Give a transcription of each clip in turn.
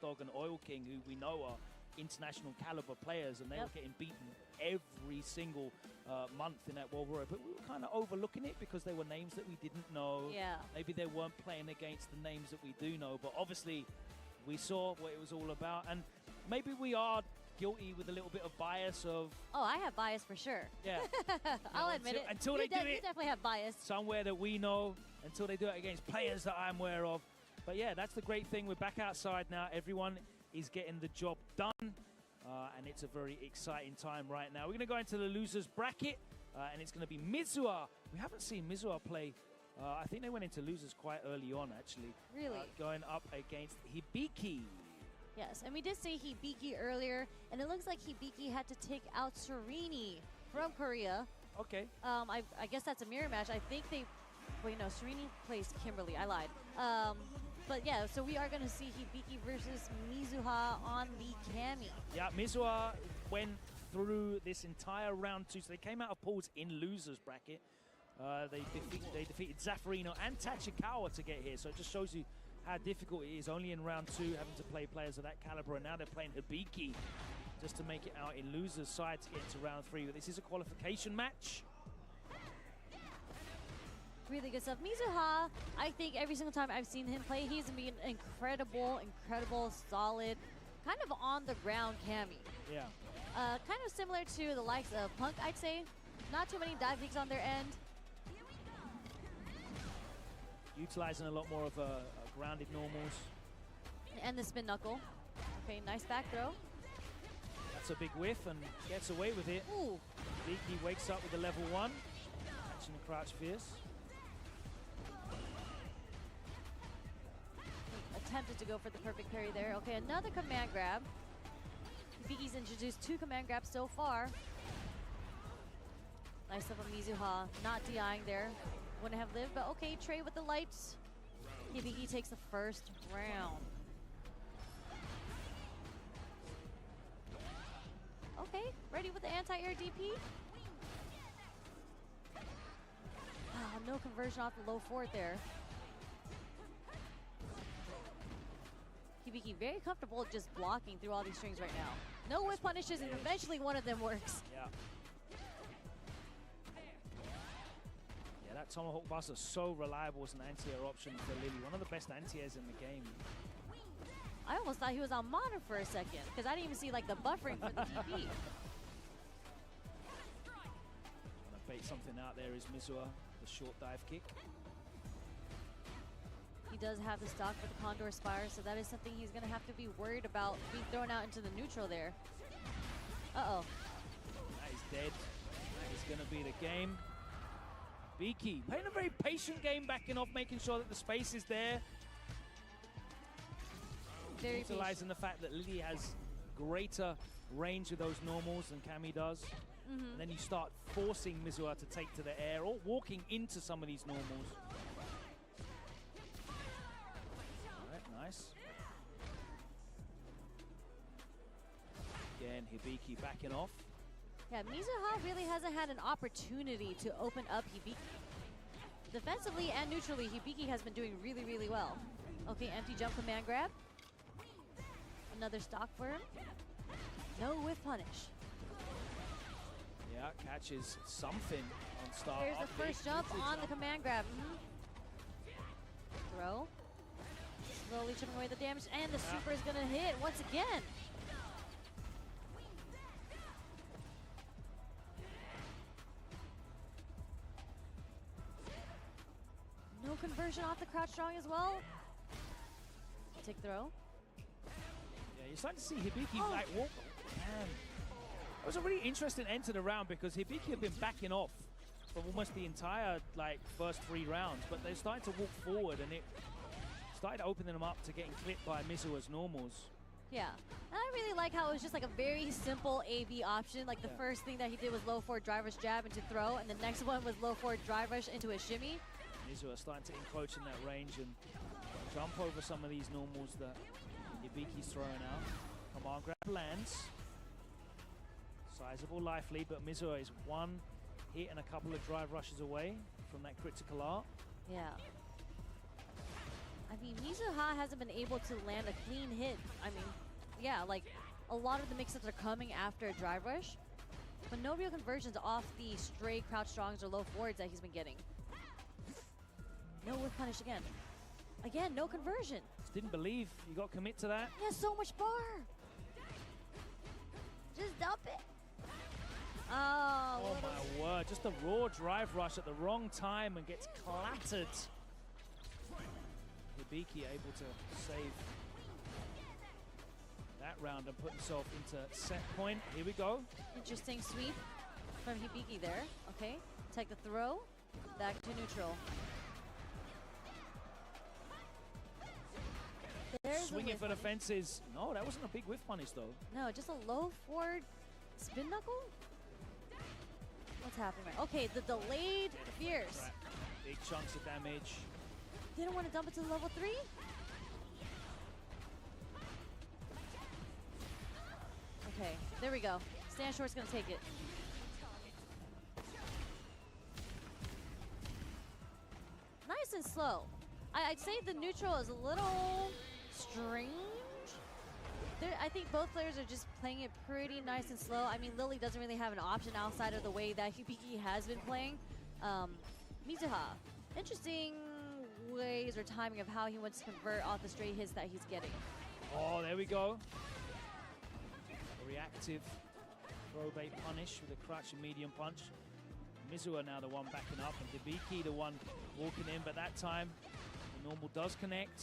Bulldog and Oil King, who we know are international caliber players, and they were getting beaten every single month in that World Warrior. But we were kind of overlooking it because they were names that we didn't know. Yeah. Maybe they weren't playing against the names that we do know, but obviously we saw what it was all about. And maybe we are guilty with a little bit of bias of... Oh, I have bias for sure. Yeah. I'll admit it. Until they do You it definitely have bias. somewhere that we know, until they do it against players that I'm aware of. But yeah, that's the great thing. We're back outside now. Everyone is getting the job done. And it's a very exciting time right now. We're going to go into the losers bracket, and it's going to be Mizuha. We haven't seen Mizuha play. I think they went into losers quite early on, actually. Really? Going up against Hibiki. Yes, and we did say Hibiki earlier, and it looks like Hibiki had to take out Serini from Korea. Okay. I guess that's a mirror match. I think they... Wait, no, Serini plays Kimberly. I lied. But yeah, so we are going to see Hibiki versus Mizuha on the Kami. Yeah, Mizuha went through this entire round 2. So they came out of pools in losers bracket. They defeated Zaffarino and Tachikawa to get here. So it just shows you how difficult it is only in round 2 having to play players of that caliber. And now they're playing Hibiki just to make it out in losers side to get into round 3. But this is a qualification match. Really good stuff. Mizuha, I think every single time I've seen him play, he's been incredible, solid, kind of on the ground Kami. Yeah. Kind of similar to the likes of Punk, I'd say. Not too many dive kicks on their end. Utilizing a lot more of grounded normals. And the spin knuckle. Okay, nice back throw. That's a big whiff and gets away with it. Ooh. Hibiki wakes up with the level 1. Catching the crouch fierce. Attempted to go for the perfect parry there. Okay, another command grab. Hibiki's introduced 2 command grabs so far. Nice stuff from Mizuha. Not DIing there. Wouldn't have lived, but okay, Trey with the lights. Hibiki takes the first round. Okay, ready with the anti-air DP. Oh, no conversion off the low forward there. Hibiki very comfortable just blocking through all these strings right now. No whip punishes, and eventually one of them works. Yeah. Yeah, that Tomahawk Buster is so reliable as an anti-air option for Lily. One of the best anti-airs in the game. I almost thought he was on modern for a second, because I didn't even see like the buffering for the DP. Gonna bait something out there is Mizuha, the short dive kick. He does have the stock for the Condor Spire, so that is something he's going to have to be worried about being thrown out into the neutral there. Uh-oh. That is dead. That is going to be the game. Hibiki playing a very patient game, backing off, making sure that the space is there. Very Utilizing the fact that Lily has greater range of those normals than Kami does. And then you start forcing Mizuha to take to the air or walking into some of these normals. Nice. Again, Hibiki backing off. Yeah, Mizuha really hasn't had an opportunity to open up Hibiki. Defensively and neutrally, Hibiki has been doing really well. Okay, empty jump command grab. Another stock for him. No whiff punish. Yeah, catches something on start. There's the first jump on the command grab. Throw. Slowly chipping away the damage, and the super is going to hit once again. No conversion off the crouch strong as well. Take throw. Yeah, you're starting to see Hibiki like walk. Man, it was a really interesting end to the round because Hibiki had been backing off for almost the entire first 3 rounds, but they're starting to walk forward, and it started opening them up to getting clipped by Mizuha's normals. Yeah, and I really like how it was just like a very simple A-B option. Like the first thing that he did was low forward drive rush jab into throw, and the next one was low forward drive rush into a shimmy. Mizuha starting to encroach in that range and jump over some of these normals that Hibiki's throwing out. Command grab lands. Sizable life lead, but Mizuha is 1 hit and a couple of drive rushes away from that critical art. Yeah. I mean, Mizuha hasn't been able to land a clean hit. I mean, yeah, like a lot of the mix-ups are coming after a drive rush, but no real conversions off the stray crouch strongs or low forwards that he's been getting. No whiff punish again. Again, no conversion. Just didn't believe you got to commit to that. He has so much bar. Just dump it. Oh, Oh my word, just a raw drive rush at the wrong time and gets clattered. Hibiki able to save that round and put himself into set point. Here we go. interesting sweep from Hibiki there. Okay, take the throw, back to neutral. There's Swinging for the fences. No, that wasn't a big whiff punish though. No, just a low forward spin knuckle? What's happening right? Okay, the delayed fierce. Big chunks of damage. Didn't want to dump it to level 3? Okay, there we go. Stan Short's gonna take it. Nice and slow. I'd say the neutral is a little strange. I think both players are just playing it pretty nice and slow. I mean, Lily doesn't really have an option outside of the way that Hibiki has been playing. Mizuha, interesting ways or timing of how he wants to convert off the straight hits that he's getting. Oh, there we go. A reactive throw bait punish with a crouch and medium punch. Mizuha now the one backing up, and Hibiki the one walking in, but that time the normal does connect.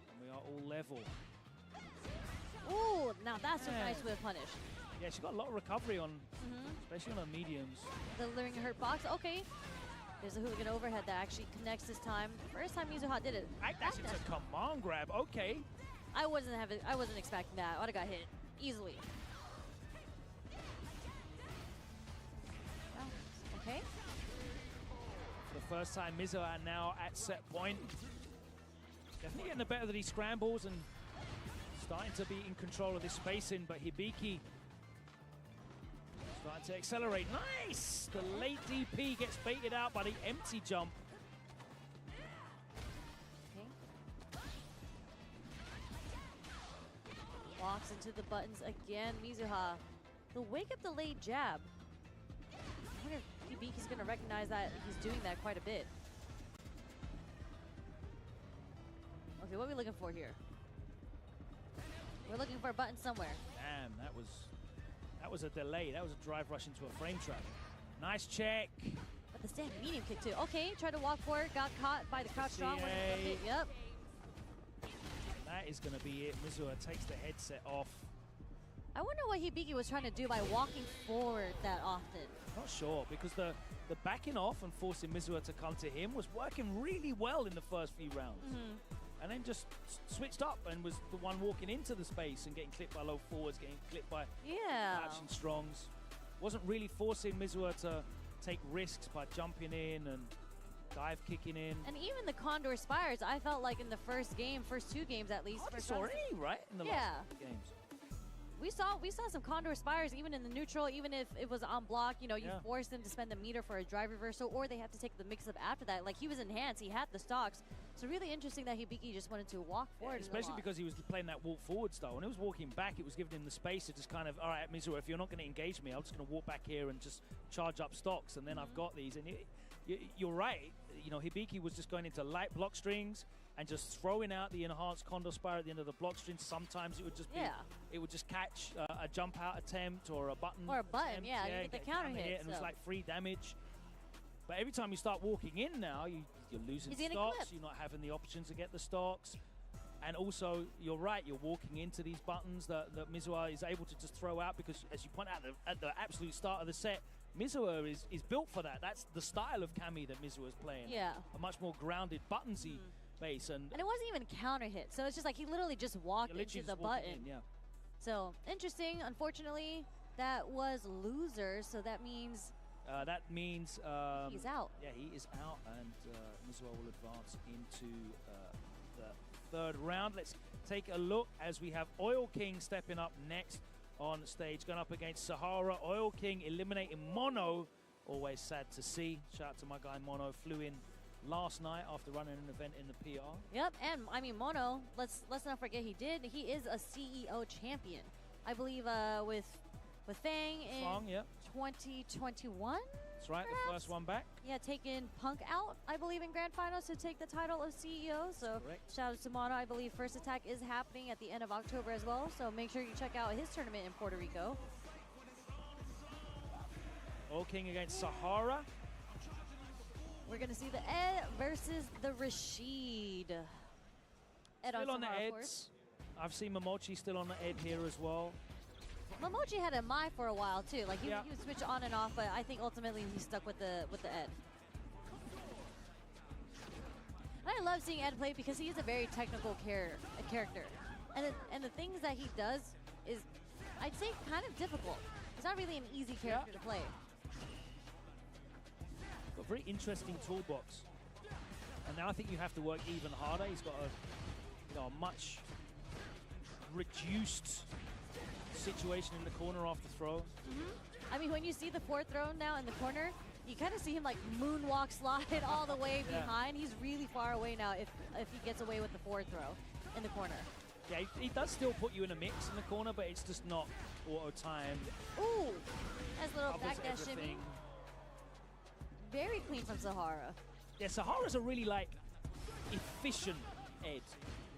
And we are all level. Ooh, now that's a Yeah. nice whip punish. Yeah, she got a lot of recovery on, especially on her mediums. The luring hurt box. Okay. There's a hooligan overhead that actually connects this time. First time Mizuha did it. That's a command grab. Okay. I wasn't expecting that. I would have got hit easily. Wow. Okay. For the first time, Mizuha now at set point. Definitely getting the better of these scrambles and starting to be in control of this spacing, but Hibiki starting to accelerate. Nice! The late DP gets baited out by the empty jump. Okay. Walks into the buttons again, Mizuha. The wake up delayed jab. I wonder if Hibiki's going to recognize that he's doing that quite a bit. Okay, what are we looking for here? We're looking for a button somewhere. Damn, that was a delay. That was a drive rush into a frame trap. Nice check. But the stand medium kick too. Okay, tried to walk forward, got caught by the crouch strong. Yep. That is going to be it. Mizuha takes the headset off. I wonder what Hibiki was trying to do by walking forward that often. Not sure, because the backing off and forcing Mizuha to come to him was working really well in the first few rounds. And then just switched up and was the one walking into the space and getting clipped by low forwards, getting clipped by action strongs. Wasn't really forcing Mizuha to take risks by jumping in and dive kicking in. And even the Condor Spires, I felt like in the first two games at least. First already, right? In the last games. We saw some Condor Spires even in the neutral, even if it was on block, you know, you forced them to spend a meter for a drive reversal, or they have to take the mix-up after that. Like, he was enhanced, he had the stocks. So really interesting that Hibiki just wanted to walk forward. Especially because he was playing that walk forward style. When he was walking back, it was giving him the space to just kind of, all right, Mizuha, if you're not going to engage me, I'm just going to walk back here and just charge up stocks, and then I've got these. And you're right. You know, Hibiki was just going into light block strings and just throwing out the enhanced Condor Spire at the end of the block string. Sometimes it would just be, it would just catch a jump out attempt or a button. Or a button, attempt, you get the counter hit. And it was like free damage. But every time you start walking in now, you're losing stocks. You're not having the option to get the stocks. And also, you're right, you're walking into these buttons that Mizuha is able to just throw out because, as you point out, at the absolute start of the set, Mizuha is built for that. That's the style of Cammy that Mizuha is playing. Yeah. A much more grounded, buttonsy base. And it wasn't even counter hit. So it's just like he literally just walked into the button. So, interesting. Unfortunately, that was loser. So that means... he's out. Yeah, he is out, and Mizuha will advance into the third round. Let's take a look as we have Oil King stepping up next on stage, going up against Sahara. Oil King eliminating Mono. Always sad to see. Shout out to my guy Mono. Flew in last night after running an event in the PR. Yep, and I mean Mono. Let's not forget he is a CEO champion. I believe with Fang in Fang, yeah. 2021. That's right, perhaps? the first one back. Yeah, taking Punk out, I believe, in Grand Finals to take the title of CEO. So Correct. shout out to Mono. I believe First Attack is happening at the end of October as well. So make sure you check out his tournament in Puerto Rico. Oil King against Sahara. We're going to see the Ed versus the Rashid. Ed Still on the Sahara, of Eds. course. I've seen Momochi still on the Ed here as well. Momochi had a Mai for a while too. Like he Yeah. would switch on and off, but I think ultimately he stuck with the Ed. And I love seeing Ed play because he is a very technical character, and the things that he does is, I'd say, kind of difficult. It's not really an easy character to play. Got a very interesting toolbox. And now I think you have to work even harder. He's got a much reduced situation in the corner after throw. I mean, when you see the fourth throw now in the corner, you kind of see him like moonwalk slide all the way Yeah. behind. He's really far away now if he gets away with the fourth throw in the corner. Yeah, he does still put you in a mix in the corner, but it's just not auto time. Ooh, nice little Covers back dash shimmy. everything. Very clean from Sahara. Yeah, Sahara's a really efficient Ed.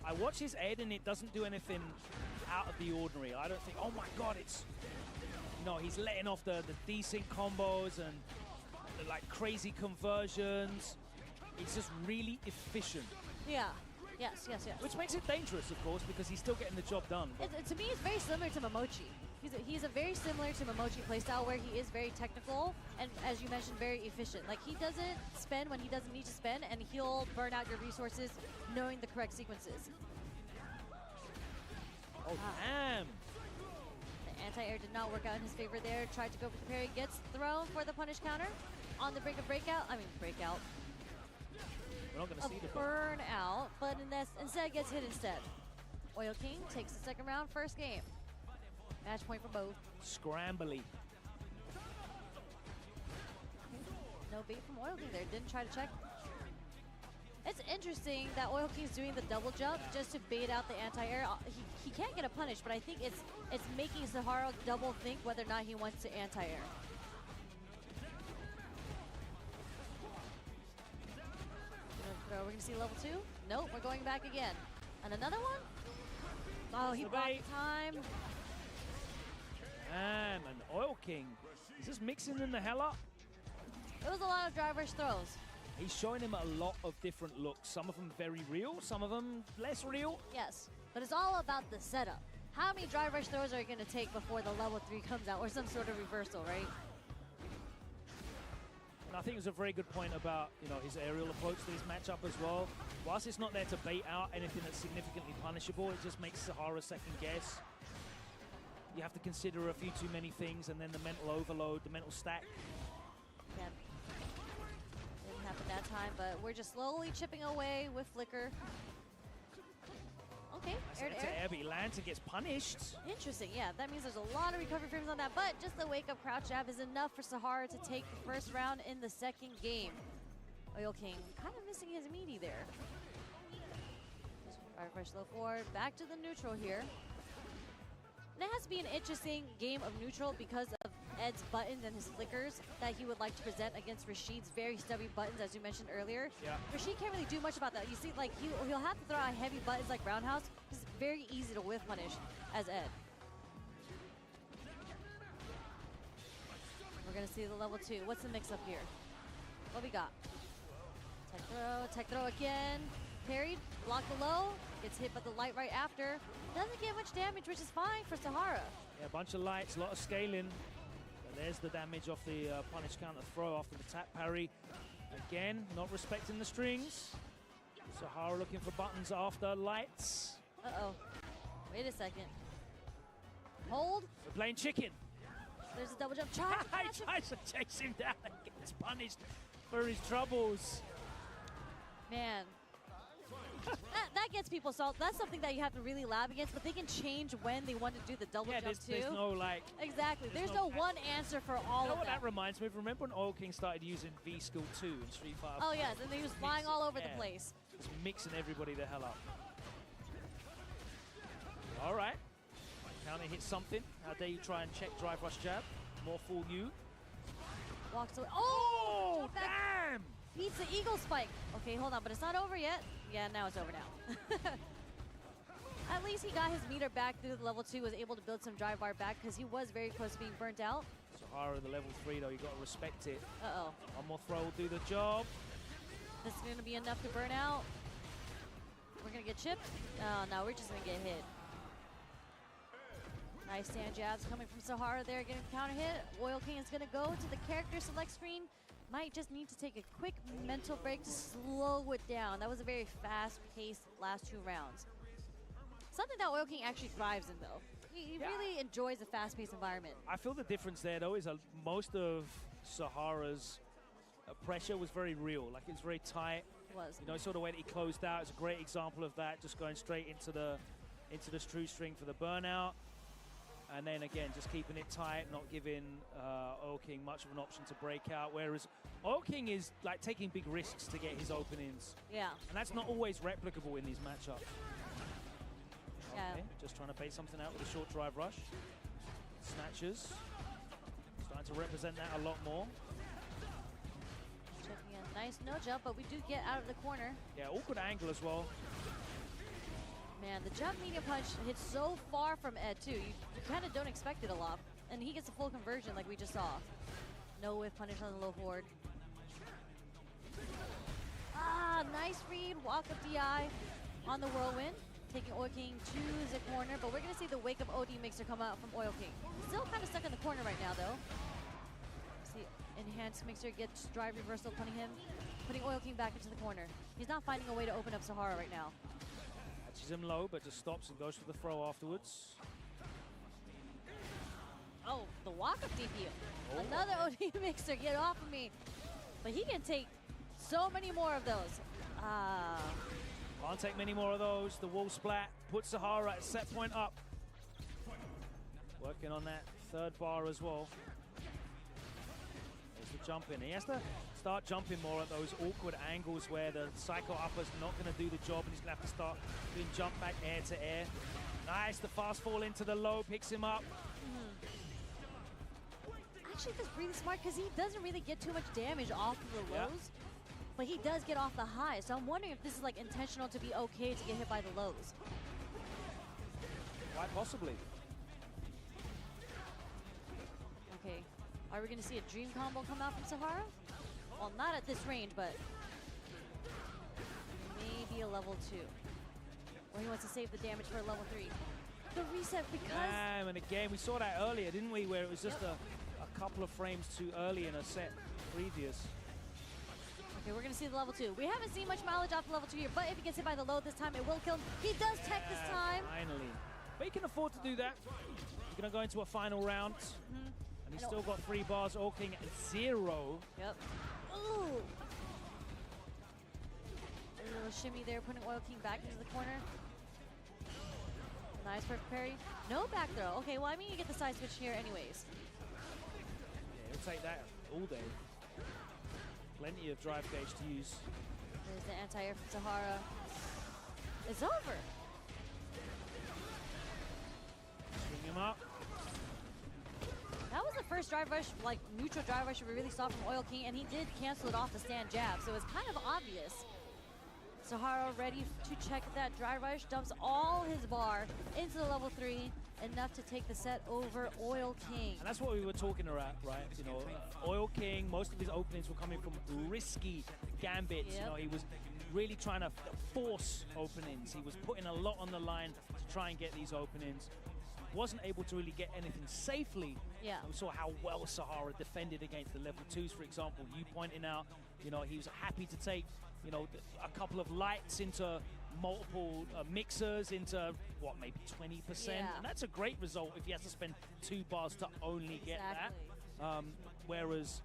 I watch his Ed and it doesn't do anything out of the ordinary. I don't think, oh my God, it's... No, he's letting off the decent combos and the crazy conversions. It's just really efficient. Yeah. Yes. Which makes it dangerous, of course, because he's still getting the job done. To me, it's very similar to Momochi. He's a very similar to Momochi playstyle where he is very technical and, as you mentioned, very efficient. Like, he doesn't spend when he doesn't need to spend, and he'll burn out your resources knowing the correct sequences. Oh, damn. The anti-air did not work out in his favor there. Tried to go for the parry. Gets thrown for the punish counter. On the brink of breakout. We're not going to A see the burnout, but instead gets hit instead. Oil King takes the second round, first game. Match point for both. Scrambly. No bait from Oil King there. Didn't try to check. It's interesting that Oil King's doing the double jump just to bait out the anti-air. He can't get a punish, but I think it's making Sahara double think whether or not he wants to anti-air. We're going to see level 2. Nope, we're going back again. And another one? Oh, he blocked the time. Damn, an Oil King. He's just mixing them the hell up. It was a lot of driver's throws. He's showing him a lot of different looks. Some of them very real, some of them less real. Yes, but it's all about the setup. How many driver's throws are you going to take before the level 3 comes out, or some sort of reversal, right? And I think it was a very good point about, his aerial approach to this matchup as well. Whilst it's not there to bait out anything that's significantly punishable, it just makes Sahara second guess. You have to consider a few too many things, and then the mental overload, the mental stack. Yeah. Didn't happen that time, but we're just slowly chipping away with Flicker. Okay, air to It's air. air, but he lands and gets punished. Interesting, yeah, that means there's a lot of recovery frames on that, but just the wake-up crouch jab is enough for Sahara to take the first round in the second game. Oil King kind of missing his meaty there. Right, fresh low forward, back to the neutral here. And it has to be an interesting game of neutral because of Ed's buttons and his flickers that he would like to present against Rashid's very stubby buttons, as you mentioned earlier. Yeah. Rashid can't really do much about that. You see, like, he'll have to throw out heavy buttons like Roundhouse. It's very easy to whiff punish as Ed. We're going to see the level 2. What's the mix-up here? What we got? Tech throw again. Parried, blocked below, gets hit by the light right after. Doesn't get much damage, which is fine for Sahara. Yeah, a bunch of lights, a lot of scaling. But there's the damage off the punish counter throw after the tap parry. Again, not respecting the strings. Sahara looking for buttons after lights. Uh-oh. Wait a second. Hold. We're playing chicken. There's a double jump. Try to catch He him. tries to chase him down and gets punished for his troubles. Man. that gets people salt. That's something that you have to really lab against, but they can change when they want to do the double Yeah, jump there's too. no like. Exactly. There's no no one answer for all You know of what that. that reminds me of? Remember when Oil King started using V Skill 2 in Street Fighter? Oh yes, and they was flying all over the place. Just mixing everybody the hell up. All right. Counter hit something. How dare you try and check drive rush jab? More full you. Walks away. Oh! Oh, Back damn! beats the eagle spike. Okay, hold on, but it's not over yet. Yeah, now it's over now. At least he got his meter back through the level 2, was able to build some drive bar back because he was very close to being burnt out. Sahara, the level 3, though, you got to respect it. Uh-oh. One more throw will do the job. This is going to be enough to burn out. We're going to get chipped. Oh, no, we're just going to get hit. Nice stand jabs coming from Sahara there, getting counter hit. Oil King is going to go to the character select screen. Might just need to take a quick mental break to slow it down. That was a very fast-paced last 2 rounds. Something that Oil King actually thrives in, though. He really enjoys a fast-paced environment. I feel the difference there, though, is most of Sahara's pressure was very real. Like, it was very tight. It was. You know, sort of way that he closed out is a great example of that, just going straight into the true string for the burnout. And then again, just keeping it tight, not giving Oil King much of an option to break out. Whereas Oil King is like taking big risks to get his openings. Yeah. And that's not always replicable in these matchups. Yeah. Okay, just trying to bait something out with a short drive rush. Snatchers. Starting to represent that a lot more. Checking a nice no jump, but we do get out of the corner. Yeah, awkward angle as well. Man, the jump medium punch hits so far from Ed, too. You kind of don't expect it a lot. And he gets a full conversion like we just saw. No whiff punish on the low forward. Ah, nice read. Walk of DI on the whirlwind. Taking Oil King to the corner, but we're going to see the wake of OD mixer come out from Oil King. Still kind of stuck in the corner right now, though. See, enhanced mixer gets drive reversal, putting Oil King back into the corner. He's not finding a way to open up Sahara right now. Catches him low, but just stops and goes for the throw afterwards. Oh, the walk-up DP. Oh. Another OD mixer, get off of me. But he can take so many more of those. Ah. Can't take many more of those. The wall splat puts Sahara at set point up. Working on that third bar as well. There's the jump in. He has to start jumping more at those awkward angles where the Psycho Upper's not going to do the job and he's going to have to start doing jump back air to air. Nice, the fast fall into the low, picks him up. Actually, that's really smart because he doesn't really get too much damage off of the lows, but he does get off the high. So I'm wondering if this is like intentional to be okay to get hit by the lows. Quite possibly. Okay, are we going to see a dream combo come out from Sahara? Well, not at this range, but maybe a level 2. Or he wants to save the damage for a level 3. The reset because... Damn, and again, we saw that earlier, didn't we? Where it was just a couple of frames too early in a set previous. Okay, we're going to see the level 2. We haven't seen much mileage off the level 2 here, but if he gets hit by the low this time, it will kill him. He does tech this time. Finally. But he can afford to do that. He's going to go into a final round. And he's still got 3 bars. Oil King at 0. Yep. Ooh. A little shimmy there, putting Oil King back into the corner. Nice perfect parry. No back throw. Okay, well, I mean, you get the side switch here anyways. Yeah, he'll take that all day. Plenty of drive gauge to use. There's the anti-air from Sahara. It's over. Swing him up. That was the first drive rush, like neutral drive rush we really saw from Oil King, and he did cancel it off the stand jab, so it's kind of obvious. Sahara ready to check that drive rush, dumps all his bar into the level 3, enough to take the set over Oil King. And that's what we were talking about, right? You know, Oil King, most of his openings were coming from risky gambits. Yep. You know, he was really trying to force openings. He was putting a lot on the line to try and get these openings. Wasn't able to really get anything safely. Yeah. We saw how well Sahara defended against the level 2s, for example. You pointing out, you know, he was happy to take, you know, a couple of lights into multiple mixers into, what, maybe 20%? Yeah. And that's a great result if he has to spend 2 bars to only get that. Whereas,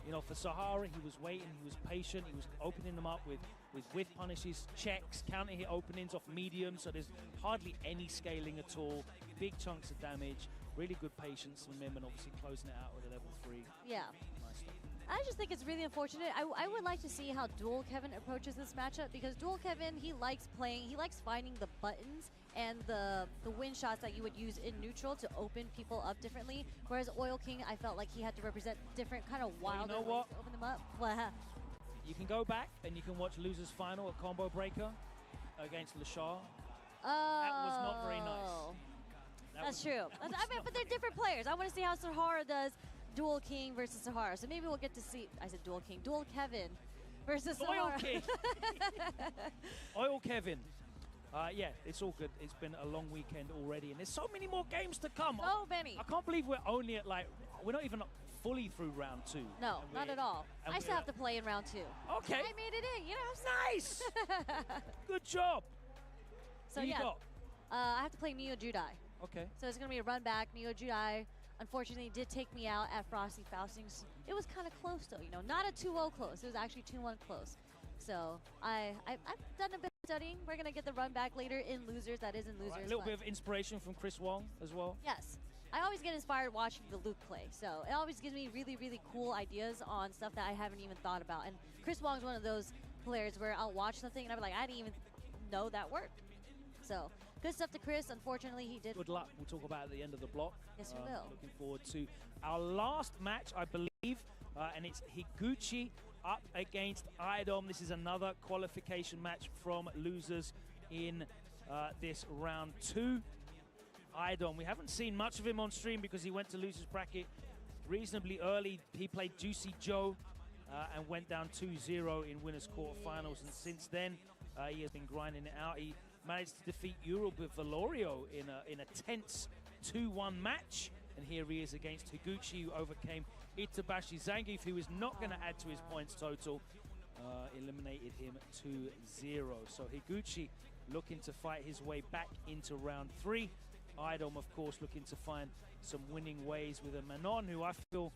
you know, for Sahara, he was waiting, he was patient, he was opening them up with with whiff punishes, checks, counter hit openings off medium, so there's hardly any scaling at all. Big chunks of damage, really good patience from him, and obviously closing it out with a level 3. Yeah. Nice stuff. I just think it's really unfortunate. I would like to see how Dual Kevin approaches this matchup, because Dual Kevin, he likes finding the buttons and the win shots that you would use in neutral to open people up differently. Whereas Oil King, I felt like he had to represent different kind of wilder know ways what? to open them up. What? You can go back and you can watch Losers Final at Combo Breaker against Lashar. Oh. That was not very nice. That's true. I mean, but they're different players. I want to see how Sahara does Dual King versus Sahara. So maybe we'll get to see, I said Dual King, Dual Kevin versus Sahara. Oil King. Oil Kevin. Yeah, it's all good. It's been a long weekend already, and there's so many more games to come. So many. I can't believe we're only at we're not even fully through round 2. No, not at all. I still have to play in round 2. Okay. I made it in, you know. Nice. Good job. So Who you yeah, got? I have to play Neo Judai. Okay. So it's going to be a run back. Neo Judai, unfortunately, did take me out at Frosty Faustings. It was kind of close, though, you know. Not a 2-0 close. It was actually 2-1 close. So I've done a bit of studying. We're going to get the run back later in Losers. That is in Losers. Right, a little bit of inspiration from Chris Wong as well. Yes. I always get inspired watching the Luke play. So it always gives me really, really cool ideas on stuff that I haven't even thought about. And Chris Wong's one of those players where I'll watch something and I'll be like, I didn't even know that worked. So good stuff to Chris. Unfortunately, he did. Good luck. We'll talk about it at the end of the block. Yes, we will. Looking forward to our last match, I believe, and it's Higuchi up against Idom. This is another qualification match from Losers in this round 2. Idom, we haven't seen much of him on stream because he went to Losers bracket reasonably early. He played Juicy Joe and went down 2-0 in winners quarterfinals, and since then he has been grinding it out. He managed to defeat Urubu Valorio in a tense 2-1 match, and here he is against Higuchi, who overcame Itabashi Zangief, who is not going to add to his points total. Eliminated him 2-0. So Higuchi looking to fight his way back into round 3. Idom, of course, looking to find some winning ways with a Manon, who I feel,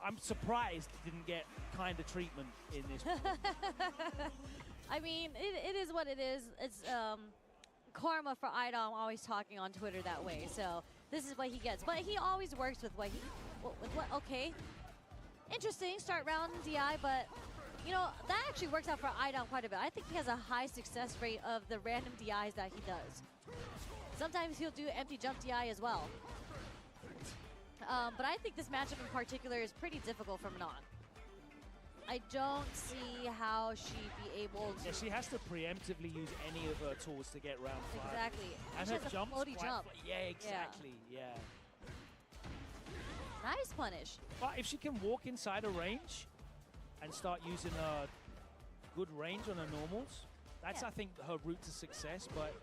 I'm surprised didn't get kind of treatment in this. I mean, it is what it is. It's karma for Idom, always talking on Twitter that way. So this is what he gets. But he always works with what he, okay. Interesting, start round DI, but you know, that actually works out for Idom quite a bit. I think he has a high success rate of the random DIs that he does. Sometimes he'll do empty jump DI as well. But I think this matchup in particular is pretty difficult for Manon. I don't see how she'd be able to... Yeah, she has to preemptively use any of her tools to get round 5. Exactly. And she her has a jump's floaty jump. Yeah, exactly. Yeah. Nice punish. But if she can walk inside a range and start using a good range on her normals, that's, I think, her route to success. But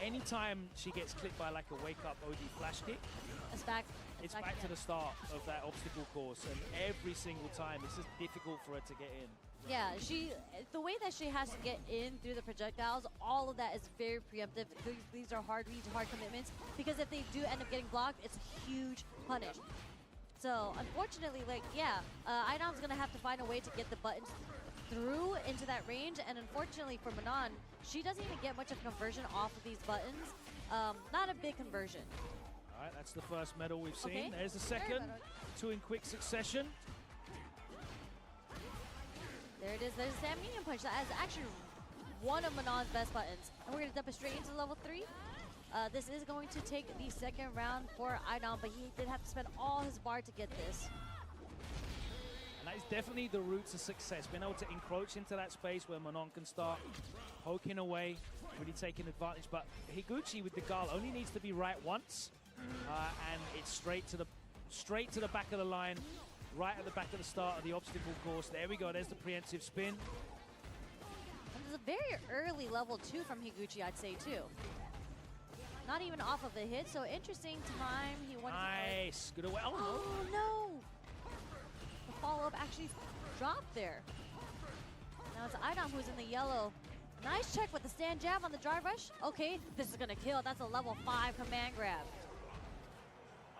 anytime she gets clipped by like a wake-up OD flash kick, it's back to the start of that obstacle course, and every single time it's just difficult for her to get in. Yeah, the way that she has to get in through the projectiles, all of that is very preemptive. These are hard reads, hard commitments, because if they do end up getting blocked, it's a huge punish. So unfortunately, Idom's gonna have to find a way to get the buttons through into that range, and unfortunately for Manon, she doesn't even get much of conversion off of these buttons. Not a big conversion. All right, that's the first medal we've seen. Okay. There's the second, 2 in quick succession. There it is. There's a Sam Medium Punch. That is actually one of Manon's best buttons. And we're going to dump it straight into level 3. This is going to take the second round for Idom, but he did have to spend all his bar to get this. And that is definitely the route to success, being able to encroach into that space where Manon can start poking away, really taking advantage. But Higuchi with the Gull only needs to be right once, and it's straight to the back of the line, right at the back of the start of the obstacle course. There we go, there's the preemptive spin. And there's a very early level 2 from Higuchi, I'd say, too. Not even off of the hit, so interesting time. He wanted nice, good away. Oh no! The follow-up actually dropped there. Now it's Idom who's in the yellow. Nice check with the stand jab on the drive rush. Okay, this is gonna kill. That's a level 5 command grab.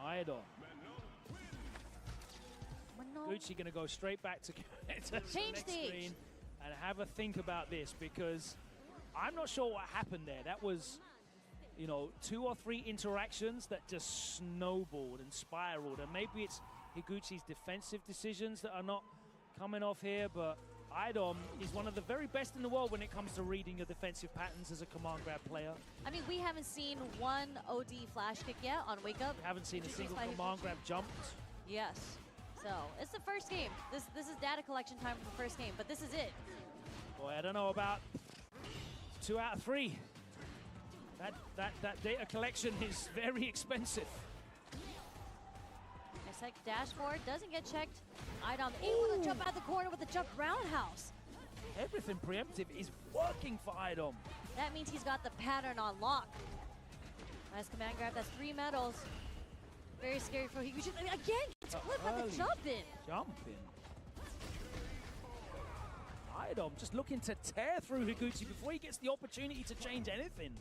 Idom. Gucci gonna go straight back to change the next stage. screen and have a think about this, because I'm not sure what happened there. That was, you know, 2 or 3 interactions that just snowballed and spiraled. And maybe it's Higuchi's defensive decisions that are not coming off here, but Idom is one of the very best in the world when it comes to reading your defensive patterns as a command grab player. I mean, we haven't seen one OD flash kick yet on Wake Up. We haven't seen a single command grab jumped. Yes. So, it's the first game. This is data collection time for the first game, but this is it. Boy, I don't know about 2 out of 3. That data collection is very expensive. Nice dash forward, doesn't get checked. Idom able to jump out of the corner with a jump roundhouse. Everything preemptive is working for Idom. That means he's got the pattern on lock. Nice command grab, that's 3 medals. Very scary for Higuchi. Again, gets flipped by the jump in. Jumping. Idom just looking to tear through Higuchi before he gets the opportunity to change anything.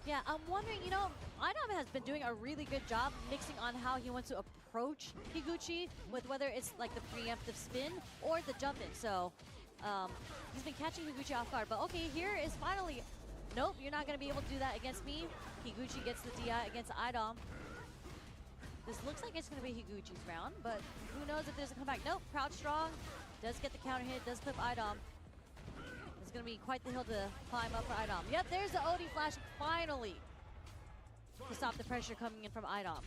Yeah, I'm wondering, you know, Idom has been doing a really good job mixing on how he wants to approach Higuchi, with whether it's like the preemptive spin or the jump in. So he's been catching Higuchi off guard. But okay, here is finally, nope, you're not going to be able to do that against me. Higuchi gets the DI against Idom. This looks like it's going to be Higuchi's round, but who knows if there's a comeback. Nope, crouch strong, does get the counter hit, does clip Idom. It's going to be quite the hill to climb up for Idom. Yep, there's the OD flash finally to stop the pressure coming in from Idom.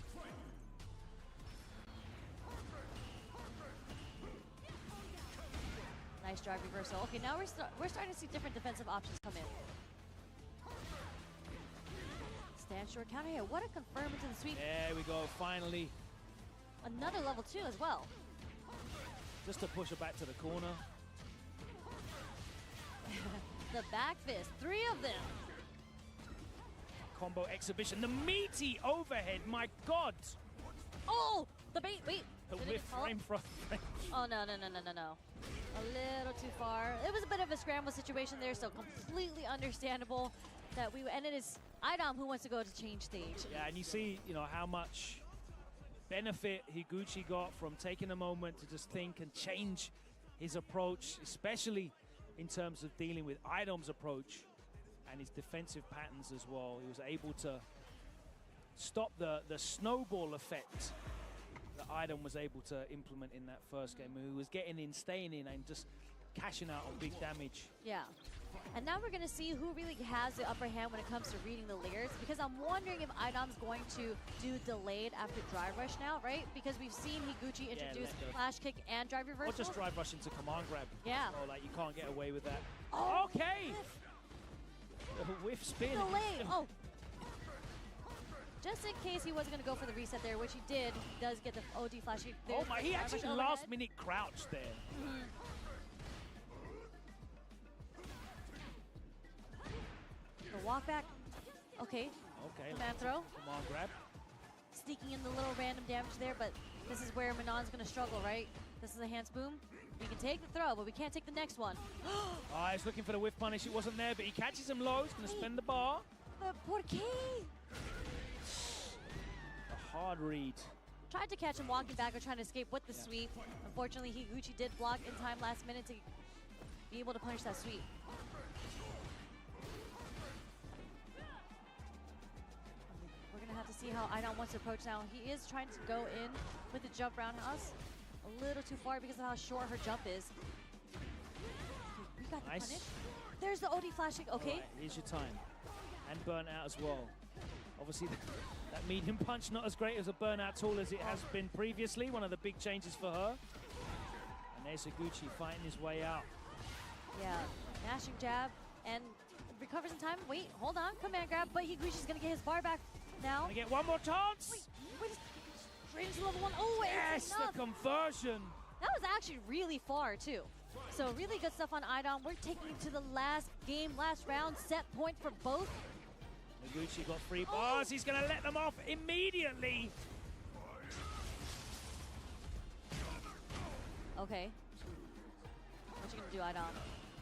Nice drive reversal. Okay, now we're starting to see different defensive options come in. Stand short counter hit. What a confirm into the sweep. There we go, finally. Another level 2 as well. Just to push her back to the corner. The back fist, 3 of them. Combo exhibition, the meaty overhead, my God. Oh, the bait, wait. The Did whiff frame front. Oh, no. A little too far. It was a bit of a scramble situation there, so completely understandable that and it is Idom who wants to go to change stage. Yeah, and you see, you know, how much benefit Higuchi got from taking a moment to just think and change his approach, especially in terms of dealing with Idom's approach and his defensive patterns as well. He was able to stop the snowball effect that Idom was able to implement in that first game. He was getting in, staying in, and just cashing out on big damage. Yeah. And now we're going to see who really has the upper hand when it comes to reading the layers, because I'm wondering if Idom's going to do delayed after drive rush now, right? Because we've seen Higuchi introduce flash kick and drive reversal. Or just drive rush into command grab. Yeah. So, like, you can't get away with that. Oh, okay! Whiff spin. Delay. Oh. Just in case he wasn't going to go for the reset there, which he did, he does get the OD flash kick. Oh my, he actually last minute crouched there. The walk back. Okay. Okay. Command throw. Command grab. Sneaking in the little random damage there, but this is where Manon's going to struggle, right? This is a hands boom. We can take the throw, but we can't take the next one. Oh, he's looking for the whiff punish. It wasn't there, but he catches him low. He's going to spin the bar. But por qué? A hard read. Tried to catch him walking back or trying to escape with the sweep. Unfortunately, Higuchi did block in time last minute to be able to punish that sweep. We're going to have to see how Idom wants to approach now. He is trying to go in with the jump roundhouse. A little too far because of how short her jump is. We got the punish. There's the OD flashing. Okay. Right, here's your time. And burnout as well. Obviously, that medium punch not as great as a burnout tool as it has been previously. One of the big changes for her. And there's Higuchi fighting his way out. Yeah, mashing jab and recovers in time. Wait, hold on, command grab, but Higuchi's gonna get his bar back now. Gonna get one more chance. Wait, straight into level 1. Oh, yes, the conversion. That was actually really far too. So really good stuff on Idom. We're taking it to the last game, last round, set point for both. Higuchi got 3 bars. He's gonna let them off immediately. Okay. What you gonna do, Idom?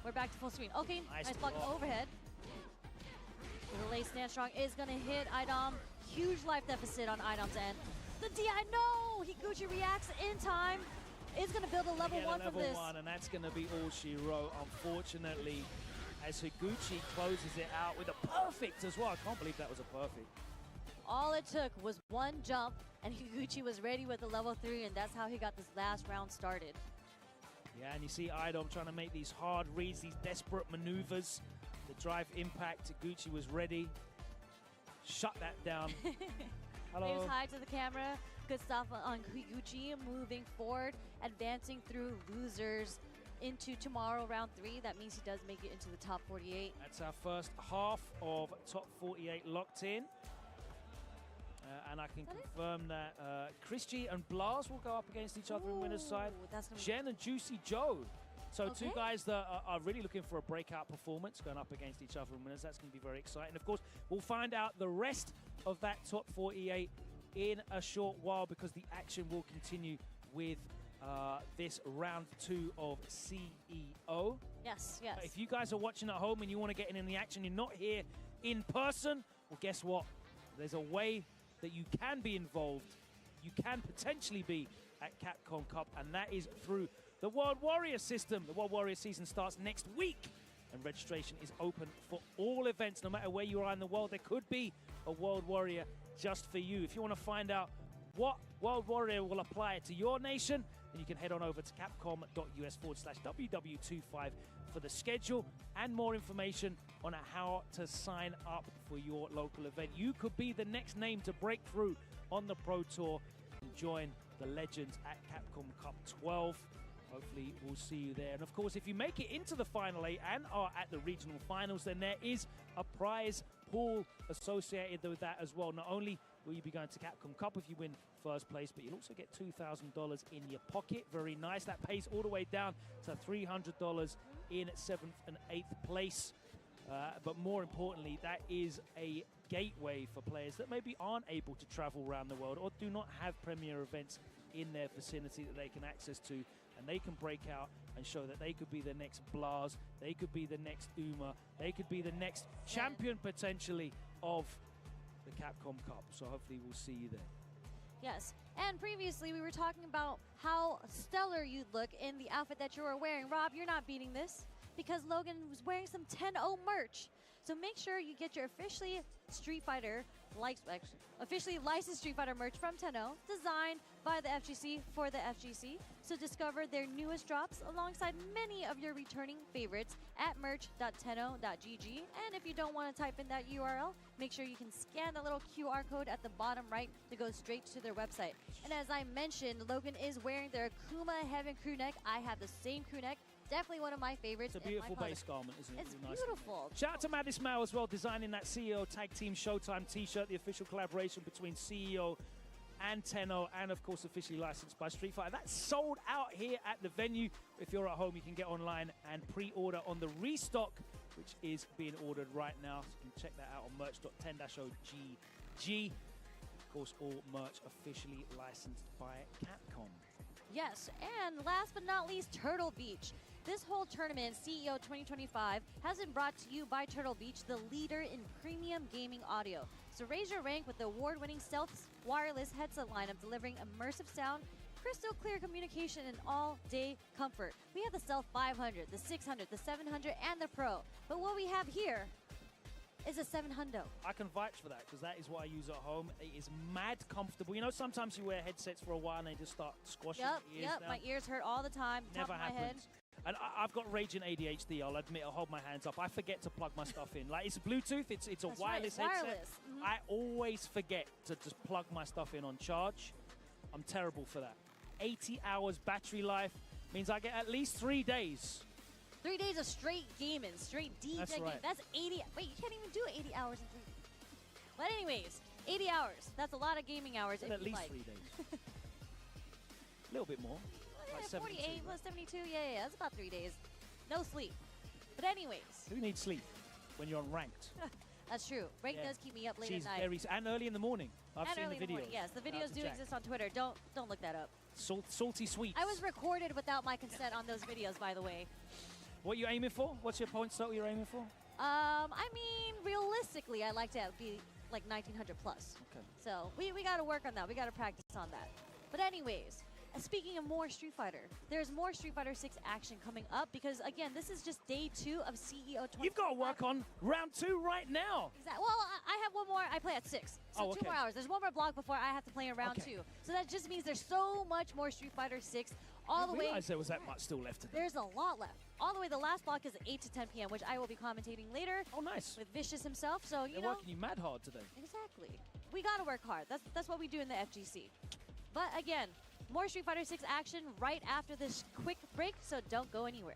We're back to full screen. Okay, nice block overhead. The late stand strong is gonna hit Idom. Huge life deficit on Idom's end. The DI, no! Higuchi reacts in time. is going to build a level Get 1 a from level this. 1, and that's going to be all she wrote, unfortunately, as Higuchi closes it out with a perfect as well. I can't believe that was a perfect. All it took was one jump, and Higuchi was ready with the level 3, and that's how he got this last round started. Yeah, and you see Idom trying to make these hard reads, these desperate maneuvers. The drive impact, Higuchi was ready. Shut that down. Hello. Waves high to the camera. Good stuff on Higuchi, moving forward, advancing through losers into tomorrow, round 3. That means he does make it into the top 48. That's our first half of top 48 locked in. And I can confirm that Christy and Blas will go up against each other in winner's side. Jen and Juicy Joe. So two guys that are really looking for a breakout performance going up against each other in winners. That's going to be very exciting. Of course, we'll find out the rest of that top 48 in a short while because the action will continue with this round 2 of CEO. Yes, yes. If you guys are watching at home and you want to get in the action, you're not here in person, well, guess what? There's a way that you can be involved. You can potentially be at Capcom Cup, and that is through the World Warrior system. The World Warrior season starts next week, and registration is open for all events, no matter where you are in the world. There could be a World Warrior just for you. If you want to find out what World Warrior will apply to your nation, then you can head on over to capcom.us/WW25 for the schedule and more information on how to sign up for your local event. You could be the next name to break through on the Pro Tour and join the legends at Capcom Cup 12. Hopefully we'll see you there. And of course, if you make it into the Final 8 and are at the regional finals, then there is a prize pool associated with that as well. Not only will you be going to Capcom Cup if you win first place, but you'll also get $2,000 in your pocket. Very nice. That pays all the way down to $300 in 7th and 8th place. But more importantly, that is a gateway for players that maybe aren't able to travel around the world or do not have premier events in their vicinity that they can access to, and they can break out and show that they could be the next Blas, they could be the next Uma, they could be the next champion potentially of the Capcom Cup. So hopefully we'll see you there. Yes, and previously we were talking about how stellar you'd look in the outfit that you were wearing. Rob, you're not beating this because Logan was wearing some 10-0 merch. So make sure you get your officially licensed Street Fighter merch from 10-0, designed by the FGC for the FGC. So discover their newest drops alongside many of your returning favorites at merch.10o.gg. And if you don't want to type in that URL, make sure you can scan the little QR code at the bottom right to go straight to their website. And as I mentioned, Logan is wearing their Akuma Heaven crew neck. I have the same crew neck. Definitely one of my favorites. It's a beautiful base garment, isn't it? It's really beautiful. Nice. Shout out to Matt Ismail as well, designing that CEO Tag Team Showtime t-shirt, the official collaboration between CEO and 10-0, and of course officially licensed by Street Fighter. That's sold out here at the venue. If you're at home, you can get online and pre-order on the restock, which is being ordered right now. So you can check that out on merch.10-ogg. Of course, all merch officially licensed by Capcom. Yes, and last but not least, Turtle Beach. This whole tournament, CEO 2025, has been brought to you by Turtle Beach, the leader in premium gaming audio. So raise your rank with the award-winning Stealth wireless headset lineup, delivering immersive sound, crystal clear communication, and all-day comfort. We have the Stealth 500, the 600, the 700, and the Pro. But what we have here is a 700. I can vouch for that because that is what I use at home. It is mad comfortable. You know, sometimes you wear headsets for a while and they just start squashing your ears down. My ears hurt all the time. Never top of my head. happens. And I've got raging ADHD, I'll admit. I'll hold my hands up. I forget to plug my stuff in. Like, it's Bluetooth, it's a That's wireless right, headset. wireless. Mm-hmm. I always forget to just plug my stuff in on charge. I'm terrible for that. 80 hours battery life means I get at least 3 days. 3 days of straight gaming, straight DJ That's gaming. right. That's 80. Wait, you can't even do 80 hours in 3 days. But anyways, 80 hours. That's a lot of gaming hours. At least 3 days. A little bit more. Like 72, 48 plus 72. Yeah, that's about 3 days. No sleep. But anyways. Who needs sleep when you're on ranked? That's true. Rank does keep me up late She's at night. and early in the morning. I've and seen early the in the videos. morning. Yes, the Shout out videos to do Jack. exist on Twitter. Don't look that up. Salty sweets. I was recorded without my consent on those videos, by the way. What are you aiming for? What's your points total you're aiming for? I mean, realistically, I'd like to be like 1900 plus. Okay. So we got to work on that. We got to practice on that. But anyways, speaking of more Street Fighter, there's more Street Fighter 6 action coming up because, again, this is just day 2 of CEO 20. You've got to work on round 2 right now. Exactly. Well, I have one more. I play at 6. So 2 more hours. There's one more block before I have to play in round 2. So that just means there's so much more Street Fighter 6 all the way. I realized there was that much still left to do. There's a lot left. All the way, the last block is 8 to 10 p.m., which I will be commentating later. Oh, nice. With Vicious himself, so you know. They're working you mad hard today. Exactly. We gotta work hard. That's what we do in the FGC. But again, more Street Fighter 6 action right after this quick break, so don't go anywhere.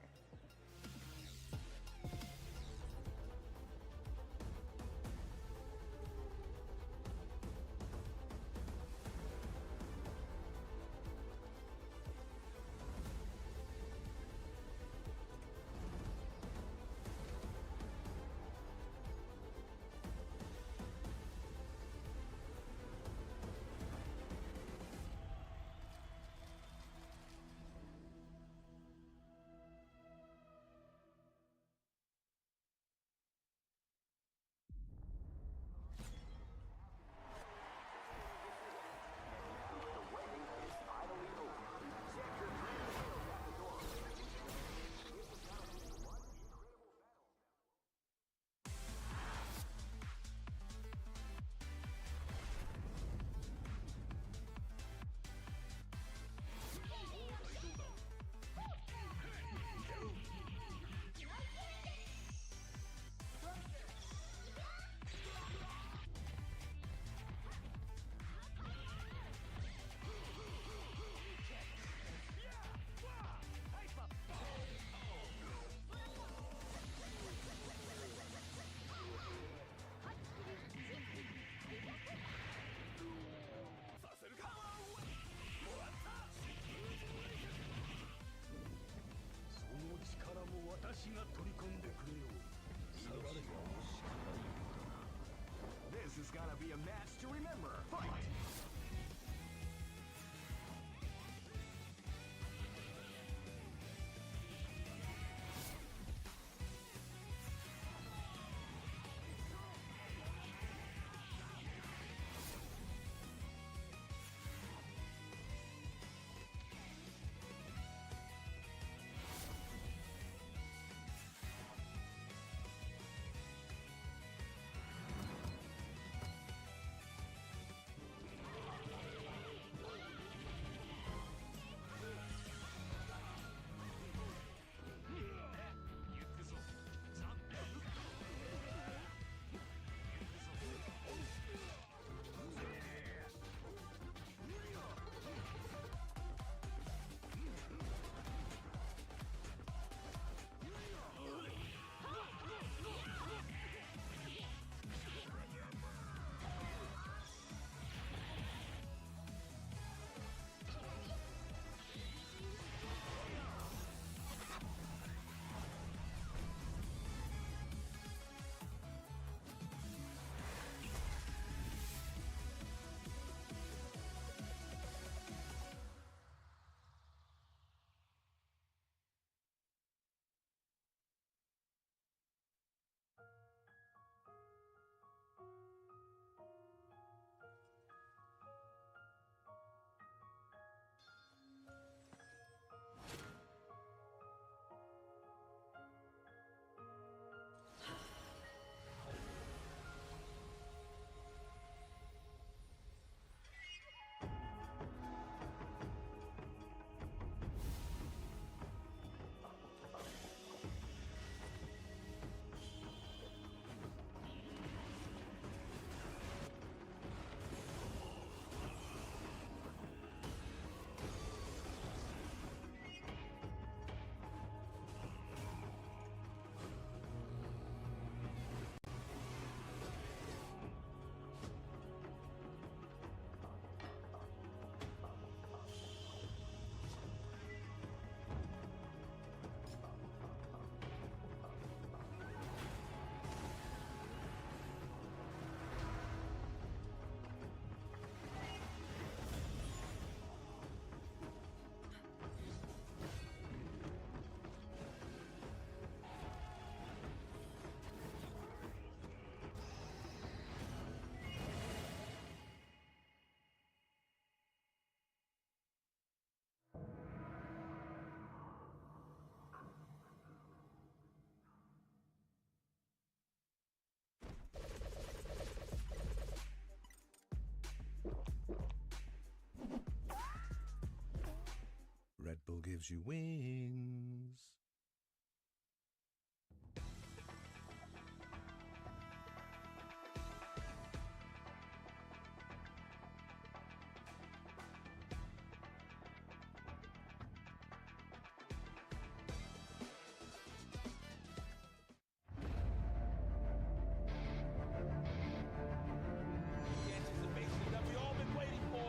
gives you wings. The anticipation that we all been waiting for.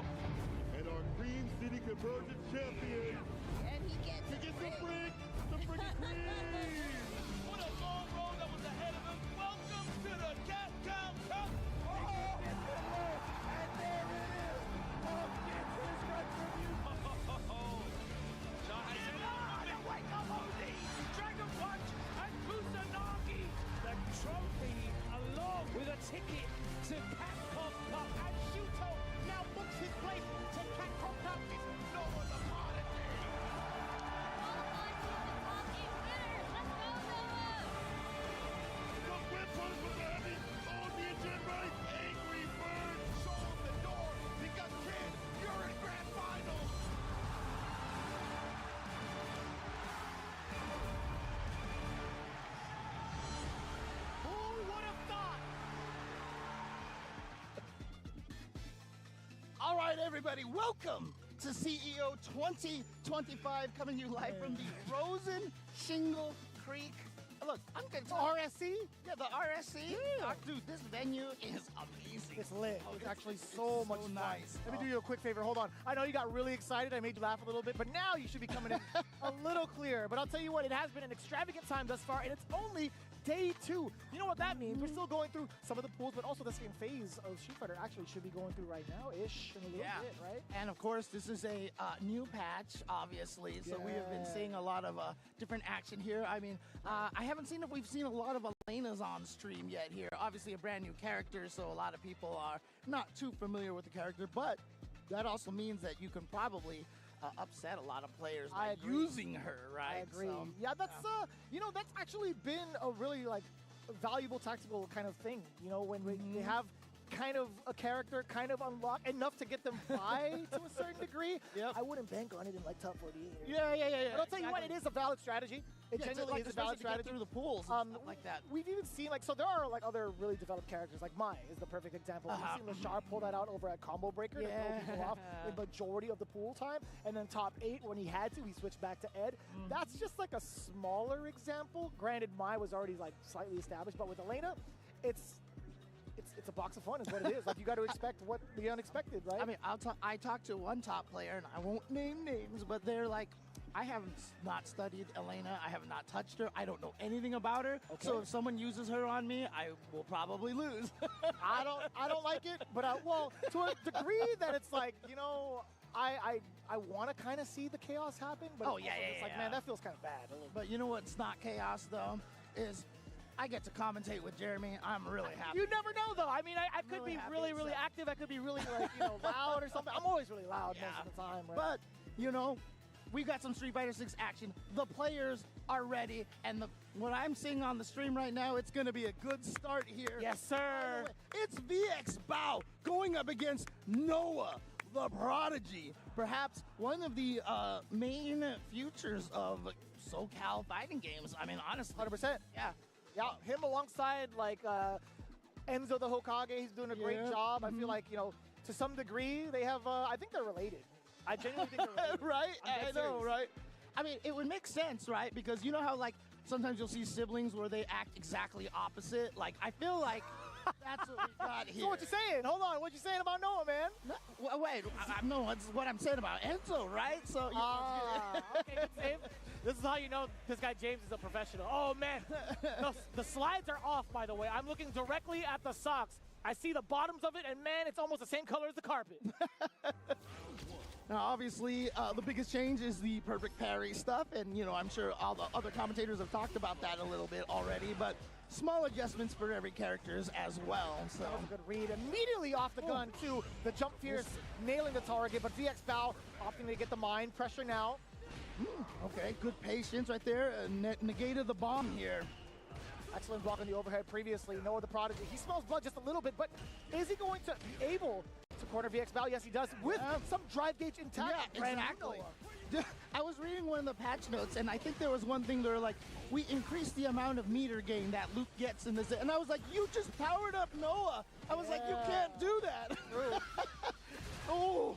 And our Green City Convergence champion. And he gets He gets the freak queen. What a long road that was ahead of him. Welcome to the Capcom Cup. Oh, and there it is. Punk gets his retribution. John wake up, OD. Dragon Punch and Kusanagi. The trophy along with a ticket to Capcom Cup, and Shuto now books his place to Capcom Cup. No one's a prodigy. The whip punch was heavy. Oh, the engine right. Angry Bird show him the door because, kid, you're in grand finals. Who would have thought? All right, everybody, welcome to CEO 2025, coming to you live from the Frozen Shingle Creek. Look, I'm gonna talk. RSC? Yeah, the RSC. Yeah. Dude, this venue is amazing. It's lit. Oh, It's actually so much fun. nice. Let me do you a quick favor. Hold on. I know you got really excited. I made you laugh a little bit, but now you should be coming in a little clearer. But I'll tell you what, it has been an extravagant time thus far, and it's only day 2. You know what that means? We're still going through some of the pools, but also the same phase of Street Fighter actually should be going through right now-ish in a little bit, right? And of course, this is a new patch, obviously. So we have been Yeah. seeing a lot of different action here. I mean, I haven't seen if we've seen a lot of Elena's on stream yet here. Obviously, a brand new character, so a lot of people are not too familiar with the character. But that also means that you can probably upset a lot of players I by agree. using her, right? I agree. So, yeah, that's that's actually been a really like valuable tactical kind of thing. You know, when they have kind of a character kind of unlocked enough to get them by to a certain degree. Yep. I wouldn't bank on it in like top 48. Yeah. But I'll tell you what, it is a valid strategy. It Yeah, genuinely like, is a valid especially to get strategy. through the pools and stuff like that. We've even seen like there are like other really developed characters. Like Mai is the perfect example. We've seen Lashar pull that out over at Combo Breaker to throw people off the majority of the pool time, and then top 8 when he had to, he switched back to Ed. That's just like a smaller example. Granted, Mai was already like slightly established, but with Elena, it's a box of fun is what it is. Like you got to expect what the unexpected, right? I mean, I talked to one top player, and I won't name names, but they're like, I have not studied Elena. I have not touched her. I don't know anything about her. Okay. So if someone uses her on me, I will probably lose. I don't like it, but well, to a degree that it's like, you know, I want to kind of see the chaos happen, but Oh, it's yeah, also yeah, just like, yeah. man, that feels kind of bad. a little bit. But you know what's not chaos, though, is I get to commentate with Jeremy. I'm really happy. You never know, though. I mean, I could really be happy really, it's really that. active. I could be really, like, loud or something. I'm always really loud Yeah. most of the time, right? But, you know, we got some Street Fighter 6 action. The players are ready, and what I'm seeing on the stream right now, it's going to be a good start here. yes, sir. It's VX Bao going up against Noah, the Prodigy. Perhaps one of the main futures of SoCal fighting games. I mean, honestly. 100%. Yeah. Yeah, him alongside, like, Enzo the Hokage, he's doing a great Yeah. job. I feel like, to some degree, they have, I think they're related. I genuinely think they're related. Right? I'm I dead know, serious. right? I mean, it would make sense, right? Because you know how, like, sometimes you'll see siblings where they act exactly opposite? Like, I feel like that's what we got here. So what you saying? Hold on, what you saying about Noah, man? No, wait, I know what I'm saying about Enzo, right? So, Okay, good save. This is how you know this guy James is a professional. Oh, man. The slides are off, by the way. I'm looking directly at the socks. I see the bottoms of it, and man, it's almost the same color as the carpet. Now, obviously, the biggest change is the perfect parry stuff, and, you know, I'm sure all the other commentators have talked about that a little bit already, but small adjustments for every characters as well, so. That was a good read. Immediately off the gun, too. The jump fierce nailing the target, but VX Bao opting to get the mind. Pressure now. Okay, good patience right there. Negated the bomb here. Excellent block on the overhead previously. Noah the Prodigy. He smells blood just a little bit, but is he going to be able to corner VX Bao. Yes, he does. With some drive gauge intact. Yeah, Brand new exactly. Noah. I was reading one of the patch notes, and I think there was one thing they were like, we increased the amount of meter gain that Luke gets in this. And I was like, you just powered up Noah. I was like, you can't do that. Oh,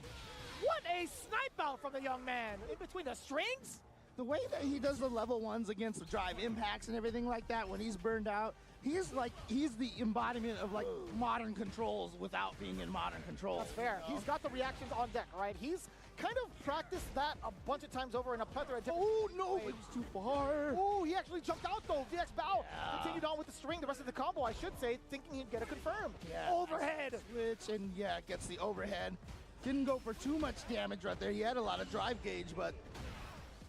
What a snipe out from the young man. In between the strings? the way that he does the level ones against the drive impacts and everything like that when he's burned out, he's the embodiment of like modern controls without being in modern controls. That's fair. you know? He's got the reactions on deck, right? He's kind of practiced that a bunch of times over in a plethora of different Oh, no, ways. it was too far. Oh, he actually jumped out though. VX Bao continued on with the string, the rest of the combo, I should say, thinking he'd get a confirm. Yeah. Overhead. Switch, and yeah, gets the overhead. Didn't go for too much damage right there. He had a lot of drive gauge, but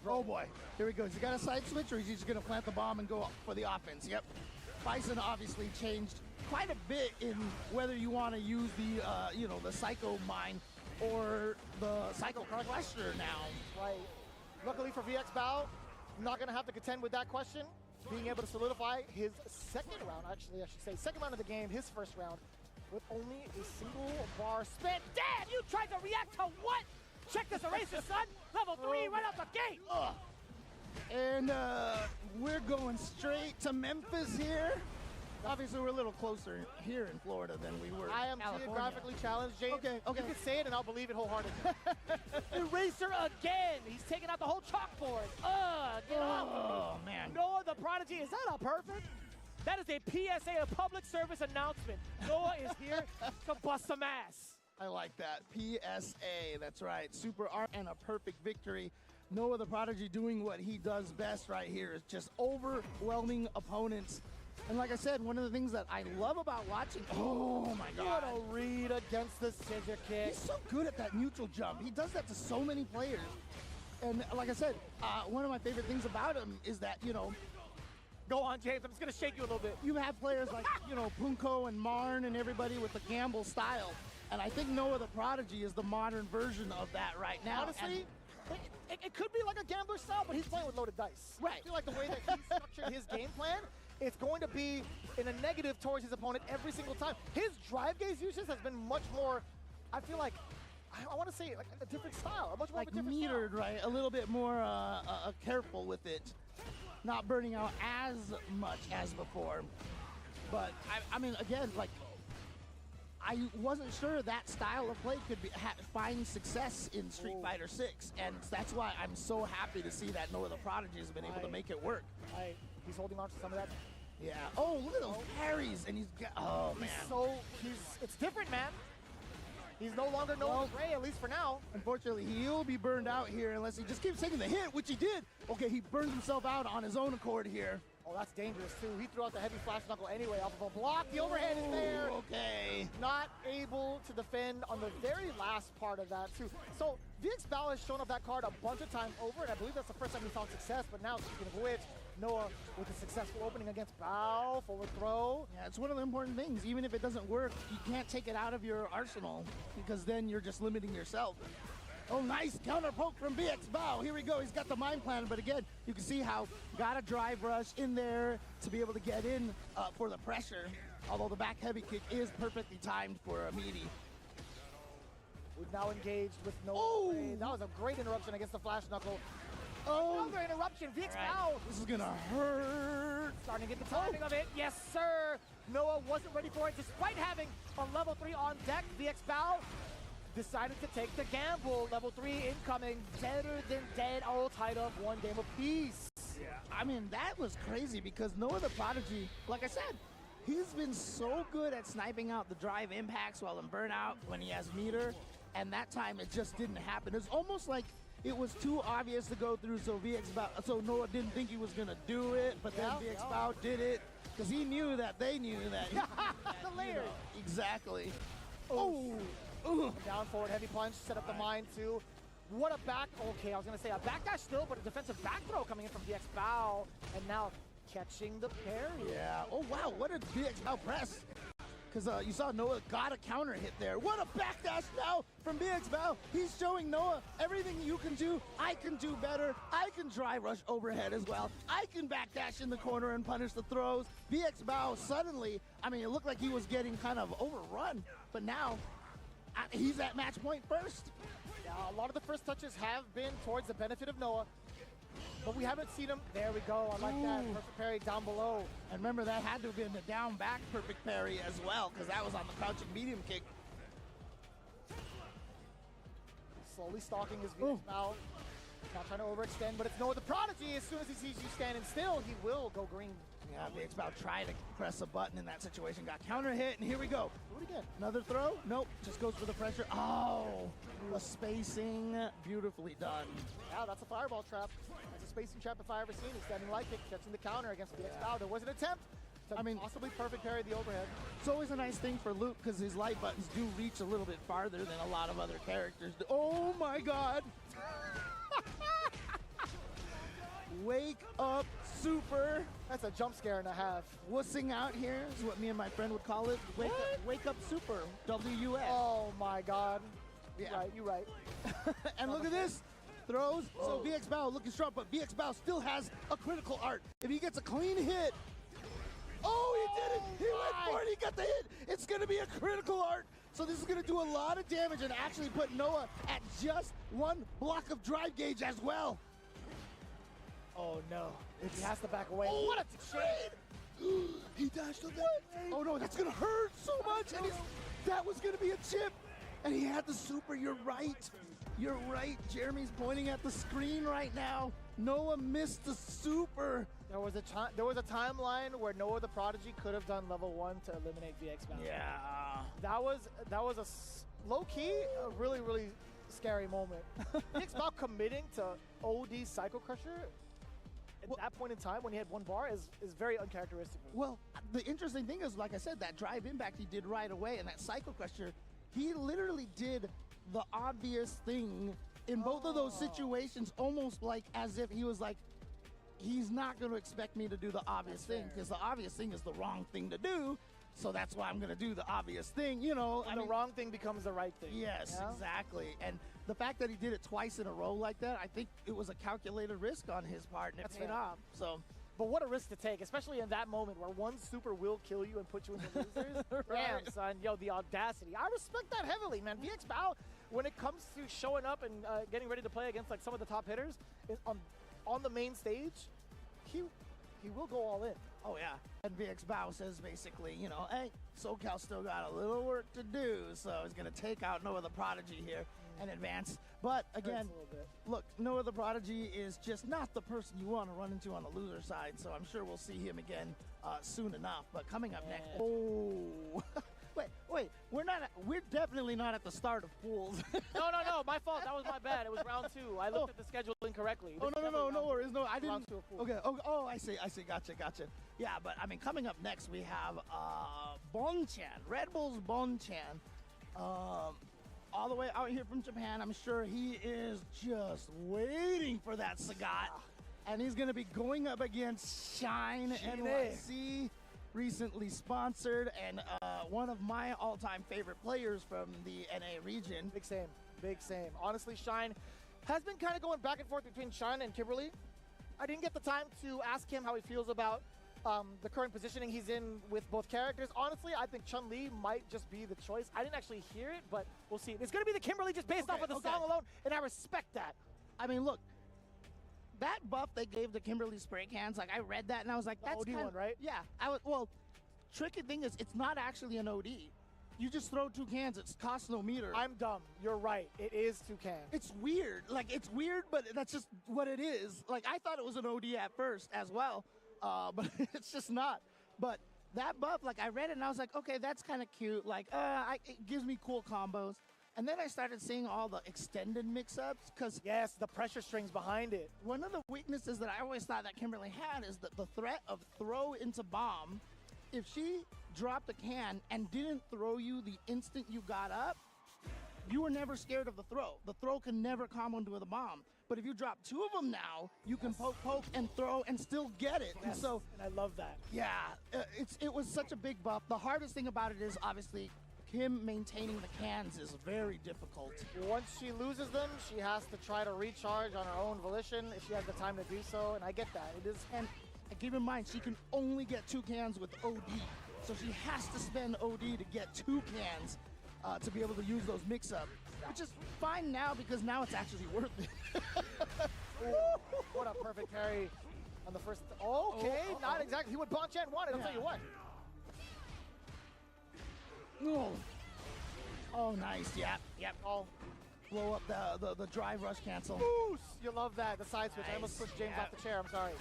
oh boy, here he goes. He got a side switch, or is he just gonna plant the bomb and go for the offense? Yep. Bison obviously changed quite a bit in whether you want to use the, the Psycho Mine or the Psycho Crusher now. Right. Luckily for VX Bao, not going to have to contend with that question. Being able to solidify his second round, actually, I should say, second round of the game, his first round, with only a single bar spent. Damn, you tried to react to what? Check this eraser, son. Level 3 right out the gate. And we're going straight to Memphis here. Obviously, we're a little closer here in Florida than we were I am in California. geographically challenged, James. Okay. You can say it and I'll believe it wholeheartedly. Eraser again. He's taking out the whole chalkboard. Get off. Oh, man. Noah the Prodigy, is that a perfect? That is a PSA, a public service announcement. Noah is here to bust some ass. I like that. PSA, that's right. Super art and a perfect victory. Noah the Prodigy doing what he does best right here is just overwhelming opponents. And like I said, one of the things that I love about watching, oh my What God. a read against the scissor kick. He's so good at that neutral jump. He does that to so many players. And like I said, one of my favorite things about him is that, Go on, James. I'm just going to shake you a little bit. you have players like, Punko and Marn and everybody with the gamble style. And I think Noah the Prodigy is the modern version of that right now. Honestly, it could be like a gambler style, but he's playing with loaded dice. Right. I feel like the way that he structured his game plan, it's going to be in a negative towards his opponent every single time. His drive gaze usage has been much more, I feel like, I want to say like a different style, a much more like of a different metered, style. right? A little bit more careful with it, not burning out as much as before. But I mean, again, like I wasn't sure that style of play could find success in Street Fighter 6, and that's why I'm so happy to see that Noah the Prodigy has been able to make it work. He's holding on to some of that. Yeah. Oh, look at those parries, and he's got. Oh man. It's different, man. He's no longer Noah Gray, at least for now. Unfortunately, he'll be burned out here unless he just keeps taking the hit, which he did. Okay, he burns himself out on his own accord here. Oh, that's dangerous, too. He threw out the heavy flash knuckle anyway off of a block. The overhead is there. Okay. Not able to defend on the very last part of that, too. So, VX Bao has shown up that card a bunch of times over, and I believe that's the first time he found success. But now, speaking of which, Noah with a successful opening against Bao, forward throw. Yeah, it's one of the important things. Even if it doesn't work, you can't take it out of your arsenal because then you're just limiting yourself. Oh, nice counter poke from VX Bao. Here we go. He's got the mind plan, but again, you can see how got a drive rush in there to be able to get in for the pressure. Although the back heavy kick is perfectly timed for a meaty. We've now engaged with Noah. Oh! Gray. That was a great interruption against the flash knuckle. Oh, Another interruption. VX right. Bao This is gonna hurt. starting to get the timing of it. Yes, sir. Noah wasn't ready for it. Despite having a level 3 on deck, VX Bao decided to take the gamble. Level 3 incoming. Deader than dead. All tied up 1 game apiece. Yeah, I mean, that was crazy because Noah the Prodigy, like I said, he's been so good at sniping out the drive impacts while in burnout when he has meter, and that time it just didn't happen. It's almost like it was too obvious to go through, so Noah didn't think he was gonna do it, but then VX Bao did it because he knew that they knew that. The layers. Exactly. Oh. Down forward heavy punch, set up the mine too. What a back, okay, I was gonna say a backdash still, but a defensive back throw coming in from VX Bao, and now catching the parry. Yeah, oh wow, what a VX Bao press. Because you saw Noah got a counter hit there. What a backdash now from VX Bao. He's showing Noah everything you can do, I can do better. I can drive rush overhead as well. I can backdash in the corner and punish the throws. VX Bao suddenly, I mean, it looked like he was getting kind of overrun, but now he's at match point first. Yeah, a lot of the first touches have been towards the benefit of Noah, but we haven't seen him. There we go. I like that. Perfect parry down below. And remember, that had to have been the down back perfect parry as well, because that was on the crouching medium kick. Slowly stalking his Venus now. Not trying to overextend, but it's Noah the Prodigy. As soon as he sees you standing still, he will go green. Yeah, VXBOW tried to press a button in that situation, got counter hit, and here we go. Do it again. Another throw? Nope, just goes for the pressure. Oh, the spacing, beautifully done. Yeah, that's a fireball trap. That's a spacing trap if I ever seen it. Standing light kick, catching the counter against VXBOW. There was an attempt to possibly perfect parry the overhead. It's always a nice thing for Luke because his light buttons do reach a little bit farther than a lot of other characters do. Oh my God! Wake up super. That's a jump scare and a half. Wussing out here is what me and my friend would call it. Wake up super. WUS. Oh my God. Yeah. You're right. And look at this. Throws. So VXBOW looking strong, but VXBOW still has a critical art. If he gets a clean hit. Oh, he did it. He went for it. He got the hit. It's going to be a critical art. So this is going to do a lot of damage and actually put Noah at just one block of drive gauge as well. Oh no. He has to back away. Oh, what a trade! He dashed on that. Oh no, that's gonna hurt so much. And that was gonna be a chip. And he had the super. You're right. You're right. Jeremy's pointing at the screen right now. Noah missed the super. There was a timeline where Noah the Prodigy could have done level 1 to eliminate VXBOW. Yeah. That was a low-key, a really, really scary moment. VXBOW committing to OD Psycho Crusher at that point in time when he had one bar is very uncharacteristic. Well, the interesting thing is, like I said, that drive impact he did right away, and that Psycho Crusher, he literally did the obvious thing in both of those situations, almost like as if he was like, he's not going to expect me to do the obvious thing, because the obvious thing is the wrong thing to do. So that's why I'm going to do the obvious thing, you know. And the wrong thing becomes the right thing. Yes, yeah? exactly. And the fact that he did it twice in a row like that, I think it was a calculated risk on his part, and it paid off. So, but what a risk to take, especially in that moment where one super will kill you and put you in the losers. Damn, son. Yo, the audacity. I respect that heavily, man. VXBOW, when it comes to showing up and getting ready to play against like some of the top hitters on the main stage, he will go all in. Oh, yeah. And VXBOW says basically, you know, hey, SoCal still got a little work to do, so he's going to take out Noah the Prodigy here and advance. But again, look, Noah the Prodigy is just not the person you want to run into on the loser side, so I'm sure we'll see him again soon enough. But coming up next, oh, wait, we're definitely not at the start of pools. No, my fault. That was my bad. It was round 2. I looked at the schedule incorrectly. Oh, no worries. No, I didn't. Round 2 of pools. Okay. Oh, I see. Gotcha. Yeah, but I mean, coming up next, we have Bonchan, Red Bull's Bonchan, all the way out here from Japan. I'm sure he is just waiting for that Sagat, and he's going to be going up against Shine NYC. Recently sponsored, and one of my all-time favorite players from the NA region. Big same. Honestly, Shine has been kind of going back and forth between Shine and Kimberly. I didn't get the time to ask him how he feels about the current positioning he's in with both characters. Honestly, I think Chun-Li might just be the choice. I didn't actually hear it, but we'll see. It's going to be the Kimberly just based off of the song alone, and I respect that. I mean, look, that buff they gave to Kimberly spray cans, like I read that and I was like, that's OD kind one, right? Yeah. Well, tricky thing is it's not actually an OD. You just throw 2 cans. It costs no meter. I'm dumb. You're right. It is 2 cans. It's weird. Like, it's weird, but that's just what it is. Like, I thought it was an OD at first as well, but it's just not. But that buff, like, I read it and I was like, okay, that's kind of cute. Like, it gives me cool combos. And then I started seeing all the extended mix-ups because... Yes, the pressure strings behind it. One of the weaknesses that I always thought that Kimberly had is that the threat of throw into bomb. If she dropped a can and didn't throw you the instant you got up, you were never scared of the throw. The throw can never combo into the bomb. But if you drop 2 of them now, you can poke, and throw, and still get it. Yes. And I love that. Yeah, it was such a big buff. The hardest thing about it is, obviously, him maintaining the cans is very difficult. Once she loses them, she has to try to recharge on her own volition if she has the time to do so, and I get that. It is. And keep in mind, she can only get 2 cans with OD. So she has to spend OD to get 2 cans. to be able to use those mix-up, which is fine now because now it's actually worth it. What a perfect parry on the first. Okay, not exactly. He would Bonchan want it, I'll tell you what. Oh, nice. Yep. Oh, Blow up the drive rush cancel. boost! You love that. The side switch. I almost pushed James off the chair. I'm sorry.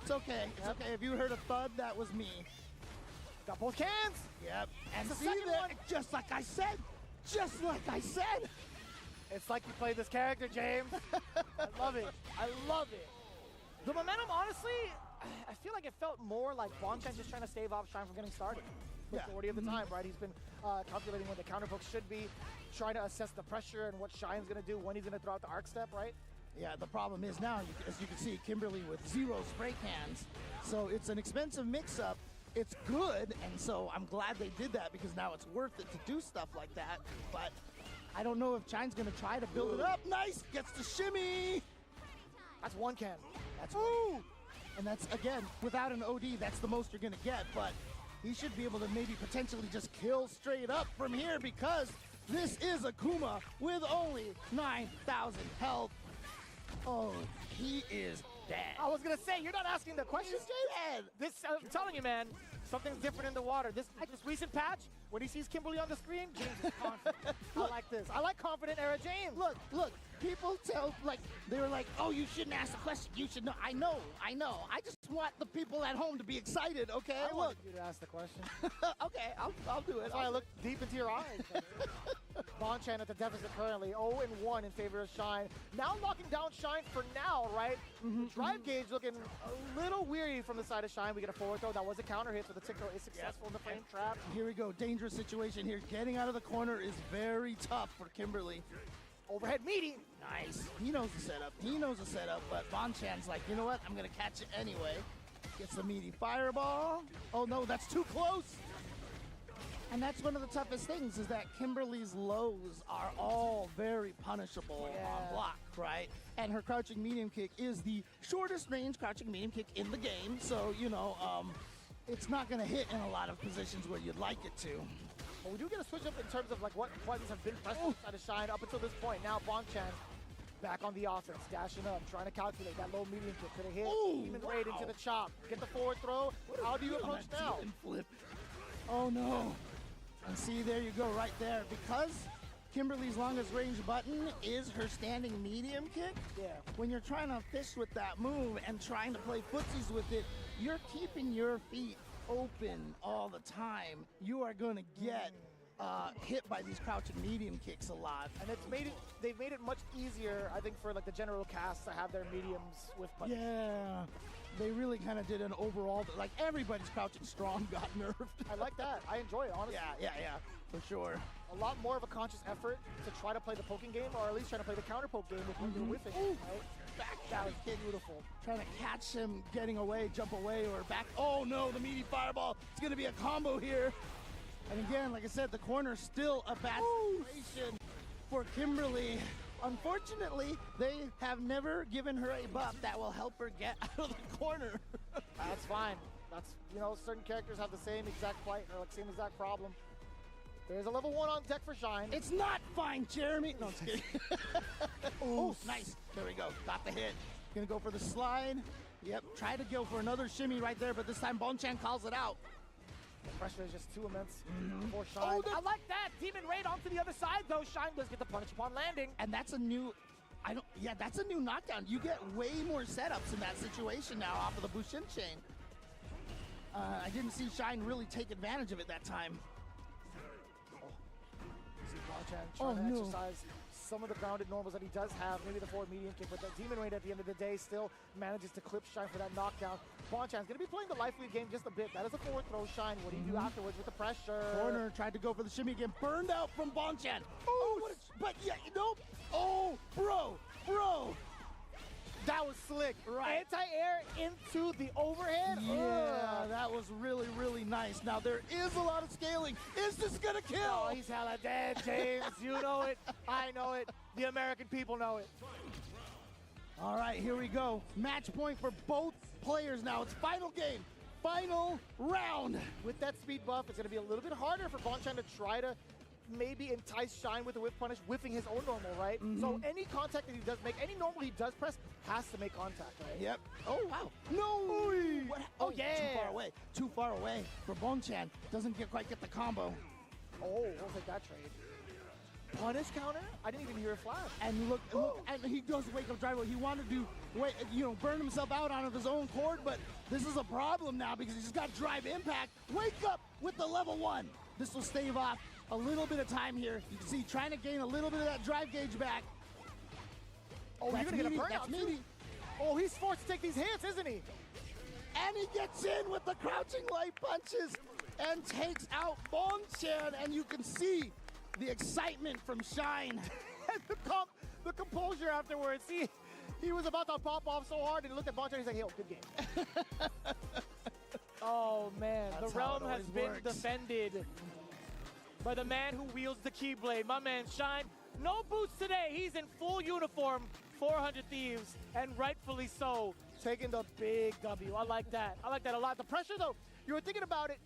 It's okay. It's okay. If you heard a thud, that was me. Got both cans. Yep. And The see second that? one. Just like I said. Just like I said. It's like you played this character, James. I love it. I love it. The momentum, honestly, I feel like it felt more like Bonchan just trying to stave off Shine from getting started. Yeah. Majority of the time, right? He's been calculating when the counter poke should be, trying to assess the pressure and what Shine's going to do, when he's going to throw out the arc step, right? Yeah, the problem is now, as you can see, Kimberly with 0 spray cans. So it's an expensive mix-up. It's good, and so I'm glad they did that because now it's worth it to do stuff like that. But I don't know if Shine's going to try to build it up. Nice! Gets the shimmy! That's one can. That's ooh! And that's, again, without an OD, that's the most you're going to get. But he should be able to maybe potentially just kill straight up from here because this is Akuma with only 9,000 health. Oh, he is dead. I was going to say, you're not asking the question, He's James. dead. I'm telling you, man, something's different in the water. This recent patch, when he sees Kimberly on the screen, James is confident. I like this. I like confident era James. Look, people tell, like, they were like, oh, you shouldn't ask the question. You should know. I know. I just want the people at home to be excited, okay? I wanted you to ask the question. Okay, I'll do it. That's why I looked deep into your eyes. Bonchan at the deficit currently, 0-1 in favor of Shine. Now locking down Shine for now, right? Drive gauge looking a little weary from the side of Shine. We get a forward throw. That was a counter hit, so the tick throw is successful in the frame trap. Here we go. Dangerous situation here. Getting out of the corner is very tough for Kimberly. Overhead meaty. Nice. He knows the setup, but Bonchan's like, you know what? I'm going to catch it anyway. Gets the meaty fireball. Oh, no, that's too close. And that's one of the toughest things is that Kimberly's lows are all very punishable on block, right? And her crouching medium kick is the shortest range crouching medium kick in the game. So, you know, it's not going to hit in a lot of positions where you'd like it to. But we do get a switch up in terms of like what buttons have been pressed inside of Shine up until this point. Now Bonchan back on the offense, dashing up, trying to calculate that low medium kick. Could have hit Demon Raid into the chop. Get the forward throw. How do you approach now? Flip. Oh no. And see, there you go, right there. Because Kimberly's longest range button is her standing medium kick. Yeah. When you're trying to fish with that move and trying to play footsies with it, you're keeping your feet open all the time. You are going to get hit by these crouching medium kicks a lot. And they've made it much easier, I think, for like the general cast to have their mediums with buttons. Yeah. They really kind of did an overall, like everybody's crouching strong got nerfed. I like that. I enjoy it, honestly. Yeah, for sure. A lot more of a conscious effort to try to play the poking game, or at least try to play the counter poke game with when you're whiffing, right? That was beautiful. Trying to catch him getting away, jump away, or back. Oh no, the meaty fireball. It's going to be a combo here. And again, like I said, the corner's still a bad situation for Kimberly. Unfortunately, they have never given her a buff that will help her get out of the corner. That's fine. That's, you know, certain characters have the same exact plight or like same exact problem. There's a level 1 on deck for Shine. It's not fine, Jeremy. No, I'm just kidding. Oh, nice. There we go. Got the hit. Gonna go for the slide. Yep, try to go for another shimmy right there, but this time Bonchan calls it out. The pressure is just too immense for Shine. I like that. Demon Raid onto the other side, though. Shine does get the punish upon landing. And that's a new, that's a new knockdown. You get way more setups in that situation now off of the Bushin chain. I didn't see Shine really take advantage of it that time. See Bonchan trying to exercise some of the grounded normals that he does have, maybe the forward medium kick, but that Demon Raid at the end of the day still manages to clip Shine for that knockdown. Bonchan's going to be playing the life lead game just a bit. That is a forward throw, Shine. What do you do afterwards with the pressure? Corner tried to go for the shimmy again, burned out from Bonchan. But yeah, nope. Oh, bro. That was slick. Right. Anti-air into the overhead. Yeah, that was really, really nice. Now, there is a lot of scaling. Is this going to kill? Oh, he's hella dead, James. You know it. I know it. The American people know it. All right, here we go. Match point for both players now. It's final game. Final round. With that speed buff, it's going to be a little bit harder for Bonchan to try to maybe entice Shine with the whiff punish, whiffing his own normal, right? So any contact that he does make, any normal he does press, has to make contact, right? Yep. Oh, wow. No! What? Oh, yeah. Too far away. Too far away for Bonchan. Doesn't quite get the combo. Oh, we'll take that trade. Punish counter? I didn't even hear a flash. And look, and he does wake up driver. He wanted to burn himself out out of his own cord, but this is a problem now because he's got drive impact. Wake up with the level 1. This will stave off a little bit of time here. You can see trying to gain a little bit of that drive gauge back. Oh, you're gonna get a burnout. That's too. meaty. Oh, he's forced to take these hits, isn't he? And he gets in with the crouching light punches and takes out Bonchan, and you can see the excitement from Shine. And the composure afterwards. He was about to pop off so hard, and he looked at Bonchan and he's like, hey, good game. Oh, man. That's the how realm it has always been works. defended by the man who wields the Keyblade. My man, Shine. No boots today. He's in full uniform, 400 Thieves, and rightfully so, taking the big W. I like that. I like that a lot. The pressure, though, you were thinking about it.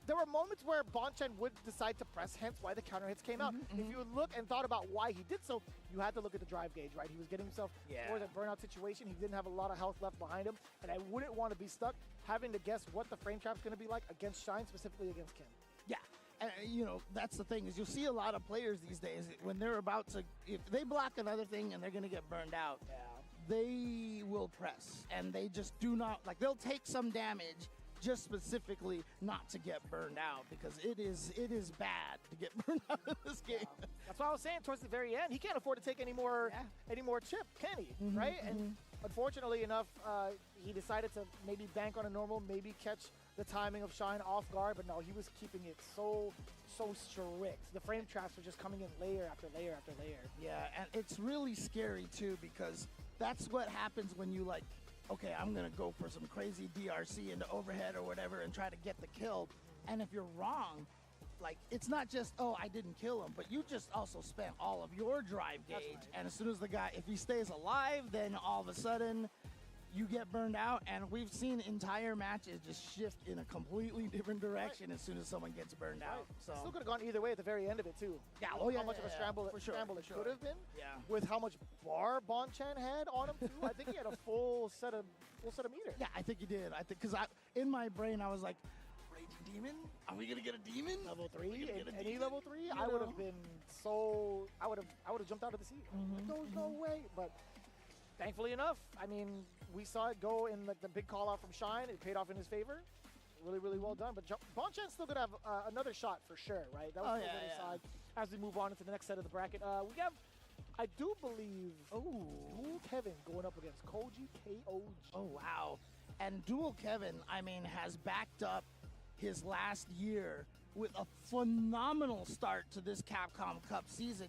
There were moments where Bonchan would decide to press, hence why the counter hits came out. If you look and thought about why he did so, you had to look at the drive gauge, right? He was getting himself towards a burnout situation. He didn't have a lot of health left behind him, and I wouldn't want to be stuck having to guess what the frame trap's going to be like against Shine, specifically against Kim. Yeah, and that's the thing is you'll see a lot of players these days when they're about to, if they block another thing and they're going to get burned out, they will press, and they just do not, like they'll take some damage just specifically not to get burned out, because it is bad to get burned out in this game. That's what I was saying towards the very end. He can't afford to take any more chip, can he? Right? And unfortunately enough, he decided to maybe bank on a normal, maybe catch the timing of Shine off guard, but no, he was keeping it so strict. The frame traps were just coming in layer after layer after layer. Yeah, and it's really scary too, because that's what happens when you like, okay, I'm gonna go for some crazy DRC into overhead or whatever and try to get the kill. And if you're wrong, like it's not just, oh, I didn't kill him, but you just also spent all of your drive gauge. right. And as soon as the guy, if he stays alive, then all of a sudden you get burned out. And we've seen entire matches just shift in a completely different direction as soon as someone gets burned out. So Still could have gone either way at the very end of it too. Yeah, How much of a scramble, for sure, it for sure. could have been. Yeah. With how much bar Bonchan had on him too. I think he had a full set of meter. Yeah, I think you did. I think because in my brain I was like, Raging Demon? Are we gonna get a demon? Level 3, Are we gonna get a any demon? level 3, I would have been I would have jumped out of the seat. There's no way. But thankfully enough, I mean, we saw it go in like the big call out from Shine. It paid off in his favor. Really, really well done. But Bonchan's still gonna have another shot for sure, right? That was still the other side. As we move on into the next set of the bracket, we have, I do believe, Dual Kevin going up against Koji KOG. Oh, wow. And Dual Kevin, I mean, has backed up his last year with a phenomenal start to this Capcom Cup season.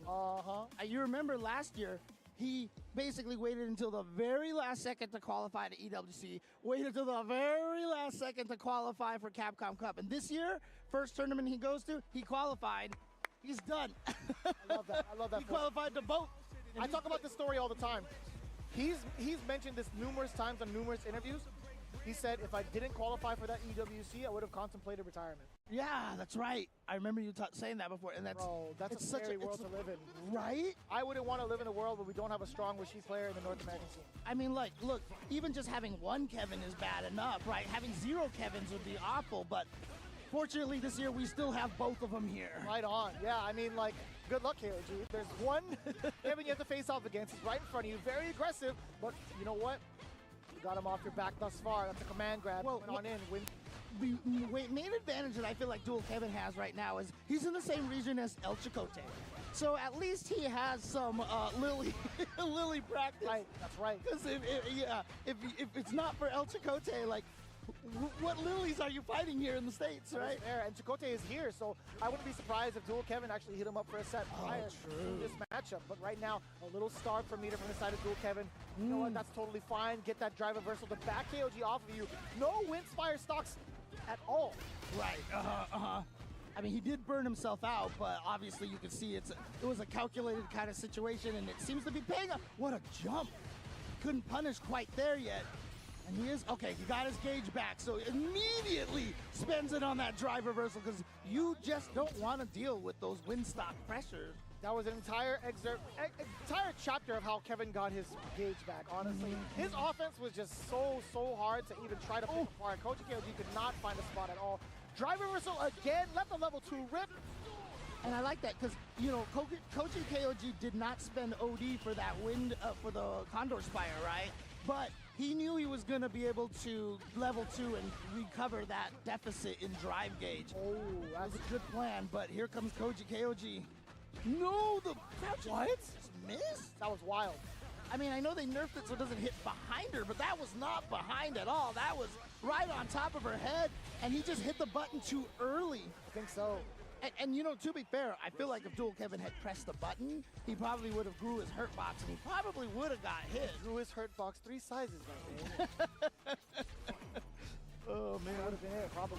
You remember last year, he basically waited until the very last second to qualify to EWC, waited until the very last second to qualify for Capcom Cup. And this year, first tournament he goes to, he qualified. He's done. I love that. I love that. He qualified to both. I talk about this story all the time. He's mentioned this numerous times on numerous interviews. He said, if I didn't qualify for that EWC, I would have contemplated retirement. Yeah, that's right. I remember you saying that before, and that's Bro, that's it's a such scary world to live in. Right? I wouldn't want to live in a world where we don't have a strong Wishii player in the North American scene. I mean, like, look, even just having one Kevin is bad enough, right? Having 0 Kevins would be awful, but fortunately this year we still have both of them here. Right on. Yeah, I mean, like, good luck, KOG. There's one Kevin you have to face off against. He's right in front of you. Very aggressive, but you know what? You got him off your back thus far. That's a command grab. Well, Went on in. Win. The main advantage that I feel like Dual Kevin has right now is he's in the same region as El Chicote. So at least he has some Lily Lily practice. Right, that's right. Because if it's not for El Chicote, like, what lilies are you fighting here in the States, right? Fair. And Chicote is here, so I wouldn't be surprised if Dual Kevin actually hit him up for a set prior to this matchup. But right now, a little starve for meter from the side of Dual Kevin. You know what? That's totally fine. Get that drive reversal to back KOG off of you. No Windspire stocks at all. Right. I mean, he did burn himself out, but obviously you can see it was a calculated kind of situation, and it seems to be paying off. What a jump! Couldn't punish quite there yet. And he is, okay, he got his gauge back, so immediately spends it on that drive reversal because you just don't want to deal with those windstock pressures. That was an entire entire chapter of how Kevin got his gauge back, honestly. His offense was just so hard to even try to pick apart. Koji KOG could not find a spot at all. Drive reversal again, let the level 2 rip. And I like that because, you know, Koji KOG did not spend OD for that for the Condor Spire, right? But he knew he was going to be able to level 2 and recover that deficit in drive gauge. Oh, That was a good plan, but here comes Koji KOG. No, the crouch What? just missed. that was wild. I mean, I know they nerfed it so it doesn't hit behind her, but that was not behind at all. That was right on top of her head, and he just hit the button too early. I think so. And you know, to be fair, I feel like if Dual Kevin had pressed the button, he probably would have grew his hurt box, and he probably would have got hit. Drew his hurt box 3 sizes that day. Oh, That would have been it, probably.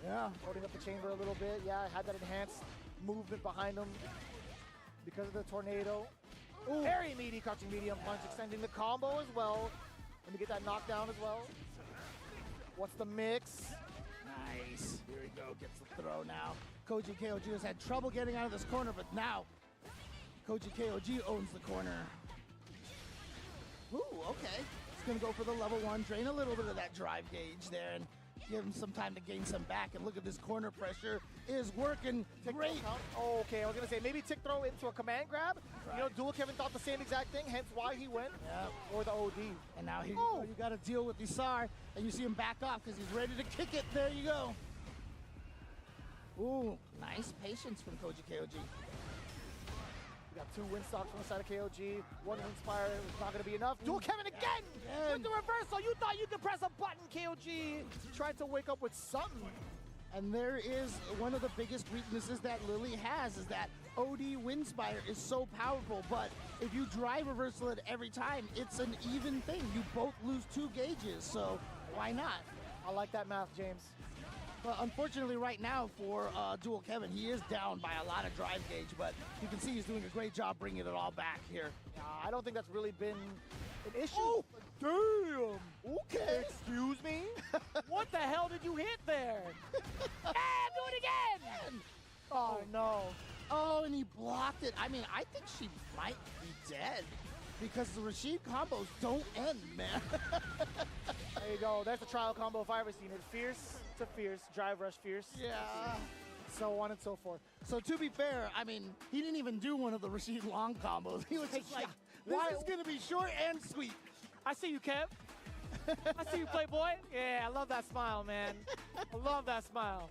Yeah. Holding up the chamber a little bit. Yeah, had that enhanced movement behind him because of the tornado. Ooh. Very meaty crouching medium punch, extending the combo as well. Let me get that knockdown as well. What's the mix? Nice. Here we go. Gets the throw now. Koji KOG has had trouble getting out of this corner, but now Koji KOG owns the corner. Ooh, okay. He's going to go for the level 1, drain a little bit of that drive gauge there, and give him some time to gain some back. And look at this corner pressure is working great. Oh, okay, I was going to say maybe tick throw into a command grab. You know, Dual Kevin thought the same exact thing, hence why he went for the OD. And now here you go. You got to deal with Isar, and you see him back off because he's ready to kick it. There you go. Ooh, nice patience from Koji KOG. We got 2 win stocks from the side of KOG. 1 Inspire is not going to be enough. Dual Kevin again with the reversal. You thought you could press a button, KOG. Tried to wake up with something. And there is one of the biggest weaknesses that Lily has is that OD Windspire is so powerful, but if you drive reversal it every time, it's an even thing. You both lose 2 gauges, so why not? I like that math, James. But unfortunately right now for Dual Kevin, he is down by a lot of drive gauge, but you can see he's doing a great job bringing it all back here. I don't think that's really been an issue. Oh, damn. Okay. Excuse me? What the hell did you hit there? And do it again! Oh, no. Oh, and he blocked it. I mean, I think she might be dead because the Rashid combos don't end, man. There you go. That's the trial combo if I ever seen it. Fierce to fierce, drive rush fierce. Yeah. So on and so forth. So to be fair, I mean, he didn't even do one of the Rashid Long combos. He was just like, this is going to be short and sweet. I see you, Kev. I see you, Playboy. Yeah, I love that smile, man. I love that smile.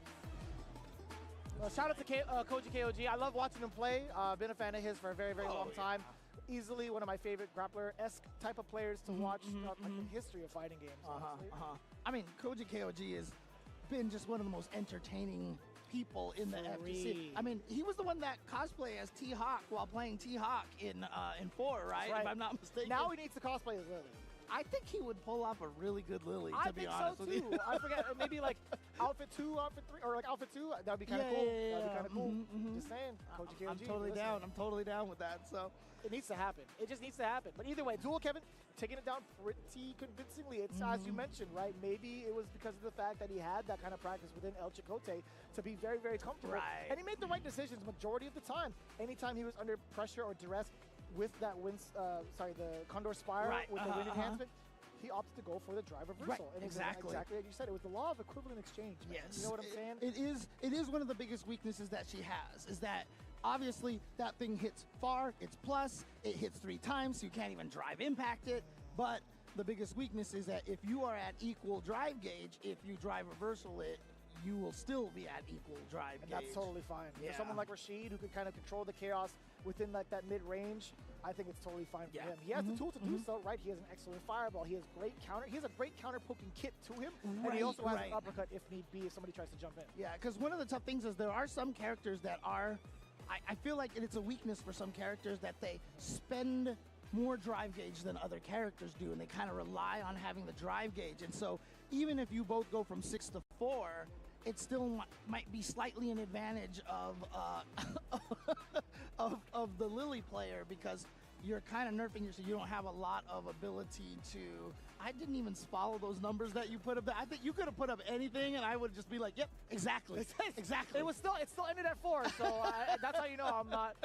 Shout out to Koji KOG. I love watching him play. Been a fan of his for a very long time. Easily one of my favorite grappler-esque type of players to watch throughout like, the history of fighting games. Honestly. I mean, Koji KOG has been just one of the most entertaining people in the FGC. I mean, he was the one that cosplayed as T-Hawk while playing T-Hawk in 4, right? If I'm not mistaken. Now he needs to cosplay as Lily. I think he would pull off a really good Lily, to be honest with you. I think so, too. I forget, maybe like outfit 2, outfit 3, or like outfit 2. That'd be kind of cool. That'd be kind of cool. Just saying. Koji KOG, I'm totally listen. down. I'm totally down with that, so. It needs to happen. It just needs to happen. But either way, Dual Kevin taking it down pretty convincingly. It's as you mentioned, right? Maybe it was because of the fact that he had that kind of practice within El Chicote to be very comfortable. Right. And he made the right decisions majority of the time. Anytime he was under pressure or duress with that the Condor Spire with the wind enhancement, he opted to go for the drive reversal. And exactly. Exactly like you said. It was the law of equivalent exchange. Man. Yes. You know what I'm saying? It is one of the biggest weaknesses that she has, is that obviously that thing hits far, it's plus, it hits 3 times, so you can't even drive impact it. But the biggest weakness is that if you are at equal drive gauge, if you drive reversal it, you will still be at equal drive And gauge. that's totally fine. Yeah. For someone like Rashid who can kind of control the chaos within like that mid-range, I think it's totally fine for him. He has the tool to do so, right? He has an excellent fireball. He has great counter. He has a great counter-poking kit to him. And he also has an uppercut if need be, if somebody tries to jump in. Yeah, because one of the tough things is there are some characters that are, I feel like it's a weakness for some characters that they spend more drive gauge than other characters do, and they kind of rely on having the drive gauge. And so even if you both go from 6 to 4, it still might be slightly an advantage of of the Lily player, because you're kind of nerfing yourself. You don't have a lot of ability to. I didn't even follow those numbers that you put up. I think you could have put up anything, and I would just be like, "Yep, exactly, exactly." It still ended at 4, so that's how you know I'm not,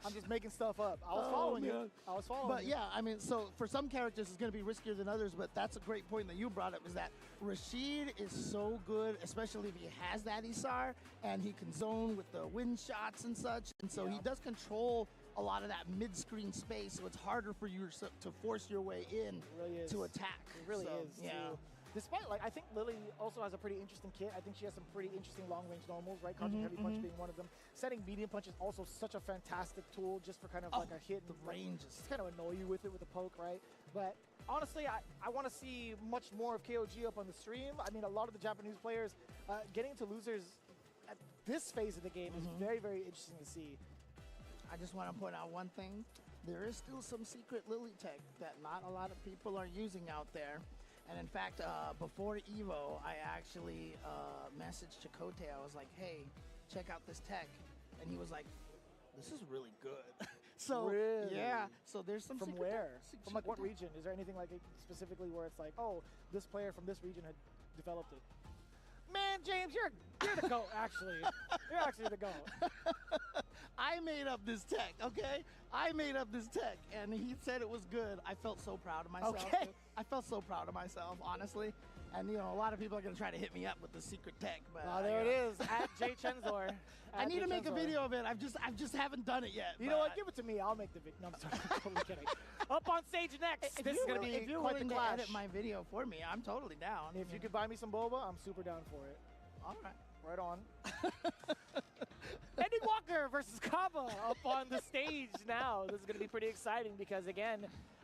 I'm just making stuff up. I was following you. I was following But you. yeah, I mean, so for some characters, it's going to be riskier than others. But that's a great point that you brought up. Is that Rashid is so good, especially if he has that Isar and he can zone with the wind shots and such, and so he does control a lot of that mid-screen space, so it's harder for you to force your way in really to attack. It really So, is. Yeah. Too. Despite, I think Lily also has a pretty interesting kit. I think she has some pretty interesting long-range normals, right? Crouching heavy punch being one of them. Setting medium punch is also such a fantastic tool just for kind of like a hit. The range is Just kind of annoy you with it with a poke, right? But honestly, I want to see much more of KOG up on the stream. I mean, a lot of the Japanese players getting to losers at this phase of the game is very, very interesting to see. I just want to point out one thing. There is still some secret Lily tech that not a lot of people are using out there. And in fact, before EVO, I actually messaged Chakotay. I was like, hey, check out this tech. And he was like, this is really good. So, Really? yeah. So there's some From secret where? tech- From like what secret tech. region? Is there anything like specifically where it's like, oh, this player from this region had developed it? Man, James, you're the GOAT, actually. You're actually the GOAT. I made up this tech, okay? I made up this tech, and he said it was good. I felt so proud of myself. Okay. I felt so proud of myself, honestly. And, a lot of people are going to try to hit me up with the secret tech. But There it is, at Jay Chenzor. I need to make a video of it. I just haven't done it yet. You know what? Give it to me. I'll make the video. No, I'm sorry. I'm totally kidding. Up on stage next. If This is you're going to willing- be if you're quite the willing to clash. edit my video for me, I'm totally down. If you could buy me some boba, I'm super down for it. All right. Right on. Eddie Walker versus Kaba up on the stage now. This is going to be pretty exciting because, again,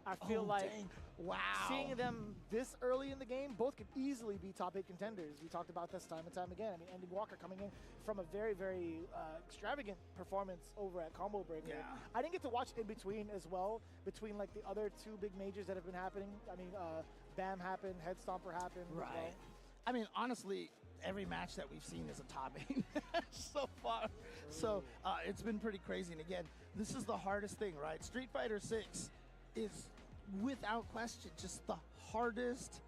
I feel like dang. Wow. seeing them this early in the game, both could easily be top 8 contenders. We talked about this time and time again. I mean, Eddie Walker coming in from a very, very extravagant performance over at Combo Breaker. Yeah. I didn't get to watch in between as well, between like the other 2 big majors that have been happening. I mean, BAM happened, Head Stomper happened. as Right. well. I mean, honestly, every match that we've seen is a top 8 so far. So it's been pretty crazy. And again, this is the hardest thing, right? Street Fighter 6 is, without question, just the hardest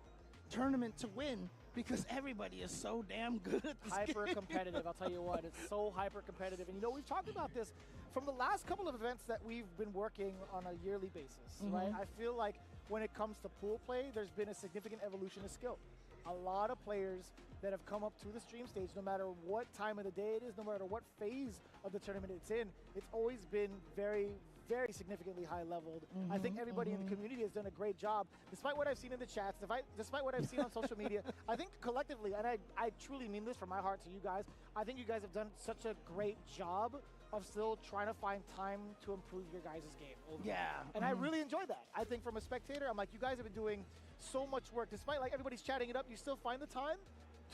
tournament to win because everybody is so damn good at this Hyper game. competitive, I'll tell you what. It's so hyper competitive. And we've talked about this from the last couple of events that we've been working on a yearly basis, right? I feel like when it comes to pool play, there's been a significant evolution of skill. A lot of players that have come up to the stream stage, no matter what time of the day it is, no matter what phase of the tournament it's in, it's always been very, very significantly high leveled. I think everybody in the community has done a great job. Despite what I've seen in the chats, despite what I've seen on social media, I think collectively, and I truly mean this from my heart to you guys, I think you guys have done such a great job of still trying to find time to improve your guys' game. Overall. Yeah. And I really enjoy that. I think from a spectator, I'm like, you guys have been doing so much work. Despite like everybody's chatting it up, you still find the time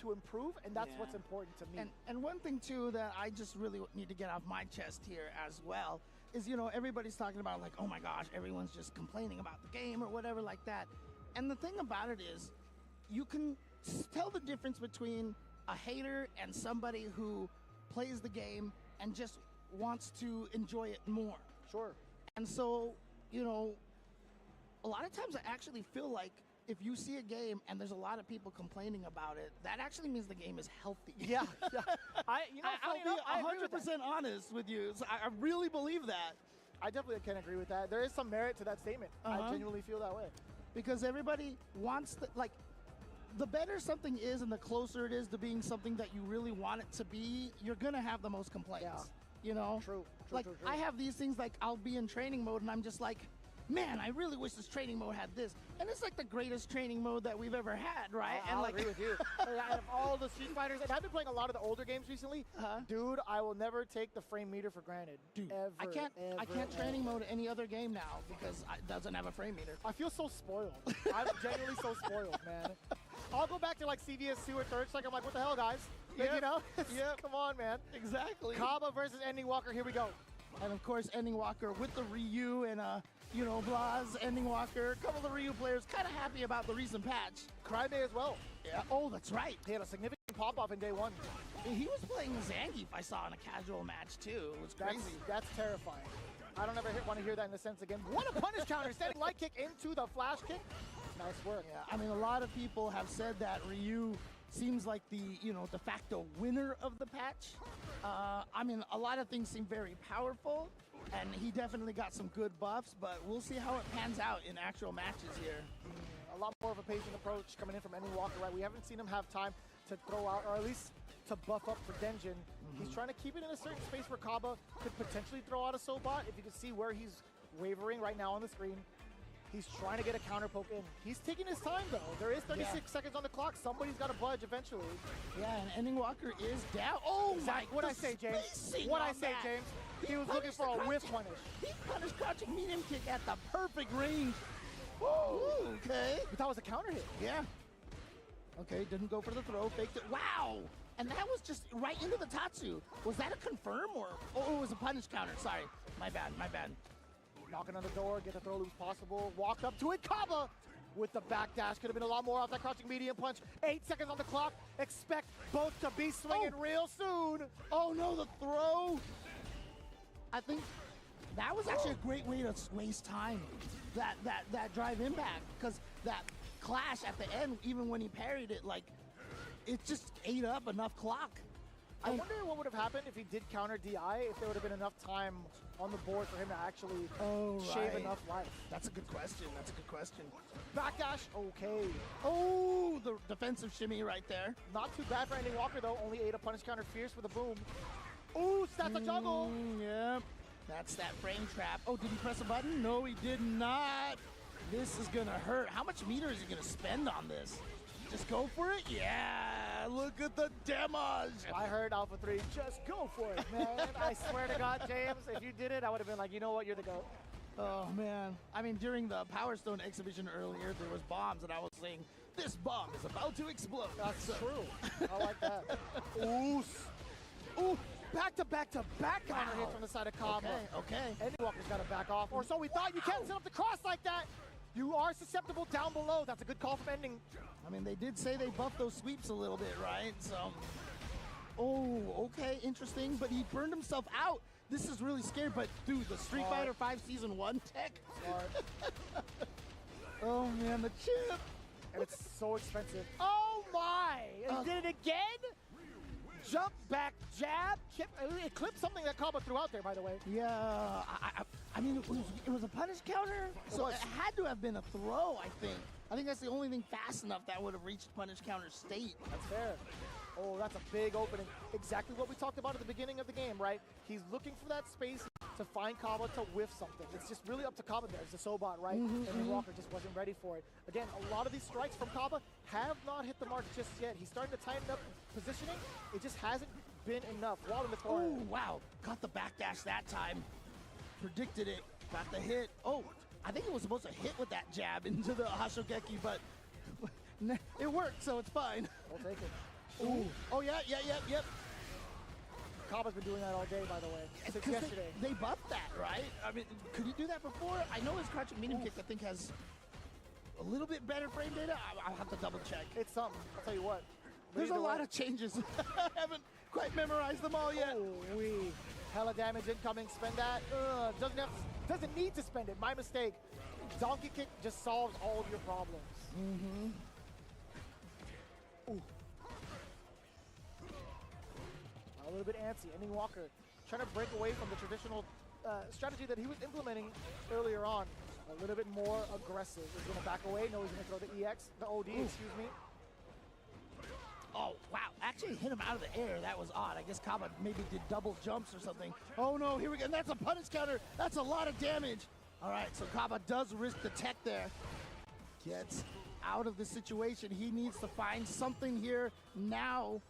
to improve, and that's what's important to me. And one thing too that I just really need to get off my chest here as well is, everybody's talking about like, oh my gosh, everyone's just complaining about the game or whatever like that. And the thing about it is, you can tell the difference between a hater and somebody who plays the game and just wants to enjoy it more. Sure. And so, a lot of times I actually feel like if you see a game and there's a lot of people complaining about it, that actually means the game is healthy. Yeah. I'll I'll be 100% honest with you. So I really believe that. I definitely can agree with that. There is some merit to that statement. I genuinely feel that way. Because everybody wants the better something is and the closer it is to being something that you really want it to be, you're gonna have the most complaints. True. Like I have these things like I'll be in training mode and I'm just like, man, I really wish this training mode had this. And it's like the greatest training mode that we've ever had, right? I'll agree with you. Out of all the Street Fighters, and I've been playing a lot of the older games recently, dude, I will never take the frame meter for granted. Dude, ever, I can't training mode any other game now because it doesn't have a frame meter. I feel so spoiled. I'm genuinely so spoiled, man. I'll go back to like CVS2 or third strike. I'm like, what the hell, guys? Like, come on, man. Exactly. Kaba versus Ending Walker. Here we go. And of course, Ending Walker with the Ryu and Blaz, Ending Walker. A couple of the Ryu players kind of happy about the recent patch. Cryday as well. Yeah. Oh, that's right. He had a significant pop-off in day 1. He was playing Zangief, I saw in a casual match too. It was crazy. That's terrifying. I don't ever want to hear that in a sense again. What a punish counter, sending light kick into the flash kick. Nice work. Yeah, I mean, a lot of people have said that Ryu seems like the, de facto winner of the patch. I mean, a lot of things seem very powerful, and he definitely got some good buffs, but we'll see how it pans out in actual matches here. A lot more of a patient approach coming in from Ending Walker, right? We haven't seen him have time to throw out, or at least to buff up for Denjin. He's trying to keep it in a certain space where Kaba could potentially throw out a Sobot. If you can see where he's wavering right now on the screen, he's trying to get a counter poke in. He's taking his time, though. There is 36 seconds on the clock. Somebody's got to budge eventually. Yeah, and Ending Walker is down. Oh, my! What'd I say, James? What'd I say, James? He was looking for a whiff punish. He punished crouching medium kick at the perfect range. Whoa, okay. But that was a counter hit. Yeah. Okay, didn't go for the throw, faked it. Wow! And that was just right into the Tatsu. Was that a confirm or? Oh, it was a punish counter. Sorry. My bad, my bad. Knocking on the door, get the throw loose possible. Walked up to it. Kaba with the backdash. Could have been a lot more off that crouching medium punch. 8 seconds on the clock. Expect both to be swinging real soon. Oh no, the throw. I think that was actually a great way to waste time. That drive impact, because that clash at the end, even when he parried it, like, it just ate up enough clock. I wonder what would have happened if he did counter DI, if there would have been enough time on the board for him to actually shave enough life. That's a good question. That's a good question. Backdash, okay. Oh, the defensive shimmy right there. Not too bad for Ending Walker, though. Only ate a punish counter fierce with a boom. Ooh, that's a juggle. Yep. That's that frame trap. Oh, did he press a button? No, he did not. This is gonna hurt. How much meter is he gonna spend on this? Just go for it? Yeah, look at the damage. I heard Alpha 3, just go for it, man. I swear to God, James, if you did it, I would have been like, you know what, you're the GOAT. Oh, man. I mean, during the Power Stone exhibition earlier, there was bombs, and I was saying, this bomb is about to explode. That's true. I like that. Ooh, back-to-back-to-back counter hit from the side of Kaba. Okay. Ending Walker's got to back off, or so we thought. You can't set up the cross like that. You are susceptible down below. That's a good call from Ending. I mean, they did say they buffed those sweeps a little bit, right? So, oh, okay, interesting. But he burned himself out. This is really scary, but dude, the Street Fighter 5 Season 1 tech. Oh, man, the chip. And it's so expensive. Oh, my. He did it again? Jump back, jab, chip. It clipped something that Kaba threw out there, by the way. Yeah, I mean, it was a punish counter, so it had to have been a throw, I think. I think that's the only thing fast enough that would have reached punish counter state. That's fair. Oh, that's a big opening. Exactly what we talked about at the beginning of the game, right? He's looking for that space to find Kaba to whiff something. It's just really up to Kaba there. It's the Sobot, right? And Walker just wasn't ready for it. Again, a lot of these strikes from Kaba have not hit the mark just yet. He's starting to tighten up positioning. It just hasn't been enough. Wall in the corner. Oh, wow. Got the backdash that time. Predicted it. Got the hit. Oh, I think it was supposed to hit with that jab into the Hashogeki, but it worked, so it's fine. We'll take it. Ooh. Oh, yeah. Kaba's been doing that all day, by the way, since yesterday. They buffed that, right? I mean, could he do that before? I know his crouching medium kick, I think, has a little bit better frame data. I'll have to double check. It's something. I'll tell you what. There's a lot of changes. I haven't quite memorized them all yet. Oh, hella damage incoming. Spend that. Doesn't need to spend it. My mistake. Donkey kick just solves all of your problems. Ooh. A little bit antsy. Ending Walker trying to break away from the traditional strategy that he was implementing earlier on. A little bit more aggressive. He's going to back away. No, he's going to throw the EX, the OD, excuse me. Oh, wow. Actually hit him out of the air. That was odd. I guess Kaba maybe did double jumps or something. Oh, no. Here we go. And that's a punish counter. That's a lot of damage. All right, so Kaba does risk the tech there. Gets out of the situation. He needs to find something here now.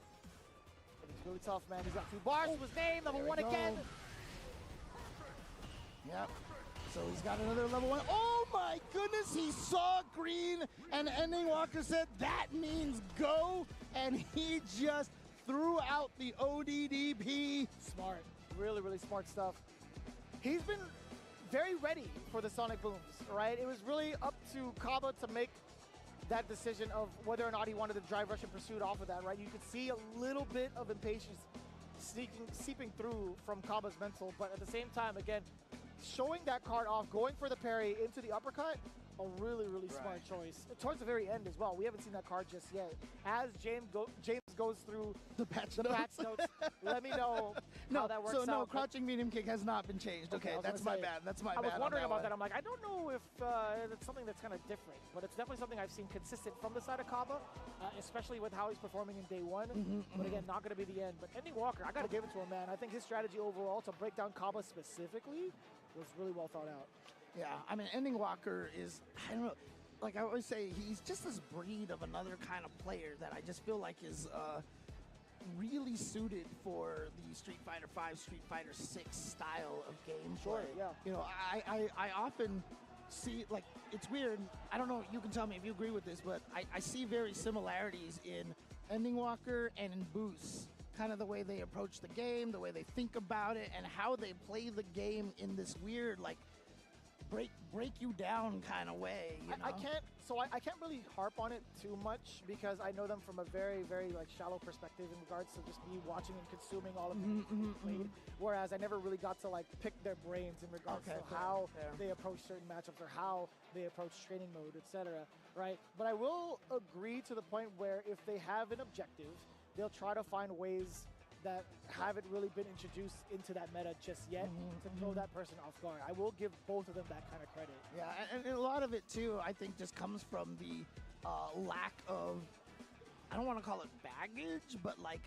It's really tough, man. He's got 2 bars to his name. Level 1 again. Yep. So he's got another level 1. Oh my goodness, he saw green and Ending Walker said that means go, and he just threw out the ODDP. Smart. Really, really smart stuff. He's been very ready for the Sonic Booms, right? It was really up to Kaba to make that decision of whether or not he wanted to drive Russian pursuit off of that, right? You could see a little bit of impatience seeping through from Kaba's mental, but at the same time, again, showing that card off, going for the parry into the uppercut, a really, really smart choice. Towards the very end as well. We haven't seen that card just yet. As James goes through The patch the notes. patch notes, let me know how that works so no, out. crouching medium kick has not been changed. Okay, Okay, I was that's gonna my say, bad. That's my I bad. was on wondering about one. that. I'm like, I don't know if it's something that's kind of different, but it's definitely something I've seen consistent from the side of Kaba, especially with how he's performing in day one. But again, not going to be the end. But Ending Walker, I got to give it to him, man. I think his strategy overall to break down Kaba specifically was really well thought out. Yeah, I mean, Ending Walker is, I don't know, like I always say, he's just this breed of another kind of player that I just feel like is really suited for the Street Fighter V, Street Fighter 6 style of gameplay. Sure, yeah. You know, I often see, like, it's weird. I don't know, you can tell me if you agree with this, but I see very similarities in Ending Walker and in Boost. Kind of the way they approach the game, the way they think about it, and how they play the game in this weird, like, break you down kind of way. You know? I can't really harp on it too much because I know them from a very, very like shallow perspective in regards to just me watching and consuming all of the games that they played. Whereas I never really got to like pick their brains in regards to how they approach certain matchups or how they approach training mode, etc. Right? But I will agree to the point where if they have an objective, they'll try to find ways that haven't really been introduced into that meta just yet to throw that person off guard. I will give both of them that kind of credit. Yeah, and a lot of it too, I think, just comes from the lack of, I don't want to call it baggage, but like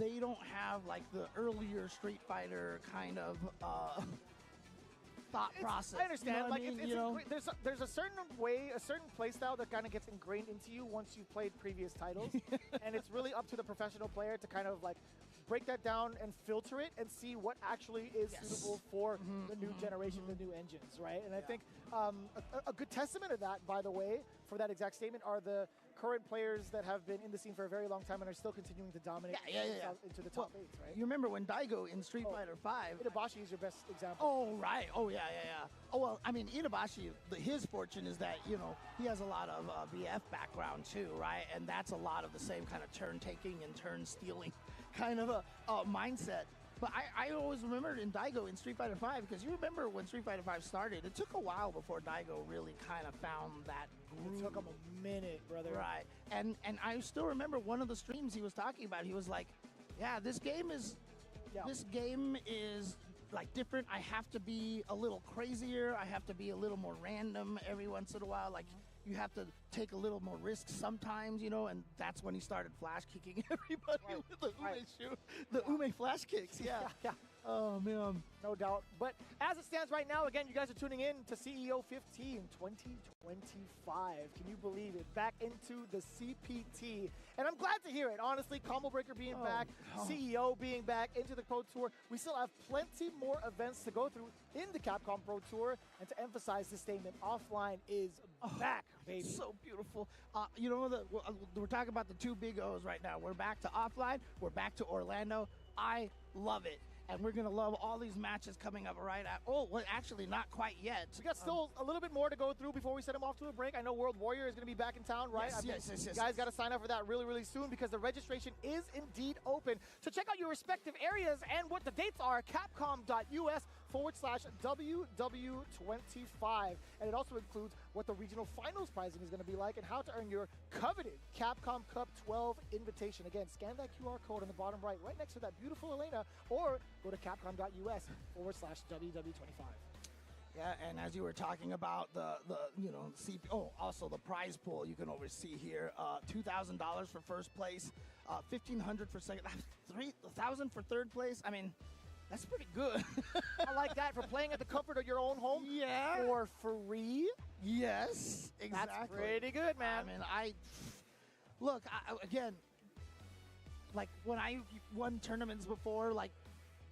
they don't have like the earlier Street Fighter kind of thought process. I understand. You know what Like I mean? it's You know? there's a certain way, a certain play style that kind of gets ingrained into you once you've played previous titles, and it's really up to the professional player to kind of like break that down and filter it and see what actually is suitable for the new generation, the new engines, right? And I think a good testament of that, by the way, for that exact statement, are the current players that have been in the scene for a very long time and are still continuing to dominate into the top 8, right? You remember when Daigo in Street Fighter V? Itabashi is your best example. Oh, right. Oh, yeah. Oh, well, I mean, Itabashi, his fortune is that, you know, he has a lot of VF background too, right? And that's a lot of the same kind of turn-taking and turn-stealing kind of a mindset. But I always remembered in Daigo in Street Fighter V, because you remember when Street Fighter V started, it took a while before Daigo really kind of found that groove. It took him a minute, brother. Right. And I still remember one of the streams he was talking about, he was like, yeah, this game is like different. I have to be a little crazier. I have to be a little more random every once in a while. Like, you have to take a little more risk sometimes, you know, and that's when he started flash kicking everybody with the Ume shoot. The Ume flash kicks, yeah. Oh, man. No doubt. But as it stands right now, again, you guys are tuning in to CEO 15 2025. Can you believe it? Back into the CPT. And I'm glad to hear it. Honestly, Combo Breaker being back, CEO being back into the Pro Tour. We still have plenty more events to go through in the Capcom Pro Tour. And to emphasize this statement, offline is back, baby. So beautiful. You know, we're talking about the two big O's right now. We're back to offline. We're back to Orlando. I love it. And we're going to love all these matches coming up right at... Oh, well, actually, not quite yet. We got still a little bit more to go through before we send them off to a break. I know World Warrior is going to be back in town, right? Yes. You guys got to sign up for that really, really soon because the registration is indeed open. So check out your respective areas and what the dates are, capcom.us/WW25. And it also includes what the regional finals pricing is going to be like and how to earn your coveted Capcom Cup 12 invitation. Again, scan that QR code on the bottom right next to that beautiful Elena, or go to capcom.us/WW25. Yeah, and as you were talking about the also the prize pool you can oversee here, $2,000 for first place, $1,500 for second, $3,000 for third place. I mean, that's pretty good. I like that, for playing at the comfort of your own home. Yeah. For free. Yes, exactly. That's pretty good, man. I mean, again, like when I won tournaments before, like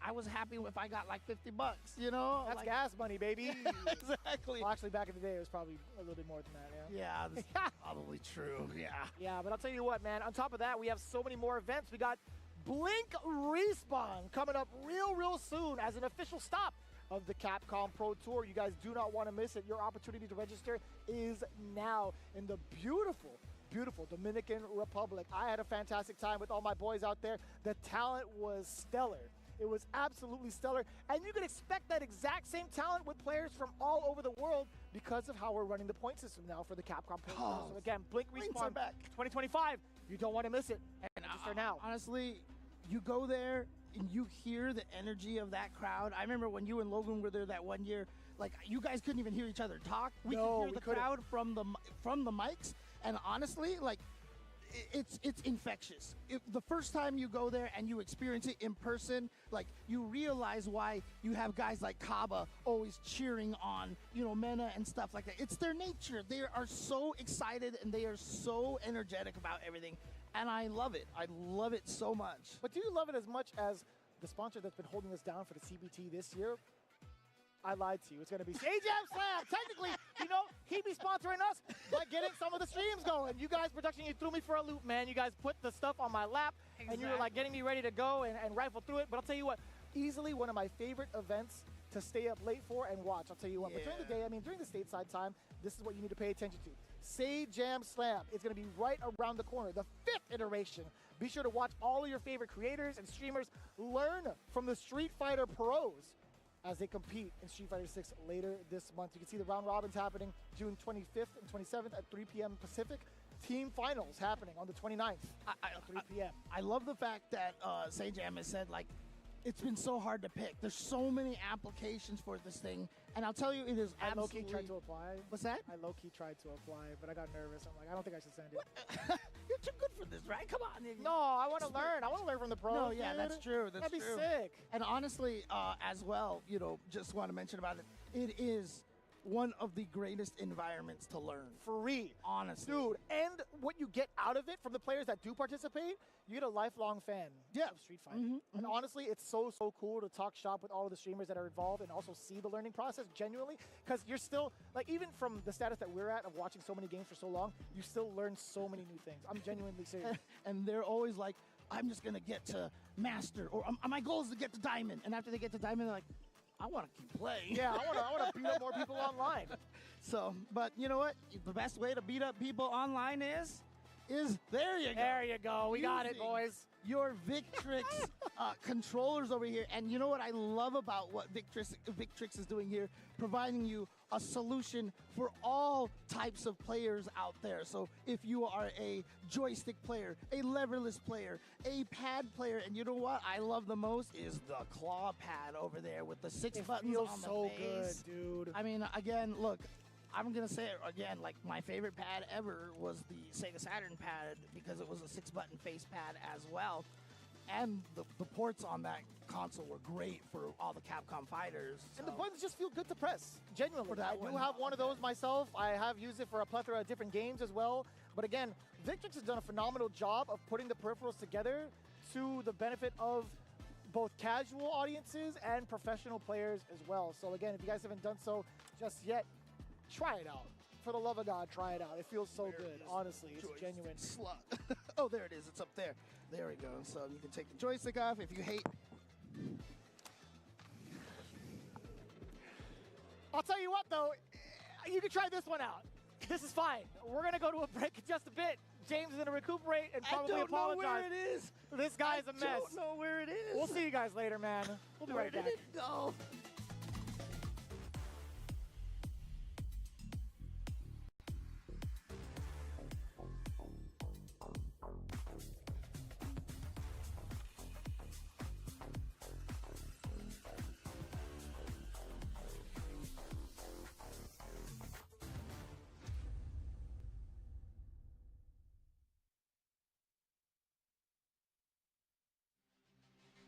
I was happy if I got like $50, you know? That's like, gas money, baby. Exactly. Well, actually, back in the day, it was probably a little bit more than that, Yeah, that's probably true, yeah. Yeah, but I'll tell you what, man. On top of that, we have so many more events. We got Blink Respawn coming up real soon as an official stop of the Capcom Pro Tour. You guys do not want to miss it. Your opportunity to register is now in the beautiful Dominican Republic. I had a fantastic time with all my boys out there. The talent was stellar. It was absolutely stellar. And you can expect that exact same talent with players from all over the world because of how we're running the point system now for the Capcom Point. Oh, So again, Blink Blinks are Respawn back. 2025. You don't want to miss it. And Register now. honestly, you go there and you hear the energy of that crowd. I remember when you and Logan were there that one year, like you guys couldn't even hear each other talk. We No, could hear we the couldn't. crowd from the mics, and honestly, like it's infectious. The first time you go there and you experience it in person, like you realize why you have guys like Kaba always cheering on, Mena and stuff like that. It's their nature. They are so excited and they are so energetic about everything. And I love it. I love it so much. But do you love it as much as the sponsor that's been holding us down for the CBT this year? I lied to you. It's going to be Sage Slam. Technically, he'd be sponsoring us by getting some of the streams going. You guys, production, you threw me for a loop, man. You guys put the stuff on my lap, and you were like getting me ready to go and rifle through it. But I'll tell you what, easily one of my favorite events to stay up late for and watch. I'll tell you what. But during the day, during the stateside time, this is what you need to pay attention to. Say Jam Slam. It's going to be right around the corner, the 5th iteration. Be sure to watch all of your favorite creators and streamers learn from the Street Fighter pros as they compete in Street Fighter 6 later this month. You can see the round robins happening June 25th and 27th at 3 p.m. Pacific. Team finals happening on the 29th at 3 p.m. I love the fact that Sajam has said, like, it's been so hard to pick. There's so many applications for this thing. And I'll tell you, it is I absolutely... low-key tried to apply. What's that? I low-key tried to apply, but I got nervous. I'm like, I don't think I should send it. You're too good for this, right? Come on. No, I want to learn. I want to learn from the pros. No, yeah, dude. that's true. That's That'd true. be sick. And honestly, as well, just want to mention about it, it is one of the greatest environments to learn. Free. Honestly. Dude, and what you get out of it from the players that do participate, you get a lifelong fan of Street Fighter. And honestly, it's so cool to talk shop with all of the streamers that are involved and also see the learning process genuinely, because you're still, like, even from the status that we're at of watching so many games for so long, you still learn so many new things. I'm genuinely serious. And they're always like, I'm just going to get to Master, or my goal is to get to Diamond. And after they get to Diamond, they're like, I want to keep playing. Yeah, I want to beat up more people online. So, but you know what? The best way to beat up people online is there you go. There you go. We got it, Using boys. Your Victrix controllers over here. And you know what I love about what Victrix is doing here? Providing you a solution for all types of players out there. So if you are a joystick player, a leverless player, a pad player, and you know what I love the most is the claw pad over there with the 6 buttons feels on the so face. good, dude. I mean, again, look, I'm going to say it again, like my favorite pad ever was the Sega Saturn pad because it was a 6-button face pad as well. And the ports on that console were great for all the Capcom fighters. And the so- buttons just feel good to press, genuinely. For that I do one. have one of those myself. I have used it for a plethora of different games as well. But again, Victrix has done a phenomenal job of putting the peripherals together to the benefit of both casual audiences and professional players as well. So again, if you guys haven't done so just yet, try it out. For the love of God, try it out. It feels so good, honestly. It's genuine. Slot. Oh, there it is. It's up there. There we go. So you can take the joystick off if you hate. I'll tell you what, though, you can try this one out. This is fine. We're going to go to a break in just a bit. James is going to recuperate and probably I don't know apologize. where it is. This guy is a mess. I don't know where it is. We'll see you guys later, man. We'll be Where right did back. it go?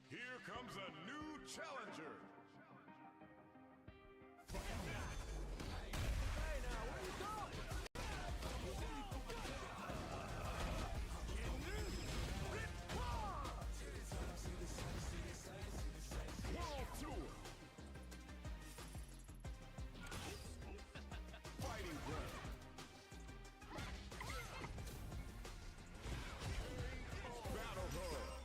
Here comes a new challenger. World Tour. Fighting ground. Battle Hub.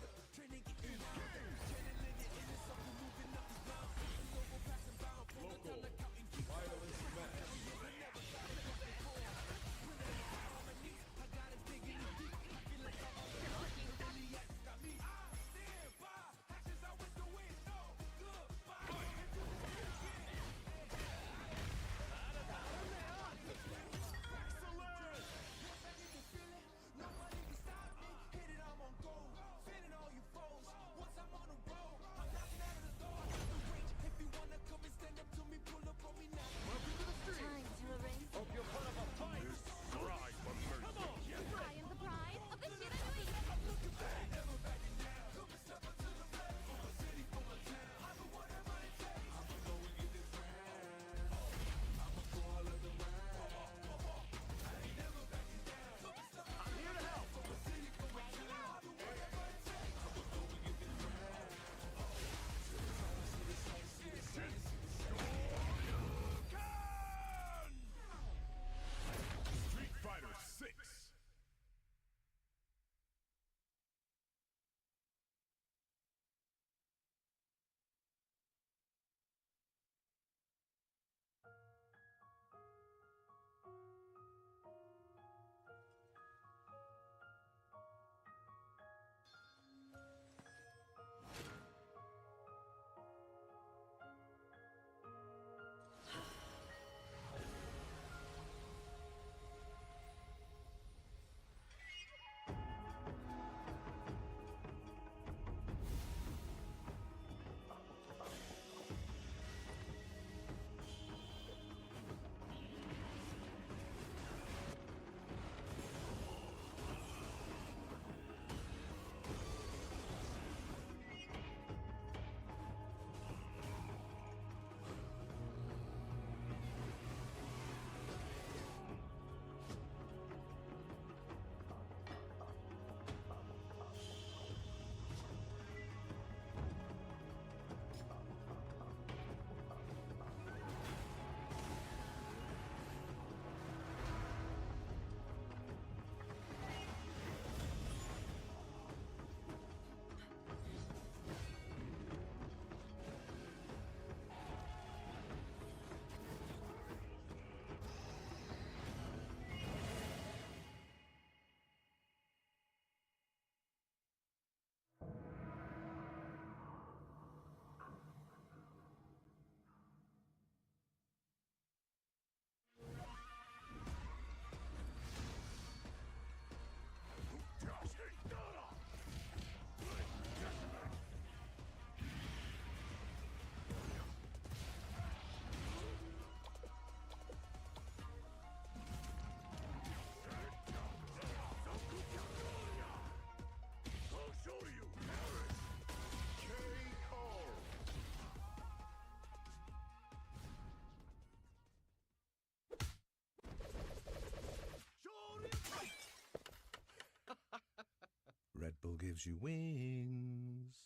gives you wings.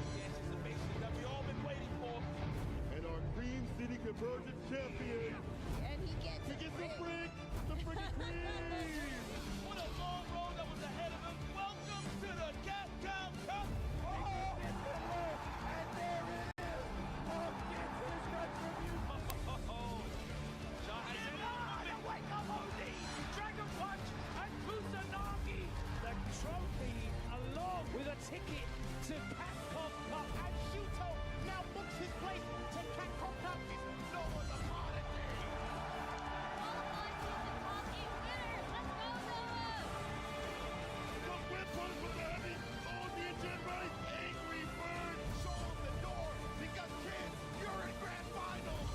The anticipation that we all been waiting for. And our Green City Convergence champion. And he gets He gets the freak cream. What a long road that was ahead of him. Welcome to the Capcom Cup. Oh, and there it is. Punk gets his retribution. John has it on. The Wake Up OD, Dragon Punch, and Kusanagi. The trophy along with a ticket to Capcom Cup, and Shuto now books his place to Capcom Cup. No one's a part of this. The whip punch from the heavy. Oh, the engine right. Angry Bird. Show them the door because kids, you're in grand finals.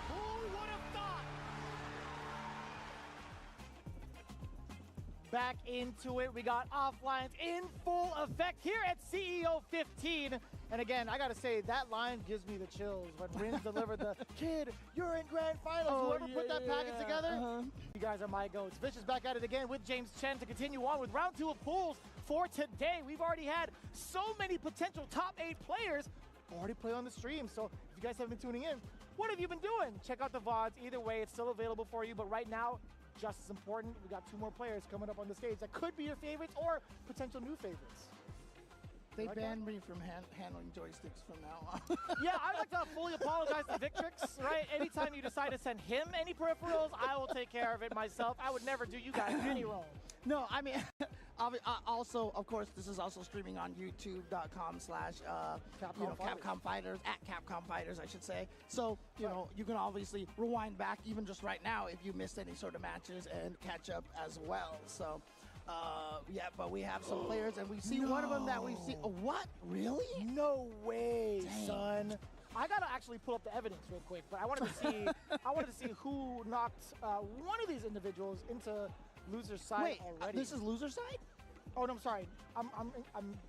Who would have thought? Back into it, we got offlines in full effect here at CEO 15. And again, I gotta say, that line gives me the chills when Rins delivered the "Kid, you're in grand finals." Whoever put that package together, you guys are my goats. Vicious back at it again with James Chen to continue on with round 2 of pools for today. We've already had so many potential top 8 players already play on the stream. So if you guys have been tuning in, what have you been doing? Check out the VODs. Either way, it's still available for you. But right now, just as important, we got 2 more players coming up on the stage that could be your favorites or potential new favorites. They Like banned me from handling joysticks from now on. Yeah, I'd like to fully apologize to Victrix, right? Anytime you decide to send him any peripherals, I will take care of it myself. I would never do you guys any wrong. No, I mean, also, of course, this is also streaming on youtube.com/, Capcom Fighters, at Capcom Fighters, I should say. So, you know, you can obviously rewind back even just right now if you missed any sort of matches and catch up as well. So, yeah, but we have some players and we see one of them that we've seen. Oh, what? Really? No way, Dang. son. I gotta actually pull up the evidence real quick, but I wanted to see who knocked one of these individuals into loser's side Wait, already. this is loser side? Oh no, I'm sorry. I'm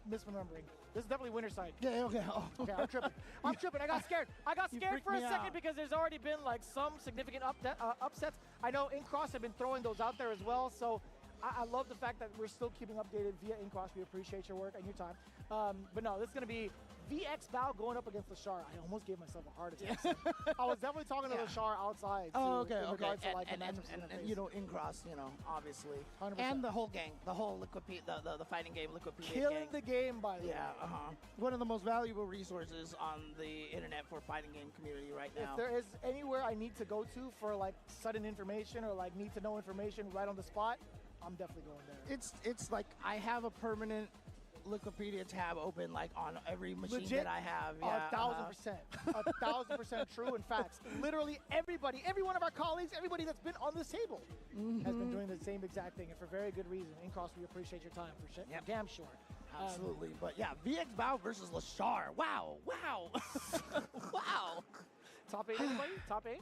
misremembering. This is definitely winner side. Yeah, okay. Oh. Okay, I'm tripping. I'm tripping. I got scared. I got You scared freaked for a me second out. because there's already been like some significant upsets. I know Incross have been throwing those out there as well. So I love the fact that we're still keeping updated via Incross. We appreciate your work and your time. But no, this is going to be VX Bao going up against Lashar. I almost gave myself a heart attack. I was definitely talking to Lashar outside. Oh, too, okay, in okay. regards to, like, the And matchups in the face. you know, Incross, you know, obviously. 100%. And the whole gang, the whole the fighting game, Liquipedia killing gang. the game, by the way. Yeah, one of the most valuable resources on the internet for fighting game community right now. If there is anywhere I need to go to for like sudden information or like need to know information right on the spot, I'm definitely going there. It's like I have a permanent Liquipedia tab open like on every machine Legit, that I have. Yeah, 1,000%. 1,000% true. In fact, literally everybody, every one of our colleagues, everybody that's been on this table has been doing the same exact thing, and for very good reason. Incross, we appreciate your time for shit. Yep. Damn sure. Absolutely. But yeah, VX Bao versus Lashar. Wow. Wow. Top 8, anybody? Top 8?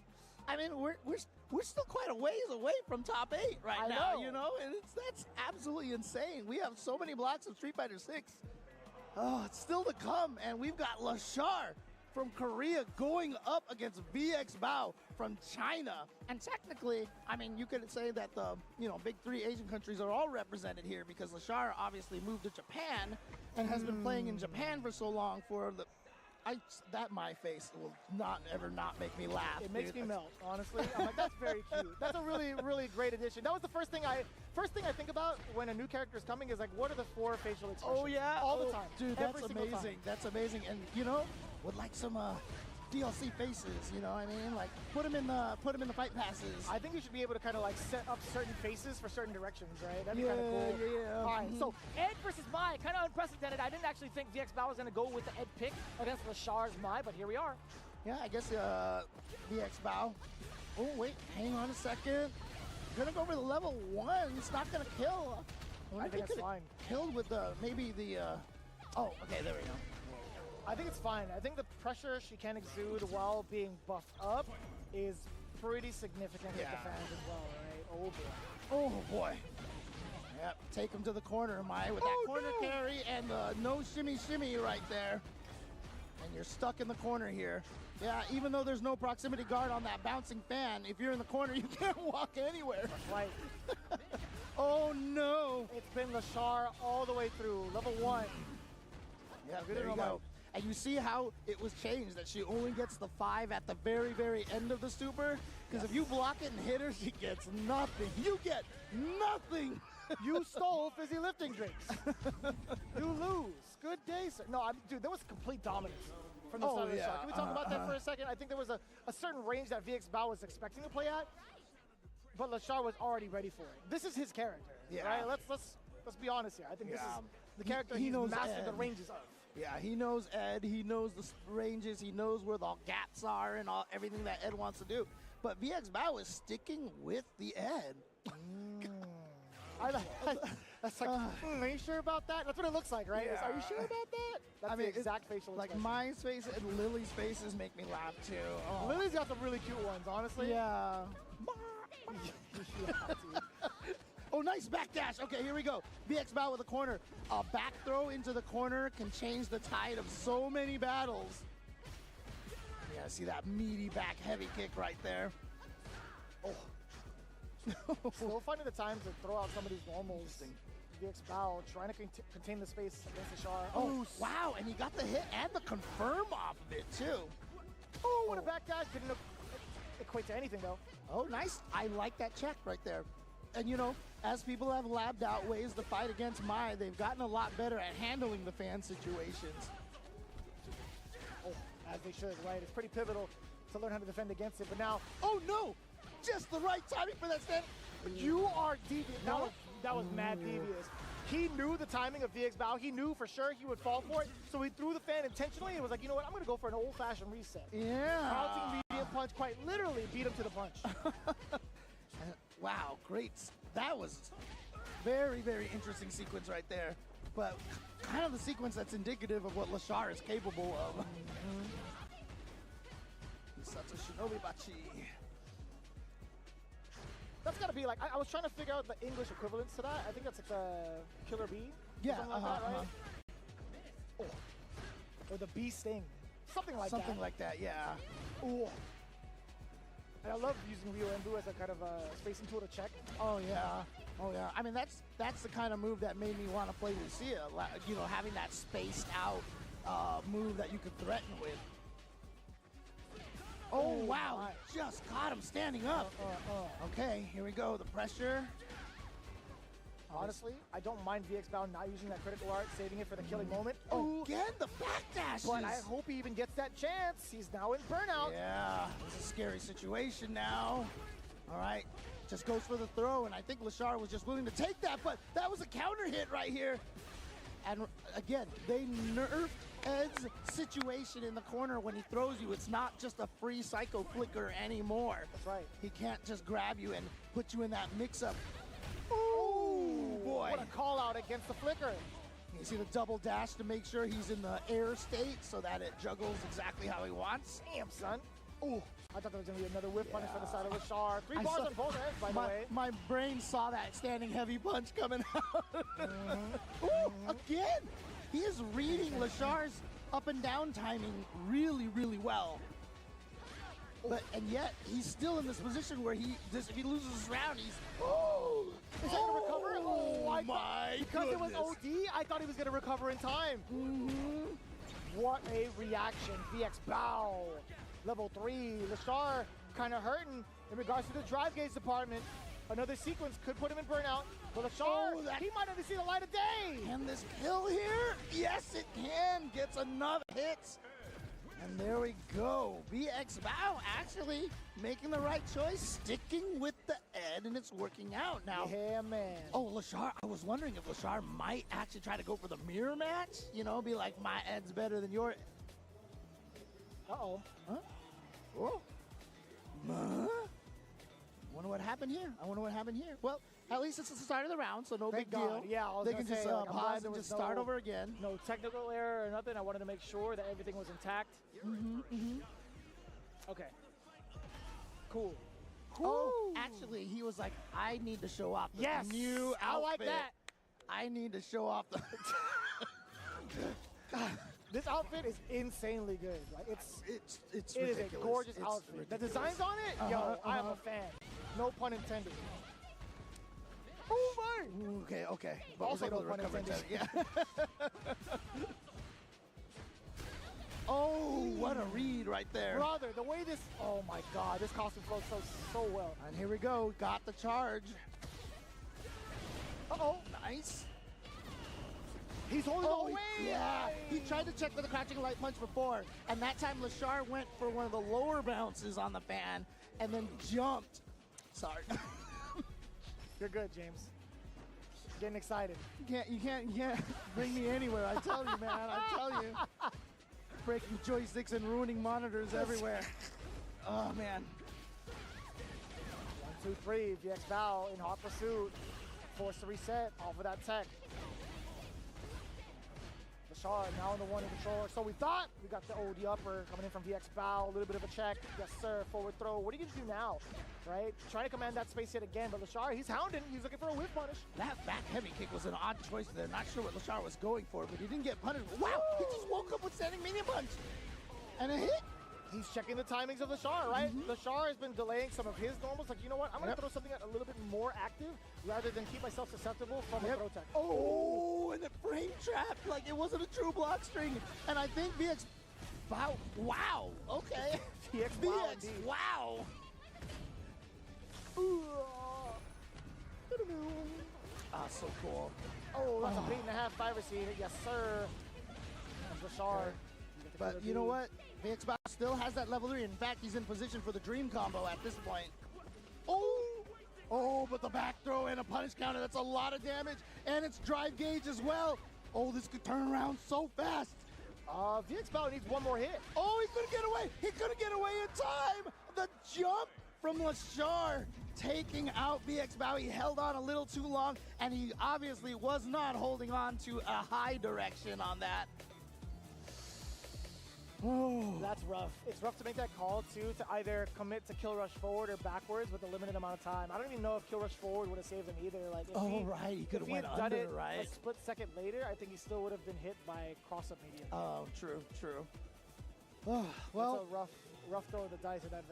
I mean, we're still quite a ways away from top 8 right I now, know. you know, and that's absolutely insane. We have so many blocks of Street Fighter 6. Oh, it's still to come, and we've got Lashar from Korea going up against VX Bao from China. And technically, I mean, you could say that the, you know, big 3 Asian countries are all represented here because Lashar obviously moved to Japan and has been playing in Japan for so long for the my face will not make me laugh. It makes dude. me melt, honestly. I'm like, that's very cute. That's a really, really great addition. That was the first thing I think about when a new character is coming is like, what are the 4 facial expressions? Oh yeah, all the time, dude. every That's single amazing. time. That's amazing. And you know, would like some DLC faces, you know what I mean? Like put them in the fight passes. I think you should be able to kind of like set up certain faces for certain directions, right? That'd be kind of cool. Yeah. All right, so Ed versus Mai, kind of unprecedented. I didn't actually think VX Bao was going to go with the Ed pick against Lashar's Mai, but here we are. Yeah, I guess VX Bao. Oh wait, hang on a second. Gonna go for the level 1. It's not gonna kill. I think it's fine. Killed with maybe the. Oh, okay, there we go. I think it's fine. I think the pressure she can exude while being buffed up is pretty significant with the fans as well, right? Oh boy. Oh boy. Yep, take him to the corner, Mai, with that corner carry and the no shimmy shimmy right there. And you're stuck in the corner here. Yeah, even though there's no proximity guard on that bouncing fan, if you're in the corner, you can't walk anywhere. That's right. Oh no. It's been Lashar all the way through, level 1. Yeah, Good there to you know, go. And you see how it was changed, that she only gets the 5 at the very, very end of the super? Because if you block it and hit her, she gets nothing. You get nothing. You stole fizzy lifting drinks. You lose. Good day, sir. No, dude, there was complete dominance from the side of the Shark. Can we talk about that for a second? I think there was a certain range that VX Bao was expecting to play at, but Lashar was already ready for it. This is his character, right? Let's be honest here. I think this is the character he knows mastered the ranges of. Yeah, he knows Ed. He knows the ranges. He knows where the gaps are and everything that Ed wants to do. But VX Bao is sticking with the Ed. That's like, are you sure about that? That's what it looks like, right? Yeah. Are you sure about that? That's the exact facial like expression. my face and Lily's faces make me laugh too. Oh. Lily's got some really cute ones, honestly. Yeah. Yeah, dude. Oh, nice backdash. Okay, here we go. VX Bao with a corner. A back throw into the corner can change the tide of so many battles. Yeah, see that meaty back heavy kick right there. Oh. Still finding the time to throw out some of these normals. VX Bao trying to contain the space against Lashar. Oh, wow, and he got the hit and the confirm off of it, too. Oh, what a backdash. Didn't equate to anything, though. Oh, nice. I like that check right there. And, you know, as people have labbed out ways to fight against Mai, they've gotten a lot better at handling the fan situations. Oh, as they should, right? It's pretty pivotal to learn how to defend against it. But now, oh, no. Just the right timing for that stand. You are devious. That was mad devious. He knew the timing of VX Bao. He knew for sure he would fall for it. So he threw the fan intentionally and was like, you know what? I'm going to go for an old-fashioned reset. Yeah. Bouncing medium punch quite literally beat him to the punch. Wow, great. That was very, very interesting sequence right there. But kind of the sequence that's indicative of what Lashar is capable of. Such a shinobi bachi. That's got to be like, I was trying to figure out the English equivalents to that. I think that's like the Killer Bee. Yeah, something like that, right? Oh. Or the Bee Sting. Something like that. Something like that, yeah. Ooh. And I love using Ryu Enbu as a kind of a spacing tool to check. Oh yeah, oh yeah. I mean that's the kind of move that made me want to play Lucia. You know, having that spaced out move that you could threaten with. Oh wow, my. Just caught him standing up. Okay, here we go. The pressure. Honestly, I don't mind VX Bao not using that critical art, saving it for the killing moment. Again, the backdash. But I hope he even gets that chance. He's now in burnout. Yeah, it's a scary situation now. All right, just goes for the throw, and I think Lashar was just willing to take that, but that was a counter hit right here. And again, they nerfed Ed's situation in the corner when he throws you. It's not just a free psycho flicker anymore. That's right. He can't just grab you and put you in that mix-up. Oh, boy. What a call out against the flicker. You see the double dash to make sure he's in the air state so that it juggles exactly how he wants. Damn, son. Oh, I thought there was going to be another whip punish for the side of Lashar. 3 bars on both ends, by the way. My brain saw that standing heavy punch coming out. Ooh, again. He is reading Lashar's up and down timing really, really well. And yet, he's still in this position where if he loses this round, he's... Is he going to recover? Oh, my Because goodness. it was OD, I thought he was going to recover in time. What a reaction. VX Bao. Level 3. Lashar kind of hurting in regards to the drive gauge department. Another sequence could put him in burnout. But Lashar, he might not see the light of day. Can this kill here? Yes, it can. Gets enough hits. And there we go. VX Bow actually making the right choice, sticking with the Ed, and it's working out now. Yeah, man. Oh, Lashar, I was wondering if Lashar might actually try to go for the mirror match. You know, be like, my Ed's better than your. Uh-oh. Huh? Oh. Huh? Wonder what happened here. I wonder what happened here. Well, at least it's the start of the round, so no Thank big deal. God. Yeah, I was They gonna can just say, like, I'm glad pause there and was just start no- over again. No technical error or nothing. I wanted to make sure that everything was intact. Okay. Cool. Oh, actually, he was like, I need to show off the Yes, new outfit. I like that. I need to show off the. This outfit is insanely good. Like it's It's it is ridiculous. a gorgeous It's outfit. ridiculous. The designs on it, yo, I am a fan. No pun intended. Oh my! Ooh, okay. But Also was able no to pun recover intended. Yeah. Oh, what a read right there. Brother, the way this, oh my God, this costume flows so well. And here we go. Got the charge. Uh-oh. Nice. He's holding Oh, away. yeah. He tried to check for the crouching light punch before, and that time Lashar went for one of the lower bounces on the fan and then jumped. Sorry. You're good, James. Getting excited. You can't bring me anywhere. I tell you, man. I tell you. Breaking joysticks and ruining monitors everywhere. Oh, man. 1, 2, 3. VX Bow in hot pursuit. Forced to reset off of that tech. Lashar now in the one in controller. So we thought we got the OD upper coming in from VX Bow. A little bit of a check. Yes, sir. Forward throw. What are you going to do now? Right? Trying to command that space yet again. But Lashar, he's hounding. He's looking for a whip punish. That back heavy kick was an odd choice there. Not sure what Lashar was going for, but he didn't get punished. Wow, he just woke up with standing medium punch. And a hit. He's checking the timings of Lashar, right? Lashar has been delaying some of his normals. Like, you know what? I'm going to throw something a little bit more active rather than keep myself susceptible from a throw tech. Oh, and the frame trap. Like, it wasn't a true block string. And I think VX... Wow. Okay. VX Wow, indeed. Wow. Ah, so cool. Oh, that's a beat and a half 5 receiver. Yes, sir. That's Lashar. But you know what? VX Bow still has that level 3. In fact, he's in position for the dream combo at this point. Oh, but the back throw and a punish counter. That's a lot of damage. And it's drive gauge as well. Oh, this could turn around so fast. VX Bow needs one more hit. Oh, he couldn't get away. He couldn't get away in time. The jump from Lashar taking out VX Bow. He held on a little too long, and he obviously was not holding on to a high direction on that. Oh. That's rough. It's rough to make that call, too, to either commit to kill rush forward or backwards with a limited amount of time. I don't even know if kill rush forward would have saved him either. Like, if He could have if he went had done under, it right? a split second later, I think he still would have been hit by cross-up medium. Oh, true. Well, Well, it's a rough throw of the dice in that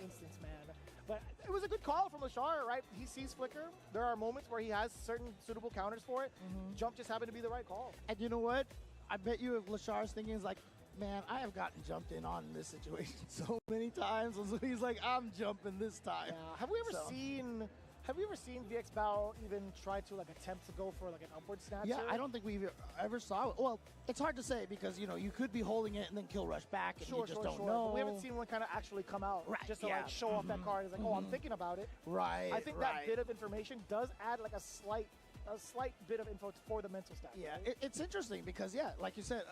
instance, man. But it was a good call from Lashar, right? He sees Flicker. There are moments where he has certain suitable counters for it. Jump just happened to be the right call. and you know what? I bet you if Lashar's thinking is like, man, I have gotten jumped in on this situation so many times. So he's like, I'm jumping this time. Yeah. Have we ever So- seen VX Bow even try to like attempt to go for like an upward snatcher? Yeah, I don't think we've ever saw it. Well, it's hard to say because, you know, you could be holding it and then kill rush back and you just don't know. But we haven't seen one kind of actually come out Right, just to yeah. like show off that card. It's like, oh, I'm thinking about it. Right, I think that bit of information does add like a slight bit of info for the mental stat. Yeah, it's interesting because, yeah, like you said,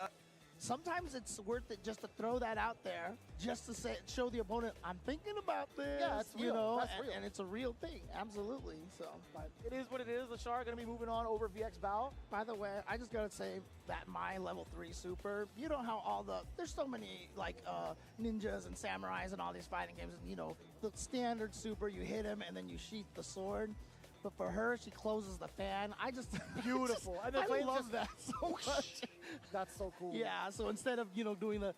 sometimes it's worth it just to throw that out there, just to show the opponent, I'm thinking about this. Yeah, it's you real. know, That's real. and it's a real thing, absolutely. So, But it is what it is. Lashar going to be moving on over VX Bow. by the way, I just gotta say that my level 3 super, you know how there's so many like ninjas and samurais and all these fighting games, and you know, the standard super, you hit him and then you sheath the sword. But for her, she closes the fan. I just Beautiful. And the I flames love just- that so much. That's so cool. Yeah, so instead of, you know, doing the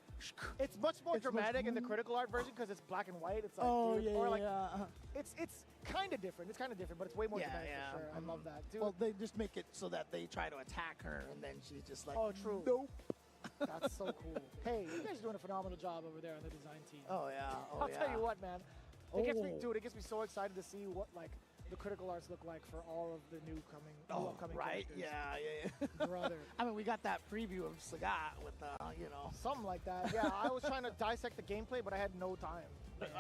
It's much more It's much dramatic in the more- critical art version because it's black and white. It's like, oh dude, yeah, or like yeah. it's kind of different. It's kind of different, but it's way more Yeah, dramatic yeah. for sure. I love that, dude. Well, they just make it so that they try to attack her, and then she's just like, Oh, true. Nope. That's so cool. Hey, you guys are doing a phenomenal job over there on the design team. Oh yeah. Oh I'll yeah. tell you what, man. It gets me, Oh. dude. It gets me so excited to see what like the critical arts look like for all of the new upcoming right. characters. Yeah. Brother. I mean, we got that preview of Sagat with, Something like that. Yeah, I was trying to dissect the gameplay, but I had no time.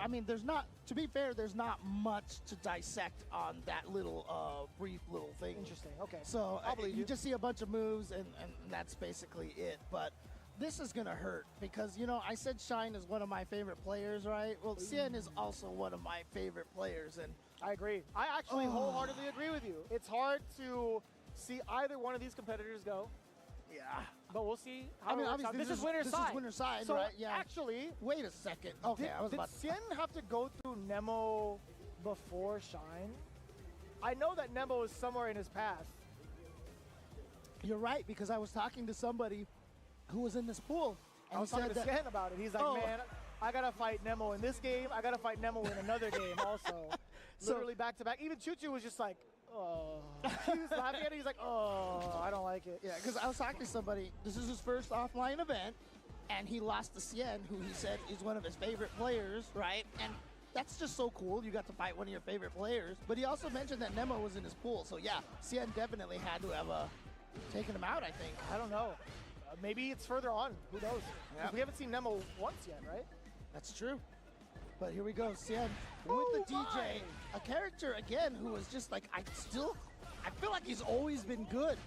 I mean, to be fair, there's not much to dissect on that little, brief little thing. Interesting. Okay. So I'll believe you you. just see a bunch of moves, and that's basically it. But this is going to hurt because, I said Shine is one of my favorite players, right? Well, Xian is also one of my favorite players. And I agree. I actually wholeheartedly agree with you. It's hard to see either one of these competitors go, yeah. but we'll see how I mean, it works out. obviously, This is winner's side. This is winner's side, So right? Yeah. actually, Wait a second. Okay, I was did about to... Xian have to go through Nemo before Shine? I know that Nemo is somewhere in his path. You're right, because I was talking to somebody who was in this pool, and I was he talking said to that... Xian about it. He's like, Oh. man, I gotta fight Nemo in this game. I gotta fight Nemo in another game also. So- Literally back to back. Even Choo-Choo was just like, oh. He was laughing at it. He's like, oh, I don't like it. Yeah, because I was talking to somebody, this is his first offline event, and he lost to Xian, who he said is one of his favorite players, right? And that's just so cool. You got to fight one of your favorite players. But he also mentioned that Nemo was in his pool. So yeah, Xian definitely had to have taken him out, I think. I don't know. Maybe it's further on. Who knows? 'Cause Yeah. we haven't seen Nemo once yet, right? That's true. But here we go, Xian with the DJ. A character, again, who was just like, I feel like he's always been good.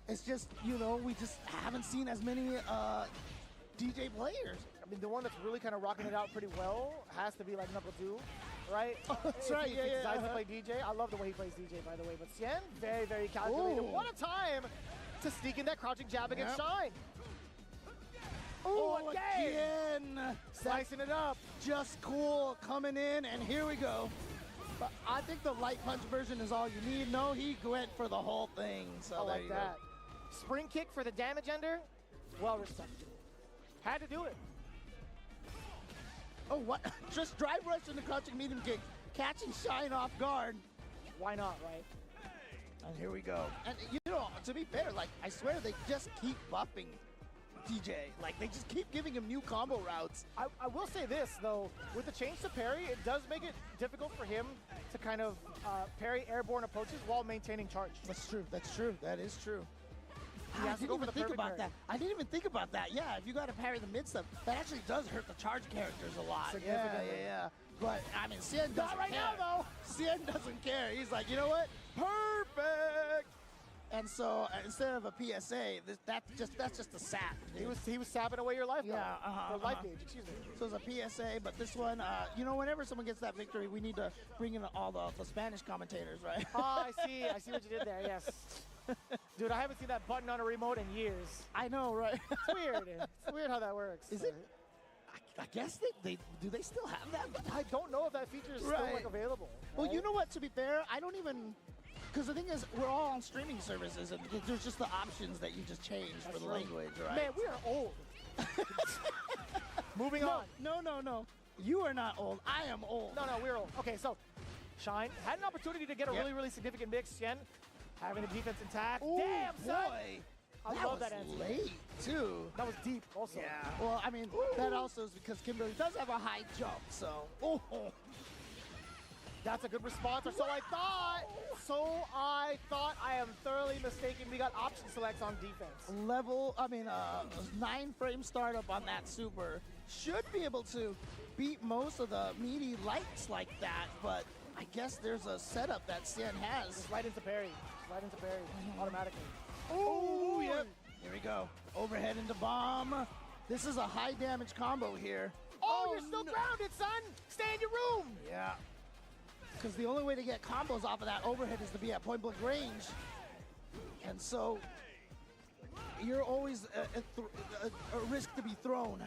It's just, we just haven't seen as many DJ players. I mean, the one that's really kind of rocking it out pretty well has to be like Knuckle 2, right? That's If right, he yeah, yeah. decides to play DJ. I love the way he plays DJ, by the way. But Xian, very, very calculated. Ooh. What a time to sneak in that crouching jab against Yep. Shine. Oh, again! again! Slicing it up. Just cool coming in, and here we go. But I think the light punch version is all you need. No, he went for the whole thing. So I there like you that. Spring kick for the damage ender. Well respected. Had to do it. Go. Oh, what? Just drive rush into crouching medium kick, catching Shine off guard. Why not, right? And here we go. And to be fair, like, I swear they just keep buffing DJ. Like, they just keep giving him new combo routes. I will say this, though. With the change to parry, it does make it difficult for him to kind of parry airborne approaches while maintaining charge. That's true. That's true. That is true. He I has to didn't go for even the think perfect about parry. that. I didn't even think about that. Yeah, if you got to parry the mid stuff, that actually does hurt the charge characters a lot. Yeah, Significantly. yeah. But, I mean, Xian doesn't Not right care. now, though. Xian doesn't care. He's like, you know what? Perfect! And so, instead of a PSA, that's just a sap. He was sapping away your life, though. Yeah, Or life gauge, excuse me. So it's a PSA, but this one, whenever someone gets that victory, we need to bring in all the Spanish commentators, right? Oh, I see what you did there, yes. Dude, I haven't seen that button on a remote in years. I know, right? It's weird. It's weird how that works. Is it? I guess they do they still have that? I don't know if that feature is still Right. like available. Well, right? you know what? To be fair, I don't even. Because the thing is, we're all on streaming services, and there's just the options that you just change for the true. language, right? Man, we are old. Moving on. No. You are not old. I am old. No, we're old. Okay, so Shine had an opportunity to get a Yep. really, really significant mix. Xian having the defense intact. Ooh, Damn, son. boy. I that love was that answer. late, too. That was deep also. Yeah. Well, I mean, that also is because Kimberly does have a high jump, so. Oh. That's a good response, or so I thought. I am thoroughly mistaken. We got option selects on defense. 9 frame startup on that super should be able to beat most of the meaty lights like that, but I guess there's a setup that Xian has. Just right into parry. Automatically. Oh, yep. Here we go. Overhead into bomb. This is a high damage combo here. Oh, you're still grounded, son. Stay in your room. Yeah. Because the only way to get combos off of that overhead is to be at point blank range. And so you're always a risk to be thrown.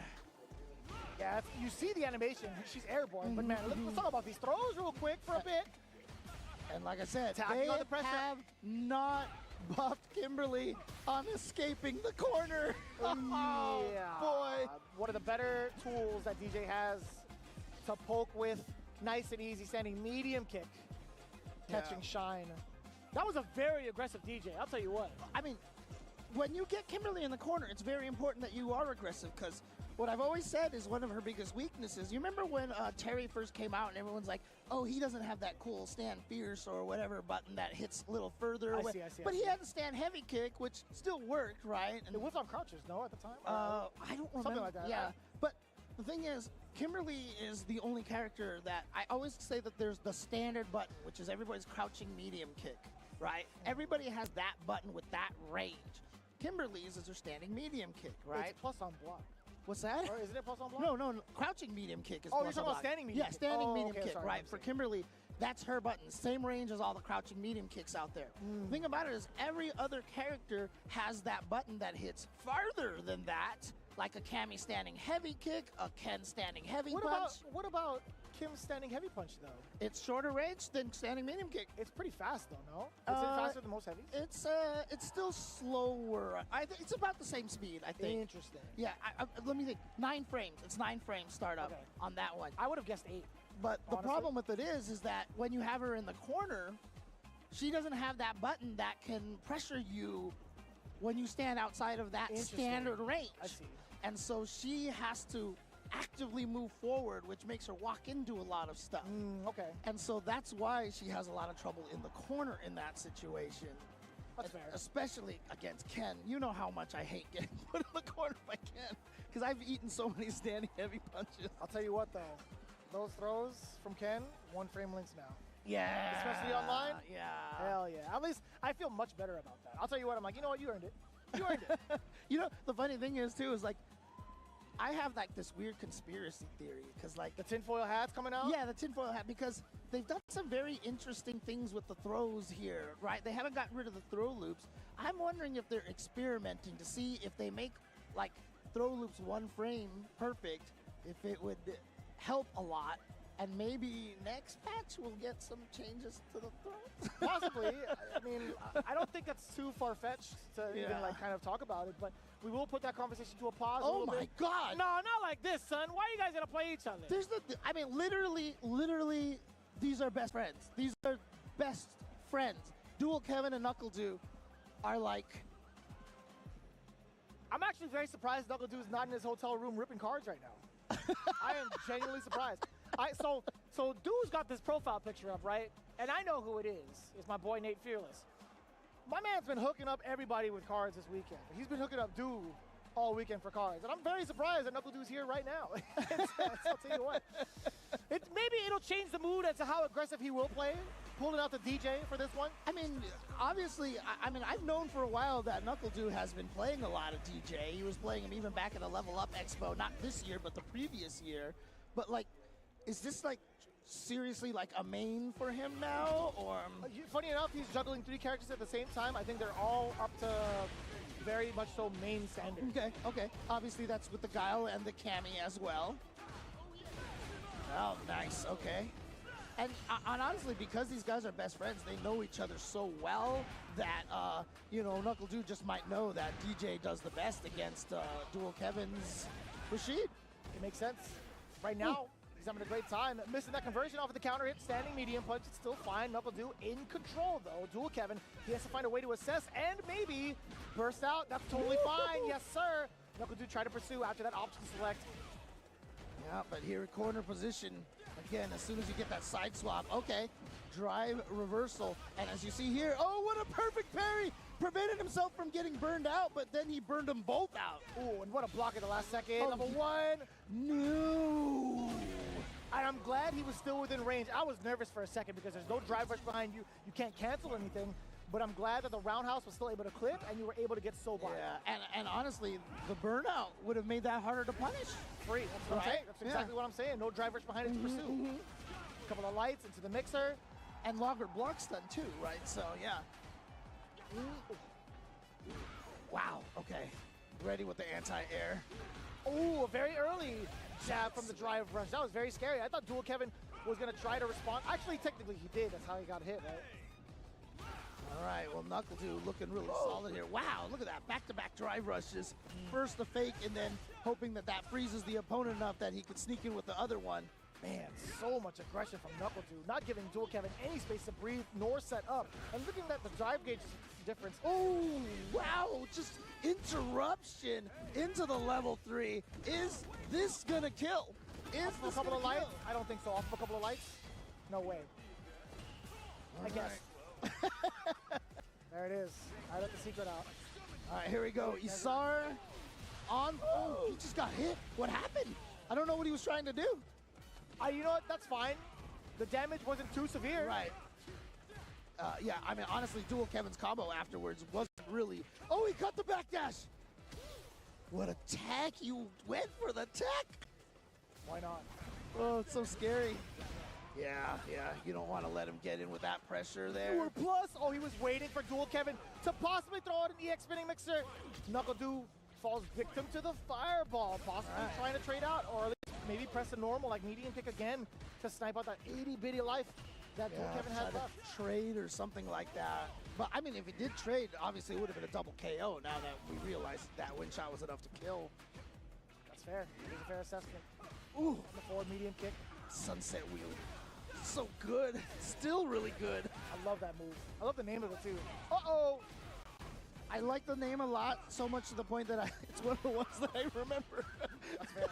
Yeah, you see the animation. She's airborne, but man, let's talk about these throws real quick for a bit. And like I said, Attacking they on the pressure. have not buffed Kimberly on escaping the corner. Oh, Yeah. boy. One of the better tools that DJ has to poke with. Nice and easy, standing medium kick, catching Shine. That was a very aggressive DJ, I'll tell you what. I mean, when you get Kimberly in the corner, it's very important that you are aggressive because what I've always said is one of her biggest weaknesses. You remember when Terry first came out and everyone's like, oh, he doesn't have that cool stand fierce or whatever button that hits a little further. I away. see. But he had the stand heavy kick, which still worked, right? And It whiffed on crouches, no, at the time? I don't remember. Something like that, Yeah, right? but the thing is, Kimberly is the only character that I always say that there's the standard button, which is everybody's crouching medium kick, right? Everybody has that button with that range. Kimberly's is her standing medium kick, right? It's plus on block. What's that? Or isn't it plus on block? No, crouching medium kick is Oh, plus you're talking on about block. standing medium Yeah, kick. standing Oh, medium okay, kick, sorry, right? I'm For sorry. Kimberly, that's her button. Same range as all the crouching medium kicks out there. The thing about it is every other character has that button that hits farther than that, like a Cammy standing heavy kick, a Ken standing heavy punch. What about Kim's standing heavy punch, though? It's shorter range than standing medium kick. It's pretty fast, though, no? Is it faster than most heavies? It's still slower. It's about the same speed, I think. Interesting. Yeah, let me think. 9 frames. It's 9 frames startup Okay. on that one. I would have guessed 8. But the honestly. problem with it is that when you have her in the corner, she doesn't have that button that can pressure you when you stand outside of that Interesting. standard range. I see. And so she has to actively move forward, which makes her walk into a lot of stuff. Okay. And so that's why she has a lot of trouble in the corner in that situation. That's fair. Especially against Ken. You know how much I hate getting put in the corner by Ken, because I've eaten so many standing heavy punches. I'll tell you what, though. Those throws from Ken, 1 frame links now. Yeah. Especially online? Yeah. Hell yeah. At least I feel much better about that. I'll tell you what, I'm like, you know what, you earned it. You earned it. You know, the funny thing is, too, is like, I have like this weird conspiracy theory, because like, The tinfoil hat's coming out? yeah, the tinfoil hat, because they've done some very interesting things with the throws here, right? They haven't gotten rid of the throw loops. I'm wondering if they're experimenting to see if they make like throw loops 1 frame perfect, if it would help a lot. And maybe next patch we'll get some changes to the throws. Possibly. I mean, I don't think that's too far-fetched to even Yeah. like kind of talk about it, but we will put that conversation to a pause a Oh little my bit. God! No, not like this, son. Why are you guys gonna play each other? There's I mean, literally, these are best friends. These are best friends. Dual Kevin and Knuckle Dew are like, I'm actually very surprised Knuckle Dew's not in his hotel room ripping cards right now. I am genuinely surprised. So Dew's got this profile picture up, right? And I know who it is. It's my boy Nate Fearless. My man's been hooking up everybody with cards this weekend. He's been hooking up Dew all weekend for cards. And I'm very surprised that Knuckle Dew's here right now. I'll tell you what. Maybe it'll change the mood as to how aggressive he will play. Pulling out the DJ for this one. I mean, obviously, I mean, I've known for a while that Knuckle Dew has been playing a lot of DJ. He was playing him even back at the Level Up Expo, not this year, but the previous year. But like, is this like seriously like a main for him now, or? Funny enough, he's juggling 3 characters at the same time. I think they're all up to very much so main standard. Okay. Obviously, that's with the Guile and the Cammy as well. Oh, nice. Okay. And honestly, because these guys are best friends, they know each other so well that, you know, Knuckle Dew just might know that DJ does the best against Dual Kevin's Rashid. It makes sense. Right now, he's having a great time. Missing that conversion off of the counter hit, standing medium punch. It's still fine. Knuckle Dew in control, though. Dual Kevin, he has to find a way to assess and maybe burst out. That's totally fine. Yes, sir. Knuckle Dew try to pursue after that option select. Yeah, but here at corner position, again, as soon as you get that side swap, okay, drive reversal. And as you see here, oh, what a perfect parry! Prevented himself from getting burned out, but then he burned them both out. Ooh, and what a block at the last second. Oh, Number 1. No! And I'm glad he was still within range. I was nervous for a second because there's no drive rush behind you. You can't cancel anything. But I'm glad that the roundhouse was still able to clip and you were able to get so by. Yeah, and honestly, the burnout would have made that harder to punish. Free. That's what I'm Right? saying. That's exactly what I'm saying. No drive rush behind it to pursue. Couple of lights into the mixer. And longer block stun too, right? So, yeah. Wow, okay. Ready with the anti-air. Ooh, a very early jab from the drive rush. That was very scary. I thought Dual Kevin was going to try to respond. Actually, technically he did. That's how he got hit, right? All right, well, Knuckle Dew looking really solid here. Wow, look at that. Back-to-back drive rushes. First the fake, and then hoping that that freezes the opponent enough that he could sneak in with the other one. Man, so much aggression from NuckleDu, not giving Dual Kevin any space to breathe nor set up. And looking at the drive gauge difference, Oh, wow, just interruption into the level 3. Is this gonna kill? Is off of a this couple gonna of lights? kill? I don't think so. Off of a couple of lights? No way. I guess. There it is. I let the secret out. All right, here we go. Isar on. Oh, he just got hit. What happened? I don't know what he was trying to do. You know what? That's fine. The damage wasn't too severe. Right. Yeah, I mean, honestly, Dual Kevin's combo afterwards wasn't really. Oh, he cut the backdash. What a tech. You went for the tech. Why not? Oh, it's so scary. Yeah, you don't want to let him get in with that pressure there. Or plus, oh, he was waiting for Dual Kevin to possibly throw out an EX spinning mixer. NuckleDu falls victim to the fireball, possibly trying to trade out, or at least maybe press a normal, like medium kick again, to snipe out that itty-bitty life that Dual Kevin try had to left. trade or something like that. But I mean, if he did trade, obviously it would have been a double KO. Now that we realize that win shot was enough to kill. That's fair. It was a fair assessment. Ooh, On the forward medium kick. sunset wheel. So good. Still really good. I love that move. I love the name of it too. Uh-oh! I like the name a lot, so much to the point that it's one of the ones that I remember. That's fair.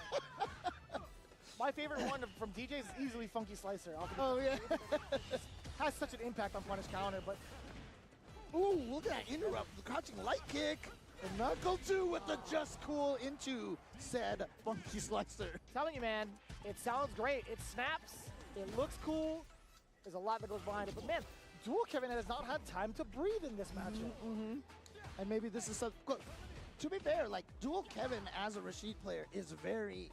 My favorite one from DJs is easily Funky Slicer. Oh, yeah. Has such an impact on punish counter, but Ooh, look at that interrupt. The crouching light kick. And NuckleDu with the just cool into said Funky Slicer. telling you, man, it sounds great. It snaps. It looks cool. There's a lot that goes behind it. But, man, Dual Kevin has not had time to breathe in this matchup. And maybe this is look, to be fair, like Dual Kevin as a Rashid player is very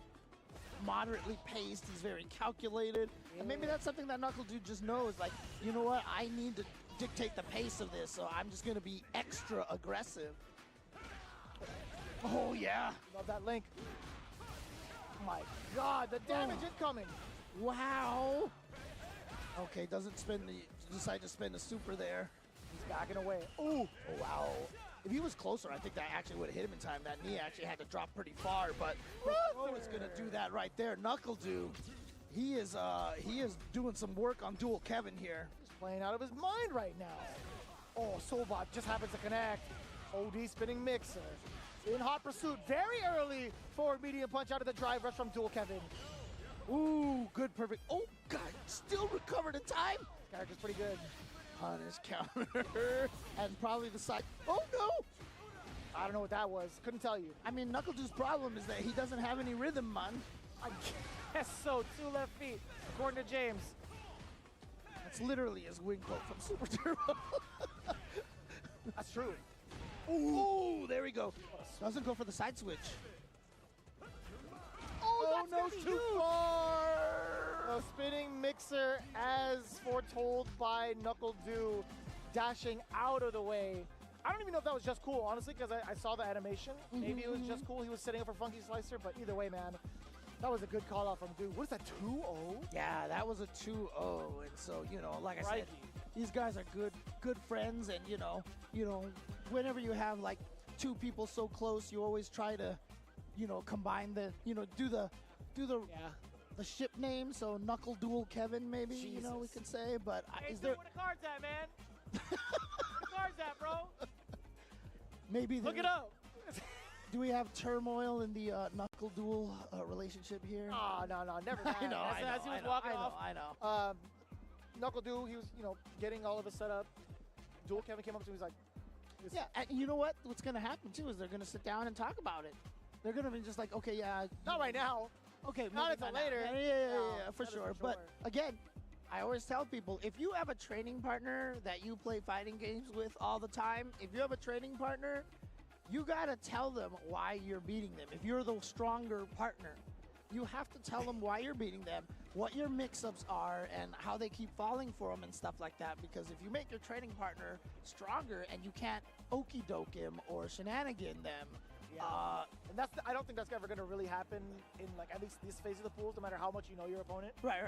moderately paced. He's very calculated. And maybe that's something that NuckleDu just knows. Like, you know what? I need to dictate the pace of this, so I'm just going to be extra aggressive. Oh, yeah. Love that link. My God, the damage incoming. Wow. Okay, doesn't decide to spend a super there. He's backing away. Ooh. Oh, wow. If he was closer, I think that actually would have hit him in time. That knee actually had to drop pretty far, but he was going to do that right there. NuckleDu, he is doing some work on Dual Kevin here. He's playing out of his mind right now. Oh, Sobot just happens to connect. OD spinning mixer. In hot pursuit, very early forward medium punch out of the drive rush from Dual Kevin. Ooh, good, perfect. Oh, God, still recovered in time. Character's pretty good. Punish counter, and probably the side. Oh, no. I don't know what that was. Couldn't tell you. I mean, NuckleDu's problem is that he doesn't have any rhythm, man. I guess so. 2 left feet, according to James. That's literally his wing quote from Super Turbo. That's true. Ooh, there we go. Doesn't go for the side switch. Oh, no, no, too far! A spinning mixer, as foretold by NuckleDu, dashing out of the way. I don't even know if that was just cool, honestly, because I saw the animation. Maybe it was just cool. He was setting up for Funky Slicer, but either way, man, that was a good call out from Dude. What is that, 2-0? Yeah, that was a 2-0, and so, you know, like I said, these guys are good friends, and you know, whenever you have like 2 people so close, you always try to, you know, combine the, you know, do the ship name. So Knuckle Dual Kevin, maybe, you know, we can say. But Hey, is there where the cards at, man? Where the cards at, bro? maybe Look it up. Do we have turmoil in the Knuckle Dual relationship here? Oh, no, never that. I know, as he was walking off. I know. NuckleDu, he was, you know, getting all of it set up. Dual Kevin came up to him, he was like, Yeah, and you know what? What's going to happen, too, is they're going to sit down and talk about it. They're going to be just like, okay, yeah. not right now. Okay, Not maybe until now. later. Yeah, for that is sure. for But sure. again, I always tell people, if you have a training partner that you play fighting games with all the time, if you have a training partner, you got to tell them why you're beating them. If you're the stronger partner, you have to tell them why you're beating them, what your mix-ups are, and how they keep falling for them and stuff like that. Because if you make your training partner stronger and you can't okey-doke him or shenanigan them, And I don't think that's ever going to really happen in, like, at least this phase of the pools, no matter how much you know your opponent. Right.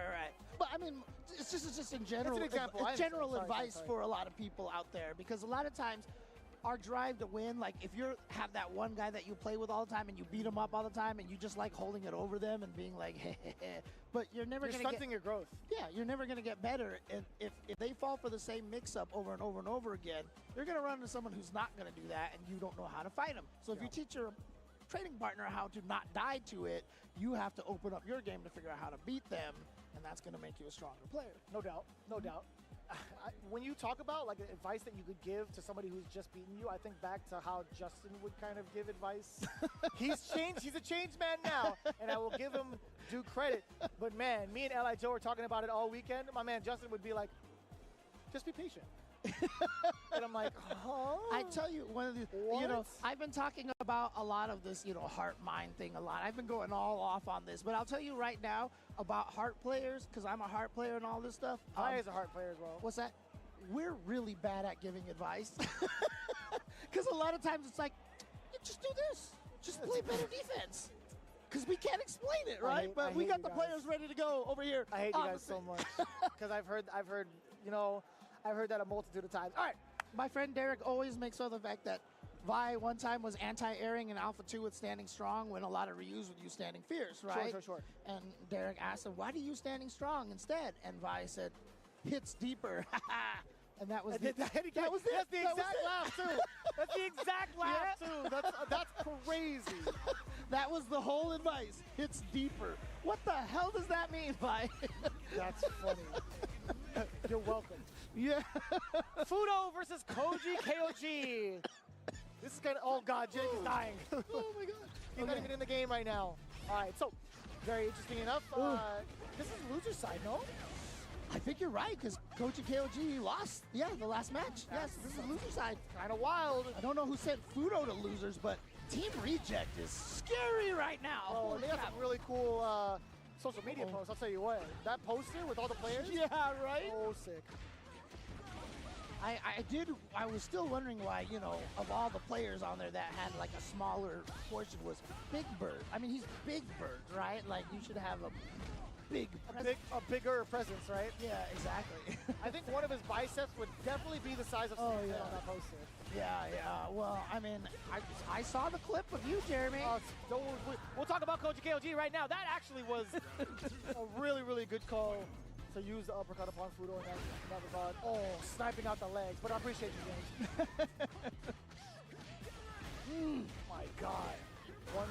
But I mean, it's just in general. It's an example. I It's general understand. Sorry, advice sorry. for a lot of people out there, because a lot of times, our drive to win, like if you have that one guy that you play with all the time and you beat him up all the time and you just like holding it over them and being like, but you're never You're going to stunting your growth. yeah, you're never going to get better. And if they fall for the same mix-up over and over and over again, you're going to run into someone who's not going to do that, and you don't know how to fight them. So if you teach your training partner how to not die to it, you have to open up your game to figure out how to beat them, and that's going to make you a stronger player. No doubt, no doubt. When you talk about like advice that you could give to somebody who's just beaten you, I think back to how Justin would kind of give advice. He's changed. He's a changed man now, and I will give him due credit. But man, me and L.I. Joe were talking about it all weekend. My man Justin would be like, just be patient. And I'm like, huh? I tell you, one of the, you know, What? I've been talking about a lot of this, you know, heart mind thing a lot. I've been going all off on this, but I'll tell you right now about heart players, because I'm a heart player and all this stuff. I is a heart player as well. What's that? We're really bad at giving advice. Because a lot of times it's like, "You just do this. Just play better defense. Because we can't explain it, I right? hate- But I we hate got you the guys. players ready to go over here. I hate you guys Opposite. so much because I've heard, you know, I've heard that a multitude of times. All right, My friend Derek always makes fun of the fact that Vi one time was anti-airing in Alpha 2 with Standing Strong when a lot of Ryus would use Standing Fierce, right? Sure. And Derek asked him, why do you use Standing Strong instead? And Vi said, hits deeper. And that was That's the That was exact it. laugh too. That's the exact laugh too. That's crazy. That was the whole advice. Hits deeper. What the hell does that mean, Vi? That's funny. You're welcome. Yeah. Fudo versus Koji KOG. This is gonna. Oh God, Jake is dying. Oh my God. He's not even in the game right now. All right, so very interesting enough. This is loser side, no? I think you're right, because Coach KOG lost, the last match. Yes, this is loser side. Kind of wild. I don't know who sent Fudo to losers, but Team Reject is scary right now. Oh, Holy and they got crap. some really cool social media posts. I'll tell you what. That poster with all the players. Yeah, right? Oh, sick. I was still wondering why, you know, of all the players on there that had like a smaller portion was Big Bird. I mean, he's Big Bird, right? Like, you should have a big presence. A bigger presence, right? Yeah, exactly. I think one of his biceps would definitely be the size of Steve's head on that poster. Yeah. Well, I mean, I saw the clip of you, Jeremy. We'll talk about Koji KOG right now. That actually was a really, really good call to use the uppercut upon Fudo in that regard. Oh, sniping out the legs. But I appreciate you, James. My God. All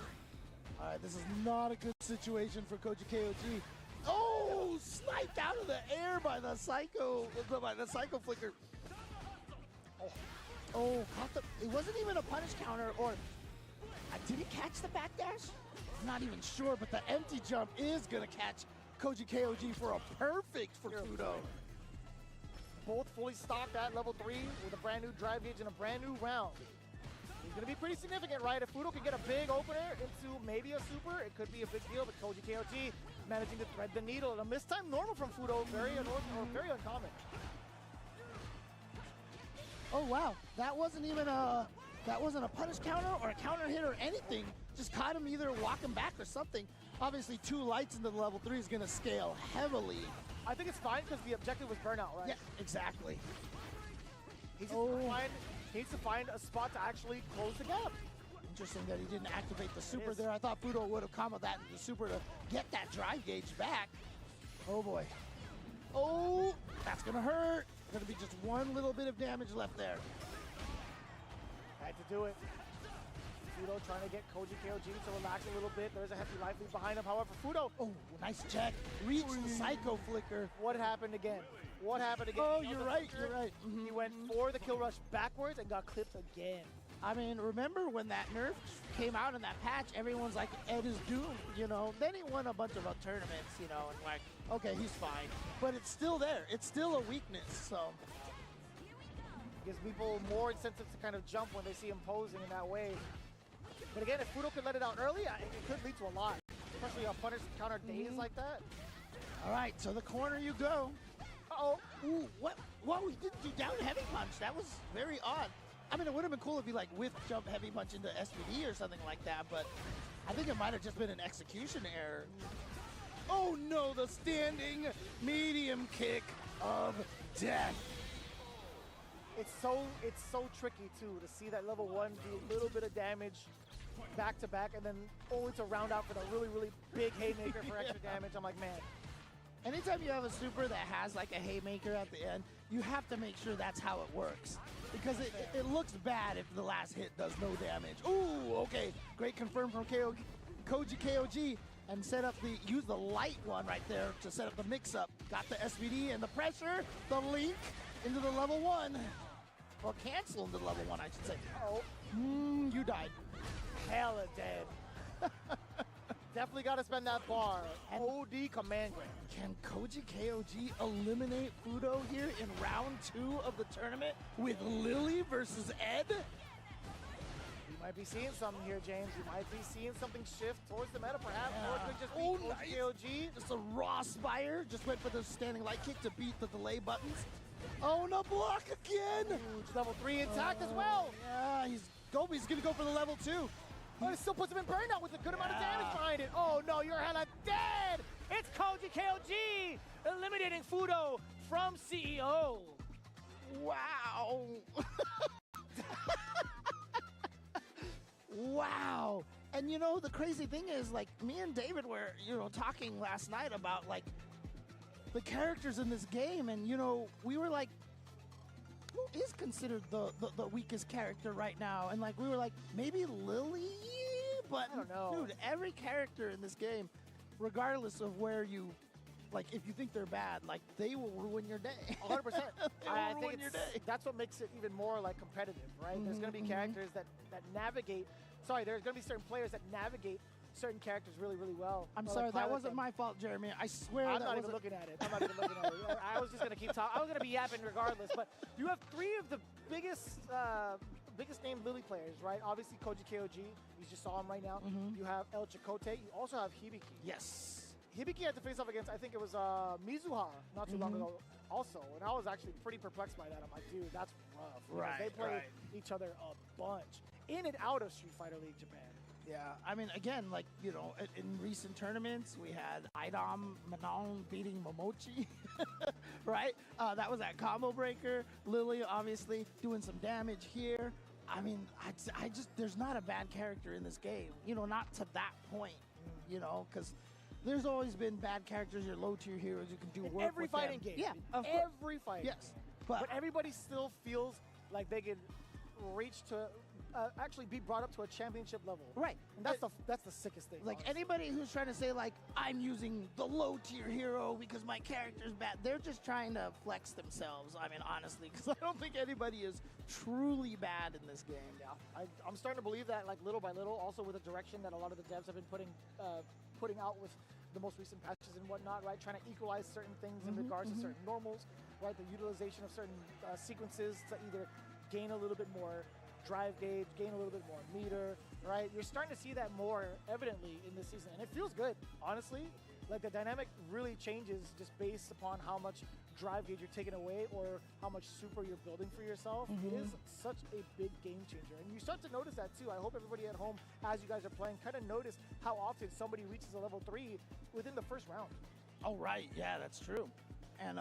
right, this is not a good situation for Koji KOG. Oh, sniped out of the air by the Psycho Flicker. Oh, it wasn't even a punish counter, or did he catch the backdash? I'm not even sure, but the empty jump is gonna catch Koji KOG for a perfect for Fudo. Both fully stocked at level 3 with a brand new drive gauge and a brand new round. It's going to be pretty significant, right? If Fudo can get a big opener into maybe a super, it could be a big deal, but Koji KOG managing to thread the needle. And a mistime normal from Fudo, very uncommon. Oh wow, that wasn't a punish counter or a counter hit or anything. Just caught him either walking back or something. Obviously, 2 lights into the level 3 is gonna scale heavily. I think it's fine because the objective was burnout, right? Yeah, exactly. He needs to find a spot to actually close the gap. Interesting that he didn't activate the super there. I thought Fudo would have comboed that into the super to get that drive gauge back. Oh boy. Oh, that's gonna hurt. Gonna be just one little bit of damage left there. Had to do it. Fudo trying to get Koji KOG to relax a little bit. There's a hefty life lead behind him. However, Fudo, Oh, nice check. Reach the Psycho Flicker. what happened again? What happened again? Oh, He you're held the right, flicker. you're right. He went for the kill rush backwards and got clipped again. I mean, remember when that nerf came out in that patch, everyone's like, Ed is doomed, you know? Then he won a bunch of tournaments, you know, and like, okay, he's fine. But it's still there. It's still a weakness, so. Gives people more incentive to kind of jump when they see him posing in that way. But again, if Fudo could let it out early, it could lead to a lot. Especially on punish counter days like that. All right, so the corner you go. Uh-oh. Ooh, what? Whoa, he didn't do down heavy punch. That was very odd. I mean, it would have been cool if he like whiff jump heavy punch into SPD or something like that, but I think it might have just been an execution error. Oh no, the standing medium kick of death. it's so tricky too to see that level 1 do a little bit of damage back to back, and then only to round out for the really big haymaker for extra damage. I'm like, man. Anytime you have a super that has like a haymaker at the end, you have to make sure that's how it works. Because it looks bad if the last hit does no damage. Ooh, okay. Great confirm from Koji KOG. And use the light one right there to set up the mix-up. Got the SVD and the pressure, the link into the level 1. Or cancel into level 1, I should say. Oh. You died. Hella dead. Definitely got to spend that bar. OD command grab. Can Koji KOG eliminate Fudo here in round 2 of the tournament with Lily versus Ed? You might be seeing something here, James. You might be seeing something shift towards the meta, perhaps. Or it could just be nice. KOG. Just a raw Spire. Just went for the standing light kick to beat the delay buttons. Oh, no block again. Huge level 3 intact as well. Yeah, he's going to go for the level 2. Oh, it still puts him in burnout with a good amount of damage behind it. Oh no, you're hella dead. It's Koji KOG eliminating Fudo from CEO. Wow. Wow. And you know, the crazy thing is, like, me and David were, talking last night about, like, the characters in this game. And, we were like, who is considered the weakest character right now? And, like, we were like, maybe Lily? But, I don't know. dude, every character in this game, regardless of where you, like, if you think they're bad, like, they will ruin your day. 100%. I ruin think your day. that's what makes it even more, like, competitive, right? There's going to be characters that navigate. Sorry, there's going to be certain players that navigate certain characters really well. I'm Or, sorry, like, that pilot wasn't them. my fault, Jeremy. I swear I'm that not wasn't. even looking at it. I'm not even looking at it. I was just going to keep talking. I was going to be yapping regardless. But you have 3 of the biggest named Lily players, right? Obviously, Koji KOG. You just saw him right now. You have El Chicote. You also have Hibiki. Yes. Hibiki had to face off against, I think it was Mizuha not too long ago also. And I was actually pretty perplexed by that. I'm like, dude, that's rough. Because they play each other a bunch. In and out of Street Fighter League Japan. Yeah, I mean, again, like, in recent tournaments, we had Idom Manon beating Momochi, right? That was at Combo Breaker. Lily, obviously, doing some damage here. I mean, I just, there's not a bad character in this game, not to that point, because there's always been bad characters, your low-tier heroes, you can do work Every with fighting them. game. Yeah, In of course. every fighting Yes, game. but everybody still feels like they can reach to actually be brought up to a championship level. Right. And that's the sickest thing. like, honestly. anybody who's trying to say, like, I'm using the low-tier hero because my character's bad, they're just trying to flex themselves, I mean, honestly, because I don't think anybody is truly bad in this game. Yeah, I'm starting to believe that, like, little by little, also with the direction that a lot of the devs have been putting out with the most recent patches and whatnot, right? Trying to equalize certain things in regards to certain normals, right? The utilization of certain sequences to either gain a little bit more drive gauge, gain a little bit more meter, right? You're starting to see that more evidently in this season, and it feels good, honestly. Like, the dynamic really changes just based upon how much drive gauge you're taking away or how much super you're building for yourself. It is such a big game changer, and you start to notice that too. I hope everybody at home, as you guys are playing, kind of notice how often somebody reaches a level 3 within the first round. Oh, right. Yeah, that's true. And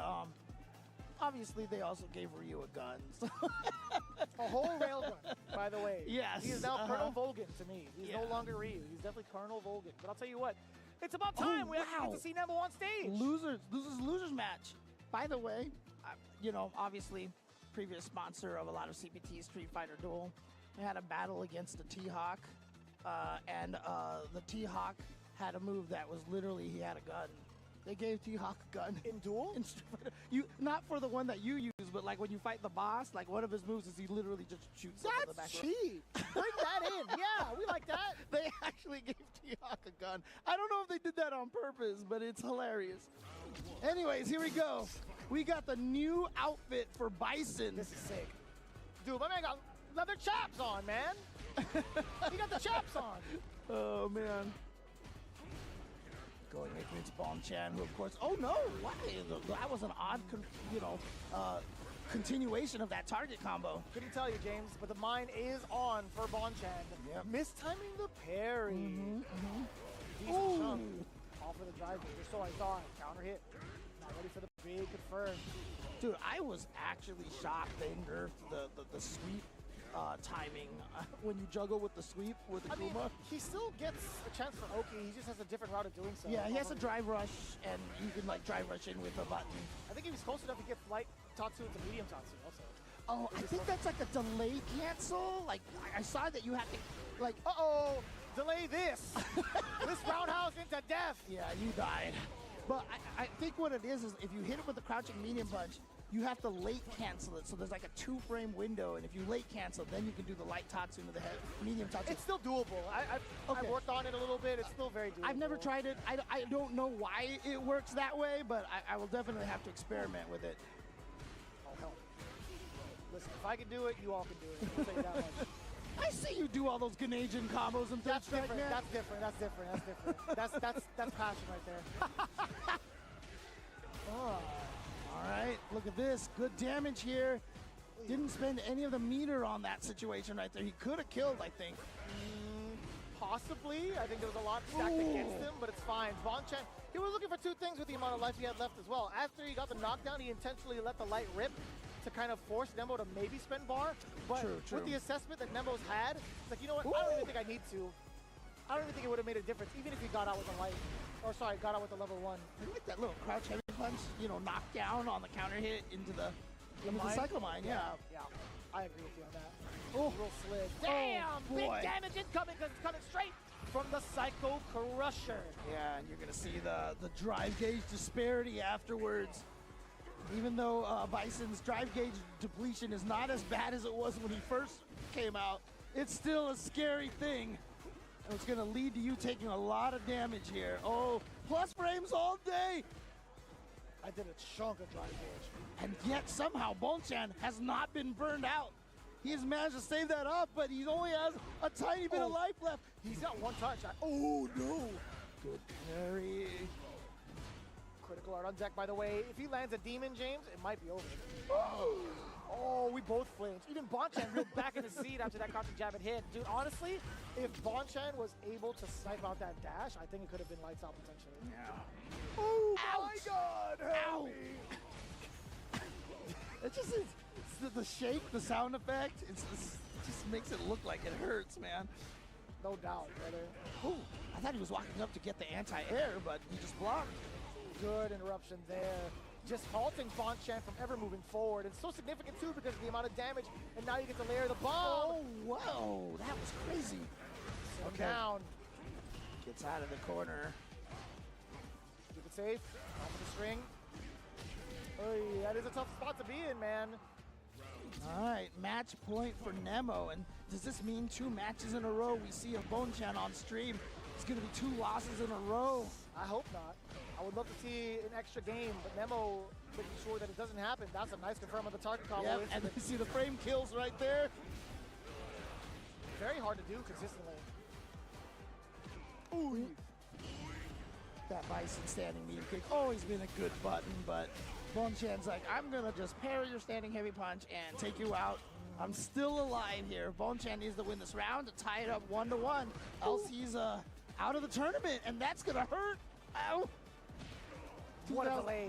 obviously they also gave Ryu a gun. So A whole railgun, by the way. Yes, He is now uh-huh. Colonel Volgin to me. He's no Yeah. longer Ryu. He's definitely Colonel Volgin. But I'll tell you what, it's about time we actually wow. get to see Nembo on stage. losers match. By the way, obviously previous sponsor of a lot of CPT, Street Fighter Duel. They had a battle against the T-Hawk, and the T-Hawk had a move that was literally, he had a gun. They gave T-Hawk a gun. In Duel? In Street Fighter. Not for the one that you use, but like when you fight the boss, like one of his moves is he literally just shoots up in the back. That's cheap. Bring that in. Yeah, we like that. They actually gave T-Hawk a gun. I don't know if they did that on purpose, but it's hilarious. Anyways, here we go. We got the new outfit for Bison. This is sick. Dude, my man got leather chaps on, man. He got the chaps on. Oh, man. Going right into Bonchan, who of course, oh no, why? That was an odd, continuation of that target combo. Couldn't tell you, James, but the mine is on for Bonchan. Yep. Mistiming the parry. Decent Ooh. chunk. All for the drive. Just so I thought. Counter hit. Not ready for the Big confirmed. Dude, I was actually shocked they nerfed the sweep timing when you juggle with the sweep with the I mean, Kuma. he still gets a chance for Oki. He just has a different route of doing so. Yeah, he has a Probably- drive rush, and you can like drive rush in with a button. I think if he's close enough, he gets light Tatsu to medium Tatsu also. Oh, I think that's like a delay cancel. Like I saw that you have to, like, Uh-oh! Delay this! This roundhouse into death! yeah, you died. But I think what it is if you hit it with a crouching medium punch, you have to late cancel it. So there's like a 2-frame window, and if you late cancel, then you can do the light Tatsu into the head, medium Tatsu. It's still doable. I've Okay. worked on it a little bit. It's still very doable. I've never tried it. I don't know why it works that way, but I will definitely have to experiment with it. I'll help. Listen, if I can do it, you all can do it. I'll tell you that much. I see you do all those Ganesian combos and third That's strike, different. man. That's different. That's different. That's different. That's passion right there. Oh. All right, look at this. Good damage here. Didn't spend any of the meter on that situation right there. He could have killed, I think. Possibly. I think there was a lot stacked against him, but it's fine. Bonchan, he was looking for two things with the amount of life he had left as well. After he got the knockdown, he intentionally let the light rip to kind of force Nembo to maybe spend bar. But True, true. with the assessment that Nembo's had, it's like, you know what? I don't even think I need to. I don't even think it would have made a difference, even if he got out with a light. Or sorry, got out with a level 1. I like that little crouch heavy punch, you know, knockdown on the counter hit into the Mine? cycle mine, yeah. Yeah, I agree with you on that. Oh. Real slid. Damn! Big boy. damage incoming because it's coming straight from the Psycho Crusher. Yeah, and you're gonna see the drive gauge disparity afterwards. Even though Bison's drive gauge depletion is not as bad as it was when he first came out, it's still a scary thing. And it's gonna lead to you taking a lot of damage here. Oh, plus frames all day! I did a chunk of drive gauge. And yet somehow Bonchan has not been burned out. He has managed to save that up, but he only has a tiny bit of life left. He's got one touch. Oh no! Good parry. Critical art on deck, by the way. If he lands a demon, James, it might be over. Oh, we both flinched. Even Bonchan reeled back in his seat after that crouching jab had hit. Dude, honestly, if Bonchan was able to snipe out that dash, I think it could have been lights out potentially. Yeah. Oh my Ouch. God! Help Ow. me! It just is the shake, the sound effect. It just makes it look like it hurts, man. No doubt, brother. Ooh, I thought he was walking up to get the anti-air, but he just blocked. Good interruption there. Just halting Bonchan from ever moving forward. It's so significant too because of the amount of damage, and now you get to layer the bomb. Oh, whoa, that was crazy. So Okay. down. Gets out of the corner. Keep it safe. Off of the string. Oy, that is a tough spot to be in, man. All right, match point for Nemo. And does this mean 2 matches in a row we see of Bonchan on stream? It's going to be 2 losses in a row. I hope not. I would love to see an extra game, but Nemo making sure that it doesn't happen. That's a nice confirm of the target combo. Yep, and you see the frame kills right there. Very hard to do consistently. Ooh. That Bison standing medium kick, always been a good button, but Bonchan's like, I'm going to just parry your standing heavy punch and take you out. I'm still alive here. Bonchan needs to win this round to tie it up 1-1. Else he's out of the tournament, and that's going to hurt. Ow. What a 2,000 delay.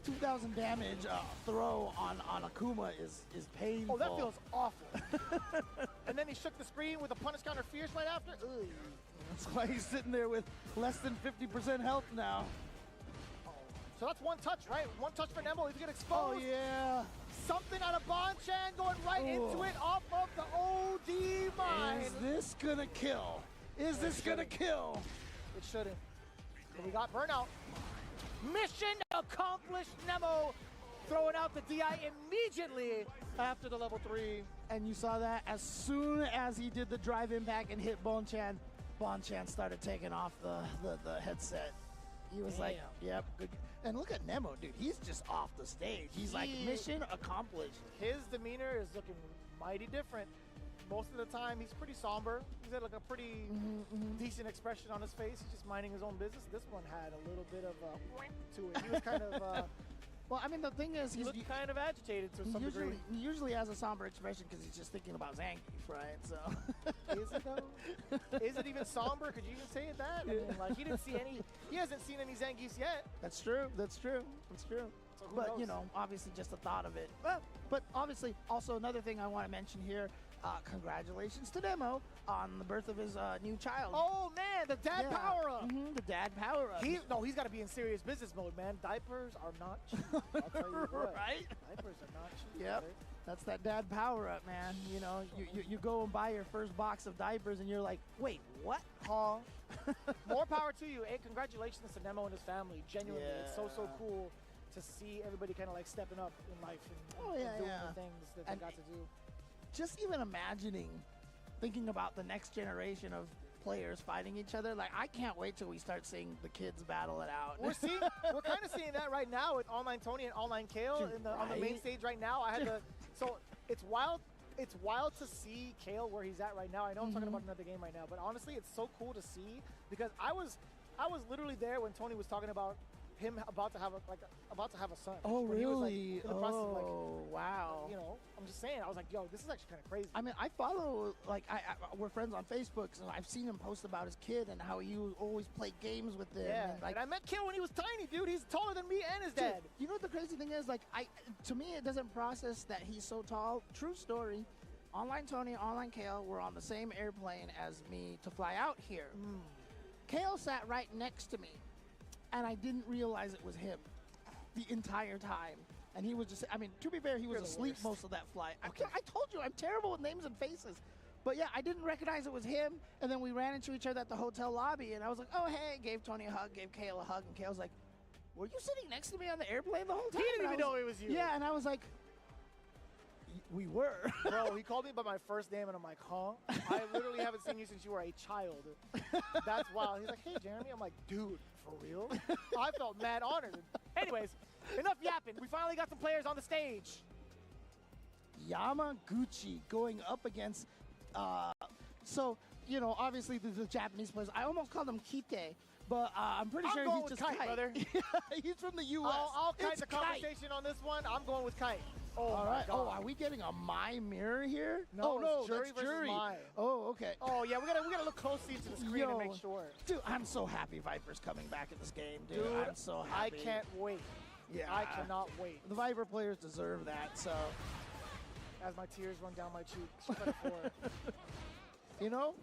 2,000 damage throw on Akuma is painful. Oh, that feels awful. And then he shook the screen with a punish counter fierce right after. Ugh. That's why he's sitting there with less than 50% health now. So that's one touch, right? One touch for Nemo. He's gonna Oh, expose yeah. something out of Bonchan, going right into it off of the OD mine. Is this gonna kill? Is this gonna kill? It shouldn't. But we got burnout. Mission accomplished. Nemo throwing out the DI immediately after the level 3. And you saw that as soon as he did the drive impact and hit Bonchan, Bonchan started taking off the headset. He was like, yep, good. And look at Nemo, dude. He's just off the stage. He's like, mission accomplished. His demeanor is looking mighty different. Most of the time, he's pretty somber. He's got like a pretty decent expression on his face. He's just minding his own business. This one had a little bit of a to it. He was kind of Well, I mean, the thing is, He looked kind of agitated to some degree. he usually has a somber expression because he's just thinking about Zangief, right? So. Is it though? Is it even somber? Could you even say it that? I mean, like he hasn't seen any Zangiefs yet. That's true. That's true. That's true. So who But knows? you know, obviously, just the thought of it. But obviously, also another thing I want to mention here. Congratulations to Nemo on the birth of his new child. Oh man, the dad Yeah. power up. The dad power up. He's got to be in serious business mode, man. Diapers are not cheap. I'll tell you what. Right? Diapers are not cheap. Yep. brother. That's that dad power up, man. You know, you go and buy your first box of diapers and you're like, wait, what? Huh? More power to you. Hey, congratulations to Nemo and his family. Genuinely, it's so Yeah. cool to see everybody kind of like stepping up in life and, and doing the things that And they got to do. Just even imagining, thinking about the next generation of players fighting each other, like I can't wait till we start seeing the kids battle it out. We're kind of seeing that right now with Online Tony and Online Kale Dude, on the main right? stage right now. So it's wild. It's wild to see Kale where he's at right now. I know I'm talking about another game right now, but honestly, it's so cool to see because I was literally there when Tony was talking about him about to have a son. Oh, When he was, like, really? in the process of, like, Oh, wow. you know, I'm just saying. I was like, yo, this is actually kind of crazy. I mean, I follow, like, we're friends on Facebook, so I've seen him post about his kid and how he always played games with him. Yeah, And, like, and I met Kale when he was tiny, dude. He's taller than me and his dude, dad. you know what the crazy thing is? Like, to me, it doesn't process that he's so tall. True story. Online Tony, Online Kale were on the same airplane as me to fly out here. Kale sat right next to me, and I didn't realize it was him the entire time. And he was just, I mean, to be fair, he was You're the asleep worst. most of that flight. I told you, I'm terrible with names and faces. But yeah, I didn't recognize it was him. And then we ran into each other at the hotel lobby, and I was like, oh, hey, gave Tony a hug, gave Kale a hug. And Kale's like, were you sitting next to me on the airplane the whole time? He didn't And I even know it was you. Yeah, and I was like, we were. Bro, he called me by my first name, and I'm like, huh? I literally haven't seen you since you were a child. That's wild. He's like, hey, Jeremy. I'm like, dude, for real? I felt mad honored. Anyways, enough yapping. We finally got some players on the stage. Yamaguchi going up against, so, you know, obviously the Japanese players. I almost called him Kite, but I'm pretty I'm sure going he's with just Kite, brother. He's from the U.S. I'll kite It's the conversation on this one. I'm going with Kite. Oh, All my right. God. Oh, are we getting a my mirror here? No, oh, no, it's Jury that's versus Jury. Mai. Oh, okay. Oh, yeah, we gotta look closely into the screen Yo. to make sure. Dude, I'm so happy Viper's coming back in this game, dude. Dude, I'm so I happy. can't wait. Yeah. I cannot wait. The Viper players deserve that, so. As my tears run down my cheeks. Credit for it. You know,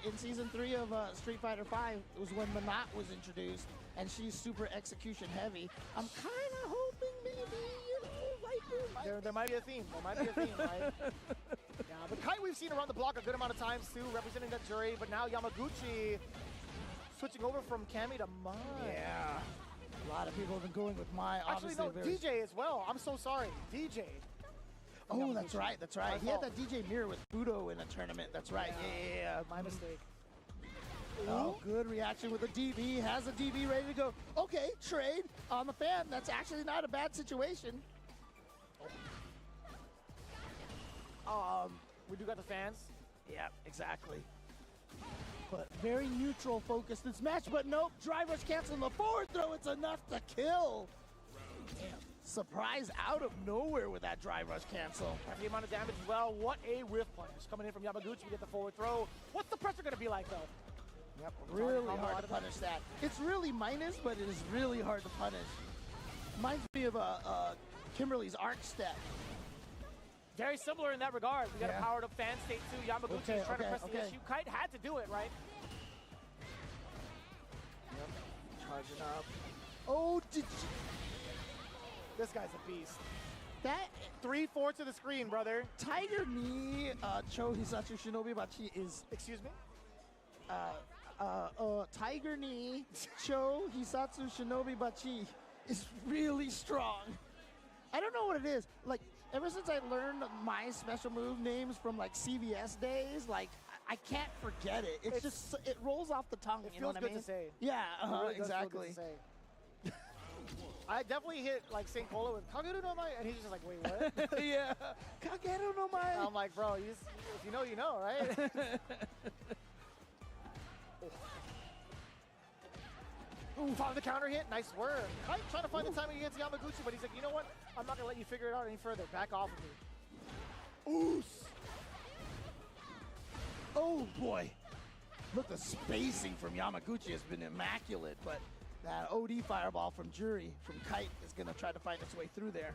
in Season 3 of Street Fighter V, it was when Manat was introduced, and she's super execution heavy. I'm kind of hoping maybe, you know, Viper There might be a theme. There might be a theme, right? Yeah, but Kite we've seen around the block a good amount of times too, representing that Jury. But now Yamaguchi switching over from Cammy to Mai. Yeah. A lot of people have been going with Mai. Actually, Obviously, no, DJ as well. I'm so sorry. DJ. Oh, that's right. That's right. My He had fault. that DJ mirror with Budo in a tournament. That's right. Yeah. My mistake. Oh, good reaction with the DB. Has the DB ready to go. Okay, trade on the fan. That's actually not a bad situation. We do got the fans. Yeah, exactly. But very neutral focused this match, but nope. Drivers canceling the forward throw. It's enough to kill. Damn. Surprise out of nowhere with that drive rush cancel. And the amount of damage as well. What a whiff punish. Coming in from Yamaguchi, we get the forward throw. What's the pressure going to be like, though? Yep, really combo hard out to of that. punish that. It's really minus, but it is really hard to punish. Reminds me of Kimberly's arc step. Very similar in that regard. We got Yeah. a powered up fan state too. Yamaguchi's Okay, trying to okay, press the okay. issue. Kite had to do it, right? Charging up. Oh, did you? This guy's a beast. That 3-4 to the screen, brother. Tiger Knee Cho Hisatsu Shinobi Bachi is Excuse me? Tiger Knee Cho Hisatsu Shinobi Bachi is really strong. I don't know what it is. Like, ever since I learned my special move names from like CVS days, like I can't forget it. It's just it rolls off the tongue. It You know feels what good I mean? to say. Yeah, It really does feel good exactly. to say. I definitely hit like St. Polo with Kageru no Mai, and he's just like, wait, what? Yeah. Kageru no Mai. I'm like, bro, if you know, you know, right? Ooh, found the counter hit. Nice swerve. Kite trying to find the timing against Yamaguchi, but he's like, you know what? I'm not going to let you figure it out any further. Back off of me. Ooh. Oh boy. Look, the spacing from Yamaguchi has been immaculate, but that OD fireball from Jury, from Kite, is going to try to find its way through there.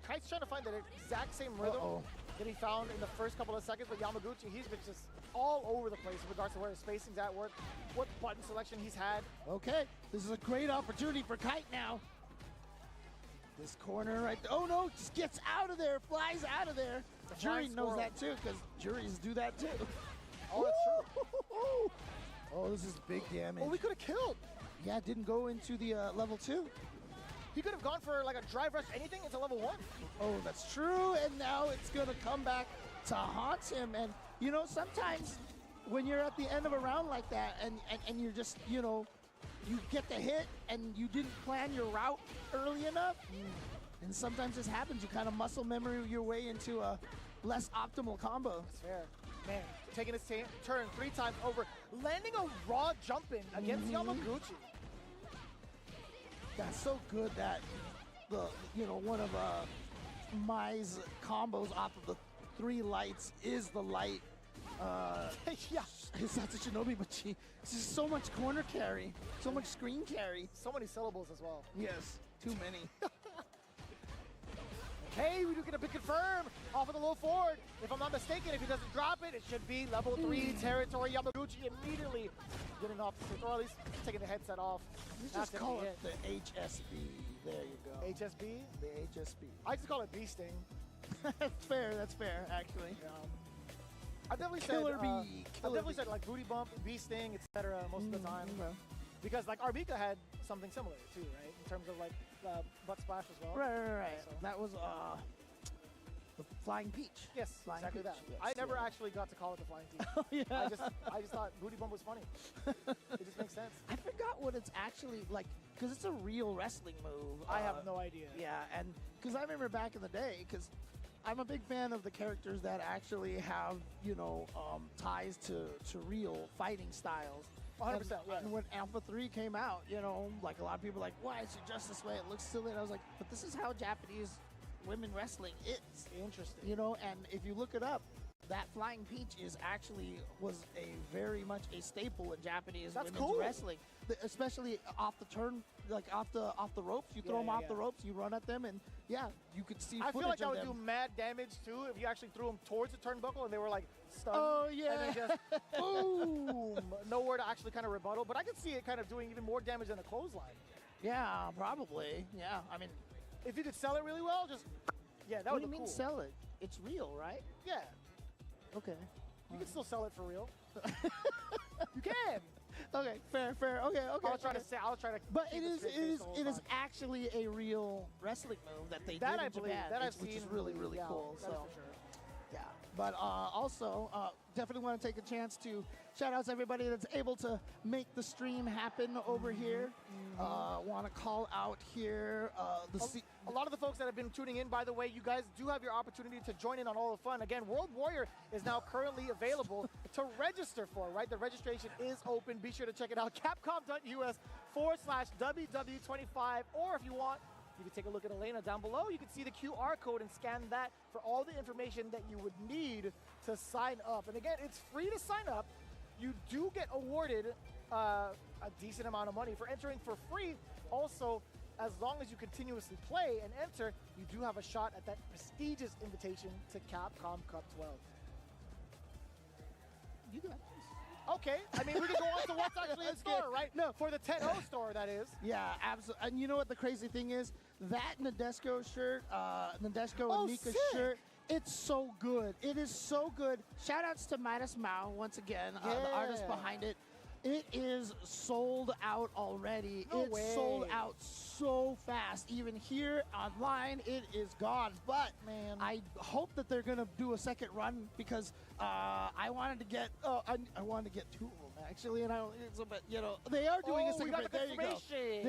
Kite's trying to find that exact same rhythm that he found in the first couple of seconds, but Yamaguchi, he's been just all over the place in regards to where his spacing's at, what button selection he's had. Okay, this is a great opportunity for Kite now. This corner right there. Oh no, just gets out of there, flies out of there. Jury knows that too, because Juries do that too. Oh, that's true. Oh, this is big damage. Oh, we could have killed. Yeah, it didn't go into the level 2. He could have gone for like a drive rush, anything into level 1. Oh, that's true, and now it's gonna come back to haunt him. And you know, sometimes when you're at the end of a round like that, and you're just, you know, you get the hit and you didn't plan your route early enough, and sometimes this happens. You kind of muscle memory your way into a less optimal combo. That's fair. Man, taking his turn 3 times over, landing a raw jump in against Yamaguchi. That's so good that one of Mai's combos off of the 3 lights is the light. Yeah. Hisatsu Shinobi, but she's so much corner carry, so much screen carry. So many syllables as well. Yes, too many. Hey, we do get a big confirm off of the low forward. If I'm not mistaken, if he doesn't drop it, it should be level 3 territory. Yamaguchi immediately getting off the stick, or at least taking the headset off. You just call it the HSB. There you go. HSB? The HSB. I just call it Bee Sting. That's fair, actually. I've definitely said like booty bump, Bee Sting, etc. most of the time. Because like Arbika had something similar too, right? In terms of like butt splash as well. Right. So. That was the Flying Peach. Yes, Flying exactly Peach. that. Yes, I never actually got to call it the Flying Peach. Oh, yeah. I just thought booty bump was funny. It just makes sense. I forgot what it's actually like, because it's a real wrestling move. I have no idea. Yeah, and because I remember back in the day, because I'm a big fan of the characters that actually have, ties to real fighting styles. 100%, And, yeah. and when Alpha 3 came out, like a lot of people were like, why is it just this way? It looks silly. And I was like, but this is how Japanese women wrestling is. Interesting. And if you look it up, that Flying Peach was a very much a staple in Japanese women's wrestling, especially off the turn, like off the ropes. You throw them off the ropes, you run at them, and you could see. I feel like that would them. do mad damage too if you actually threw them towards the turnbuckle and they were like stunned. Oh yeah. And then just boom, nowhere to actually kind of rebuttal. But I could see it kind of doing even more damage than a clothesline. Yeah, probably. Yeah, I mean, if you could sell it really well, just that what would do you be mean cool. sell it? It's real, right? Yeah, Okay. you can still sell it for real. You can. Okay, fair. Okay. I'll try to say. I'll try to. But keep it a is straight face the whole it is time. actually a real wrestling move that they That did I in believe. Japan, That I've which seen. is really yeah, cool. that So is for sure. yeah, but also definitely want to take a chance to shout out to everybody that's able to make the stream happen over here. Want to call out here A lot of the folks that have been tuning in, by the way, you guys do have your opportunity to join in on all the fun. Again, World Warrior is now currently available to register for, right? The registration is open. Be sure to check it out. Capcom.us/WW25. Or if you want, you can take a look at Elena down below. You can see the QR code and scan that for all the information that you would need to sign up. And again, it's free to sign up. You do get awarded a decent amount of money for entering for free. Also, as long as you continuously play and enter, you do have a shot at that prestigious invitation to Capcom Cup 12. You got this. Okay, I mean, we can go on to what's actually in store, right? No. For the 10-0 store, that is. Yeah, absolutely. And you know what the crazy thing is? That Nadeshko shirt, Nadeshko Oh, and Mika's sick. shirt, it's so good. It is so good. Shout outs to Midas Mao once again, the artist Yeah. behind it. It is sold out already. No It's way. sold out so fast. Even here online, it is gone. But Man. I hope that they're gonna do a second run because I wanted to get I wanted to get 2 of them actually, and but they are doing a Oh, we second got run. the There you go. confirmation.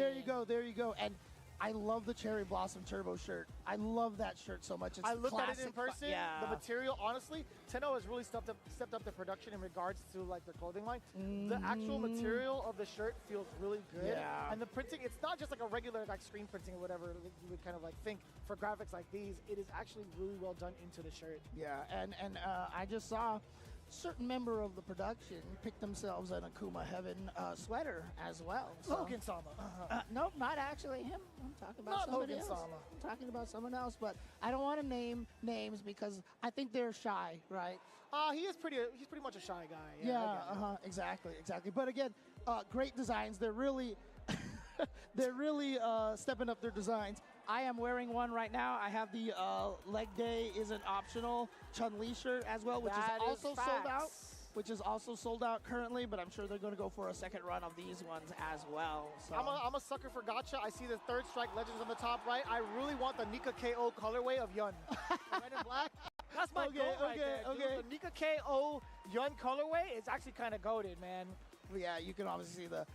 There you go. And I love the Cherry Blossom Turbo shirt. I love that shirt so much. It's I looked at it in classic person. yeah. The material, honestly, Tenno has really stepped up the production in regards to like their clothing line. The actual material of the shirt feels really good. Yeah. And the printing, it's not just like a regular like screen printing or whatever you would kind of like think for graphics like these. It is actually really well done into the shirt. Yeah, and I just saw a certain member of the production pick themselves an Akuma Heaven sweater as well. So. Logan Sama. Nope, not actually him. I'm talking about Not somebody Logan else. Sama. I'm talking about someone else, but I don't want to name names because I think they're shy, right? He's pretty much a shy guy. I get it. Exactly. But again, great designs. They're really, stepping up their designs. I am wearing one right now. I have the leg day isn't optional Chun-Li shirt as well, which That is also sold out. facts. Which is also sold out currently, but I'm sure they're going to go for a second run of these ones as well. So. I'm a sucker for gacha. I see the Third Strike Legends on the top right. I really want the Nika KO colorway of Yun. The red and black. That's my goal right there, dude. The Nika KO Yun colorway is actually kind of goated, man. Yeah, you can obviously see the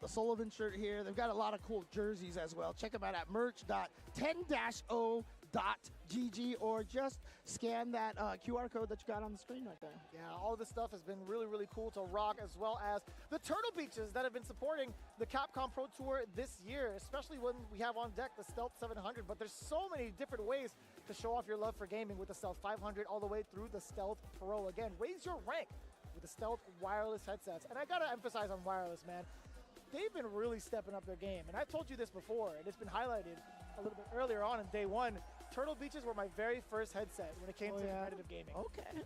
Sullivan shirt here. They've got a lot of cool jerseys as well. Check them out at merch.10-o.gg or just scan that QR code that you got on the screen right there. Yeah, all this stuff has been really, really cool to rock, as well as the Turtle Beaches that have been supporting the Capcom Pro Tour this year, especially when we have on deck the Stealth 700. But there's so many different ways to show off your love for gaming with the Stealth 500 all the way through the Stealth Pro. Again, raise your rank with the Stealth wireless headsets. And I gotta emphasize on wireless, man. They've been really stepping up their game. And I told you this before, and it's been highlighted a little bit earlier on in day one. Turtle Beaches were my very first headset when it came to competitive gaming. Okay.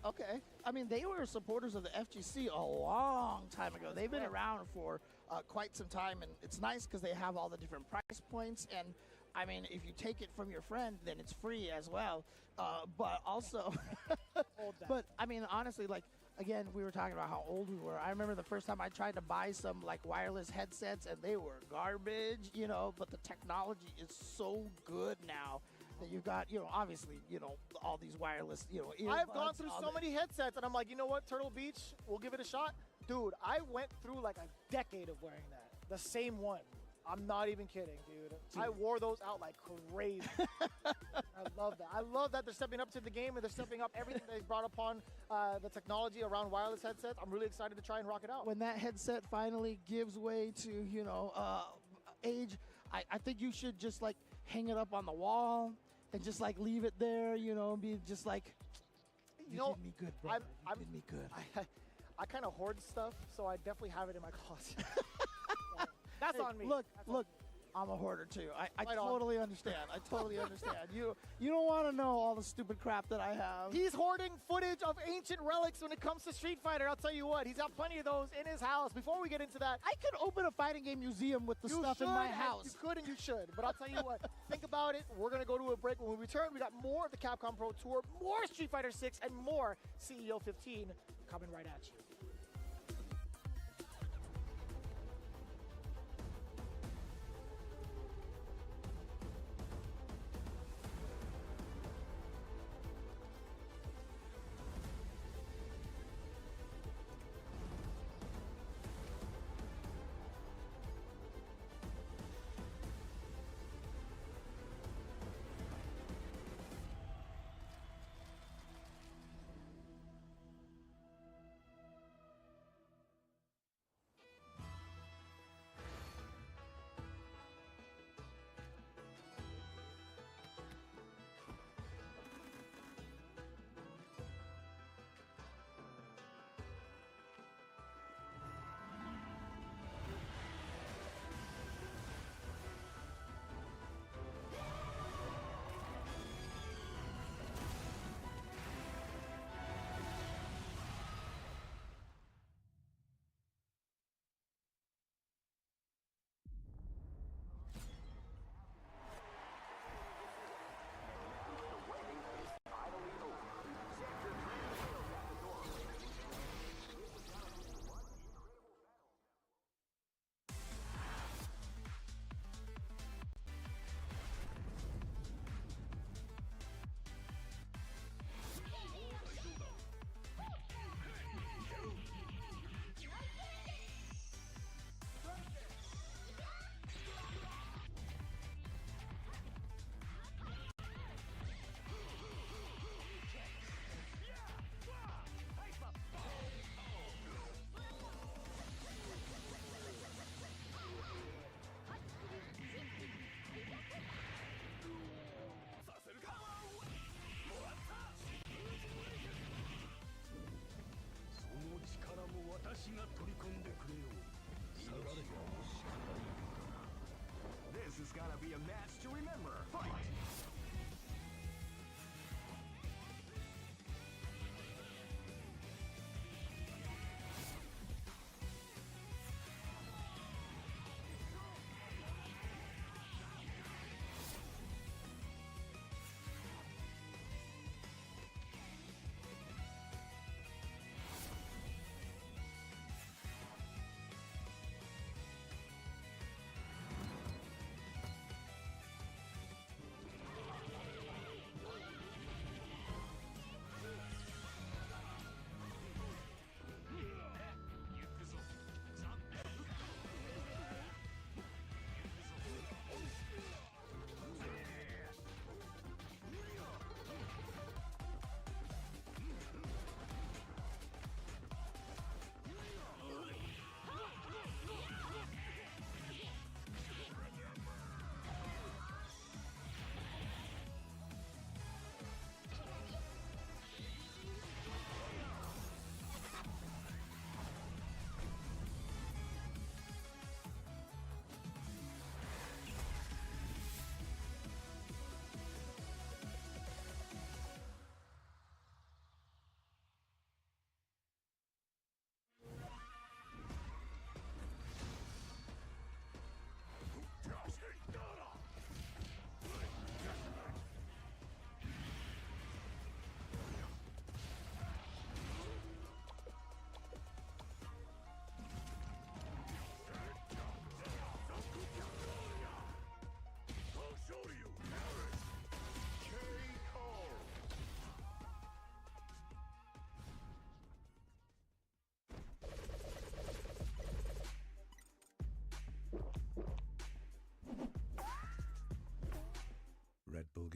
I mean, they were supporters of the FGC a long time ago. They've been around for quite some time, and it's nice because they have all the different price points. And I mean, if you take it from your friend, then it's free as well. But also, but I mean, honestly, like, again, we were talking about how old we were. I remember the first time I tried to buy some like wireless headsets and they were garbage, you know, but the technology is so good now that you've got, you know, obviously, you know, all these wireless, you know, earbuds. I've gone through so many headsets and I'm like, you know what, Turtle Beach, we'll give it a shot. Dude, I went through like a decade of wearing that. The same one. I'm not even kidding, dude. I wore those out like crazy. I love that. I love that they're stepping up to the game and they're stepping up everything they've brought upon the technology around wireless headsets. I'm really excited to try and rock it out. When that headset finally gives way to, you know, age, I think you should just like hang it up on the wall and just like leave it there, you know, and be just like, you did me good, bro. You did me good. I kind of hoard stuff, so I definitely have it in my closet. That's on me. Look, I'm a hoarder too. I totally understand. I totally understand. You don't want to know all the stupid crap that I have. He's hoarding footage of ancient relics when it comes to Street Fighter. I'll tell you what, he's got plenty of those in his house. Before we get into that, I could open a fighting game museum with the stuff in my house. You could and you should. But I'll tell you what, think about it. We're going to go to a break. When we return, we got more of the Capcom Pro Tour, more Street Fighter 6, and more CEO 15 coming right at you.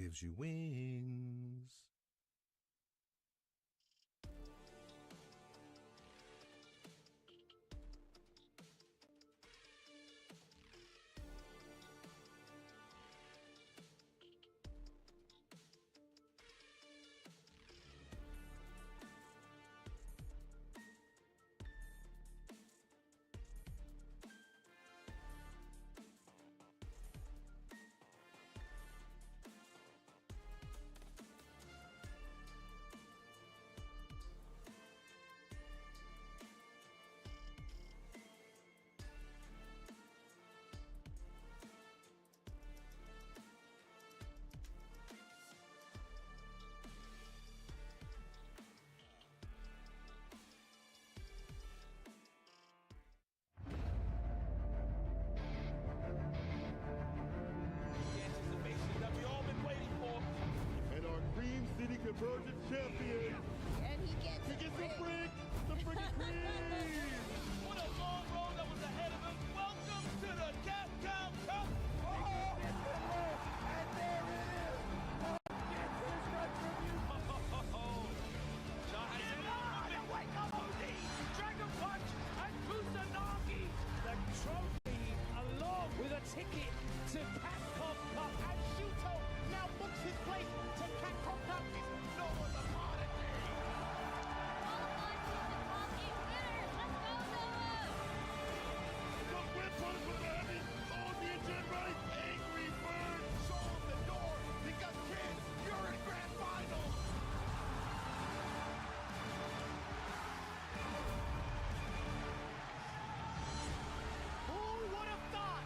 gives you wings. The anticipation that we all been waiting for. And our Cream City Convergence champion. And he gets He gets the freak cream. What a long road that was ahead of him. Welcome to the Capcom Cup. And there it is. Gets his retribution. John Cena, wake up, OD. Dragon Punch and Kusanagi. The trophy along with a ticket to Capcom Cup. And Shuto now books his place to Capcom Cup. No one's a part of me. The whip punch with the heavy on the engine right. Angry Bird, show him the door because kids, you're in grand finals. Who would have thought?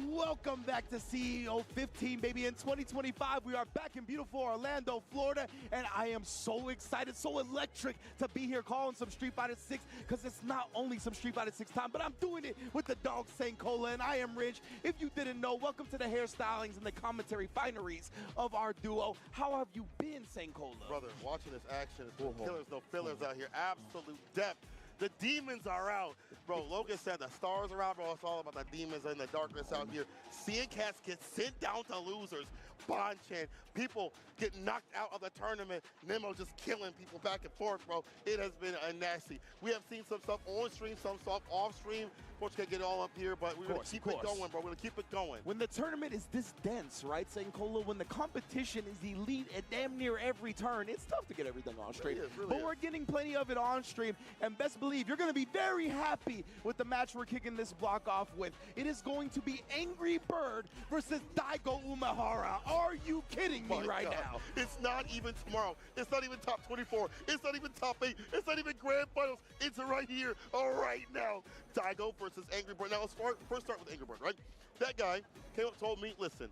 Welcome back to CEO 15, baby. In 2025, we are back in beautiful Orlando, Florida, and I am so excited, so electric to be here calling some Street Fighter 6, because it's not only some Street Fighter 6 time, but I'm doing it with the dog Saint Cola, and I am Ridge. If you didn't know, welcome to the hairstylings and the commentary fineries of our duo. How have you been, Saint Cola? Brother, watching this action, it's killers, no fillers out here. Absolute depth. The demons are out. Bro, Logan said the stars are out, bro. It's all about the demons and the darkness out here. Seeing cats get sent down to losers. Bonchan, people get knocked out of the tournament. Nemo just killing people back and forth, bro. It has been a nasty. We have seen some stuff on stream, some stuff off stream. Coach can't get it all up here, but we're going to keep it going, bro. We're going to keep it going. When the tournament is this dense, right, Saint Cola, when the competition is elite at damn near every turn, it's tough to get everything on stream. But we're getting plenty of it on stream, and best believe you're going to be very happy with the match we're kicking this block off with. It is going to be Angry Bird versus Daigo Umehara. Are you kidding me right now? It's not even tomorrow. It's not even top 24. It's not even top 8. It's not even grand finals. It's right here, right now. Daigo versus Angry Bird. Now, let's first start with Angry Bird, right? That guy came up and told me, listen,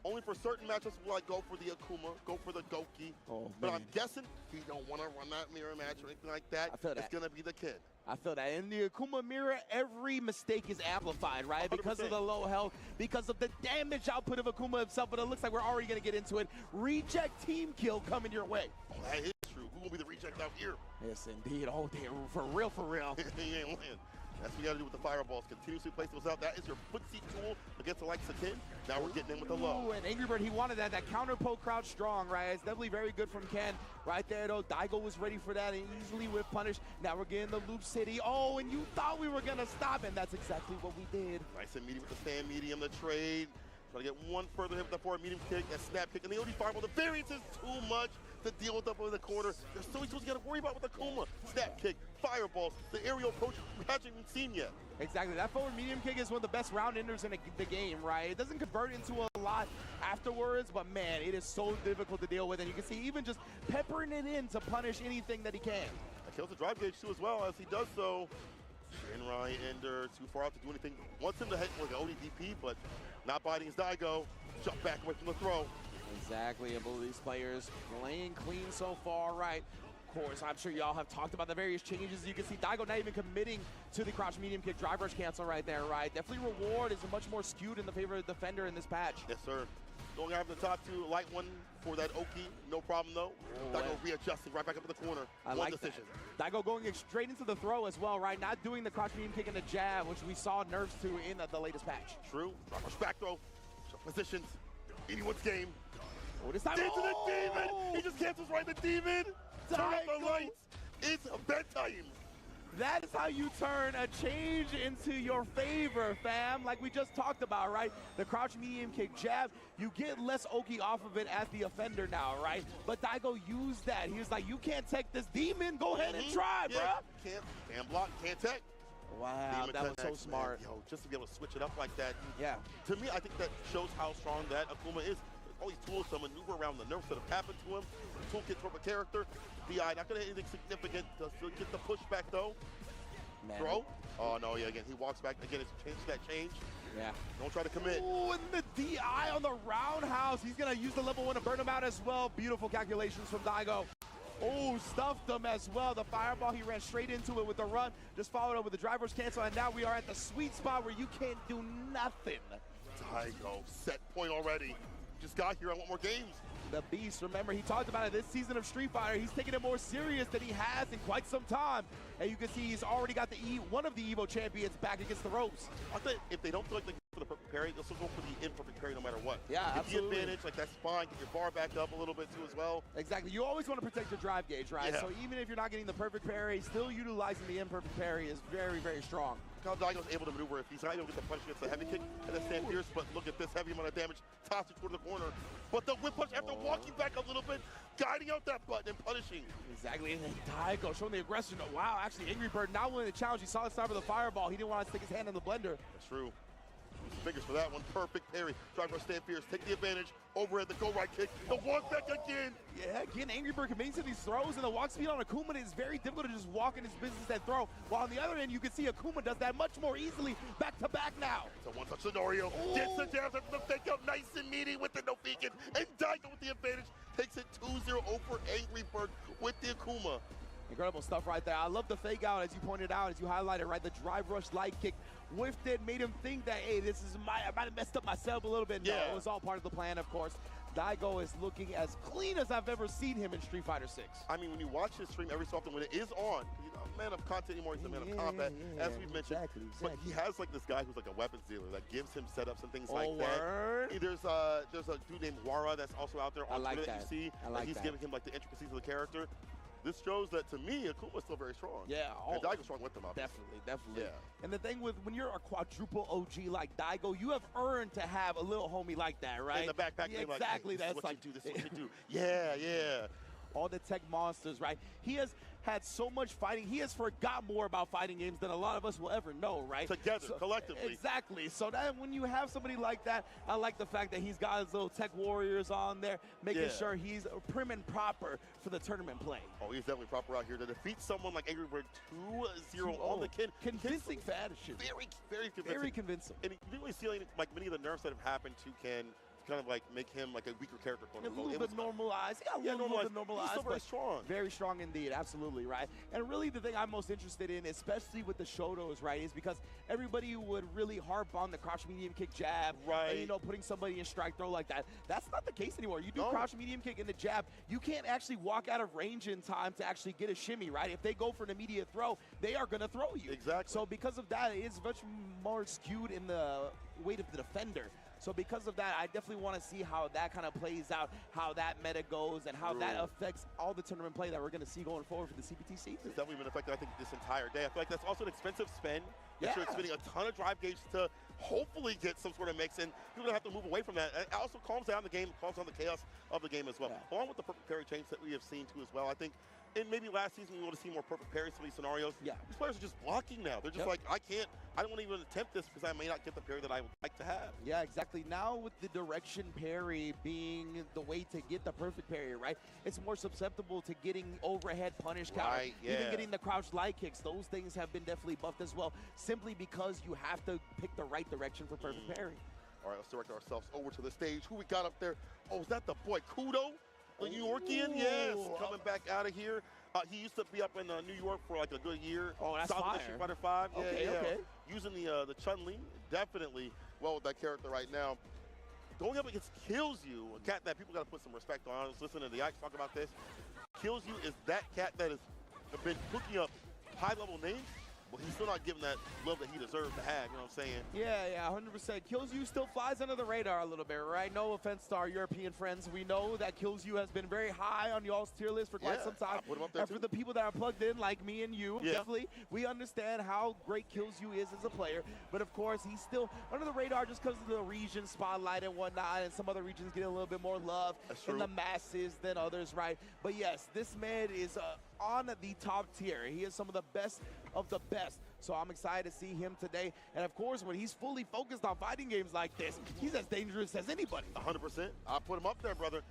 only for certain matchups will I go for the Akuma, go for the Goki. Oh, but man. I'm guessing he don't want to run that mirror match or anything like that. I feel that. It's going to be the kid. I feel that. In the Akuma mirror, every mistake is amplified, right? Because of 100%. the low health, because of the damage output of Akuma himself, but it looks like we're already going to get into it. Reject team kill coming your way. Oh, that is true. Who will be the reject out here? Yes, indeed. Oh, damn. For real, for real. He ain't win. That's what you got to do with the fireballs. Continuously place those out. That is your footsie tool against the likes of Ken. Now we're getting in with the low. Ooh, and Angry Bird, he wanted that. That counter poke crouch strong, right? It's definitely very good from Ken. Right there, though. Daigo was ready for that and easily with punish. Now we're getting the Loop City. Oh, and you thought we were going to stop, and that's exactly what we did. Nice and medium with the stand medium, the trade. Trying to get one further hit with the forward medium kick, that snap kick, and the OD fireball. The variance is too much to deal with up in the corner. There's so many tools you got to worry about with the Akuma. Snap kick, fireballs, the aerial approach we haven't even seen yet. Exactly. That forward medium kick is one of the best round enders in the game, right? It doesn't convert into a lot afterwards, but man, it is so difficult to deal with. And you can see even just peppering it in to punish anything that he can. That kills the drive gauge too as well as he does so. Shinrai Ender too far out to do anything. Wants him to hit with an ODDP, but not biting his Daigo. Jump back away from the throw. Exactly. And both of these players playing clean so far, right? Of course, I'm sure y'all have talked about the various changes. You can see Daigo not even committing to the crouch medium kick drive rush cancel right there, right? Definitely reward is much more skewed in the favor of the defender in this patch. Yes, sir. Going after the top two, light one for that Oki. No problem, though. Daigo readjusting right back up in the corner. I One like decision. that. Daigo going straight into the throw as well, right? Not doing the crouch medium kick and the jab, which we saw nerfs to in the latest patch. True. Drive rush back throw. Positions. Anyone's game. Oh, this time. Into the demon! He just cancels right the demon! Turn off the lights! It's bedtime! That is how you turn a change into your favor, fam. Like we just talked about, right? The crouch medium kick jab, you get less Oki off of it as the offender now, right? But Daigo used that. He was like, you can't take this demon. Go ahead and try, bruh. Can't block, can't tech. Wow, Demon that was so 10X, smart. Man. Yo, just to be able to switch it up like that. Yeah. To me, I think that shows how strong that Akuma is. All these tools to maneuver around the nerfs that have happened to him. Toolkit for a character. DI not gonna hit anything significant. Does still get the pushback though. Man. Throw. Oh no, yeah, again, he walks back. Again, it's changed that change. Yeah. Don't try to commit. Ooh, and the DI on the roundhouse. He's gonna use the level 1 to burn him out as well. Beautiful calculations from Daigo. Oh, stuffed him as well. The fireball, he ran straight into it with the run. Just followed up with the driver's cancel, and now we are at the sweet spot where you can't do nothing. Daigo, set point already. Just got here, I want more games. The Beast, remember, he talked about it this season of Street Fighter. He's taking it more serious than he has in quite some time. And you can see he's already got one of the Evo champions back against the ropes. I think if they don't feel like they go for the perfect parry, they'll still go for the imperfect parry no matter what. Yeah, get absolutely. the advantage, like that's fine. Get your bar back up a little bit too as well. Exactly. You always want to protect your drive gauge, right? Yeah. So even if you're not getting the perfect parry, still utilizing the imperfect parry is very, very strong. How Daigo's able to maneuver if he's not able to get the punch against the heavy kick and then stand fierce, but look at this heavy amount of damage. Toss it toward the corner. But the whip punch after walking back a little bit, guiding out that button and punishing. Exactly, and then Daigo showing the aggression. Wow, actually Angry Bird not willing to challenge. He saw the start of the fireball. He didn't want to stick his hand in the blender. That's true. Fingers for that one. Perfect parry. Driver stand fierce. Take the advantage. Overhead, the go right kick. The walk back again. Yeah, again, Angry Bird committing to these throws, and the walk speed on Akuma is very difficult to just walk in his business and throw. While on the other end, you can see Akuma does that much more easily back to back now. It's a one-touch scenario. Gets the jabs after the fake out. Nice and meaty with the no vegan. And Daigo with the advantage. Takes it 2-0 over Angry Bird with the Akuma. Incredible stuff right there. I love the fake out, as you pointed out, as you highlighted, right? The drive rush light kick whiffed it, made him think that, hey, I might have messed up myself a little bit. No, Yeah. it was all part of the plan, of course. Daigo is looking as clean as I've ever seen him in Street Fighter 6. I mean, when you watch his stream every so often, when it is on, he's not a man of content anymore, he's a man of combat, as we've mentioned. Exactly. But he has like this guy who's like a weapons dealer that gives him setups and things like word. that. There's a dude named Wara that's also out there on like Twitter that. that you see. I like he's that. giving him like the intricacies of the character. This shows that to me, Akuma's still very strong. Yeah, And Daigo's strong with him, obviously. Definitely. Yeah. And the thing with when you're a quadruple OG like Daigo, you have earned to have a little homie like that, right? In the backpack, Yeah, thing, like, exactly. hey, this is That's what like you do. This is what you do. Yeah. all the tech monsters, right? He has had so much fighting. He has forgot more about fighting games than a lot of us will ever know, right? Together, collectively. Exactly. So that when you have somebody like that, I like the fact that he's got his little tech warriors on there, making sure he's prim and proper for the tournament play. Oh, he's definitely proper out here to defeat someone like Angry Bird 2-0 on the kid. Convincing fashion. Very convincing. Very convincing. And you didn't really see like many of the nerfs that have happened to Ken kind of like make him like a weaker character. A little bit normalized. Yeah, a little bit normalized. He's still very but strong. Very strong indeed, absolutely, right? And really the thing I'm most interested in, especially with the Shotos, right, is because everybody would really harp on the crouch medium kick jab. Right. And, putting somebody in strike throw like that. That's not the case anymore. You do No. crouch medium kick and the jab, you can't actually walk out of range in time to actually get a shimmy, right? If they go for an immediate throw, they are going to throw you. Exactly. So because of that, it is much more skewed in the weight of the defender. So because of that, I definitely want to see how that kind of plays out, how that meta goes, and how that affects all the tournament play that we're going to see going forward for the CPT season. It's definitely been affected, I think, this entire day. I feel like that's also an expensive spend. Yeah. You're spending a ton of drive gauge to hopefully get some sort of mix, and you're going to have to move away from that. It also calms down the game, calms down the chaos of the game as well. Yeah. Along with the perfect parry change that we have seen too as well. I think in maybe last season we would have seen more perfect parries for these scenarios. Yeah. These players are just blocking now. They're just like, I don't want to even attempt this because I may not get the parry that I would like to have. Yeah, exactly. Now with the direction parry being the way to get the perfect parry, right? It's more susceptible to getting overhead punish counter. Right, Even yeah. getting the crouch light kicks. Those things have been definitely buffed as well, simply because you have to pick the right direction for perfect parry. All right, let's direct ourselves over to the stage. Who we got up there? Oh, is that the boy Kudo? The New Yorkian? Yes, coming back out of here. He used to be up in New York for like a good year. Oh, that's South fire. Street Fighter 5. Okay. Using the Chun-Li, definitely well with that character right now. Going up against Kills You, a cat that people got to put some respect on. I was listening to the Ike talk about this. Kills You is that cat that has been hooking up high-level names but he's still not giving that love that he deserves to have, you know what I'm saying? Yeah, 100%. KillzU still flies under the radar a little bit, right? No offense to our European friends. We know that KillzU has been very high on y'all's tier list for quite some time. I put him up there And for too. the people that are plugged in, like me and you, definitely, we understand how great KillzU is as a player. But of course, he's still under the radar just because of the region spotlight and whatnot, and some other regions getting a little bit more love in the masses than others, right? But yes, this man is on the top tier. He is some of the best of the best. So I'm excited to see him today. And of course, when he's fully focused on fighting games like this, he's as dangerous as anybody. 100%. I'll put him up there, brother.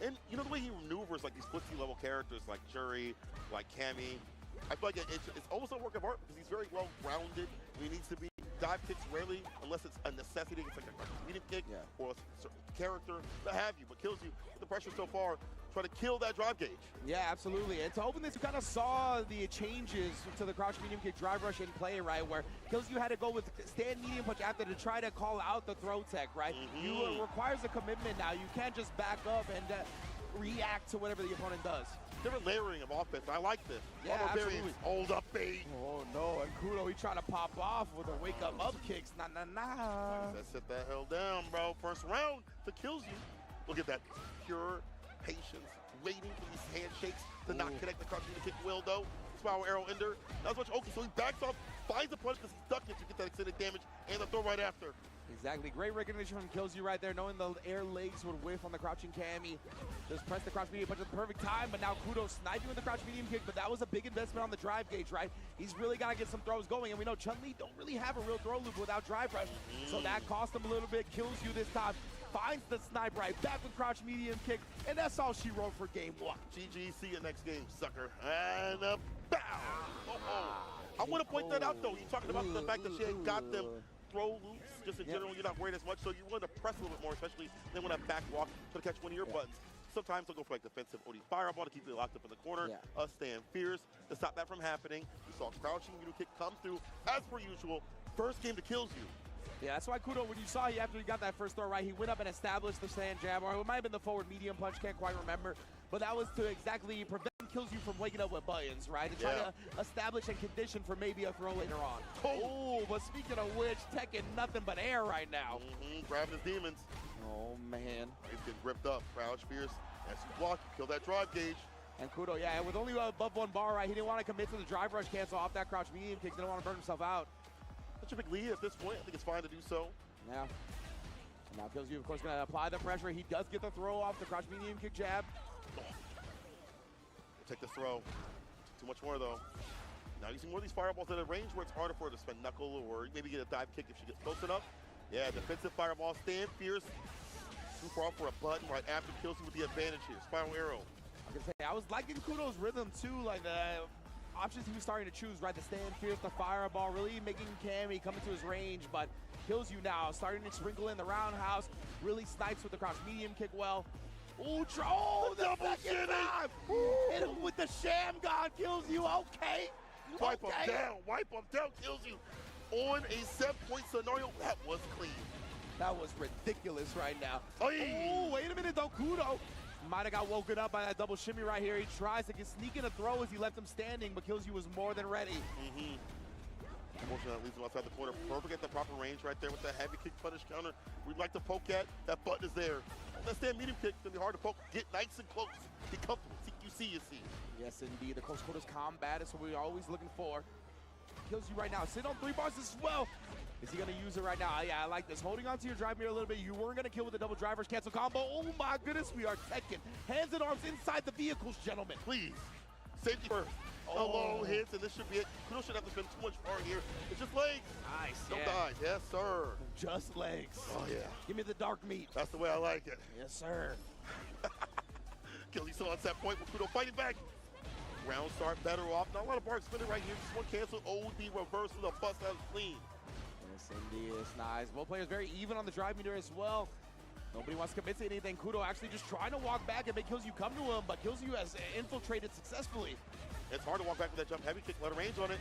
And you know the way he maneuvers like these footsie level characters like Shuri, like Cammy. I feel like it's almost a work of art because he's very well grounded when he needs to be. Dive kicks rarely, unless it's a necessity. It's like a medium kick or a certain character, what have you. But KillzU with the pressure so far, try to kill that drive gauge. Yeah, absolutely. And to open this, you kind of saw the changes to the crouch medium kick drive rush in play, right? Where KillzU had to go with stand medium punch after to try to call out the throw tech, right? It requires a commitment now. You can't just back up and react to whatever the opponent does. Different layering of offense. I like this. Yeah, absolutely. Hold up, bait. Oh, no. And Kudo, he trying to pop off with a wake-up up kicks. Nah. Let's sit that hell down, bro. First round to KillzU. Look at that pure patience, waiting for these handshakes to not connect the crouch medium kick will, though. Spiral arrow ender. Not as much Oki, so he backs off, finds a punch because he's stuck it to get that extended damage, and the throw right after. Exactly. Great recognition from KillzU right there, knowing the air legs would whiff on the crouching Cammy. Just press the crouch medium punch at the perfect time, but now Kudo sniping with the crouch medium kick, but that was a big investment on the drive gauge, right? He's really got to get some throws going, and we know Chun-Li don't really have a real throw loop without drive rush, so that cost him a little bit. KillzU this time finds the snipe right back with crouch medium kick, and that's all she wrote for game one. GG, see you next game, sucker. And a bow. I want to point that out, though. You're talking about the fact that she ain't got them throw loops. Just in general, you're not worried as much, so you want to press a little bit more, especially then when that back walk to catch one of your buttons. Sometimes they'll go for like defensive OD fireball to keep you locked up in the corner. Stand fierce to stop that from happening. We saw crouching Udo kick come through as per usual. First game to KillzU. Yeah, that's why Kudo, when you saw after he got that first throw right, he went up and established the stand jab, or it might have been the forward medium punch, can't quite remember. But that was to exactly prevent KillzU from waking up with buttons, right? To try to establish and condition for maybe a throw later on. Oh, but speaking of which, Tekken nothing but air right now. Grabbing his demons. Oh, man. He's getting ripped up. Crouch fierce. As you block, you kill that drive gauge. And Kudo, yeah, with only above one bar, right, he didn't want to commit to the drive rush cancel off that crouch medium kick. Didn't want to burn himself out. Such a big lead at this point. I think it's fine to do so. Yeah. And now KillzU, of course, going to apply the pressure. He does get the throw off the crouch medium kick jab. Take the throw. Too much more, though. Now using more of these fireballs at a range where it's harder for her to spend knuckle or maybe get a dive kick if she gets close enough. Yeah, defensive fireball, stand fierce. Super off for a button right after KillzU with the advantage here. Spiral arrow. I was liking Kudo's rhythm too, like the options he was starting to choose, right? The stand fierce, the fireball, really making Cammy come into his range, but KillzU now starting to sprinkle in the roundhouse, really snipes with the crouch medium kick well. Ooh, the double second time! Hit him with the sham god, KillzU, okay. Wipe him down, KillzU. On a 7-point scenario, that was clean. That was ridiculous right now. Oy. Oh, wait a minute though, Kudo might have got woken up by that double shimmy right here. He tries to sneak in a throw as he left him standing, but KillzU was more than ready. Unfortunately, that leaves him outside the corner. Perfect at the proper range right there with that heavy kick punish counter. We'd like to poke at. That button is there. That stand medium kick, it's gonna be hard to poke. Get nice and close. Be comfortable. CQC, you see. Yes, indeed. The close quarters combat is what we're always looking for. KillzU right now. Sit on 3 bars as well. Is he going to use it right now? Yeah, I like this. Holding on to your drive mirror a little bit. You weren't going to kill with the double drivers cancel combo. Oh, my goodness. We are Tekken. Hands and arms inside the vehicles, gentlemen. Please. Safety first. Low hits, and this should be it. Kudo shouldn't have to spend too much far here. It's just legs. Nice. Don't die. Yes, sir. Just legs. Oh, yeah. Give me the dark meat. That's the way I like it. Yes, sir. KillzU still on set point with Kudo fighting back. Round start better off. Not a lot of bar spinning right here. Just one cancel. OD reverse with a bust out clean. Yes, indeed. It's nice. Both players very even on the drive meter as well. Nobody wants to commit to anything. Kudo actually just trying to walk back and make KillzU come to him, but KillzU has infiltrated successfully. It's hard to walk back with that jump heavy kick. Let a range on it.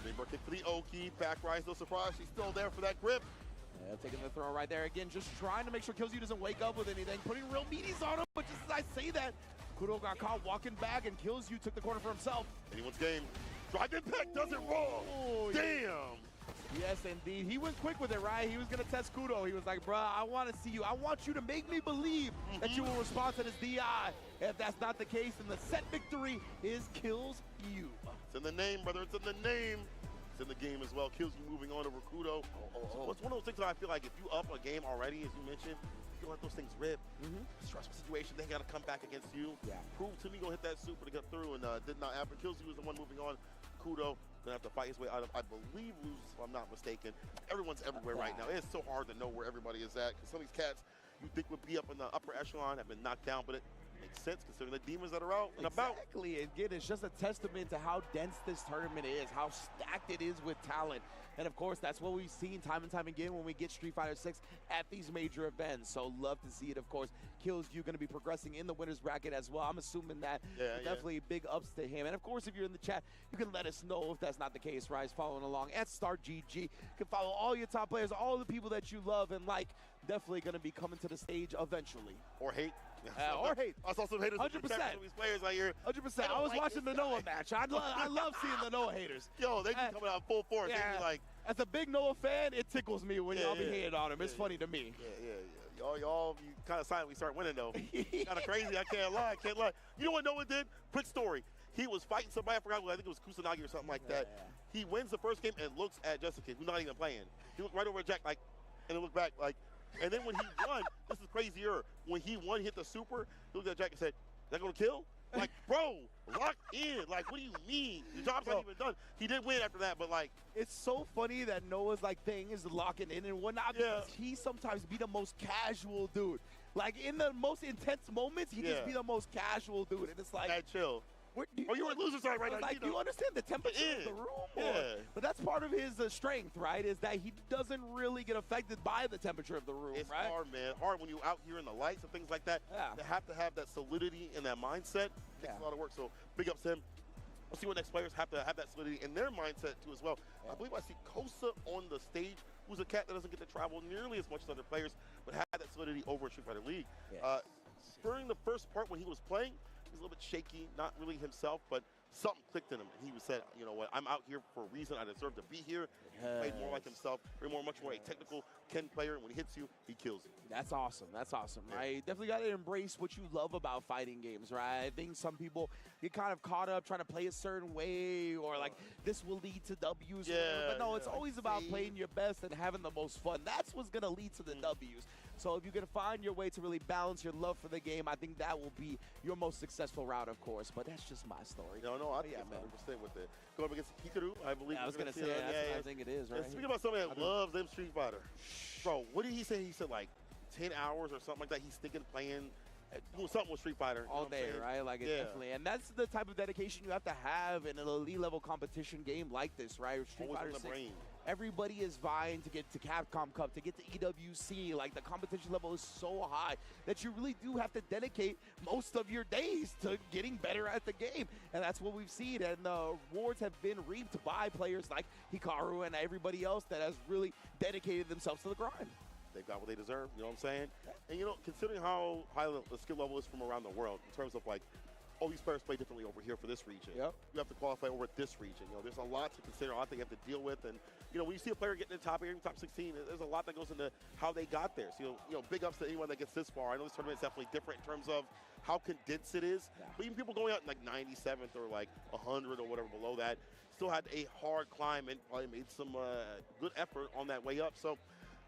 Reverse kick for the Oki. Back rise, no surprise. She's still there for that grip. Yeah, taking the throw right there again. Just trying to make sure KillzU doesn't wake up with anything. Putting real meaties on him, but just as I say that, Kudo got caught walking back, and KillzU took the corner for himself. Anyone's game. Dragon Peck does it wrong. Oh, Damn. Yes, indeed. He went quick with it, right? He was going to test Kudo. He was like, bruh, I want to see you. I want you to make me believe that you will respond to this DI. If that's not the case, then the set victory is Kills You. It's in the name, brother. It's in the name. It's in the game as well. Kills You moving on over Kudo. So it's one of those things that I feel like if you up a game already, as you mentioned, you let those things rip. Stressful situation. They got to come back against you. Yeah. Prove to me, go hit that super to get through, and did not happen. Kills You was the one moving on. Kudo gonna have to fight his way out of, I believe, loses if I'm not mistaken. Everyone's everywhere right now. It's so hard to know where everybody is at, because some of these cats you think would be up in the upper echelon have been knocked down, but it makes sense considering the demons that are out and about. Exactly. Again, it's just a testament to how dense this tournament is, how stacked it is with talent. And of course, that's what we've seen time and time again when we get Street Fighter 6 at these major events. So love to see it, of course. Kills You going to be progressing in the winner's bracket as well. I'm assuming that. Definitely big ups to him. And of course, if you're in the chat, you can let us know if that's not the case, right? Following along at StarGG. You can follow all your top players, all the people that you love and like. Definitely going to be coming to the stage eventually. Or hate. Or hate. I saw some haters. 100%. These players out here. 100%. I was watching the Noah match. I love seeing the Noah haters. Yo, they be coming out full force. They be like, as a big Noah fan, it tickles me when y'all be hating on him. It's funny to me. Y'all, you kind of silently start winning though. Kind of crazy. I can't lie. You know what Noah did? Quick story. He was fighting somebody. I forgot. I think it was Kusanagi or something like that. He wins the first game and looks at Jessica, who's not even playing. He looked right over at Jack, like, and then looked back, like. And then when he won, this is crazier. When he won, hit the super, he looked at Jack and said, "Is that gonna kill?" Like, bro, lock in. Like, what do you mean? The job's not even done. He did win after that, but like, it's so funny that Noah's like thing is locking in and whatnot because he sometimes be the most casual dude. Like in the most intense moments, he just be the most casual dude, and it's like, chill. You're on loser side right now. Like, do you understand the temperature of the room? But that's part of his strength, right? Is that he doesn't really get affected by the temperature of the room, it's right? Hard, man. Hard when you're out here in the lights and things like that. They have to have that solidity and that mindset. It takes a lot of work. So big ups to him. We'll see what next players have to have that solidity in their mindset too as well. I believe I see Kosa on the stage, who's a cat that doesn't get to travel nearly as much as other players, but had that solidity over at Street Fighter League. During the first part when he was playing, he was a little bit shaky, not really himself, but something clicked in him. And he said, you know what, I'm out here for a reason. I deserve to be here. He played more like himself, much more a technical Ken player. And when he hits you, he kills you. That's awesome. That's awesome, right? Definitely got to embrace what you love about fighting games, right? I think some people get kind of caught up trying to play a certain way or like this will lead to W's. But no, it's always about playing your best and having the most fun. That's what's going to lead to the W's. So if you can find your way to really balance your love for the game, I think that will be your most successful route, of course. But that's just my story. No, I think it's 100% with it. Going up against Hikaru, I believe. I was going to say, that's what I think it is, right? And speaking about somebody that loves them Street Fighter, bro, what did he say? He said like 10 hours or something like that. He's thinking playing something with Street Fighter. All day, right? Like, definitely. And that's the type of dedication you have to have in an elite level competition game like this, right? Street Fighter 6. Everybody is vying to get to Capcom Cup, to get to EWC. Like, the competition level is so high that you really do have to dedicate most of your days to getting better at the game. And that's what we've seen. And the rewards have been reaped by players like Hikaru and everybody else that has really dedicated themselves to the grind. They've got what they deserve, you know what I'm saying? And, you know, considering how high the skill level is from around the world in terms of, like, all these players play differently over here for this region. You have to qualify over at this region. You know, there's a lot to consider, a lot that you have to deal with. And, you know, when you see a player getting in the top 8, top 16, there's a lot that goes into how they got there. So, you know, big ups to anyone that gets this far. I know this tournament is definitely different in terms of how condensed it is. But even people going out in, like, 97th or, like, 100 or whatever below that still had a hard climb and probably made some good effort on that way up. So,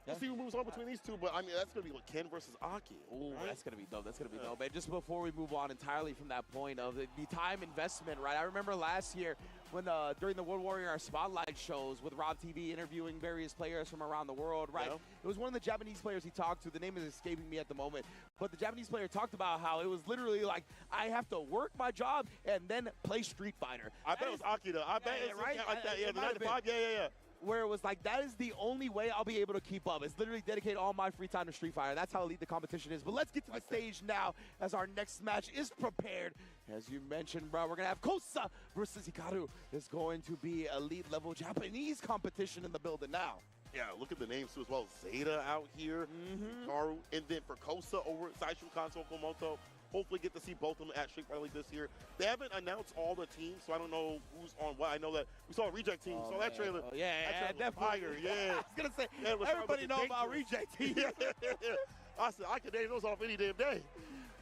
we'll see who moves on between these two, but I mean, that's going to be what Ken versus Aki. Ooh, right? That's going to be dope. That's going to be dope. And just before we move on entirely from that point of the time investment, right? I remember last year when during the World Warrior Spotlight shows with Rob TV interviewing various players from around the world, right? It was one of the Japanese players he talked to. The name is escaping me at the moment. But the Japanese player talked about how it was literally like, I have to work my job and then play Street Fighter. I bet it was Aki, though. I bet it was right? Like that. Yeah, the 95. Yeah. Where it was like, that is the only way I'll be able to keep up. It's literally dedicate all my free time to Street Fighter. That's how elite the competition is. But let's get to the stage now as our next match is prepared. As you mentioned, bro, we're going to have Kosa versus Hikaru. It's going to be elite level Japanese competition in the building now. Yeah, look at the names too as well. Zeta out here, Hikaru, and then for Kosa over at Saishu Kanso Komoto, hopefully get to see both of them at Street Fighter League this year. They haven't announced all the teams, so I don't know who's on what. I know that we saw a Reject Team, so that trailer. Oh, yeah, that trailer was definitely. fire, yeah. I was going to say, Yeah, everybody know about Reject Team. I said, I could name those off any damn day.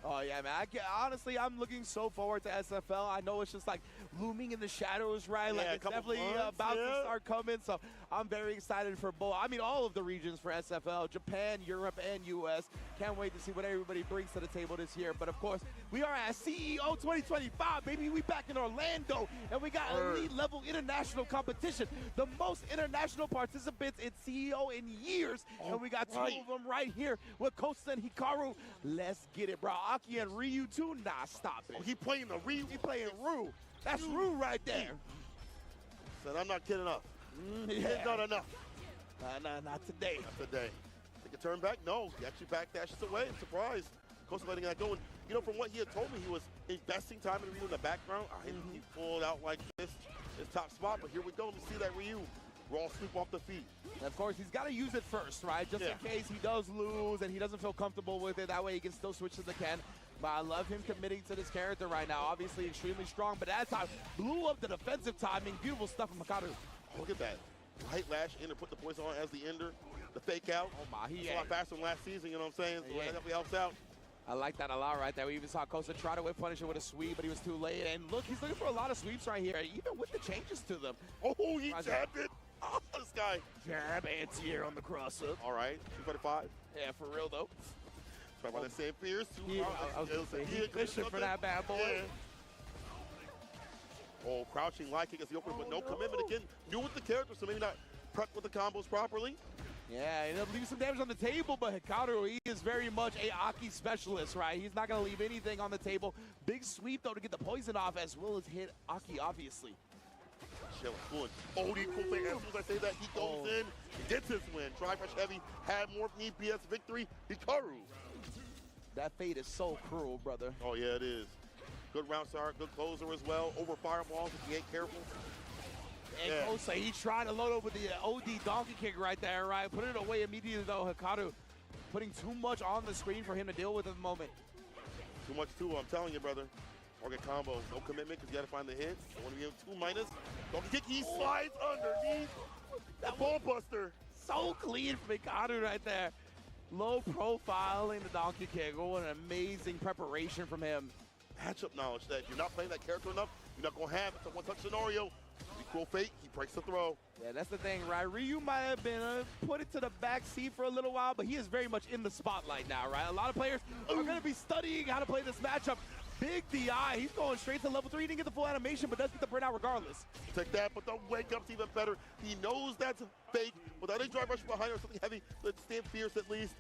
Oh, yeah, man. Honestly, I'm looking so forward to SFL. I know it's just like looming in the shadows, right? Like, it's definitely about to start coming. So I'm very excited for both. I mean, all of the regions for SFL, Japan, Europe, and US. Can't wait to see what everybody brings to the table this year. But, of course, we are at CEO 2025, baby. We back in Orlando, and we got elite-level international competition. The most international participants in CEO in years. And we got two of them right here with Kosa and Hikaru. Let's get it, bro. Aki and Ryu too? Nah, stop it. Oh, he playing the Ryu? He playing Ryu. That's Ryu right there. Said, I'm not kidding enough. Yeah. Not enough. Not today. Not today. Take a turn back? No. He actually backdashes away. I'm surprised. Kosa letting that go. And, you know, from what he had told me, he was investing time in Ryu in the background. He pulled out like this, his top spot. But here we go. Let me see that Ryu. Raw sweep off the feet. And of course, he's got to use it first, right? Just in case he does lose and he doesn't feel comfortable with it. That way he can still switch to the Ken. But I love him committing to this character right now. Obviously extremely strong, but that time blew up the defensive timing. Beautiful stuff from Hikaru. Look at that. Light lash in to put the poison on as the ender. The fake out. Oh my, It's a lot faster than last season, you know what I'm saying? So that definitely helps out. I like that a lot right there. We even saw Kosa try to whip punish it with a sweep, but he was too late. And look, he's looking for a lot of sweeps right here, even with the changes to them. Oh, he jabbed it. Oh, this guy. Jab anti-air on the cross-up. All right, 235. Yeah, for real, though. Try by the same fears. I was going to say, he's fishing for that bad boy. Yeah. Oh, crouching light kick as the opener, but no commitment again. New with the character, so maybe not prepped with the combos properly. Yeah, he'll leave some damage on the table, but Hikaru, he is very much a Aki specialist, right? He's not going to leave anything on the table. Big sweep, though, to get the poison off, as well as hit Aki, obviously. Chilling, good. Oh, the cool thing, as soon as I say that, he goes in, he gets his win. Tri-Fresh Heavy had more need BS victory. Hikaru. That fate is so cruel, brother. Oh, yeah, it is. Good round start, good closer as well. Over fireballs if you ain't careful. And Kosa, he tried to load up with the OD donkey kick right there, right? Put it away immediately, though. Hikaru putting too much on the screen for him to deal with at the moment. Too much, too, I'm telling you, brother. Target combo, no commitment because you got to find the hit. Don't want to give him 2 minus. Donkey kick, he slides underneath. That ball buster. So clean from Hikaru right there. Low profiling the donkey kick. Oh, what an amazing preparation from him. Matchup knowledge that you're not playing that character enough, you're not going to have it. It's a one-touch scenario. Equal fake, he breaks the throw. Yeah, that's the thing, right? Ryu might have been put into the back seat for a little while, but he is very much in the spotlight now, right? A lot of players are going to be studying how to play this matchup. Big DI, he's going straight to level 3. He didn't get the full animation, but does get the burnout regardless. Take that, but the wake up's even better. He knows that's fake. Without a drive rush behind or something heavy, let's stand fierce at least.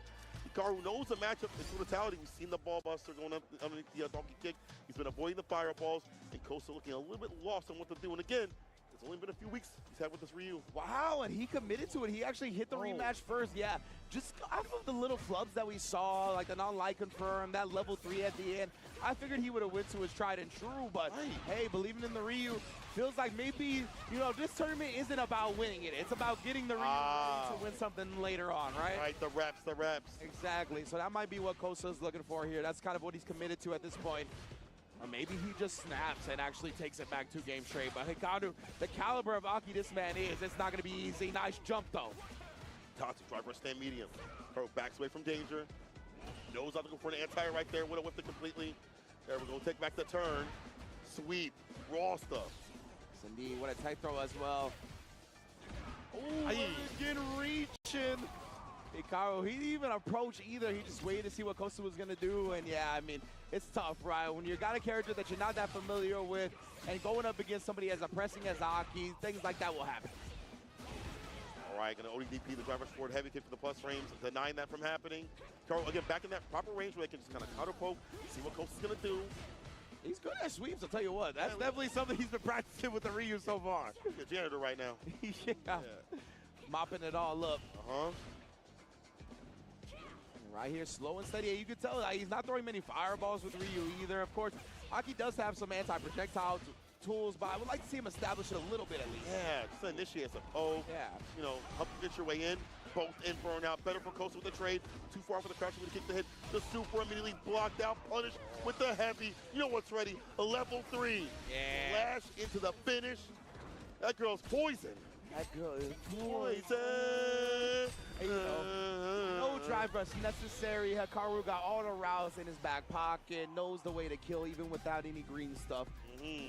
Hikaru knows the matchup is brutality. We've seen the ball buster going up underneath the donkey kick. He's been avoiding the fireballs, and Kosa looking a little bit lost on what to do. And again, it's only been a few weeks he's had with this Ryu. Wow, and he committed to it. He actually hit the rematch first. Yeah, just off of the little flubs that we saw, like the non-light confirm, that level 3 at the end, I figured he would have went to his tried and true. But hey, believing in the Ryu feels like maybe, you know, this tournament isn't about winning it. It's about getting the Ryu to win something later on, right? Right, the reps. Exactly. So that might be what Kosa's looking for here. That's kind of what he's committed to at this point. Or maybe he just snaps and actually takes it back 2 games straight. But Hikaru, the caliber of Aki this man is, it's not going to be easy. Nice jump, though. Tatsu driver stand medium. Hikaru backs away from danger. Knows how to go for an anti right there. Would have whipped it completely. There we go. Take back the turn. Sweep. Raw stuff. Yes, indeed. What a tight throw as well. Oh, again reaching. Hikaru, he didn't even approach either. He just waited to see what Kosa was going to do. And yeah, I mean, it's tough, right? When you got a character that you're not that familiar with and going up against somebody as pressing as Aki, things like that will happen. All right, going to ODDP the driver's forward heavy kick for the plus frames, denying that from happening. Hikaru, again, back in that proper range where they can just kind of counter poke, see what Kosa's going to do. He's good at sweeps, I'll tell you what. That's definitely something he's been practicing with the Ryu so far. He's a janitor right now. Yeah. Mopping it all up. Right here, slow and steady. You can tell that he's not throwing many fireballs with Ryu either. Of course, Aki does have some anti-projectile tools, but I would like to see him establish it a little bit at least. Yeah, just to initiate some. You know, help you get your way in. both in for an out. Better for Kosa with the trade. Too far for the crouch with the kick to hit. The super immediately blocked out, punished with the heavy. You know what's ready? A level 3. Yeah. Lash into the finish. That girl's poison. That girl is Poison. And, no drive rush necessary. Hikaru got all the routes in his back pocket, knows the way to kill even without any green stuff.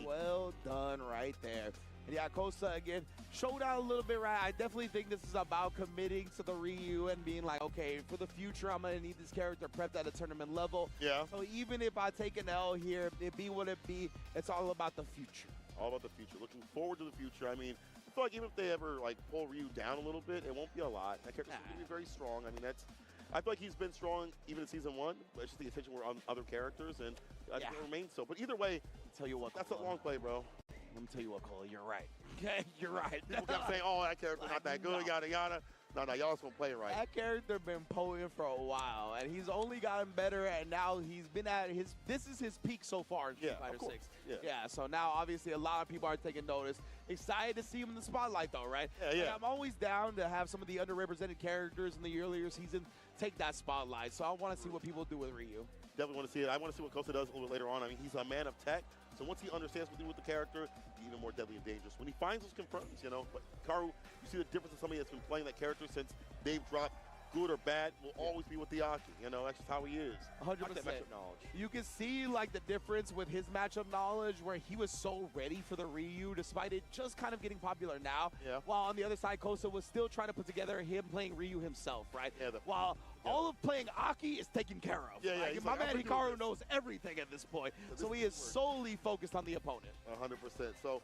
Well done right there. And yeah, Kosa again showed out a little bit, right? I definitely think this is about committing to the Ryu and being like, okay, for the future, I'm going to need this character prepped at a tournament level. Yeah. So even if I take an L here, it be what it be, it's all about the future. All about the future. Looking forward to the future. I mean, I feel like even if they ever like pull Ryu down a little bit, it won't be a lot. That character's going to be very strong. I mean, I feel like he's been strong even in season 1, but it's just the attention were on other characters, and I think it remains so. But either way, Tell you what, that's a long play, bro. Let me tell you what, Cole, you're right. Okay, you're right. People kept saying, "Oh, that character's not that good," yada yada. No, y'all just gonna play it right. That character been potent for a while, and he's only gotten better, and now he's been at his, this is his peak so far in Street Fighter 6. Yeah. So now obviously a lot of people are taking notice. Excited to see him in the spotlight though, right? Yeah. Like, I'm always down to have some of the underrepresented characters in the earlier season take that spotlight, so I want to see what people do with Ryu. Definitely want to see it. I want to see what Kosa does a little bit later on. I mean, he's a man of tech, so once he understands what to do with the character, he's even more deadly and dangerous. When he finds those confirms, you know, but Karu, you see the difference in somebody that's been playing that character since they've dropped. Good or bad, will always be with the Aki. You know, that's just how he is. 100%. Matchup knowledge. You can see like the difference with his matchup knowledge where he was so ready for the Ryu despite it just kind of getting popular now. Yeah. While on the other side, Kosa was still trying to put together him playing Ryu himself, right? Yeah, While all of playing Aki is taken care of. Yeah, Like, he's my like, man "I'm gonna do Hikaru this." knows everything at this point. So So this he is is solely focused on the opponent. 100%. So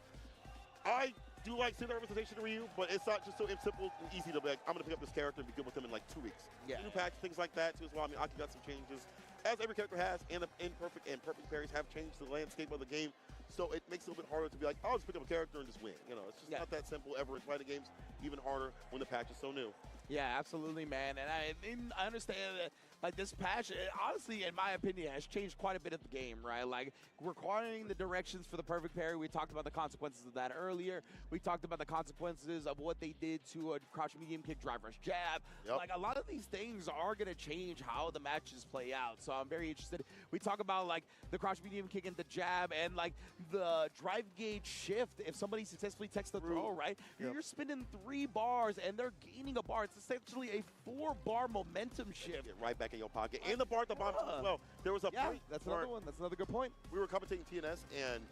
I do like seeing the representation of Ryu, but it's not just so simple and easy to be like, I'm going to pick up this character and be good with him in like 2 weeks. Yeah. New patch, things like that too as well. I mean, Aki got some changes, as every character has, and the imperfect and perfect parries have changed the landscape of the game. So it makes it a little bit harder to be like, I'll just pick up a character and just win. You know, it's just not that simple ever in fighting games. Even harder when the patch is so new. Yeah, absolutely, man. And I understand that, like, this patch, honestly, in my opinion, has changed quite a bit of the game, right? Like, requiring the directions for the perfect parry. We talked about the consequences of that earlier. We talked about the consequences of what they did to a crouch medium kick, drive rush jab. Yep. Like, a lot of these things are going to change how the matches play out. So I'm very interested. We talk about, like, the crouch medium kick and the jab and, like, the drive gauge shift. If somebody successfully takes the throw, right? Yep. You're spinning 3 bars and they're gaining a bar. It's essentially a 4-bar momentum shift. Get right back in your pocket. And the bar at the bottom as well. There was a point that's where another one. That's another good point. we were commentating TNS, and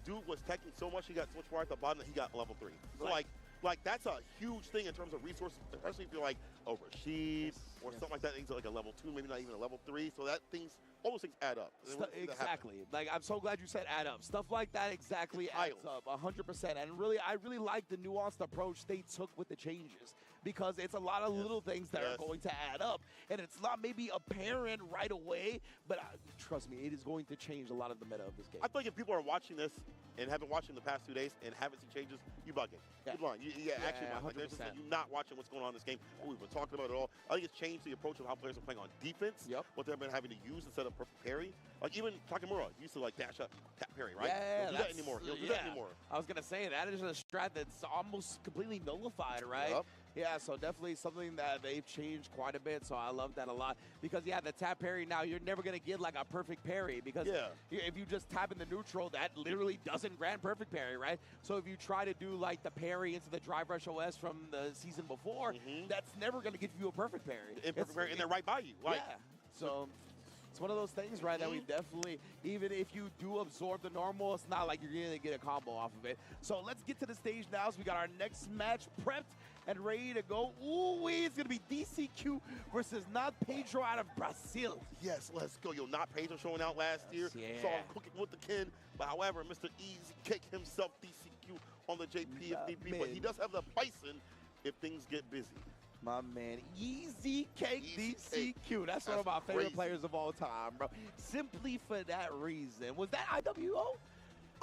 dude was teching so much, he got so much bar at the bottom that he got level 3. So like that's a huge thing in terms of resources, especially if you're like over Rashid or something like that. Things like a level 2, maybe not even a level 3. So that all those things add up. And we'll see that happen. Exactly. Like, I'm so glad you said add up. Stuff like that exactly adds up 100%. And really, I really like the nuanced approach they took with the changes because it's a lot of little things that are going to add up. And it's not maybe apparent right away, but trust me, it is going to change a lot of the meta of this game. I feel like if people are watching this and have been watching the past 2 days and haven't seen changes, you bugging. You're blind. Actually, like, there's just, you're not watching what's going on in this game. We've been talking about it all. I think it's changed the approach of how players are playing on defense. What they've been having to use instead of perfect parry. Like even Takemura used to like dash up, tap parry, right? Yeah, He don't do that anymore. He don't do that anymore. I was gonna say that is a strat that's almost completely nullified, right? Yep. Yeah, so definitely something that they've changed quite a bit. So I love that a lot because the tap parry now you're never gonna get like a perfect parry because if you just tap in the neutral, that literally doesn't grant perfect parry, right? So if you try to do like the parry into the drive rush OS from the season before, that's never gonna give you a perfect parry. Perfect parry, and they're right by you. Like, So it's one of those things, right, that we definitely, even if you do absorb the normal, it's not like you're going to get a combo off of it. So let's get to the stage now. So we got our next match prepped and ready to go. Ooh, it's going to be DCQ versus Not Pedro out of Brazil. Yes, let's go. Not Pedro showing out last year. Saw him cooking with the Ken. But however, Mr. Easy Cake himself, DCQ on the JP if need be. But he does have the Bison if things get busy. My man, Easy Cake DCQ. That's one of my favorite players of all time, bro. Simply for that reason. Was that IWO?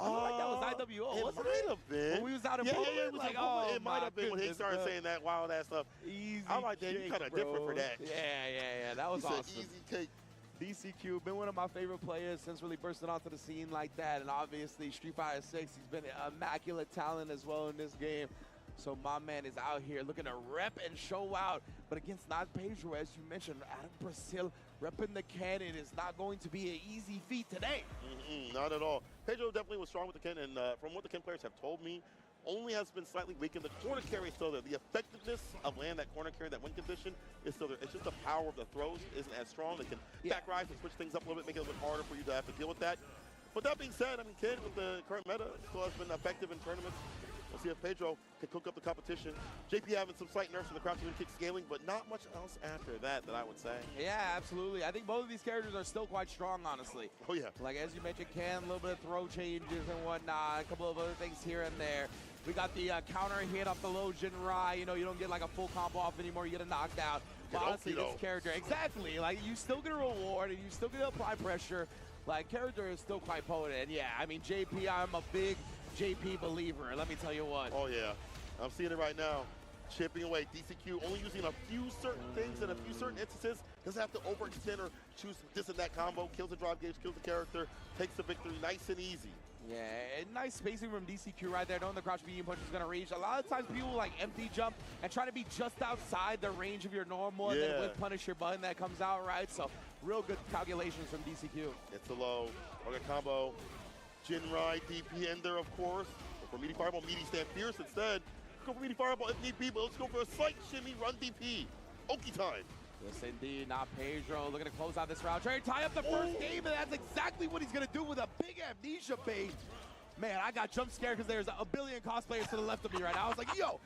I feel like that was IWO, wasn't it? It might have been. When we was out in It Brooklyn? was like, it might have been when he started saying that wild ass stuff. Easy I'm like, damn, you Cake, kind of bro. different for that. Yeah. That was He awesome. said Easy Cake. DCQ, been one of my favorite players since really bursting onto the scene like that. And obviously, Street Fighter 6, he's been an immaculate talent as well in this game. So my man is out here looking to rep and show out But against Not Pedro, as you mentioned, out of Brazil, repping the cannon is not going to be an easy feat today. Not at all. Pedro definitely was strong with the Ken, and from what the Ken players have told me, only has been slightly weakened. The corner carry is still there. The effectiveness of land that corner carry, that win condition, is still there. It's just the power of the throws isn't as strong. They can back rise and switch things up a little bit, make it a little bit harder for you to have to deal with that. But that being said, I mean, Ken, with the current meta, still has been effective in tournaments. We'll see if Pedro can cook up the competition. JP having some slight nerfs from the crouching kick scaling, but not much else after that I would say. Yeah, absolutely. I think both of these characters are still quite strong, honestly. Oh, yeah. Like, as you mentioned, Ken, a little bit of throw changes and whatnot, a couple of other things here and there. We got the counter hit off the low Jinrai. You know, you don't get like a full combo off anymore. You get a knockdown. But honestly, this character, exactly. Like, you still get a reward and you still get to apply pressure. Like, character is still quite potent. And yeah, I mean, JP, I'm a big JP believer. Let me tell you what. Oh, yeah. I'm seeing it right now. Chipping away. DCQ only using a few certain things in a few certain instances. Doesn't have to overextend or choose this and that combo. Kills the drive gauge, kills the character, takes the victory nice and easy. Yeah, and nice spacing from DCQ right there, knowing the crouch medium punch is going to reach. A lot of times people like empty jump and try to be just outside the range of your normal, and then with punish your button that comes out right. So real good calculations from DCQ. It's a low. Target combo. Jinrai, DP Ender, of course. Go for meaty fireball, meaty stand fierce instead. Go for meaty fireball if need be, but let's go for a slight shimmy, run DP. Oki time. Yes, indeed. Not Pedro looking to close out this round. Trying to tie up the first game, and that's exactly what he's going to do with a big amnesia bait. Man, I got jump scared because there's a billion cosplayers to the left of me right now. I was like, yo,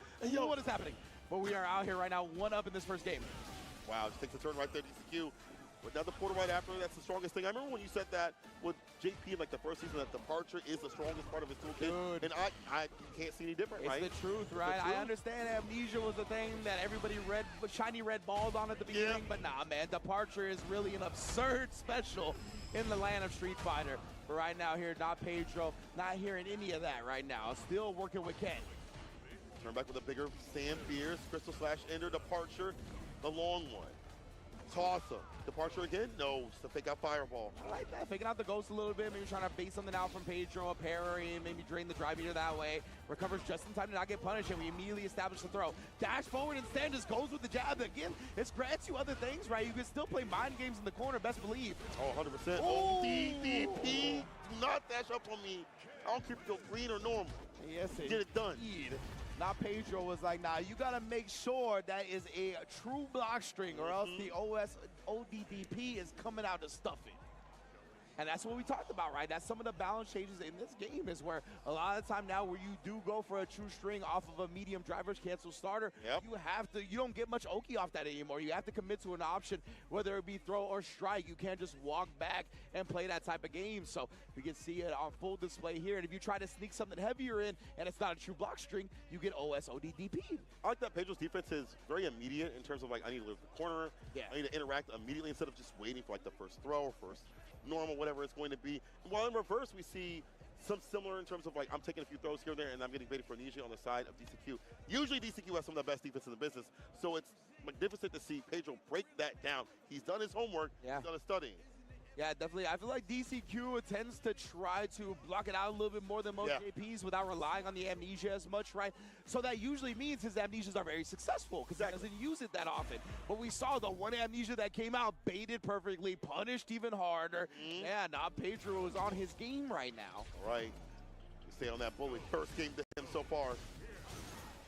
what is happening? But we are out here right now, 1-up in this first game. Wow, just takes a turn right there, DCQ. But now the portal right after, that's the strongest thing. I remember when you said that with JP, like the first season, that Departure is the strongest part of his toolkit. And I can't see any different, right? It's the truth, right? I understand Amnesia was the thing that everybody shiny red balls on at the beginning, but nah, man, Departure is really an absurd special in the land of Street Fighter. But right now here, Not Pedro, not hearing any of that right now. Still working with Ken. Turn back with a bigger Sam Fierce, Crystal Slash Ender, Departure, the long one. Toss him. Departure again? No, it's the fake out fireball. I like that. Faking out the ghost a little bit, maybe trying to bait something out from Pedro, a parry, maybe drain the drive meter that way. Recovers just in time to not get punished, and we immediately establish the throw. Dash forward instead, just goes with the jab. Again, it grants you other things, right? You can still play mind games in the corner, best believe. Oh, 100%. Oh, DDP. Do not dash up on me. I don't care if you go green or normal. Yes, get it done. Not Pedro was like, nah, you got to make sure that is a true block string or else the ODDP is coming out to stuff it. And that's what we talked about, right? That's some of the balance changes in this game is where a lot of the time now where you do go for a true string off of a medium driver's cancel starter, you don't get much Oki off that anymore. You have to commit to an option, whether it be throw or strike. You can't just walk back and play that type of game. So you can see it on full display here. And if you try to sneak something heavier in and it's not a true block string, you get OSODDP. I like that Pedro's defense is very immediate in terms of like, I need to leave the corner. I need to interact immediately instead of just waiting for like the first throw or first normal, whatever it's going to be. While in reverse, we see some similar in terms of like, I'm taking a few throws here and there and I'm getting baited for Amnesia on the side of DCQ. Usually DCQ has some of the best defense in the business, so it's magnificent to see Pedro break that down. He's done his homework, he's done his studying. Yeah, definitely. I feel like DCQ tends to try to block it out a little bit more than most JPs without relying on the amnesia as much, right? So that usually means his amnesias are very successful because he doesn't use it that often. But we saw the one amnesia that came out, baited perfectly, punished even harder. Yeah, Not Pedro is on his game right now. All right. You stay on that bullet. First game to him so far.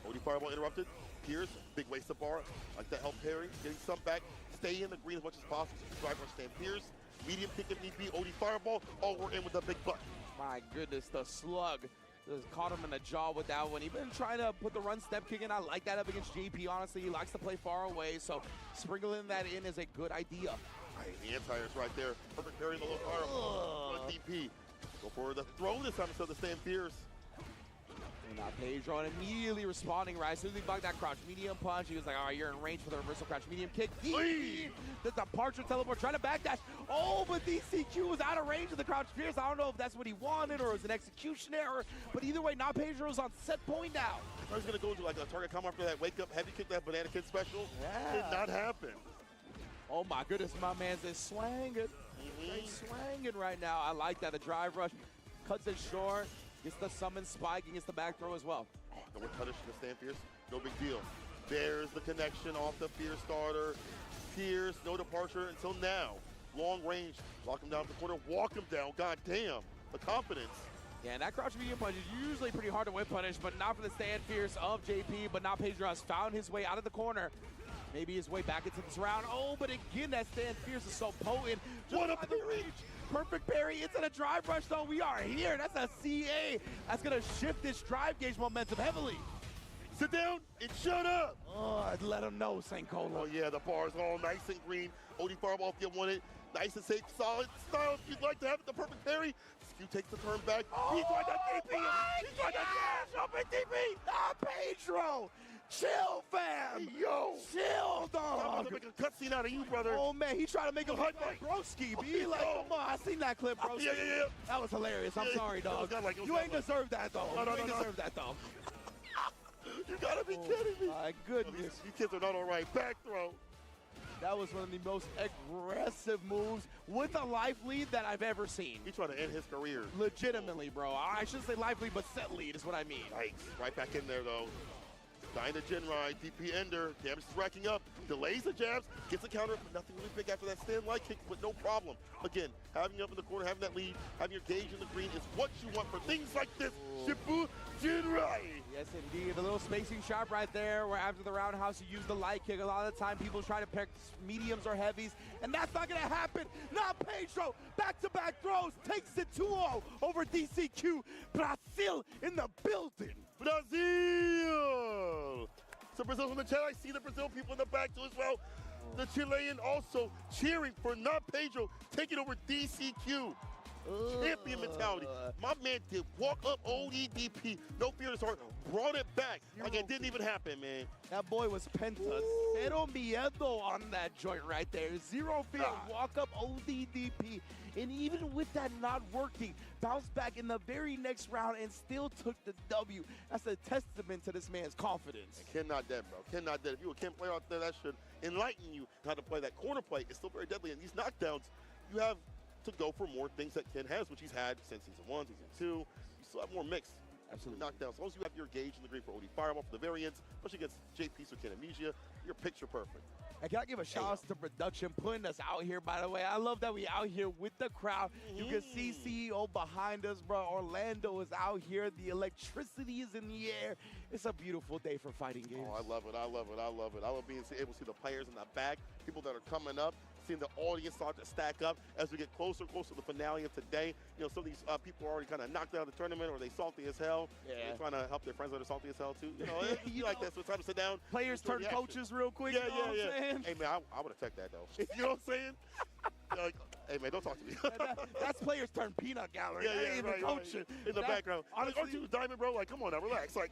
OD Fireball interrupted. Pierce, big waste of bar. Like that help parry, getting some back. Stay in the green as much as possible. Driver stand Pierce. Medium kick if need be, OD Fireball. Oh, we're in with the big butt. My goodness, the slug just caught him in the jaw with that one. He's been trying to put the run step kick in. I like that up against JP, honestly. He likes to play far away, so sprinkling that in is a good idea. Right, the anti-air's right there. Perfect parry, the low fireball. DP. Go for the throw this time instead of the stand Fierce. Not Pedro, and immediately responding right. As soon as he bugged that crouch medium punch, he was like, all right, you're in range for the reversal crouch medium kick. The Departure teleport, trying to backdash. Oh, but DCQ was out of range of the crouch Fierce. I don't know if that's what he wanted or it was an execution error, but either way, Not Pedro's on set point now. I was going to go to like a target come after that wake up heavy kick, that banana kid special. Did not happen. Oh my goodness, my man's is swanging. He's swanging right now. I like that. The drive rush cuts it short. Gets the summon spike and gets the back throw as well. Oh, no one punish the stand Fierce. No big deal. There's the connection off the Fierce starter. Fierce, no departure until now. Long range, lock him down the corner, walk him down. God damn, the confidence. Yeah, and that crouch medium punch is usually pretty hard to whip punish, but not for the stand Fierce of JP, but now Pedro has found his way out of the corner. Maybe his way back into this round. Oh, but again, that stand Fierce is so potent. What up the reach? Perfect parry into the drive rush, though. We are here. That's a CA. That's going to shift this drive gauge momentum heavily. Sit down and shut up. Oh, let him know, St. Cola. Oh, yeah, the bar is all nice and green. OD Fireball if you want it. Nice and safe, solid style. If you'd like to have it, the perfect parry. Skew takes the turn back. Oh, He tried to DP him. He tried to open DP. Ah, Pedro. Chill, fam. Yo. Chill, I'm about dog. to make a cutscene out of you, brother. Oh, man, he tried to make him hug like Broski. Be like, come on. I seen that clip, Broski. Yeah. That was hilarious. I'm Yeah, sorry, it was dog. godlike, it was You ain't godlike. deserved that, though. No, You ain't no. deserved that, though. You gotta be kidding me. My goodness. You kids are not all right. Back throw. That was one of the most aggressive moves with a life lead that I've ever seen. He's trying to end his career. Legitimately, bro. I shouldn't say life lead, but set lead is what I mean. Yikes. Right back in there, though. Dying to Gen Ride, DP Ender, damage is racking up, delays the jabs, gets a counter, but nothing really big after that stand light kick, but no problem. Again, having you up in the corner, having that lead, having your gauge in the green is what you want for things like this. Shifu Gen Ride. Yes, indeed. The little spacing shot right there where after the roundhouse you use the light kick. A lot of the time people try to pick mediums or heavies, and that's not going to happen. Not Pedro. Back-to-back throws. Takes it 2-0 over DCQ. Brazil in the building. Brazil! So Brazil from the chat, I see the Brazil people in the back too as well. The Chilean also cheering for not Pedro, taking over DCQ. Champion mentality. My man did walk up OEDP, no fear to start, brought it back like it didn't even happen, man. That boy was Penta. Cero miedo on that joint right there. Zero fear. Walk up ODDP. And even with that not working, bounced back in the very next round and still took the W. That's a testament to this man's confidence. Cannot dead, bro. Cannot dead. If you're a Ken player out there, that should enlighten you how to play that corner play. It's still very deadly. And these knockdowns, you have to go for more things that Ken has, which he's had since Season 1, Season 2. You still have more mix. Absolutely. Knockdowns. As long as you have your gauge in the green for OD Fireball for the variants, especially against JP so Ken Amnesia, you're picture perfect. I gotta give a shout out to production putting us out here, by the way. I love that we out here with the crowd. You can see CEO behind us, bro. Orlando is out here. The electricity is in the air. It's a beautiful day for fighting games. Oh, I love it. I love it. I love it. I love being able to see the players in the back, people that are coming up, seeing the audience start to stack up as we get closer and closer to the finale of today. You know, some of these people are already kind of knocked out of the tournament, or they salty as hell. Yeah. They're trying to help their friends that are salty as hell, too. You know, you like that, so it's time to sit down. Players turn coaches real quick. Yeah, you know what I'm saying? Hey, man, I would have checked that, though. You know what I'm saying? Like, hey, man, don't talk to me. That's players turn peanut gallery. Yeah, That ain't even right, coaching. In the background. Honestly, Aren't you Diamond, bro? Like, come on now, relax. Like,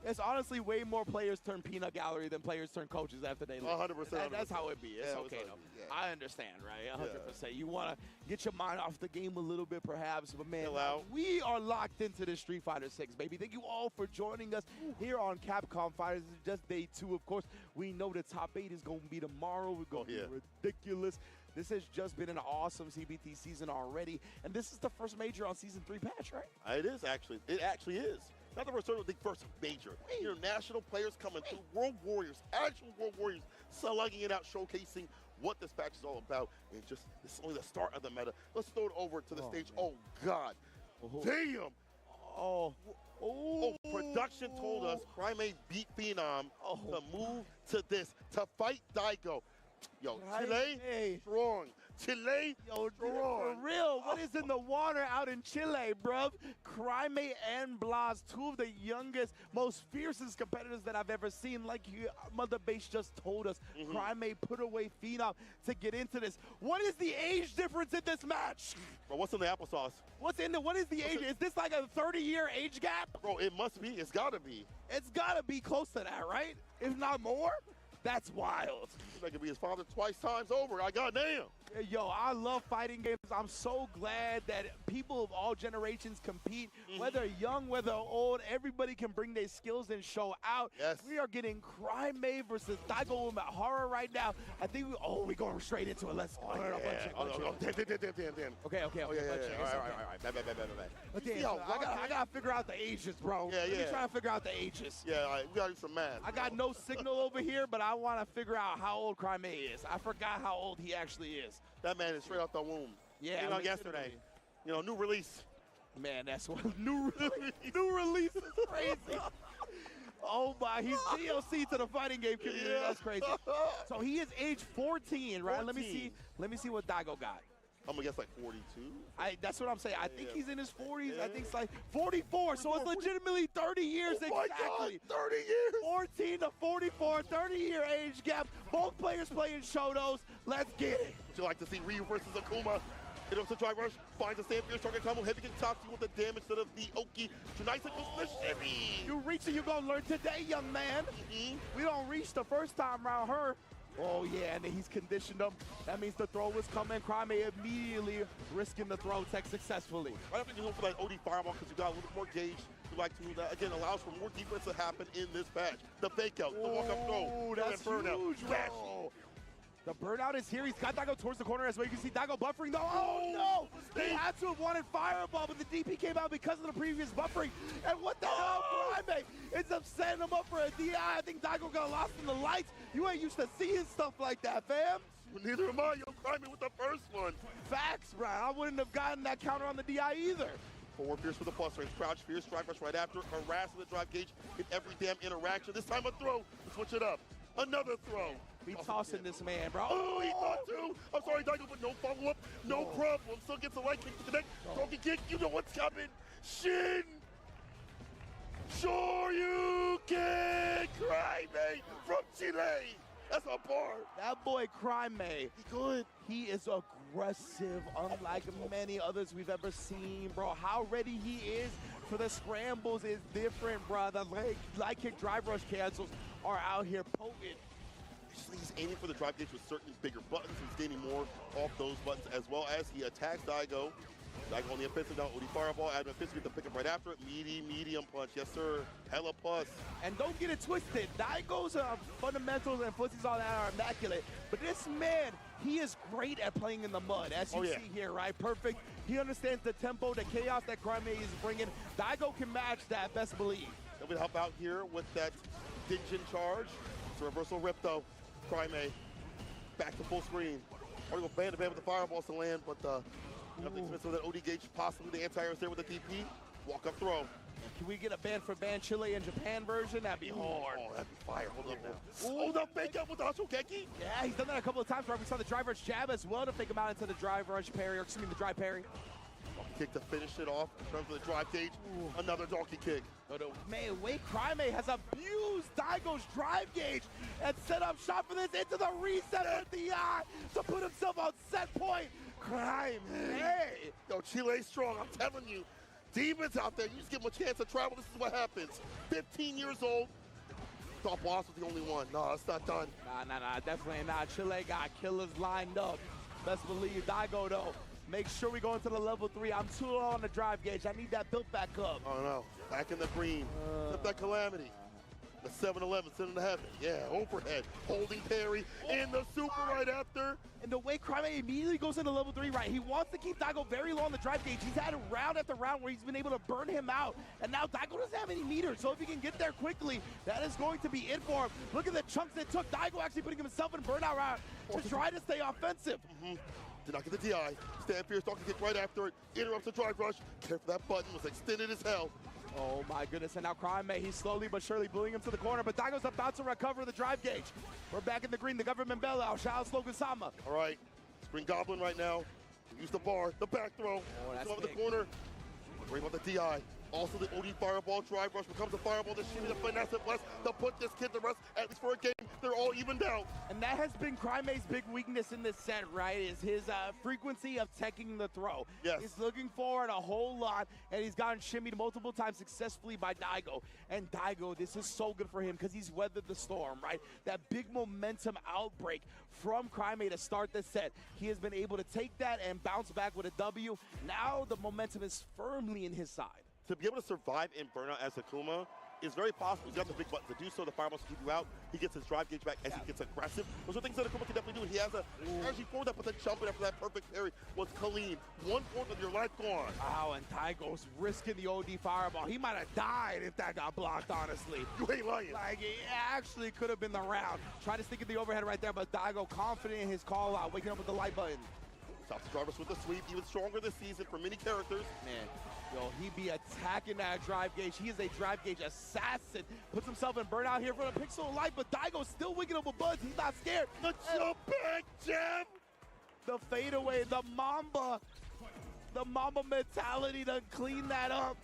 it's honestly way more players turn peanut gallery than players turn coaches after they leave. 100%. That's how it be. It's Yeah, okay, it's though. yeah. I understand, right? 100%. You want to get your mind off the game a little bit, perhaps. But, man, Chill out. we are locked into this Street Fighter 6, baby. Thank you all for joining us here on Capcom Fighters. This is just day 2, of course. We know the top 8 is going to be tomorrow. We're going to be ridiculous. This has just been an awesome CBT season already. And this is the first major on Season 3 patch, right? It is, actually. It actually is. Not the first tournament, the first major. International players coming through, World Warriors, actual World Warriors, slugging it out, showcasing what this patch is all about. And just, it's only the start of the meta. Let's throw it over to the stage. Man. Oh, God. Damn. Oh. Production told us Crime beat Phenom to move to this, to fight Daigo. Yo, Chile, strong. Chile, yo, strong. For real, what is in the water out in Chile, bruv? Crime and Blas, 2 of the youngest, most fiercest competitors that I've ever seen. Like you, Mother Base just told us, Crime put away Phenom to get into this. What is the age difference in this match? Bro, what's in the applesauce? What is the age? Is this like a 30-year age gap? Bro, it must be. It's got to be. It's got to be close to that, right? If not more? That's wild. That could be his father twice times over. I goddamn. Yo, I love fighting games. I'm so glad that people of all generations compete, whether young, whether old, everybody can bring their skills and show out. Yes. We are getting Crime versus Daigo Umehara right now. I think we're going straight into it. Let's Damn. Okay. Oh, yeah. All right. Bad. Okay, Yo, I gotta figure out the ages, bro. Yeah. Let me try to figure out the ages. Yeah, all right. We gotta do some math. I got no signal over here, but I want to figure out how old Crime is. I forgot how old he actually is. That man is straight out the womb. Yeah, Came out legitimately. yesterday. You know, new release. Man, that's what new release is crazy. Oh my, he's DLC to the fighting game community. Yeah. That's crazy. So he is age 14, right? 14. Let me see what Daigo got. I'm gonna guess like 42. That's what I'm saying. I think Yeah. he's in his 40s. Yeah. I think it's like 44. So it's 44, legitimately 30 years Oh my exactly. God, 30 years. 14 to 44, 30-year age gap. Both players playing Shotos. Let's get it. Would you like to see Ryu versus Akuma? Hit up to drive rush, finds a stand fierce target combo, heavy kick tops you with the damage to the Oki. Tonight goes the shimmy. You reach it, you're gonna learn today, young man. We don't reach the first time around her. Oh yeah, and then he's conditioned him. That means the throw is coming. Crime immediately risking the throw tech successfully. Right after you go for that OD fireball because you got a little bit more gauge. You like to move that. Again, allows for more defense to happen in this match. The fake out, the walk up throw. Oh, that's burnout. huge, bro. The burnout is here. He's got Daigo towards the corner as well. You can see Daigo buffering though. Oh no! They had to have wanted fireball, but the DP came out because of the previous buffering. And what the hell, Crime? It's upsetting him up for a DI. I think Daigo got lost in the lights. You ain't used to seeing stuff like that, fam. Neither am I. Yo, Crime with the first one. Facts, bro. I wouldn't have gotten that counter on the DI either. Forward fierce for the plus range. Crouch fierce, drive rush right after. Harassing the drive gauge. Hit every damn interaction. This time a throw. Switch it up. Another throw. We tossing this man, bro. Oh, he thought too. I'm sorry, Daigo, but no follow-up. No problem. Still gets a leg kick to connect. Donkey kick. You know what's coming. Shin. Shoryuken Crime from Chile. That's a bar. That boy Crime, Good. he is aggressive, unlike many others we've ever seen, bro. How ready he is for the scrambles is different, bro. The leg kick drive rush cancels are out here potent. He's aiming for the drive gauge with certain bigger buttons. He's gaining more off those buttons as well as he attacks Daigo. Daigo on the offensive now. OD fireball. Adam Fist get the pickup right after it. Medium punch. Yes, sir. Hella plus. And don't get it twisted. Daigo's fundamentals and footsies all that are immaculate. But this man, he is great at playing in the mud, as you see here, right? Perfect. He understands the tempo, the chaos that Crime is bringing. Daigo can match that, best believe. That would help out here with that Dinjin charge. It's a reversal rip though. Crime back to full screen. Or go band to band with the fireballs to land, but nothing expensive with that OD gauge, possibly the anti-air there with the DP. Walk up throw. Can we get a band for band Chile and Japan version? That'd be hard. Oh, that'd be fire. Hold up now. Oh, the fake out with the Hashokeki. Yeah, he's done that a couple of times, right? We saw the drive rush jab as well to fake him out into the drive rush parry, or excuse me, the drive parry. Donkey kick to finish it off in terms of the drive gauge. Another donkey kick. Man, Wei Crime has abused Daigo's drive gauge and set up shot for this into the reset with the eye to put himself on set point. Crime, hey. Yo, Chile's strong, I'm telling you. Demons out there, you just give them a chance to travel, this is what happens. 15 years old. Thought Boss was the only one. No, it's not done. Nah, definitely not. Chile got killers lined up. Best believe Daigo, though. Make sure we go into the level 3. I'm too low on the drive gauge. I need that built back up. Oh, no. Back in the green. Except that Calamity. The 7-11, sent into heaven. Yeah, overhead. Holding parry. And the super right after. And the way Crime immediately goes into level 3, right? He wants to keep Daigo very low on the drive gauge. He's had round after round where he's been able to burn him out. And now Daigo doesn't have any meters. So if he can get there quickly, that is going to be it for him. Look at the chunks it took. Daigo actually putting himself in burnout round to try to stay offensive. Did not get the DI. Stand fierce, donkey kick right after it. Interrupts the drive rush. Care for that button. Was extended as hell. Oh my goodness, and now Crime, he's slowly but surely bullying him to the corner, but Daigo's about to recover the drive gauge. We're back in the green, the government bailout, Shao Slogan-sama. All right, Spring Goblin right now. Use the bar, the back throw. Oh, that's over the big. corner. Worry about the DI. Also, the OD Fireball Drive Rush becomes a Fireball to shimmy the finesse and bless to put this kid to rest, at least for a game. They're all evened out. And that has been Crime's big weakness in this set, right? Is his frequency of teching the throw. Yes. He's looking forward a whole lot, and he's gotten shimmied multiple times successfully by Daigo. And Daigo, this is so good for him because he's weathered the storm, right? That big momentum outbreak from Crime to start this set. He has been able to take that and bounce back with a W. Now the momentum is firmly in his side. To be able to survive in Burnout as Akuma is very possible. He's got the big buttons to do so. The fireballs to keep you out. He gets his drive gauge back as he gets aggressive. Those are things that Akuma can definitely do. He has a strategy for that, but the jump in after that perfect parry was clean. 1/4 of your life gone. Wow, and Daigo's risking the OD fireball. He might have died if that got blocked, honestly. You ain't lying. Like, it actually could have been the round. Trying to stick at the overhead right there, but Daigo confident in his call out, waking up with the light button. Stops the drivers with the sweep, even stronger this season for many characters. Man, yo, he be attacking that drive gauge. He is a drive gauge assassin. Puts himself in burnout here for the pixel light, but Daigo's still waking up with buds. He's not scared. The jump back jab. The fadeaway, the Mamba mentality to clean that up.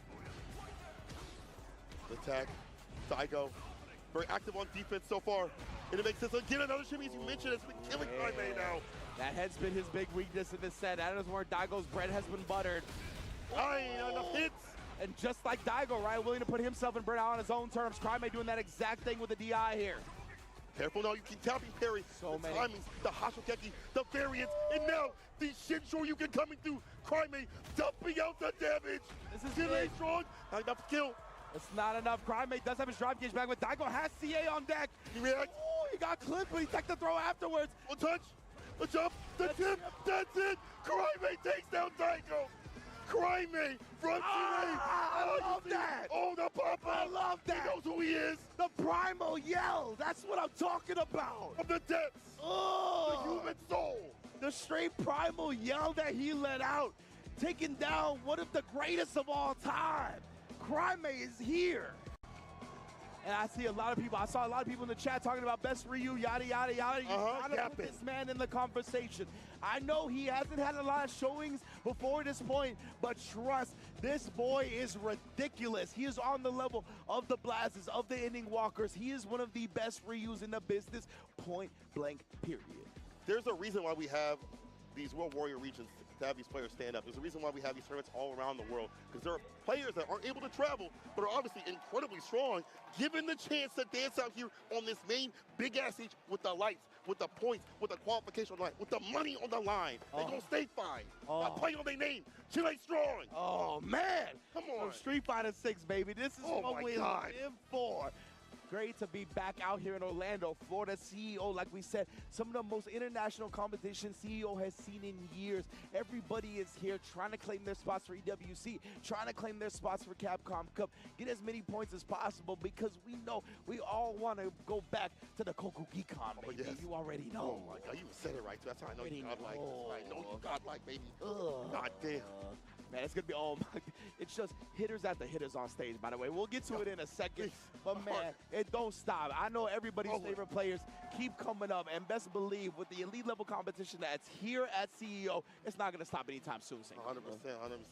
The attack, Daigo, very active on defense so far. And it makes sense. Again, another shimmy, as you mentioned, it's been killing Crime now. That has been his big weakness in this set. That is where Daigo's bread has been buttered. Ain't enough hits. And just like Daigo, right, willing to put himself in burnout on his own terms, Crime doing that exact thing with the DI here. Careful now, you keep tapping parry. So the many. timings, the Hashokeki, the variants, and now the Shinshoryu coming through. Crime dumping out the damage. This is Still big. ain't strong. Not enough skill. It's not enough. Crime does have his drive gauge back, but Daigo has CA on deck. He reacts. Oh, he got clipped, but he took the throw afterwards. One touch, the jump, the tip. That's it. Crime takes down Daigo. Crime from I love that. Oh, the pop-up. I love that. He knows who he is. The primal yell. That's what I'm talking about. From the depths. Oh, The human soul. the straight primal yell that he let out, taking down one of the greatest of all time. Crime is here. And I saw a lot of people in the chat talking about best Ryu, yada, yada, yada. You gotta put yapping. this man in the conversation. I know he hasn't had a lot of showings before this point, but trust, this boy is ridiculous. He is on the level of the Blazes, of the Ending Walkers. He is one of the best Ryus in the business, point blank, period. There's a reason why we have these World Warrior regions to have these players stand up. There's a reason why we have these tournaments all around the world, because there are players that aren't able to travel, but are obviously incredibly strong, given the chance to dance out here on this main big-ass stage with the lights, with the points, with the qualification on the line, with the money on the line. They're going to stay fine. Not playing on their name. Chile strong. Oh, man. Come on. Street Fighter 6, baby. This is Oh, what my we God. live for. Great to be back out here in Orlando, Florida. CEO, like we said, some of the most international competition CEO has seen in years. Everybody is here trying to claim their spots for EWC, trying to claim their spots for Capcom Cup, get as many points as possible, because we know we all want to go back to the Kokugikon, baby. yes. You already know. Oh, my God. You said it right, too. That's how I know you Already godlike. That's know. how I know you godlike, baby. Ugh. God damn. Man, it's gonna be it's just hitters at the hitters on stage, by the way. We'll get to it in a second, but man, it don't stop. I know everybody's favorite players keep coming up, and best believe with the elite level competition that's here at CEO, it's not gonna stop anytime soon. 100%,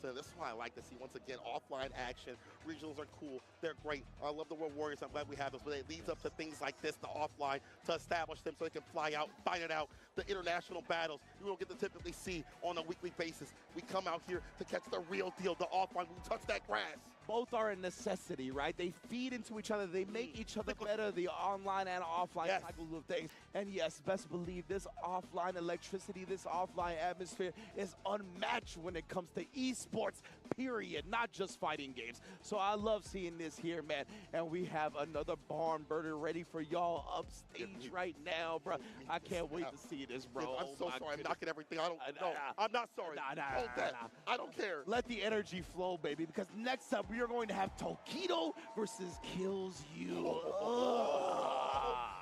100%. That's why I like to see, once again, offline action. Regionals are cool. They're great. I love the World Warriors. I'm glad we have this, but it leads up to things like this, the offline, to establish them so they can fly out, fight it out. The international battles you don't get to typically see on a weekly basis. We come out here to catch the real deal, the offline. We touch that grass. Both are a necessity, right? They feed into each other. They make each other better, the online and offline cycles of things. And yes, best believe this offline electricity, this offline atmosphere is unmatched when it comes to esports, period, not just fighting games. So I love seeing this here, man. And we have another barn burner ready for y'all upstage right now, bro. I can't wait to see this, bro. I'm so sorry. I'm knocking everything. I don't know. I'm not sorry. Hold that. I don't care. Let the energy flow, baby, because next up we are going to have Tokido versus Kills You.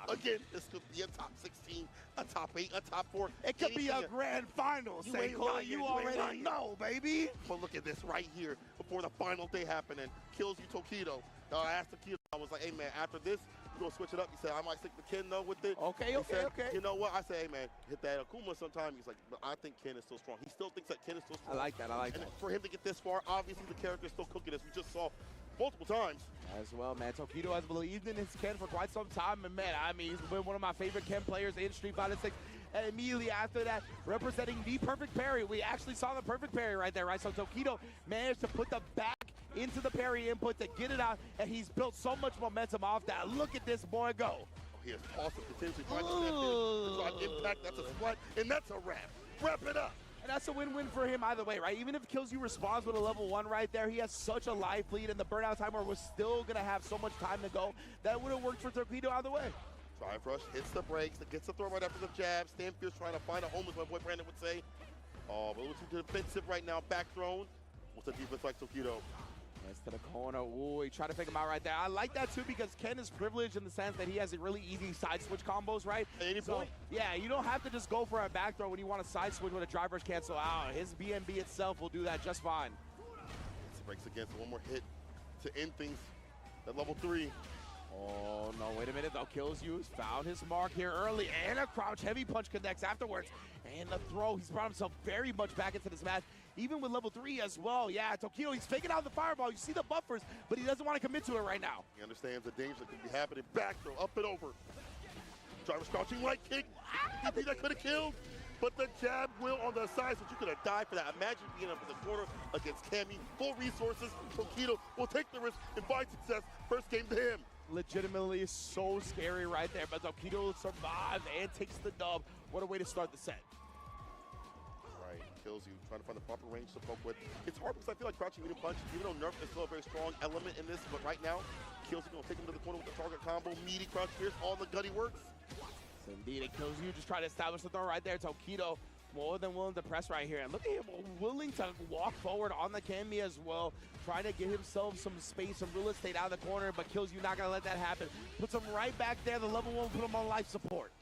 Again, this could be a top 16, a top 8, a top 4. It could be a grand final, You ain't Seiko. lying, You you ain't already lying. know, baby. But look at this right here before the final day happening. Kills You Tokido. I asked Tokido, I was like, hey man, after this, You gonna switch it up? He said, I might stick the Ken though with it. Okay, He okay, said, okay. You know what? I say, hey man, hit that Akuma sometime. He's like, but I think Ken is still strong. He still thinks that Ken is still strong. I like that, I like and that. for him to get this far, obviously the character is still cooking, as we just saw multiple times. As well, man. Tokido has believed in his Ken for quite some time, and man, I mean, he's been one of my favorite Ken players in Street Fighter 6. And immediately after that, representing the perfect parry. We actually saw the perfect parry right there, right? So Tokido managed to put the back into the parry input to get it out, and he's built so much momentum off that. Look at this boy go. Oh, he has awesome continuously finding the drive impact. That's a split, and that's a wrap. Wrap it up. And that's a win-win for him either way, right? Even if Kills You responds with a level 1 right there, he has such a life lead, and the burnout timer was still going to have so much time to go. That would have worked for Tokido either way. Drive rush, hits the brakes, gets the throw right after the jab. Stand fierce trying to find a home, as my boy Brandon would say. Oh, but a little too defensive right now. Back thrown. What's the defense like, Tokido? Yes, to the corner. Ooh, he tried to pick him out right there. I like that too because Ken is privileged in the sense that he has a really easy side switch combos, right? At any point. Yeah, you don't have to just go for a back throw when you want to side switch with a driver's cancel out. His BMB itself will do that just fine. Breaks again, so one more hit to end things at level 3. Oh, no, wait a minute, though. Kills You found his mark here early, and a crouch heavy punch connects afterwards. And the throw, he's brought himself very much back into this match, even with level 3 as well. Yeah, Tokido, he's faking out the fireball. You see the buffers, but he doesn't want to commit to it right now. He understands the danger that could be happening. Back throw, up and over. Driver's crouching light kick. DP that could have killed, but the jab will on the side, so you could have died for that. Imagine being up in the corner against Cammy, full resources. Tokido will take the risk and find success. First game to him. Legitimately so scary right there, but Tokido survives and takes the dub. What a way to start the set. Right, Kills You, trying to find the proper range to poke with. It's hard because I feel like crouching medium punch, even though Nerf is still a very strong element in this, but right now, Kills You gonna take him to the corner with the target combo, meaty crouch pierce, all the gutty works. Indeed, it Kills You, just trying to establish the throw right there. Tokido more than willing to press right here. And look at him willing to walk forward on the Cammy as well, trying to get himself some space, some real estate out of the corner, but Kills You not gonna let that happen. Puts him right back there. The level 1 put him on life support.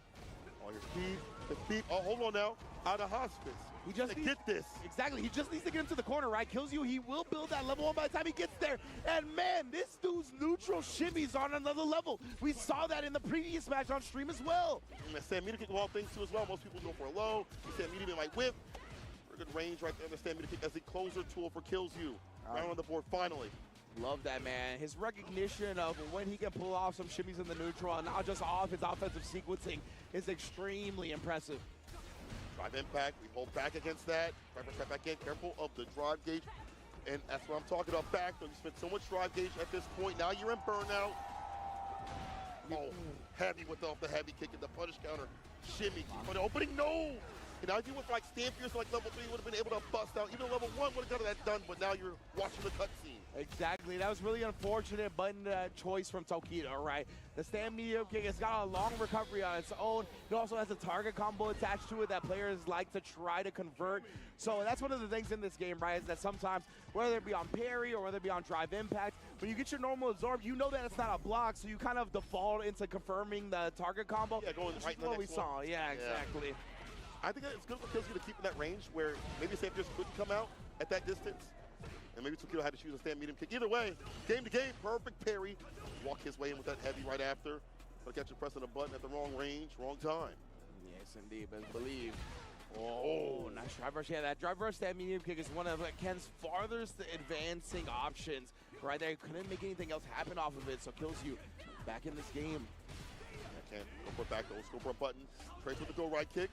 On your speed, the speed. Oh, hold on now. Out of hospice. He just needs, get this. Exactly. He just needs to get him to the corner, right? Kills You. He will build that level 1 by the time he gets there. And man, this dude's neutral shimmies on another level. We saw that in the previous match on stream as well. And Sam Meter kick of all things too as well. Most people go for a low. Sam Meter might whip. Very good range right there. The Sam Meter kick as a closer tool for Kills You. Round on the board finally. Love that, man. His recognition of when he can pull off some shimmies in the neutral and not just off his offensive sequencing is extremely impressive. Drive impact, we hold back against that. Driver step back in, careful of the drive gauge. And that's what I'm talking about, back though. You spent so much drive gauge at this point. Now you're in burnout. Oh, heavy with the heavy kick and the punish counter. Shimmy, but the opening, no! And now if you went for like Stand Fierce like level 3, you would have been able to bust out. Even level 1 would have gotten that done, but now you're watching the cutscene. Exactly. That was really unfortunate button choice from Tokido, right? The stand medium kick has got a long recovery on its own. It also has a target combo attached to it that players like to try to convert. So that's one of the things in this game, right, is that sometimes, whether it be on parry or whether it be on drive impact, when you get your normal absorb, you know that it's not a block, so you kind of default into confirming the target combo. Yeah, going right in the what we next saw. one. Yeah, exactly. I think it's good for Kills You to keep in that range where maybe Stand Fierce couldn't come out at that distance. And maybe Tokido had to choose a stand medium kick. Either way, game to game, perfect parry. Walk his way in with that heavy right after. But catch you pressing a button at the wrong range, wrong time. Yes, indeed, best believe. Oh, nice drive rush. Yeah, that drive rush, that medium kick is one of Ken's farthest advancing options. Right there, couldn't make anything else happen off of it, so Kills You back in this game. Ken, go for a back throw, let's go for a button. Trades with the go right kick.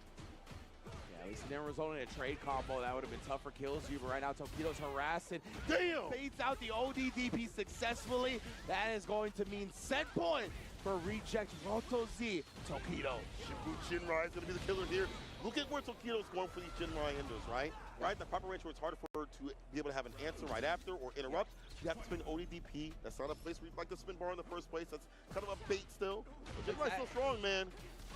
Yeah, at least it didn't result in a trade combo. That would have been tough for Kills You, but right now Tokido's harassing. Damn! Fades out the ODDP successfully. That is going to mean set point for Reject Roto Z. Tokido. Shifu Jinrai is going to be the killer here. Look at where Tokido's going for these Jinrai endos, right? Right, the proper range where it's harder for her to be able to have an answer right after or interrupt. You have to spin ODDP. That's not a place where you'd like to spin bar in the first place. That's kind of a bait still. Jinrai's still strong, man.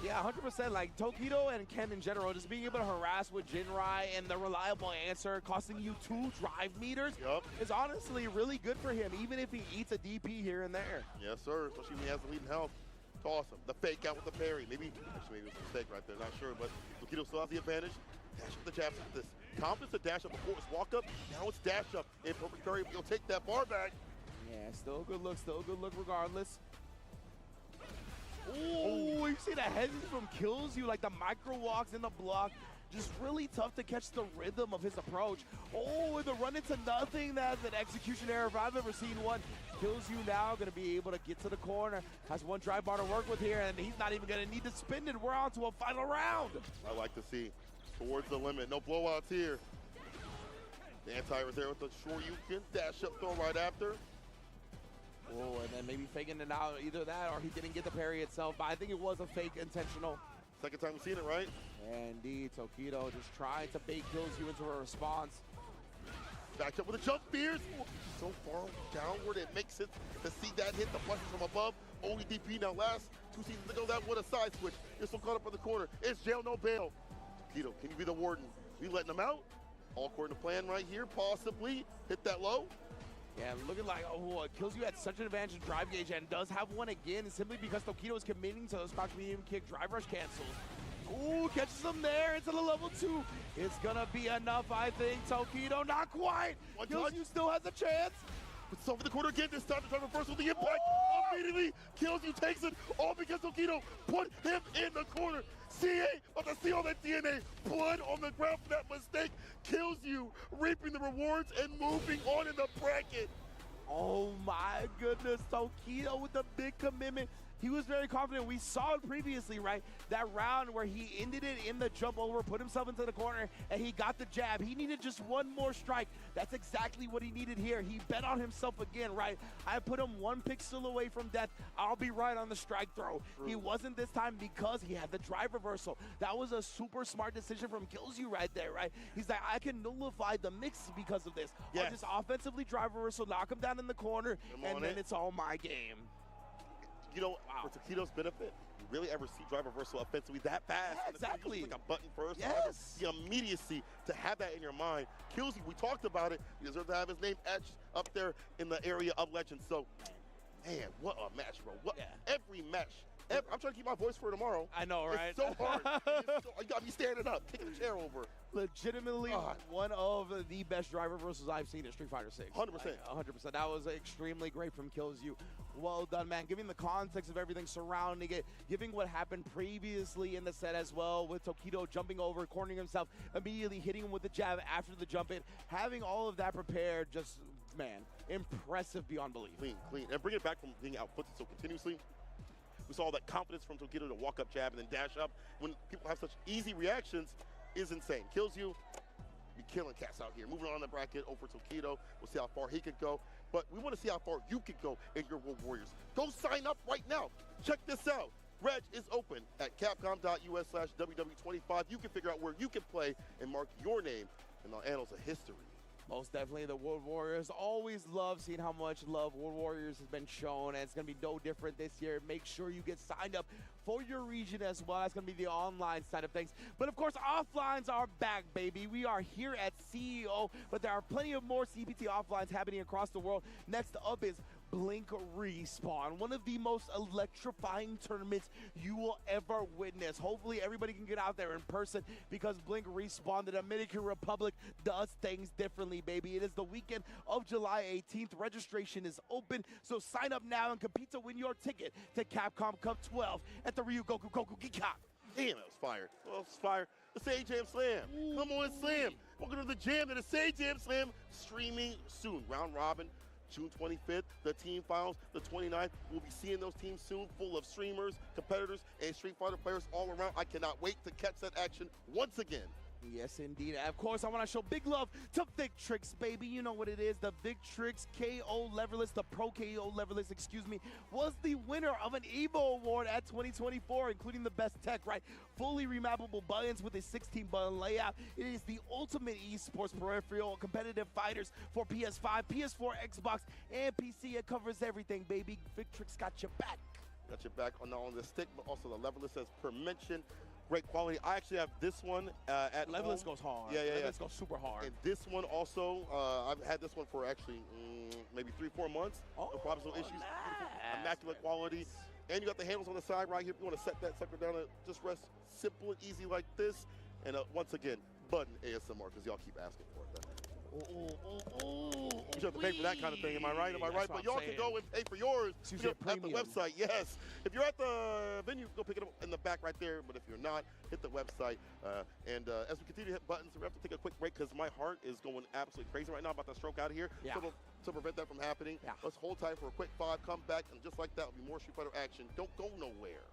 Yeah, 100%. Like Tokido and Ken in general, just being able to harass with Jinrai and the reliable answer, costing you 2 drive meters, is honestly really good for him, even if he eats a DP here and there. Yes, sir. Especially when he has the lead in health. It's awesome. The fake out with the parry. Maybe it was a mistake right there. Not sure, but Tokido still has the advantage. Dash up the jabs with this. Confidence to dash up before it's walk up. Now it's dash up. And perfect parry. He'll take that bar back. Yeah, still a good look. Still a good look regardless. Ooh, you see the head from Kills You, like the micro walks in the block. Just really tough to catch the rhythm of his approach. Oh, the run into nothing. That's an execution error if I've ever seen one. Kills You now going to be able to get to the corner. Has one drive bar to work with here, and he's not even going to need to spin it. We're on to a final round. I like to see towards the limit. No blowouts here. The anti-air is there with the Shoryuken. Dash up throw right after. Oh, and then maybe faking it out. Either that or he didn't get the parry itself, but I think it was a fake intentional. Second time we've seen it, right? Indeed, Tokido just trying to bait Kills You into a response. Back up with a jump, Fears. So far downward, it makes it to see that hit the punches from above. Only DP now. Last 2 seasons ago, that would a side switch. You're so caught up in the corner. It's jail, no bail. Tokido, can you be the warden? We letting them out? All according to plan right here, possibly. Hit that low. Yeah, looking like, oh, Kills You had such an advantage in drive gauge and does have one again, simply because Tokido is committing to those crouch medium kick drive rush cancels. Ooh, catches him there into the level 2. It's gonna be enough, I think. Tokido, not quite. Kills You still has a chance. It's over the corner again. This time to try reverse with the impact. Immediately, Kills You takes it. All because Tokido put him in the corner. CA about to see all that DNA. Blood on the ground for that mistake. Kills You, reaping the rewards and moving on in the bracket. Oh my goodness, Tokido with the big commitment. He was very confident. We saw it previously, right? That round where he ended it in the jump over, put himself into the corner, and he got the jab. He needed just one more strike. That's exactly what he needed here. He bet on himself again, right? I put him 1 pixel away from death. I'll be right on the strike throw. True. He wasn't this time because he had the drive reversal. That was a super smart decision from Kills You right there, right? He's like, I can nullify the mix because of this. Yes. I'll just offensively drive reversal, knock him down in the corner, and then it's all my game. You know, for Tokido's benefit, you really ever see drive reversal offensively that fast? Yeah, exactly. Like a button first. Yes. The immediacy to have that in your mind. Kills You, we talked about it. He deserves to have his name etched up there in the area of legend. So, man, what a match, bro. What every match. I'm trying to keep my voice for tomorrow. I know, right? It's so hard. You got me standing up, kicking the chair over. Legitimately one of the best drive reversals I've seen in Street Fighter 6. 100%. 100%. That was extremely great from Kills You. Well done, man. Giving the context of everything surrounding it, giving what happened previously in the set as well, with Tokido jumping over, cornering himself, immediately hitting him with the jab after the jump in. Having all of that prepared, just, man, impressive beyond belief. Clean. And bring it back from being outputted so continuously. We saw that confidence from Tokido to walk up jab and then dash up. When people have such easy reactions, is insane. Kills You, be killing cats out here. Moving on the bracket over Tokido. We'll see how far he could go. But we want to see how far you could go in your World Warriors. Go sign up right now. Check this out. Reg is open at capcom.us/WW25. You can figure out where you can play and mark your name in the annals of history. Most definitely, the World Warriors. Always love seeing how much love World Warriors has been shown, and it's going to be no different this year. Make sure you get signed up for your region as well. That's going to be the online side of things. But of course, offlines are back, baby. We are here at CEO, but there are plenty of more CPT offlines happening across the world. Next up is Blink Respawn, one of the most electrifying tournaments you will ever witness. Hopefully everybody can get out there in person, because Blink Respawn, the Dominican Republic, does things differently, baby. It is the weekend of July 18th. Registration is open, so sign up now and compete to win your ticket to Capcom Cup 12 at the Ryugoku Goku Gikka. Damn, that was fire. Well, it was fire. The Say Jam Slam. Come on, Slam. Welcome to the jam, to the Say Jam Slam, streaming soon. Round robin, June 25th, the team finals, the 29th. We'll be seeing those teams soon, full of streamers, competitors, and Street Fighter players all around. I cannot wait to catch that action once again. Yes, indeed. Of course, I want to show big love to Victrix, baby. You know what it is. The Victrix KO Leverless, the Pro KO Leverless, excuse me, was the winner of an EVO Award at 2024, including the best tech, right? Fully remappable buttons with a 16-button layout. It is the ultimate esports peripheral, competitive fighters for PS5, PS4, Xbox, and PC. It covers everything, baby. Victrix got your back. Got your back on not only the stick, but also the Leverless, as per mentioned. Great quality. I actually have this one at Leverless home. goes hard. Yeah. Leverless goes super hard. And this one also, I've had this one for actually maybe 3-4 months. No problems, no issues. Nice. Immaculate quality. And you got the handles on the side right here. If you want to set that sucker down, just rest simple and easy like this. And once again, button ASMR, because y'all keep asking for it. you have to pay for that kind of thing. Am I right? Am I right? But y'all can go and pay for yours So at the website. Yes. If you're at the venue, go pick it up in the back right there. But if you're not, hit the website. As we continue to hit buttons, we have to take a quick break because my heart is going absolutely crazy right now about that stroke out of here. Yeah. So to prevent that from happening, let's hold tight for a quick 5, come back, and just like that will be more Street Fighter action. Don't go nowhere.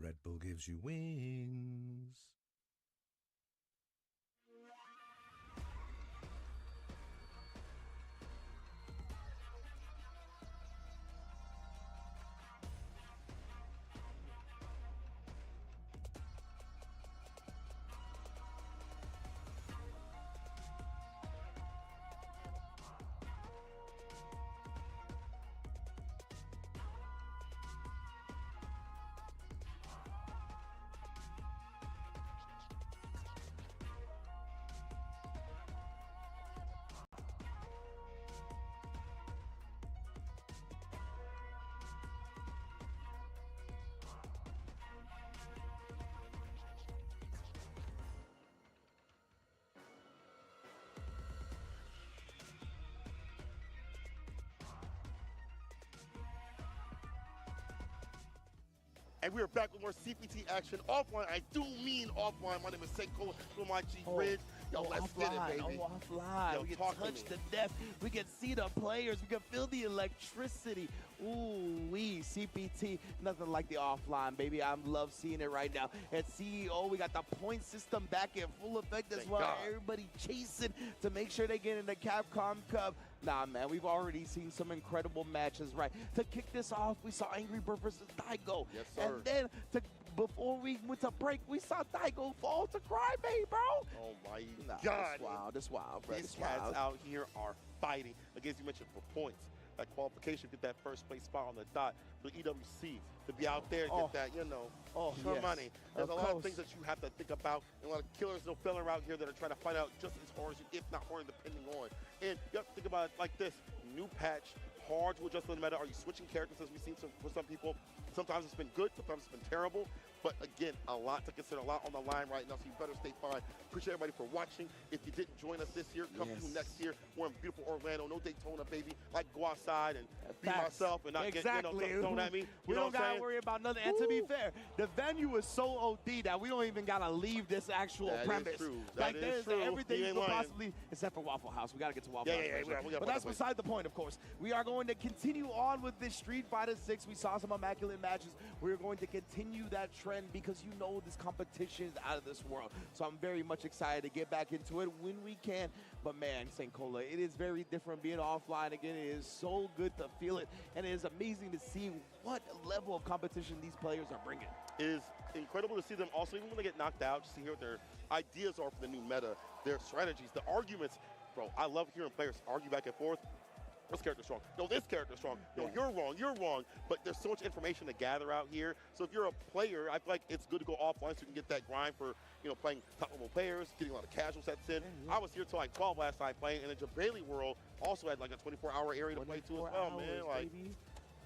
Red Bull gives you wings. And we are back with more CPT action offline. I do mean offline. My name is Senko from my G Ridge. Yo, let's get it, baby. Offline. Yo, We can talk to touch me. the depth. We can see the players. We can feel the electricity. Ooh, CPT. Nothing like the offline, baby. I love seeing it right now. At CEO, we got the point system back in full effect as Thank well. God. Everybody chasing to make sure they get in the Capcom Cup. Nah, man, we've already seen some incredible matches, right? To kick this off, we saw Angry Bird versus Daigo. Yes, sir. And then, before we went to break, we saw Daigo fall to Crybaby, bro. Oh, my Nah, God. That's wild, bro. These That's cats wild. out here are fighting. Again, as you mentioned, for points. That qualification, get that first place spot on the dot for EWC. To be out there and get that, you know, for yes. money. There's Of a lot of course. things that you have to think about. And a lot of killers, no filler out here that are trying to fight out just as hard as you, if not harder, depending on. And you have to think about it like this. New patch, hard to adjust to the meta. Are you switching characters, as we've seen for some people? Sometimes it's been good, sometimes it's been terrible. But again, a lot to consider, a lot on the line right now, so you better stay fine. Appreciate everybody for watching. If you didn't join us this year, come through next year. We're in beautiful Orlando, no Daytona, baby. I can go outside and be Facts. myself and not Exactly. get, thrown at me. We You know don't what I'm gotta saying? worry about nothing. And to be fair, the venue is so OD that we don't even gotta leave this actual That is premise. true. Like That is there's true. everything He you ain't could lying. possibly, except for Waffle House. We gotta get to Waffle House. Yeah, first, we right? gotta But find that's that place. beside the point, of course. We are going to continue on with this Street Fighter 6. We saw some immaculate matches. We're going to continue that trend because you know this competition is out of this world. So I'm very much excited to get back into it when we can. But man, St. Cola, it is very different being offline again. It is so good to feel it, and it is amazing to see what level of competition these players are bringing. It is incredible to see them also, even when they get knocked out, just to hear what their ideas are for the new meta, their strategies, the arguments. Bro, I love hearing players argue back and forth. This character's strong. No, this character's strong. No, you're wrong. You're wrong. But there's so much information to gather out here. So if you're a player, I feel like it's good to go offline so you can get that grind for, playing top-level players, getting a lot of casual sets in. I was here till like 12 last night playing, and the Jabali world also had like a 24-hour area to play too as well, man. Like, baby.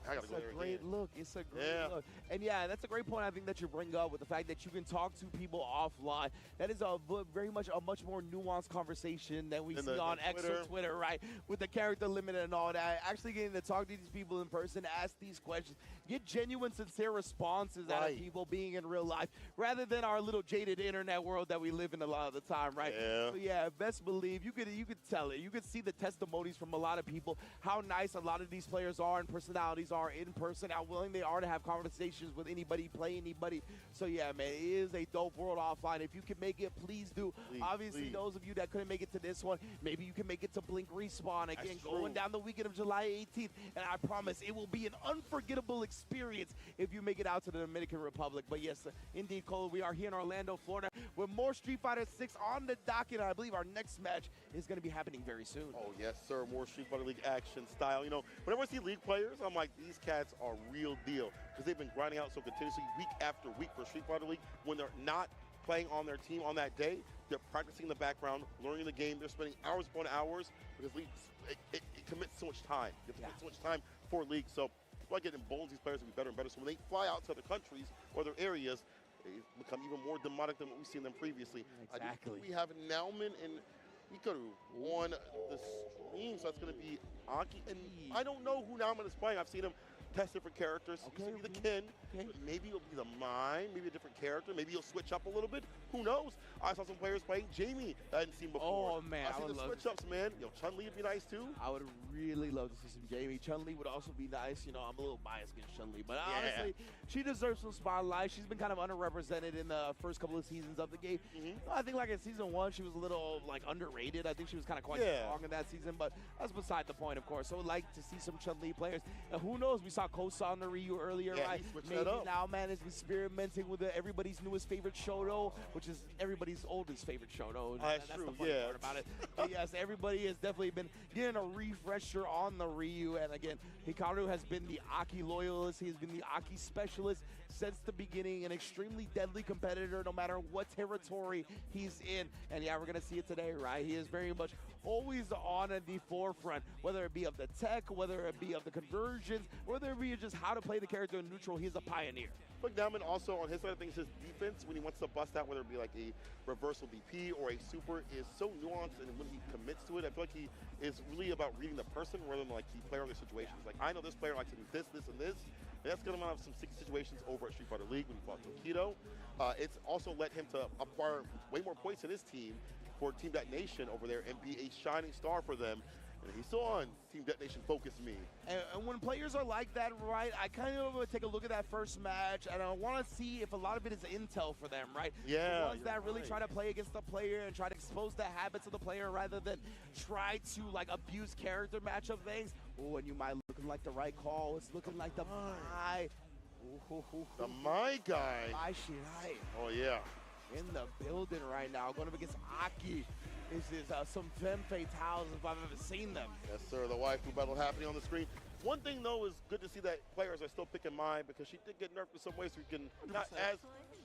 I gotta It's go a there great again. look. It's a great Yeah. look. And yeah, that's a great point I think that you bring up with the fact that you can talk to people offline. That is a very much a much more nuanced conversation than we see on X or Twitter, right? With the character limit and all that. Actually getting to talk to these people in person, ask these questions, get genuine, sincere responses out of people being in real life, rather than our little jaded internet world that we live in a lot of the time, right? Yeah. So yeah, best believe you could tell it. You could see the testimonies from a lot of people, how nice a lot of these players are and personalities are in person, how willing they are to have conversations with anybody, play anybody. So yeah, man, it is a dope world offline. If you can make it, please do. Obviously, those of you that couldn't make it to this one, maybe you can make it to Blink Respawn again, going down the weekend of July 18th. And I promise it will be an unforgettable experience if you make it out to the Dominican Republic. But yes, indeed, Cole, we are here in Orlando, Florida, with more Street Fighter 6 on the docket. And I believe our next match is going to be happening very soon. Oh, yes, sir. More Street Fighter League action style. Whenever I see League players, I'm like, these cats are real deal because they've been grinding out so continuously week after week for Street Fighter League. When they're not playing on their team on that day, they're practicing in the background, learning the game. They're spending hours upon hours because League, it commits so much time. You have to commit so much time for League. So I get emboldened these players to be better and better. So when they fly out to other countries or other areas, they become even more demonic than what we've seen them previously. Exactly. I do think we have Nauman and Hikaru on the stream, so that's going to be Aki. And I don't know who Nauman is playing. I've seen him test different characters. He used to be the Ken. But maybe it'll be the Mine, maybe a different character. Maybe he'll switch up a little bit. Who knows? I saw some players playing Jamie that I hadn't seen before. Oh, man. I see the switch ups, man. Chun-Li would be nice, too. I would really love to see some Jamie. Chun-Li would also be nice. I'm a little biased against Chun-Li, but honestly, she deserves some spotlight. She's been kind of underrepresented in the first couple of seasons of the game. I think like in season 1, she was a little underrated. I think she was kind of quite strong in that season, but that's beside the point, of course. So I'd like to see some Chun-Li players. And who knows? We saw Kosa on the Ryu earlier, right? Maybe now, man, is experimenting with everybody's newest favorite Shoto, which is everybody's oldest favorite Shoto. That's the true, funny part about it. But yes, everybody has definitely been getting a refresher on the Ryu. And again, Hikaru has been the Aki loyalist. He's been the Aki specialist since the beginning, an extremely deadly competitor no matter what territory he's in. And yeah, we're going to see it today, right? He is very much always on at the forefront, whether it be of the tech, whether it be of the conversions, whether it be just how to play the character in neutral. He's a pioneer. But Nauman also, on his side of things, his defense, when he wants to bust out, whether it be like a reversal BP or a super, is so nuanced, and when he commits to it, I feel like he is really about reading the person rather than like the player or the situations. Like, I know this player likes to do this, this, and this, and that's going to have some sticky situations over over at Street Fighter League when he fought Tokido. It's also led him to acquire way more points in his team for Team Detonation over there and be a shining star for them. And he's still on Team Detonation Focus Me. And when players are like that, right, I kind of take a look at that first match, and I want to see if a lot of it is intel for them, right? Yeah. The ones that really try to play against the player and try to expose the habits of the player rather than try to, like, abuse character matchup things. Oh, and you might looking like the right call. It's looking like the my. The my guy. My Shirai. Oh, yeah. In the building right now, going up against Aki. This is some femme fatales if I've ever seen them. Yes, sir. The waifu battle happening on the screen. One thing, though, is good to see that players are still picking Mai because she did get nerfed in some ways so you can not as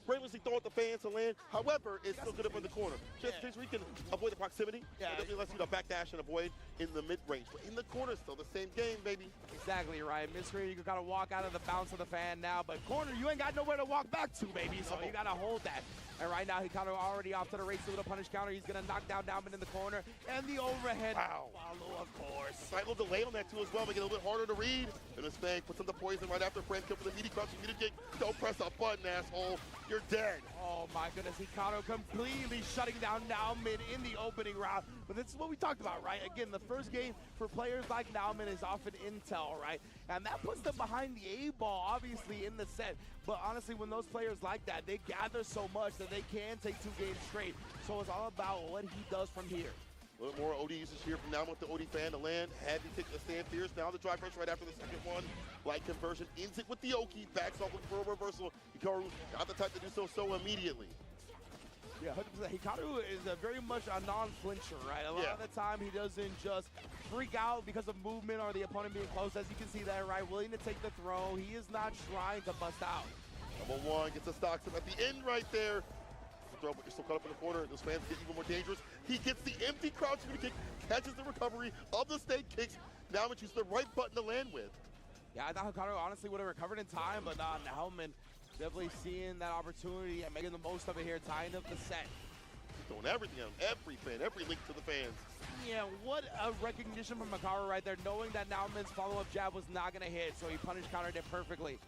brainlessly throw at the fans to land. However, it's still good up in the corner. Just so we can avoid the proximity. Yeah. It definitely lets you to backdash and avoid in the mid-range. But in the corner, still the same game, baby. Exactly right. Mystery, you can kind of walk out of the bounce of the fan now, but corner, you ain't got nowhere to walk back to, baby, so you got to hold that. And right now, he kind of already off to the race with a punish counter. He's going to knock down Nauman in the corner, and the overhead follow, of course. Slight little delay on that, too, as well, making it a little bit harder to read. And this thing puts in the poison right after frame kill for the meaty crouching meaty kick. Don't press a button, asshole. You're dead. Oh, my goodness. Hikaru completely shutting down Nauman in the opening round. But this is what we talked about, right? Again, the first game for players like Nauman is often intel, right? And that puts them behind the A-ball, obviously, in the set. But honestly, when those players like that, they gather so much that they can take 2 games straight. So it's all about what he does from here. A little more OD usage here from Nauman with the OD fan to land. Had to take the stand fierce. Now the drive rush right after the second one. Light conversion. Ends it with the Oki. Backs off looking for a reversal. Hikaru got the type to do so immediately. Yeah, 100%. Hikaru is very much a non-flincher, right? A lot of the time, he doesn't just freak out because of movement or the opponent being close. As you can see that, right? Willing to take the throw. He is not trying to bust out. Number one gets the stocks up at the end right there. Throw, but you're still caught up in the corner. Those fans get even more dangerous. He gets the empty crouch kick, catches the recovery of the snake kicks. Nauman chooses the right button to land with. Yeah, I thought Hikaru honestly would have recovered in time, but not Nauman. Definitely seeing that opportunity and making the most of it here, tying up the set. Throwing everything on every fan, every link to the fans. Yeah, what a recognition from Hikaru right there, knowing that Nauman's follow-up jab was not going to hit, so he punish countered it perfectly.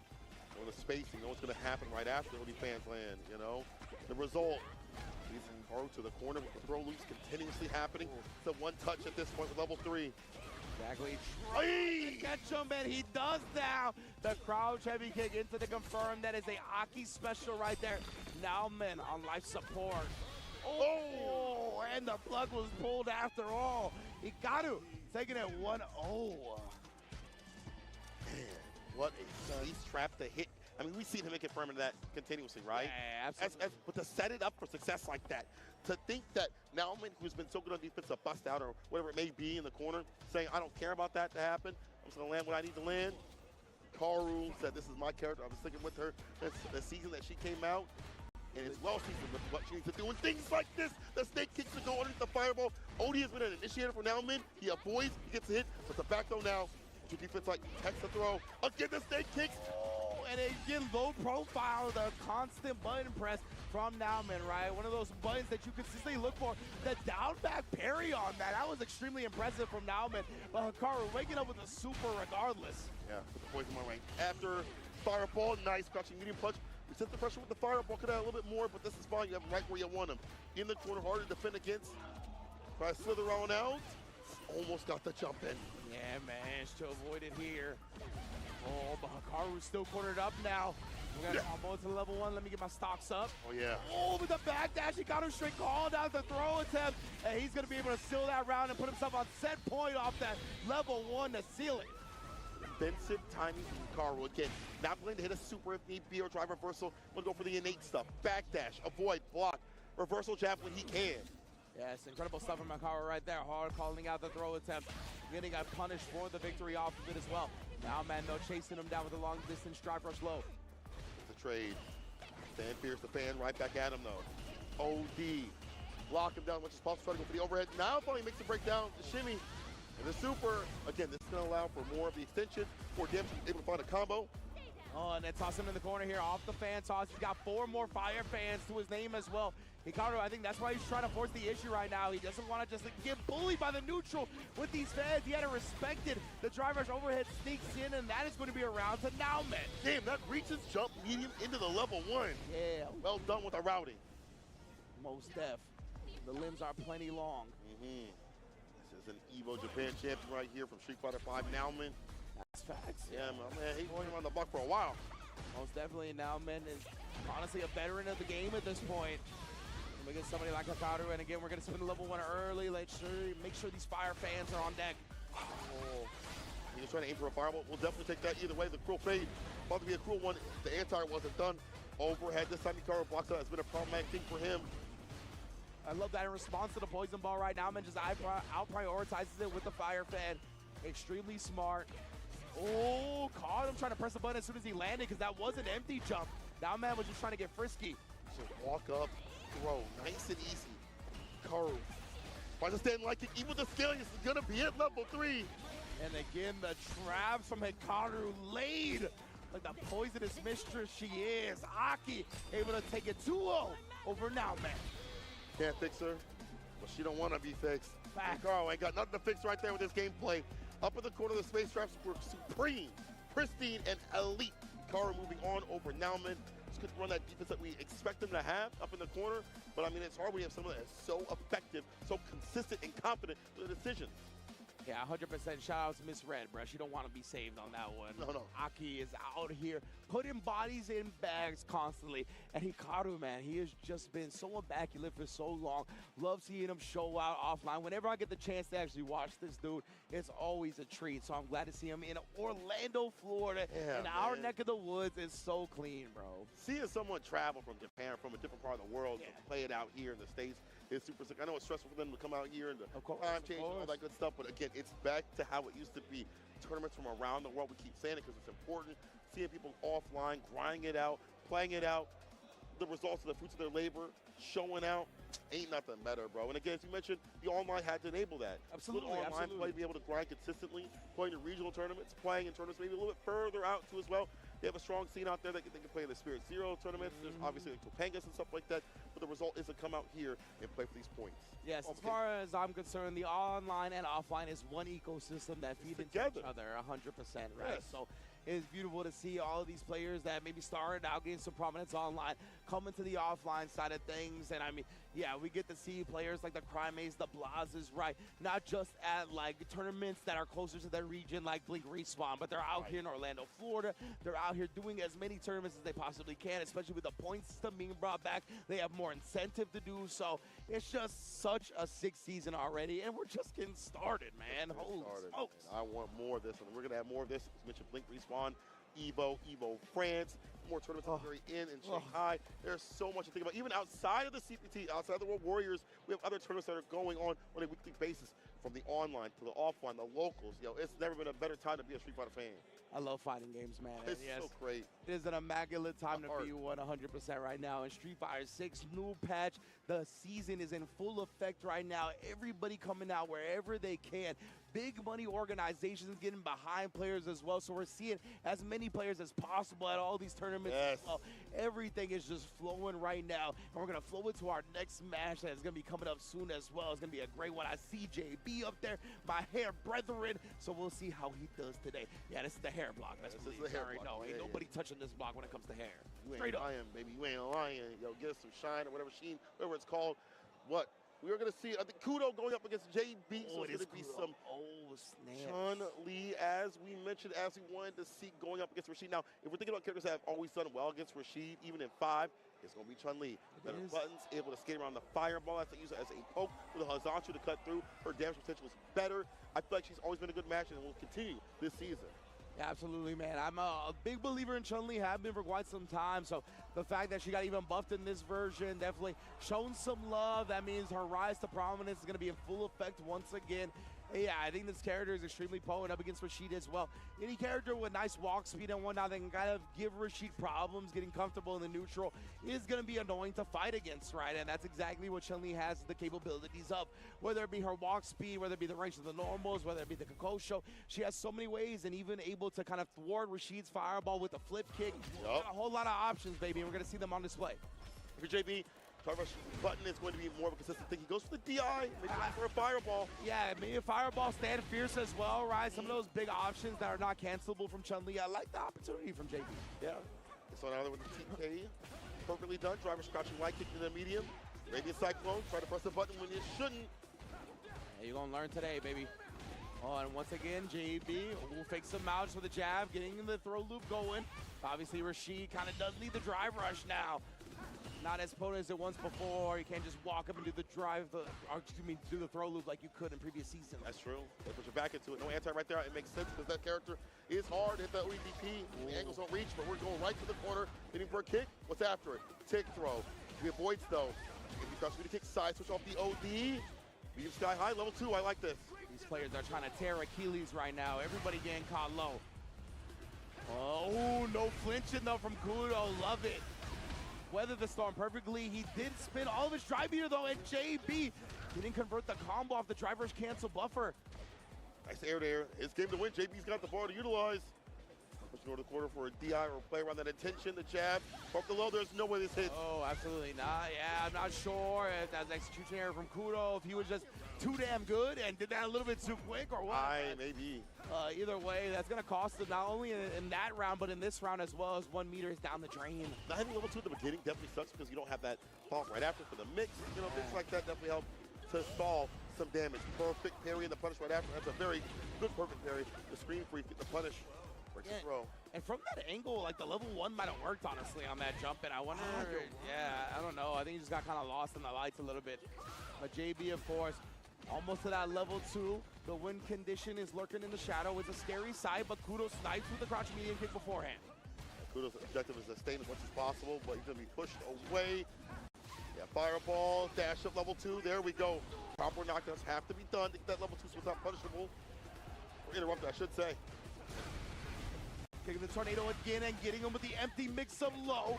On the spacing, you know what's going to happen right after OD fans land, you know? The result leads Hikaru to the corner with the throw loops continuously happening. It's a one touch at this point with level 3. Exactly. Trying to catch him, and he does now. The crouch heavy kick into the confirm. That is a Aki special right there. Nauman on life support. Oh, and the plug was pulled after all. Hikaru taking it 1-0. Man, what a sneeze trap to hit. I mean, we've seen him confirming that continuously, right? Yeah, absolutely. But to set it up for success like that, to think that Nauman, who's been so good on defense, to bust out or whatever it may be in the corner, saying, I don't care about that to happen. I'm just going to land what I need to land. Karu said, this is my character. I was sticking with her the season that she came out. And it's well seasoned with what she needs to do. And things like this, the snake kicks to go underneath the fireball. Odie has been an initiator for Nauman. He avoids, he gets a hit, but the back throw now. Your defense like text the throw. Again, the snake kicks. And again, low profile, the constant button press from Nauman, right? One of those buttons that you consistently look for. The down back parry on that was extremely impressive from Nauman. But Hikaru waking up with a super regardless. Yeah, put the poison on rank. After fireball, nice crouching medium punch. We set the pressure with the fireball, could have a little bit more, but this is fine. You have him right where you want him. In the corner, hard to defend against. Try to slither on out. Almost got the jump in. Yeah, managed to avoid it here. Oh, but Hikaru's still cornered up now. We're gonna combo to level 1. Let me get my stocks up. Oh, yeah. Oh, with the backdash, he got him straight called out the throw attempt. And he's gonna be able to seal that round and put himself on set point off that level 1 to seal it. Defensive timing from Hikaru. Again, not willing to hit a super if need be or drive reversal. We'll go for the innate stuff. Backdash, avoid, block, reversal jab when he can. Yes, incredible stuff from Hikaru right there. Hard calling out the throw attempt. Getting got punished for the victory off of it as well. Now, man, no chasing him down with a long distance drive rush low. It's a trade. Stand fierce, the fan right back at him though. OD. Block him down as much as possible. Try to go for the overhead. Now finally makes the breakdown. The shimmy. And the super. Again, this is going to allow for more of the extension. For Dempsey able to find a combo. Oh, and then toss him in the corner here off the fan toss. He's got 4 more fire fans to his name as well. Hikaru, I think that's why he's trying to force the issue right now. He doesn't want to just get bullied by the neutral with these fans. He had to respect it. The driver's overhead sneaks in, and that is going to be around to now, man. Damn, that reaches jump medium into the level 1. Yeah. Well done with the routing. Most def. The limbs are plenty long. This is an EVO Japan champion right here from Street Fighter V, Nauman. That's facts. Yeah, man, he's been around the block for a while. Most definitely now, man, is honestly a veteran of the game at this point. And we get somebody like Hikaru, and again, we're going to spin the level 1 early. Make sure these fire fans are on deck. Oh, he was trying to aim for a fireball. We'll definitely take that either way. The cruel fade, about to be a cruel one. The anti wasn't done. Overhead, this time Hikaru blocks out. It's been a problematic thing for him. I love that in response to the poison ball right now, man, just out-prioritizes it with the fire fan. Extremely smart. Oh, caught him trying to press the button as soon as he landed because that was an empty jump. Now, man was just trying to get frisky. So walk up, throw, nice and easy. Hikaru, if I just didn't like it, even the Scallions is gonna be at level 3. And again, the traps from Hikaru laid like the poisonous mistress she is. Aki able to take it 2-0 over now, man. Can't fix her, but she don't want to be fixed. Fact. Hikaru ain't got nothing to fix right there with this gameplay. Up in the corner, the space traps were supreme, pristine, and elite. Hikaru moving on over Nauman. Just couldn't run that defense that we expect them to have up in the corner. But I mean, it's hard when you have someone that is so effective, so consistent, and confident with the decisions. Yeah, 100%. Shout out to Miss Red, bro. She don't want to be saved on that one. No. Aki is out here putting bodies in bags constantly. And Hikaru, man, he has just been so immaculate for so long. Love seeing him show out offline. Whenever I get the chance to actually watch this dude, it's always a treat. So I'm glad to see him in Orlando, Florida. Yeah, and our neck of the woods is so clean, bro. Seeing someone travel from Japan, from a different part of the world, to play it out here in the States is super sick. I know it's stressful for them to come out here and the time change and all that good stuff, but again, it's back to how it used to be. Tournaments from around the world, we keep saying it because it's important. Seeing people offline, grinding it out, playing it out, the results of the fruits of their labor, showing out, ain't nothing better, bro. And again, as you mentioned, the online had to enable that. Absolutely, With online play, be able to grind consistently, playing in regional tournaments, playing in tournaments maybe a little bit further out too as well. They have a strong scene out there that they can play in the Spirit Zero tournaments. There's obviously like Topangas and stuff like that, but the result is to come out here and play for these points. Yes, as far as I'm concerned, the online and offline is one ecosystem that feed into each other 100%, right? Yes. So it's beautiful to see all of these players that maybe started out getting some prominence online come into the offline side of things. And I mean, yeah, we get to see players like the Crimates, the Blazes, right? Not just at like tournaments that are closer to their region like Blink Respawn, but they're out here in Orlando, Florida. They're out here doing as many tournaments as they possibly can, especially with the point system being brought back. They have more incentive to do so. It's just such a sick season already, and we're just getting started, man. Holy smokes. I want more of this, and we're going to have more of this. As mentioned, Blink Respawn, EVO France, more tournaments at the very end in Shanghai. There's so much to think about. Even outside of the CPT, outside of the World Warriors, we have other tournaments that are going on a weekly basis, from the online to the offline, the locals. Yo, it's never been a better time to be a Street Fighter fan. I love fighting games, man. It's so great. It is an immaculate time to be 100% right now. In Street Fighter 6 new patch, the season is in full effect right now. Everybody coming out wherever they can. Big money organizations getting behind players as well. So we're seeing as many players as possible at all these tournaments as well. Everything is just flowing right now. And we're going to flow into our next match that is going to be coming up soon as well. It's going to be a great one. I see JB up there, my hair brethren. So we'll see how he does today. Yeah, this is the hair block. This is the hair block. No, ain't nobody touching this block when it comes to hair. You Straight ain't up. lying, baby. You ain't lying. Yo, get us some shine or whatever, sheen, whatever it's called. What? We are going to see, I think, Kudo going up against JB. So it's going to be some Chun-Li, as we mentioned, as we wanted to see going up against Rashid. Now, if we're thinking about characters that have always done well against Rashid, even in 5, it's going to be Chun-Li. Better buttons, able to skate around the fireball. That's to use it as a poke with a horizontal to cut through. Her damage potential is better. I feel like she's always been a good match and will continue this season. Yeah, absolutely, man. I'm a big believer in Chun-Li, have been for quite some time. So the fact that she got even buffed in this version, definitely shown some love. That means her rise to prominence is going to be in full effect once again. Yeah, I think this character is extremely potent up against Rashid as well. Any character with nice walk speed and whatnot that can kind of give Rashid problems getting comfortable in the neutral is going to be annoying to fight against, right? And that's exactly what Chun-Li has the capabilities of. Whether it be her walk speed, whether it be the range of the normals, whether it be the Kokosho, she has so many ways and even able to kind of thwart Rashid's fireball with a flip kick. Got a whole lot of options, baby, and we're going to see them on display. For JB, Tarvash button is going to be more of a consistent thing. He goes for the DI, maybe for a fireball. Yeah, maybe a fireball, stand fierce as well, right? Some of those big options that are not cancelable from Chun-Li. I like the opportunity from JB. Yeah. So now with the TK, perfectly done. Driver crouching light kick in the medium. Radiant Cyclone, try to press the button when you shouldn't. Yeah, you're gonna learn today, baby. Oh, and once again, JB will fake some outs with a jab, getting the throw loop going. Obviously, Rashid kind of does need the drive rush now. Not as potent as it was before. You can't just walk up and do the do the throw loop like you could in previous seasons. That's true. They put your back into it. No anti right there. It makes sense because that character is hard. Hit that OEDP. The angles don't reach, but we're going right to the corner. Hitting for a kick. What's after it? Tick throw. He avoids though. If he tries to kick side, switch off the OD. Medium sky high, level 2. I like this. These players are trying to tear Achilles right now. Everybody getting caught low. Oh, no flinching though from Kudo. Love it. Weathered the storm perfectly. He did spin all of his drive meter though, and JB didn't convert the combo off the driver's cancel buffer. Nice air there. His game to win. JB's got the bar to utilize. Pushing over the corner for a DI or play around that intention. The jab. Off the low. There's no way this hits. Oh, absolutely not. Yeah, I'm not sure if that's execution error from Kudo, if he was just too damn good and did that a little bit too quick or what. Maybe. Either way, that's going to cost him not only in that round, but in this round as well, as 1 meter is down the drain. Not having level 2 at the beginning definitely sucks because you don't have that pop right after for the mix. You know, things like that definitely help to stall some damage. Perfect parry and the punish right after. That's a very good perfect parry. The screen free, get the punish. Yeah. Throw. And from that angle, like the level 1 might have worked honestly on that jump, and I wonder, yeah, I don't know. I think he just got kind of lost in the lights a little bit. But JB, of course, almost to that level 2. The win condition is lurking in the shadow. It's a scary sight, but Kudo snipes with the crouching medium kick beforehand. Kudo's objective is to stay as much as possible, but he's going to be pushed away. Yeah, fireball, dash up level 2. There we go. Proper knockdowns have to be done to get that level 2 so it's not punishable. Or interrupted, I should say. Kicking the tornado again and getting him with the empty mix-up low.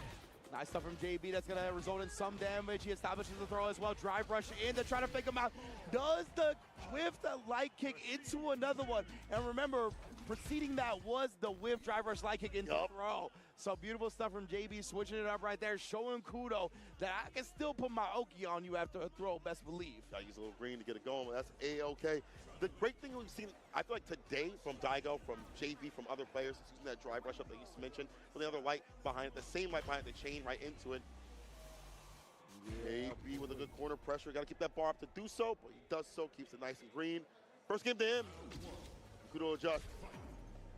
Nice stuff from JB. That's going to result in some damage. He establishes the throw as well. Drive rush in to try to fake him out. Does the whiff the light kick into another one. And remember, preceding that was the whiff drive rush light kick into the throw. So beautiful stuff from JB, switching it up right there, showing Kudo that I can still put my Oki on you after a throw, best believe. Gotta use a little green to get it going, but that's A-okay. The great thing we've seen, I feel like today from Daigo, from JB, from other players, is using that drive rush up that you mentioned, with the other light behind it, the same light behind the chain right into it. Yeah. JB with a good corner pressure, gotta keep that bar up to do so, but he does so, keeps it nice and green. First game to him, Kudo adjust.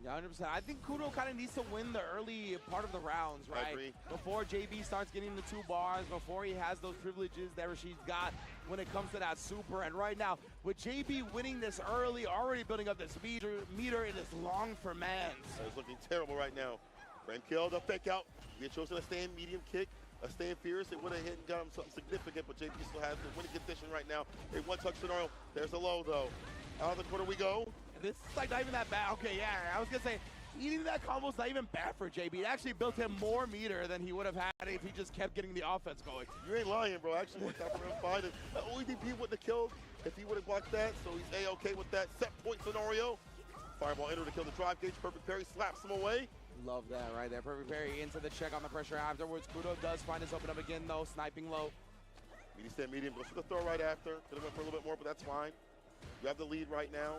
Yeah, 100%. I think Kudo kind of needs to win the early part of the rounds, right? I agree. Before JB starts getting the 2 bars, before he has those privileges that Rashid's got when it comes to that super. And right now, with JB winning this early, already building up this meter, it is long for Mans. It's looking terrible right now. Ren killed, a fake out. He had chosen a stand medium kick, a stand fierce. It would have hit and got him something significant, but JB still has the winning condition right now. A one-touch scenario. There's a low, though. Out of the corner we go. This is like not even that bad. Okay, yeah, I was gonna say, eating that combo is not even bad for JB. It actually built him more meter than he would have had if he just kept getting the offense going. You ain't lying, bro. Actually worked out for him fine. And the OEDP wouldn't have killed if he would have blocked that, so he's A-okay with that set point scenario. Fireball enter to kill the drive gauge. Perfect parry slaps him away. Love that right there. Perfect parry into the check on the pressure afterwards. Kudo does find his open up again, though, sniping low. Medium stand medium, goes for the throw right after. Could have went for a little bit more, but that's fine. You have the lead right now.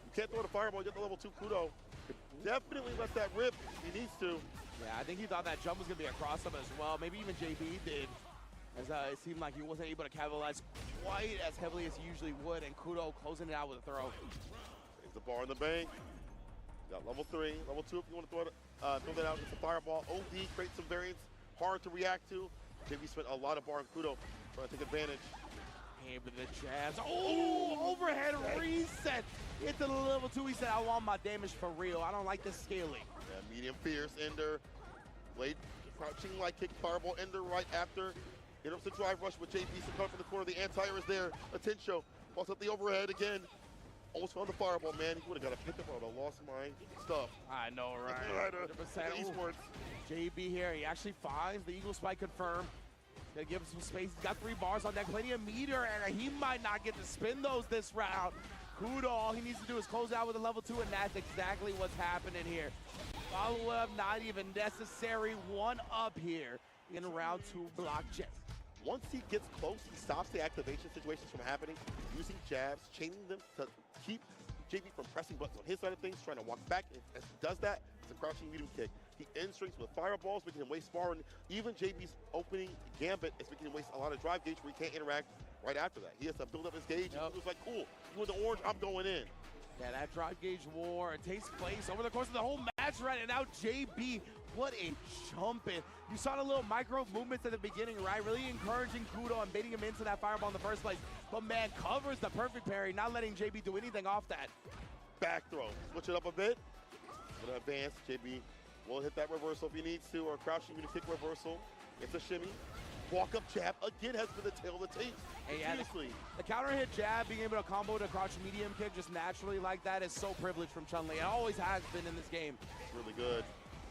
You can't throw the fireball, you get the level 2 Kudo. Definitely let that rip if he needs to. Yeah, I think he thought that jump was going to be across him as well. Maybe even JB did, as it seemed like he wasn't able to capitalize quite as heavily as he usually would, and Kudo closing it out with a throw. Saves the bar in the bank. Got level 3, level 2 if you want to throw that out. It's a fireball. OD, create some variance, hard to react to. JB spent a lot of bar on Kudo trying to take advantage. Hand with the jabs. Oh, overhead reset. Into the level 2. He said, I want my damage for real. I don't like this scaling. Yeah, medium fierce, ender. Blade crouching light kick, fireball, ender right after. Interrupts the drive rush with JB. So coming from the corner. The anti-air is there. Attention. Pulls up the overhead again. Almost found the fireball, man. He would have got a pickup or I lost my stuff. I know, right? 100%. Esports. JB here, he actually finds the Eagle Spike confirmed. Gonna give him some space. He's got 3 bars on deck, plenty of meter, and he might not get to spin those this round. Kudo, all he needs to do is close out with a level 2, and that's exactly what's happening here. Follow up, not even necessary. 1 up here in round 2 block Jet. Once he gets close, he stops the activation situations from happening, using jabs, chaining them to keep JB from pressing buttons on his side of things, trying to walk back. As he does that, it's a crouching medium kick. He ends strings with fireballs, making him waste bar, and even JB's opening gambit is making him waste a lot of drive gauge where he can't interact right after that. He has to build up his gauge, and he was like, cool, you with the orange, I'm going in. Yeah, that drive gauge war, it takes place over the course of the whole match, right? And now JB, what a jumping. You saw the little micro movements at the beginning, right? Really encouraging Kudo and baiting him into that fireball in the first place. But man, covers the perfect parry, not letting JB do anything off that. Back throw, switch it up a bit. Gonna advance, JB will hit that reversal if he needs to, or crouching medium kick reversal. It's a shimmy. Walk up jab again has been the tail of the tape. Hey, yeah, the counter hit jab, being able to combo to crouch medium kick just naturally like that is so privileged from Chun-Li. It always has been in this game. Really good.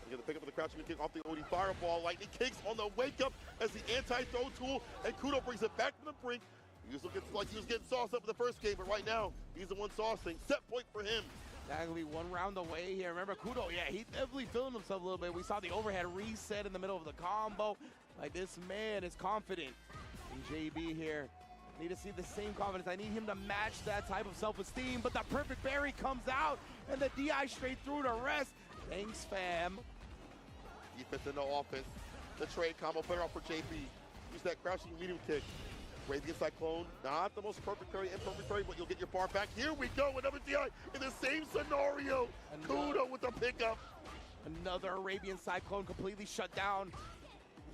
You get the pick up of the crouching kick off the OD fireball. Lightning kicks on the wake up as the anti-throw tool, and Kudo brings it back from the brink. He was looking like he was getting sauced up in the first game, but right now he's the one saucing. Set point for him. Exactly, 1 round away here. Remember, Kudo, yeah, he's definitely feeling himself a little bit. We saw the overhead reset in the middle of the combo. Like, this man is confident. And JB here, need to see the same confidence. I need him to match that type of self-esteem, but the perfect parry comes out, and the DI straight through to rest. Thanks, fam. Defense and no offense. The trade combo better off for JB. Use that crouching medium kick. Radiant Cyclone, not the most perfect parry, imperfect parry, but you'll get your bar back. Here we go, another DI in the same scenario. Kudo with the pickup. Another Arabian Cyclone completely shut down.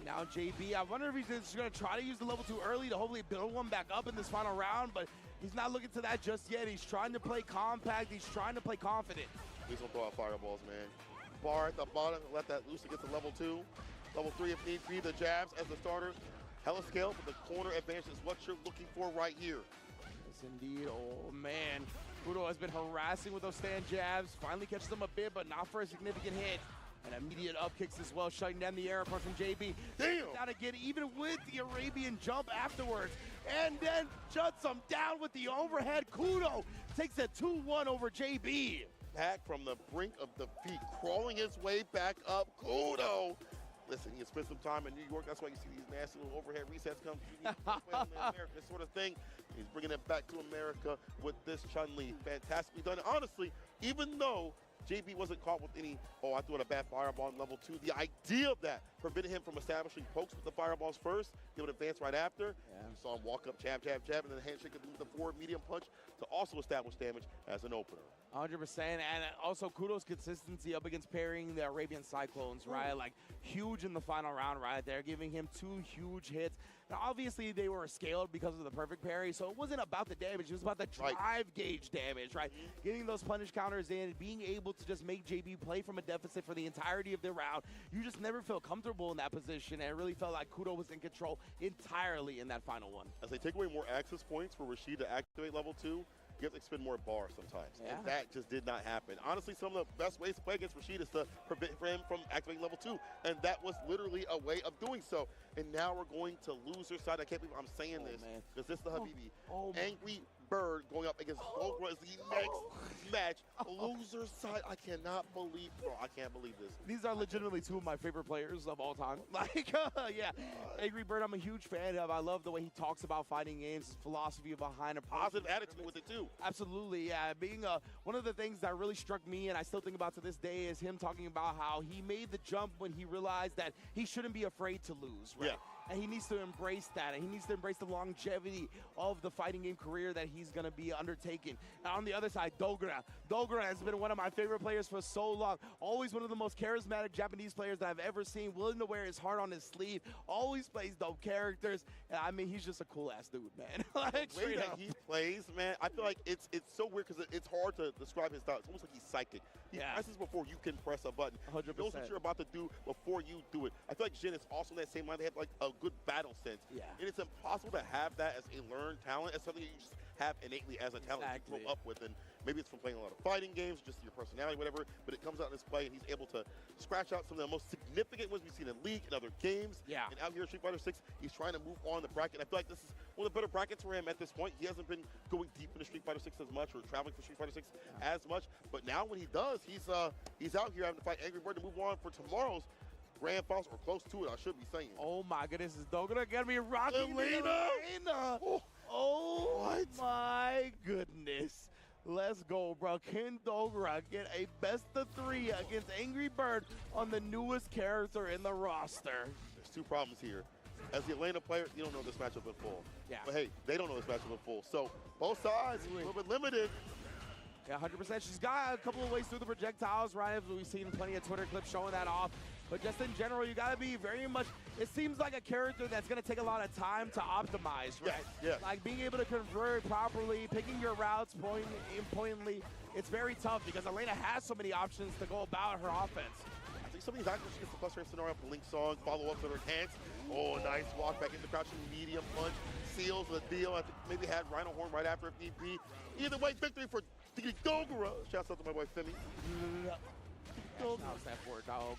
Now JB, I wonder if he's just gonna try to use the level 2 early to hopefully build one back up in this final round, but he's not looking to that just yet. He's trying to play compact, he's trying to play confident. Please don't throw out fireballs, man. Bar at the bottom, let that loose to get to level 2. Level 3 if need be, the jabs as the starter. Hella scale, but the corner advantage is what you're looking for right here. Yes, indeed. Oh, man. Kudo has been harassing with those stand jabs. Finally catches them a bit, but not for a significant hit. And immediate up kicks as well, shutting down the air apart from JB. Damn! Down again, even with the Arabian jump afterwards. And then shuts him down with the overhead. Kudo takes a 2-1 over JB. Back from the brink of defeat, crawling his way back up. Kudo! Listen, he spent some time in New York. That's why you see these nasty little overhead resets come. This sort of thing. He's bringing it back to America with this Chun-Li. Fantastically done. Honestly, even though JB wasn't caught with any, oh, I threw out a bad fireball in level 2, the idea of that prevented him from establishing pokes with the fireballs first. He would advance right after. Yeah. You saw him walk up, jab, jab, jab, and then handshake with the forward medium punch to also establish damage as an opener. 100%, and also Kudo's consistency up against parrying the Arabian Cyclones, right? Like, huge in the final round right there, giving him 2 huge hits. Now, obviously, they were scaled because of the perfect parry, so it wasn't about the damage. It was about the drive gauge damage, right? Getting those punish counters in, being able to just make JB play from a deficit for the entirety of the round. You just never feel comfortable in that position, and it really felt like Kudo was in control entirely in that final one. As they take away more access points for Rashid to activate level 2, you have to expend more bars sometimes. Yeah. And that just did not happen. Honestly, some of the best ways to play against Rashid is to prevent him from activating level 2. And that was literally a way of doing so. And now we're going to loser side. I can't believe I'm saying this. Because this is the Habibi. Angry Bird going up against Dogra is the next match. Loser side. I cannot believe, bro. I can't believe this. These are legitimately 2 of my favorite players of all time. Like, yeah. Angry Bird, I'm a huge fan of. I love the way he talks about fighting games, his philosophy behind a positive attitude with it, too. Absolutely, yeah. Being one of the things that really struck me and I still think about to this day is him talking about how he made the jump when he realized that he shouldn't be afraid to lose, right? Yeah. And he needs to embrace that, and he needs to embrace the longevity of the fighting game career that he's going to be undertaking. And on the other side, Dogra. Dogra has been one of my favorite players for so long. Always one of the most charismatic Japanese players that I've ever seen, willing to wear his heart on his sleeve, always plays dope characters. And I mean, he's just a cool-ass dude, man. Like, the way that he plays, man, I feel like it's so weird because it's hard to describe his style. It's almost like he's psychic. He presses before you can press a button. 100%. He knows what you're about to do before you do it. I feel like Jin is also in that same line. They have like a good battle sense. Yeah. And it's impossible to have that as a learned talent, as something you just have innately as a talent to grow up with. And maybe it's from playing a lot of fighting games, just your personality, whatever, but it comes out in his play, and he's able to scratch out some of the most significant ones we've seen in League and other games. Yeah. And out here in Street Fighter 6, he's trying to move on the bracket. I feel like this is one of the better brackets for him at this point. He hasn't been going deep into Street Fighter 6 as much, or traveling for Street Fighter 6 as much, but now when he does, he's out here having to fight Angry Bird to move on for tomorrow's Grand Finals, or close to it, I should be saying. Oh my goodness, is Dogura gonna be rocking Elena? Oh what? My goodness. Let's go, bro. Can Dogura get a best of 3 against Angry Bird on the newest character in the roster? There's two problems here. As the Elena player, you don't know this matchup in full. Yeah. But hey, they don't know this matchup in full. So both sides a little bit limited. Yeah, 100%. She's got a couple of ways through the projectiles, right? As we've seen plenty of Twitter clips showing that off. But just in general, you got to be very much, it seems like a character that's going to take a lot of time to optimize, right? Yeah. Like being able to convert properly, picking your routes pointedly, it's very tough because Elena has so many options to go about her offense. I think some of these items, she gets the plus rate scenario for Link Song, follow-ups with her hands. Oh, nice walk back into crouching medium punch. Seals with a deal. I think maybe had Rhino Horn right after if need be. Either way, victory for Dogura. Shouts out to my boy Femi. How's that for, dog?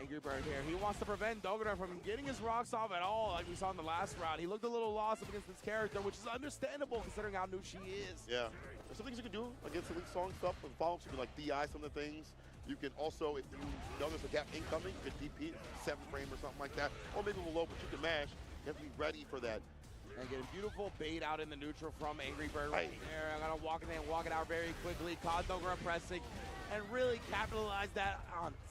Angry Bird here. He wants to prevent Dogura from getting his rocks off at all, like we saw in the last round. He looked a little lost up against this character, which is understandable considering how new she is. Yeah. There's some things you can do against the Link Song stuff. With follow-ups, you can like DI some of the things. You can also, if you know there's a gap incoming, you can DP 7 frame or something like that. Or maybe below, but you can mash. You have to be ready for that. And get a beautiful bait out in the neutral from Angry Bird right there. I'm gonna walk in and walk it out very quickly. Caught Dogura pressing and really capitalize that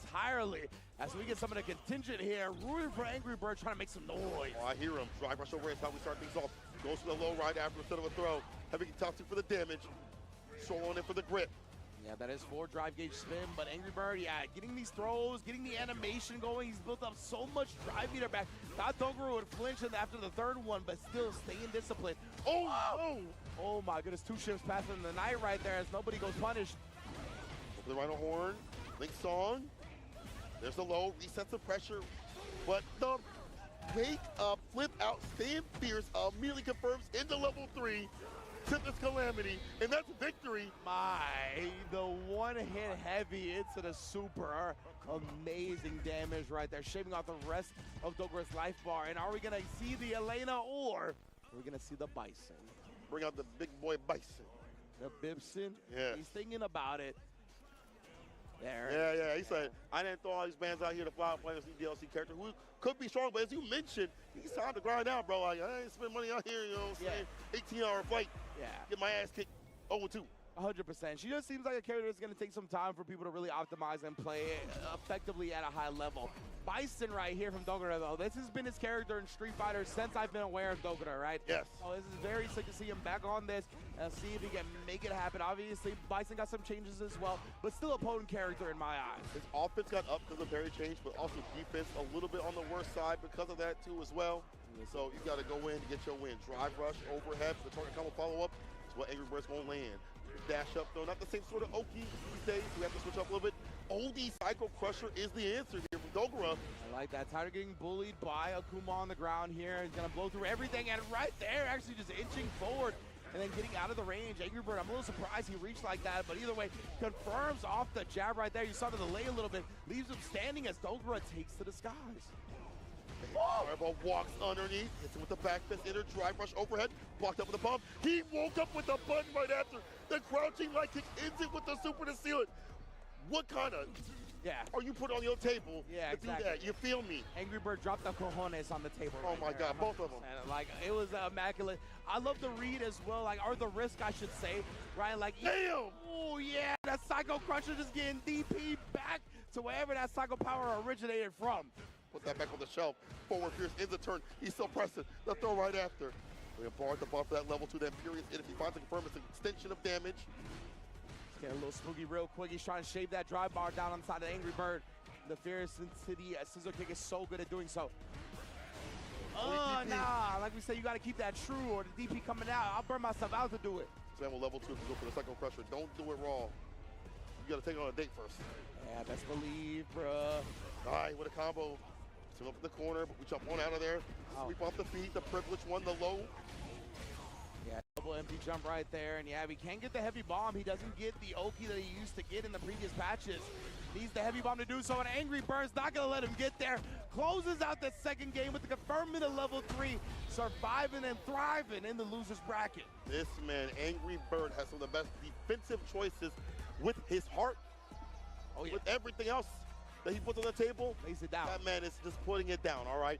entirely as we get some of the contingent here. Rooting for Angry Bird, trying to make some noise. Oh, I hear him. Drive rush over is how we start things off. Goes for the low right after instead of a throw. Heavy top 2 for the damage. Solo on in for the grip. Yeah, that is 4 drive gauge spin, but Angry Bird, yeah, getting these throws, getting the animation going. He's built up so much drive meter back. Thought Dogura would flinch after the 3rd one, but still staying disciplined. Oh my goodness, 2 ships passing the night right there as nobody goes punished. The Rhino Horn, Link Song. There's the low, resets the pressure, but the wake up, flip out, stand fierce, immediately confirms into level 3. Tempest Calamity, and that's victory. The one hit heavy into the super. Amazing damage right there, shaving off the rest of Dogura's life bar. And are we gonna see the Elena or are we gonna see the Bison? Bring out the big boy Bison. The Bibson? Yeah. He's thinking about it. There. Yeah, he said, I didn't throw all these bands out here to fly out playing this new DLC character who could be strong, but as you mentioned, he's time to grind out, bro. Like, I ain't spend money out here, you know what I'm saying? 18-hour flight. Yeah. Get my ass kicked 0-2. 100%. She just seems like a character that's going to take some time for people to really optimize and play effectively at a high level. Bison right here from Dogura, though. This has been his character in Street Fighter since I've been aware of Dogura, right? Yes. So this is very sick to see him back on this and see if he can make it happen. Obviously, Bison got some changes as well, but still a potent character in my eyes. His offense got up because of Barry change, but also defense a little bit on the worst side because of that, too, as well. So you got to go in to get your win. Drive rush, overhead, the target combo follow-up is what Angry Bird's going to land. Dash up, though, not the same sort of Oki these days. We have to switch up a little bit. OD Psycho Crusher is the answer here from Dogura. I like that. Tired of getting bullied by Akuma on the ground here. He's going to blow through everything, and right there, actually just inching forward and then getting out of the range. Angry Bird, I'm a little surprised he reached like that, but either way, confirms off the jab right there. You saw the delay a little bit. Leaves him standing as Dogura takes to the skies. Fireball walks underneath, hits him with the back fist, inner drive rush overhead, blocked up with a bomb. He woke up with the button right after. The crouching light kick ends it with the super to seal it. What kind of are you putting on your table to do that? You feel me? Angry Bird dropped the cojones on the table. Oh my God, both of them. Like, it was immaculate. I love the read as well, like, or the risk, I should say, right? Like, damn! Oh yeah, that Psycho Crusher just getting DP back to wherever that Psycho Power originated from. Put that back on the shelf. Forward Fierce ends the turn. He's still pressing. The throw right after. We have barred the bar for that level 2, that Imperious. And if he finds a confirm, it's an extension of damage. Let's get a little spooky real quick. He's trying to shave that drive bar down on the side of Angry Bird. The Fierce City Scissor Kick is so good at doing so. Nah, like we said, you got to keep that true or the DP coming out. I'll burn myself out to do it. Sam will level 2 if you go for the Psycho Crusher. Don't do it wrong. You got to take it on a date first. Yeah, best believe, bruh. All right, with a combo. Still up in the corner, but we jump on out of there. Sweep off the feet, the privileged one, the low. Yeah, Double empty jump right there, and yeah, he can't get the heavy bomb. He doesn't get the Oki that he used to get in the previous patches. Needs the heavy bomb to do so, and Angry Bird's not gonna let him get there. Closes out that second game with the confirmation of level 3, surviving and thriving in the loser's bracket. This man, Angry Bird, has some of the best defensive choices with his heart, with everything else that he puts on the table. Lays it down. That man is just putting it down, all right?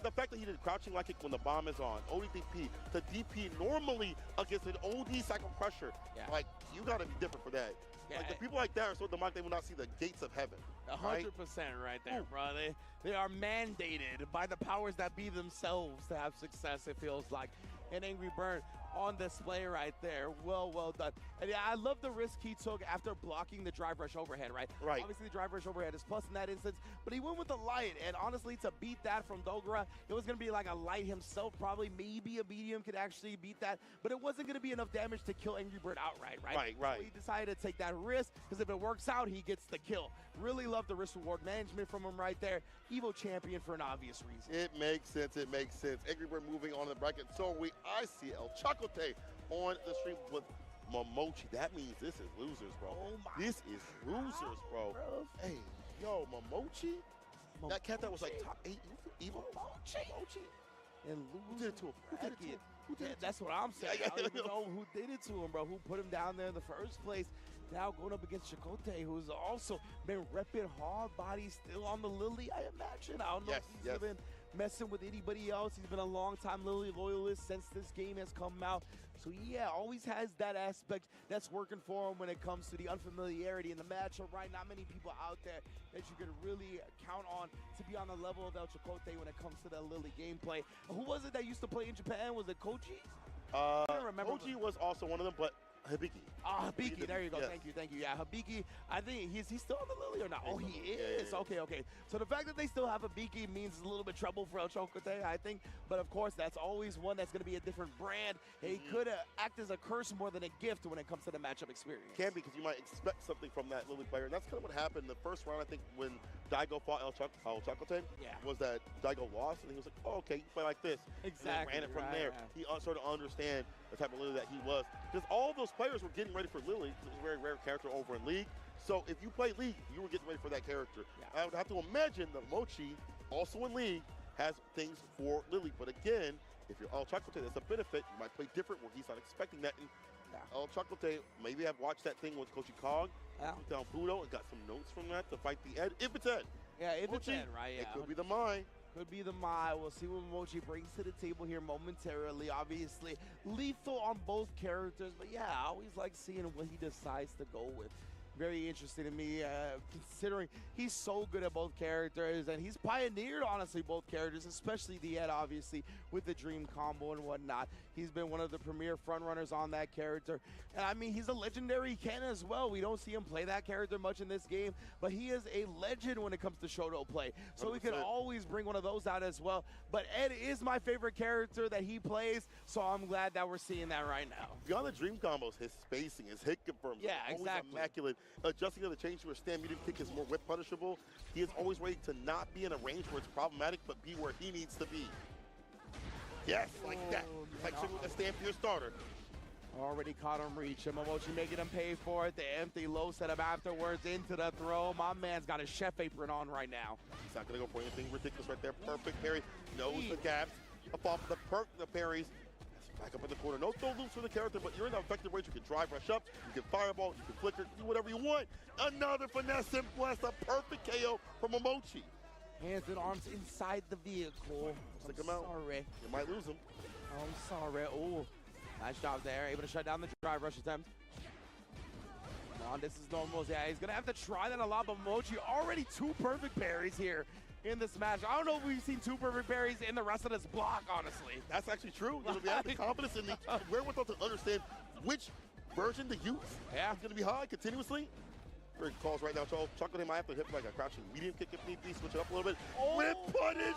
The fact that he did crouching like kick when the bomb is on, ODP to DP normally against an OD cycle pressure, like, you gotta be different for that. Yeah. Like, the people like that are so demonic they will not see the gates of heaven. 100% right there, bro. They are mandated by the powers that be themselves to have success, it feels like. And Angry Bird on display right there. Well done. And yeah, I love the risk he took after blocking the drive rush overhead, right? Right. Obviously, the drive rush overhead is plus in that instance, but he went with the light. And honestly, to beat that from Dogura, it was going to be like a light himself, probably. Maybe a medium could actually beat that, but it wasn't going to be enough damage to kill Angry Bird outright, right? Right. So he decided to take that risk, because if it works out, he gets the kill. Really love the risk-reward management from him right there. Evo champion for an obvious reason. It makes sense. It makes sense. Angry Bird moving on to the bracket. So I see El Chocote on the stream with Momochi. That means this is losers, bro. This is losers, bro. Hey, yo, Momochi? That cat that was like top 8 Evo? Momochi? And Who did it to him? Who did it to him? Who did it to him? That's what I'm saying. I don't even know who did it to him, bro. Who put him down there in the first place. Now going up against Chakotay, who's also been repping hard body, still on the Lily, I imagine. I don't know if he's been messing with anybody else. He's been a long-time Lily loyalist since this game has come out. So yeah, always has that aspect that's working for him when it comes to the unfamiliarity in the matchup, right? Not many people out there that you could really count on to be on the level of El Chakotay when it comes to that Lily gameplay. Who was it that used to play in Japan? Was it Koji? I don't remember. Koji was also one of them, but Hibiki. Ah, Hibiki, there you go. Thank you. Yeah, Hibiki, I think he's still on the Lily or not? Oh, he is. Yeah. Okay. So the fact that they still have Hibiki means a little bit trouble for El Chocote, I think. But of course, that's always one that's going to be a different brand. He could act as a curse more than a gift when it comes to the matchup experience. Can be, because you might expect something from that Lily player. And that's kind of what happened in the first round, I think, when Daigo fought El Chocote. Was that Daigo lost, and he was like, oh, okay, you play like this. Exactly. And ran it from there. He started to understand the type of Lily that he was. Because all those players were getting ready for Lily. It was a very rare character over in League. So if you play League, you were getting ready for that character. I would have to imagine that Mochi, also in League, has things for Lily. But again, if you're El Chocote, that's a benefit. You might play different where he's not expecting that. And El Chocote, maybe I've watched that thing with Kochi Kog. Took down Budo and got some notes from that to fight the Ed. If it's Ed. Yeah, if Mochi, it's Ed, right? Yeah. It could be the Mai. Could be the Mai. We'll see what Mochi brings to the table here momentarily. Obviously, lethal on both characters. But yeah, I always like seeing what he decides to go with. Very interesting to me, considering he's so good at both characters, and he's pioneered, honestly, both characters, especially the Ed, obviously, with the Dream combo and whatnot. He's been one of the premier frontrunners on that character. And I mean, he's a legendary Ken as well. We don't see him play that character much in this game, but he is a legend when it comes to Shoto play. So 100%. We can always bring one of those out as well. But Ed is my favorite character that he plays, so I'm glad that we're seeing that right now. Beyond the Dream combos, his spacing, his hit confirms, always immaculate. Adjusting to the change to a stand medium kick is more whip punishable. He is always ready to not be in a range where it's problematic, but be where he needs to be. Yes, like that. Like a stand for your starter. Already caught him reach. And Momochi making him pay for it. The empty low setup afterwards into the throw. My man's got his chef apron on right now. He's not going to go for anything ridiculous right there. Perfect parry. Knows the gaps. The parries. Back up in the corner. No throw loops for the character, but you're in the effective range. You can drive rush up, you can fireball, you can flicker, do whatever you want. Another finesse and blast, a perfect KO from Momochi. Hands and arms inside the vehicle. Stick him out. Sorry. You might lose him. I'm sorry. Oh, nice job there. Able to shut down the drive rush attempt. Come on, this is normal. Yeah, he's going to have to try that a lot, but Momochi already 2 perfect parries here in this match. I don't know if we've seen 2 perfect parries in the rest of this block, honestly. That's actually true. You have the confidence and the wherewithal to understand which version to use. Yeah. It's going to be high continuously. Great calls right now. Chocote might have to hit like a crouching medium kick if need be. Switch it up a little bit. Whip punish!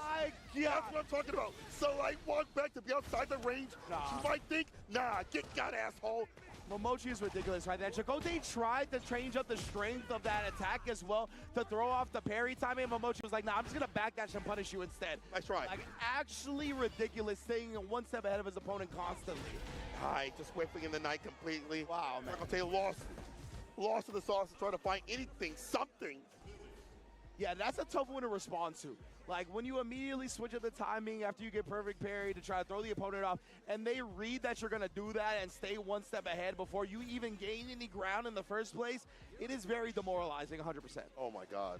That's what I'm talking about. So I walk back to be outside the range. You might think, nah, get got, asshole. Momochi is ridiculous right there. Chakotay tried to change up the strength of that attack as well to throw off the parry timing. Momochi was like, nah, I'm just going to backdash and punish you instead. Nice try. Like, actually ridiculous, staying 1 step ahead of his opponent constantly. Kai just whiffing in the night completely. Wow, man. Dracote lost in the sauce and trying to find anything, something. Yeah, that's a tough one to respond to. Like when you immediately switch up the timing after you get perfect parry to try to throw the opponent off, and they read that you're gonna do that and stay one step ahead before you even gain any ground in the first place, it is very demoralizing, 100%. Oh my God.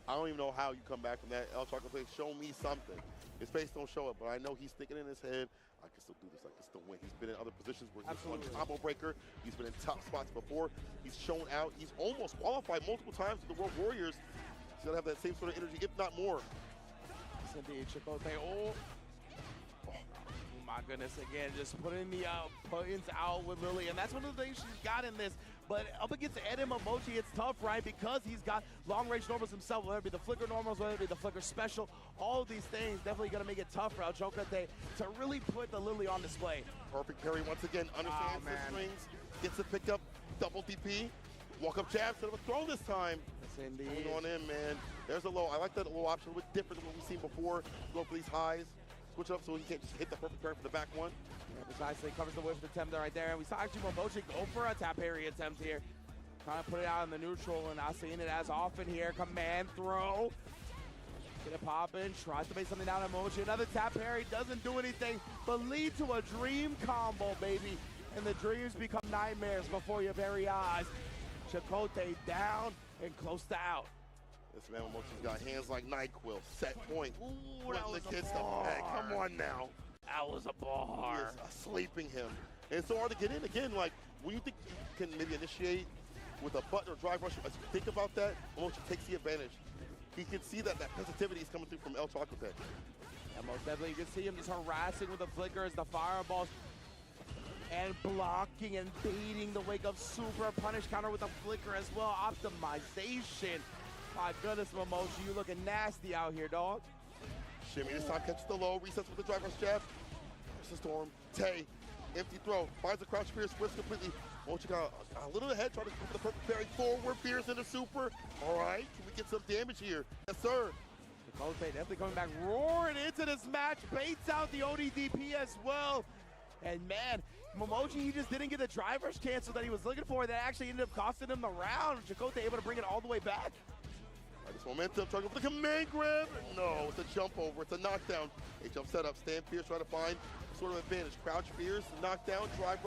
I don't even know how you come back from that. El Chocolate, show me something. His face don't show it, but I know he's thinking in his head, I can still do this, I can still win. He's been in other positions where he's won combo breaker. He's been in top spots before. He's shown out. He's almost qualified multiple times with the World Warriors. He's gonna have that same sort of energy, if not more. Yes, indeed, Chakotay. Oh my goodness, again, just putting the points out with Lily, and that's one of the things she's got in this. But up against Ed and Momochi, it's tough, right? Because he's got long-range normals himself, whether it be the flicker normals, whether it be the flicker special, all of these things definitely going to make it tough for El Chocote to really put the Lily on display. Perfect parry once again, understands the strings, gets it picked up, double DP, walk-up jab, instead of a throw this time. Yes, indeed. Going on in, man. There's a low. I like that low option, a little bit different than what we've seen before. Go for these highs, switch it up so he can't just hit the perfect parry for the back one. Yeah, besides, he covers the whiff attempt right there. And we saw actually Momochi go for a tap parry attempt here. Trying to put it out in the neutral and not seeing it as often here. Command throw. Get it popping. Tries to make something down on Momochi. Another tap parry. Doesn't do anything, but lead to a dream combo, baby. And the dreams become nightmares before your very eyes. Chakotay down and close to out. This man Momochi's got hands like NyQuil. Set point. Ooh, that was the a kids bar. Hey, come on now. That was a He bar. is sleeping him. And it's so hard to get in again. Like, when you think you can maybe initiate with a button or drive rush, as you think about that, Momochi takes the advantage. He can see that positivity is coming through from El Chocote. Yeah, most definitely. You can see him just harassing with the flickers, the fireballs, and blocking and baiting the wake of super punish counter with a flicker as well. Optimization. My goodness, Momochi, you looking nasty out here, dog. Shimmy this time catches the low, resets with the drive rush jab. There's the storm. Tay, empty throw, finds the crouch spear, splits completely. Momochi got a little ahead, trying to go for the perfect parry forward, Fierce into super. All right, can we get some damage here? Yes, sir. Chakotay definitely coming back, roaring into this match, baits out the ODDP as well. And man, Momochi, he just didn't get the driver's cancel that he was looking for. That actually ended up costing him the round. Chakotay able to bring it all the way back. All right, this momentum, trying to go for the command grab. No, it's a jump over, it's a knockdown. A jump setup, stand Fierce, trying to find sort of advantage. Crouch Fierce, knockdown, drive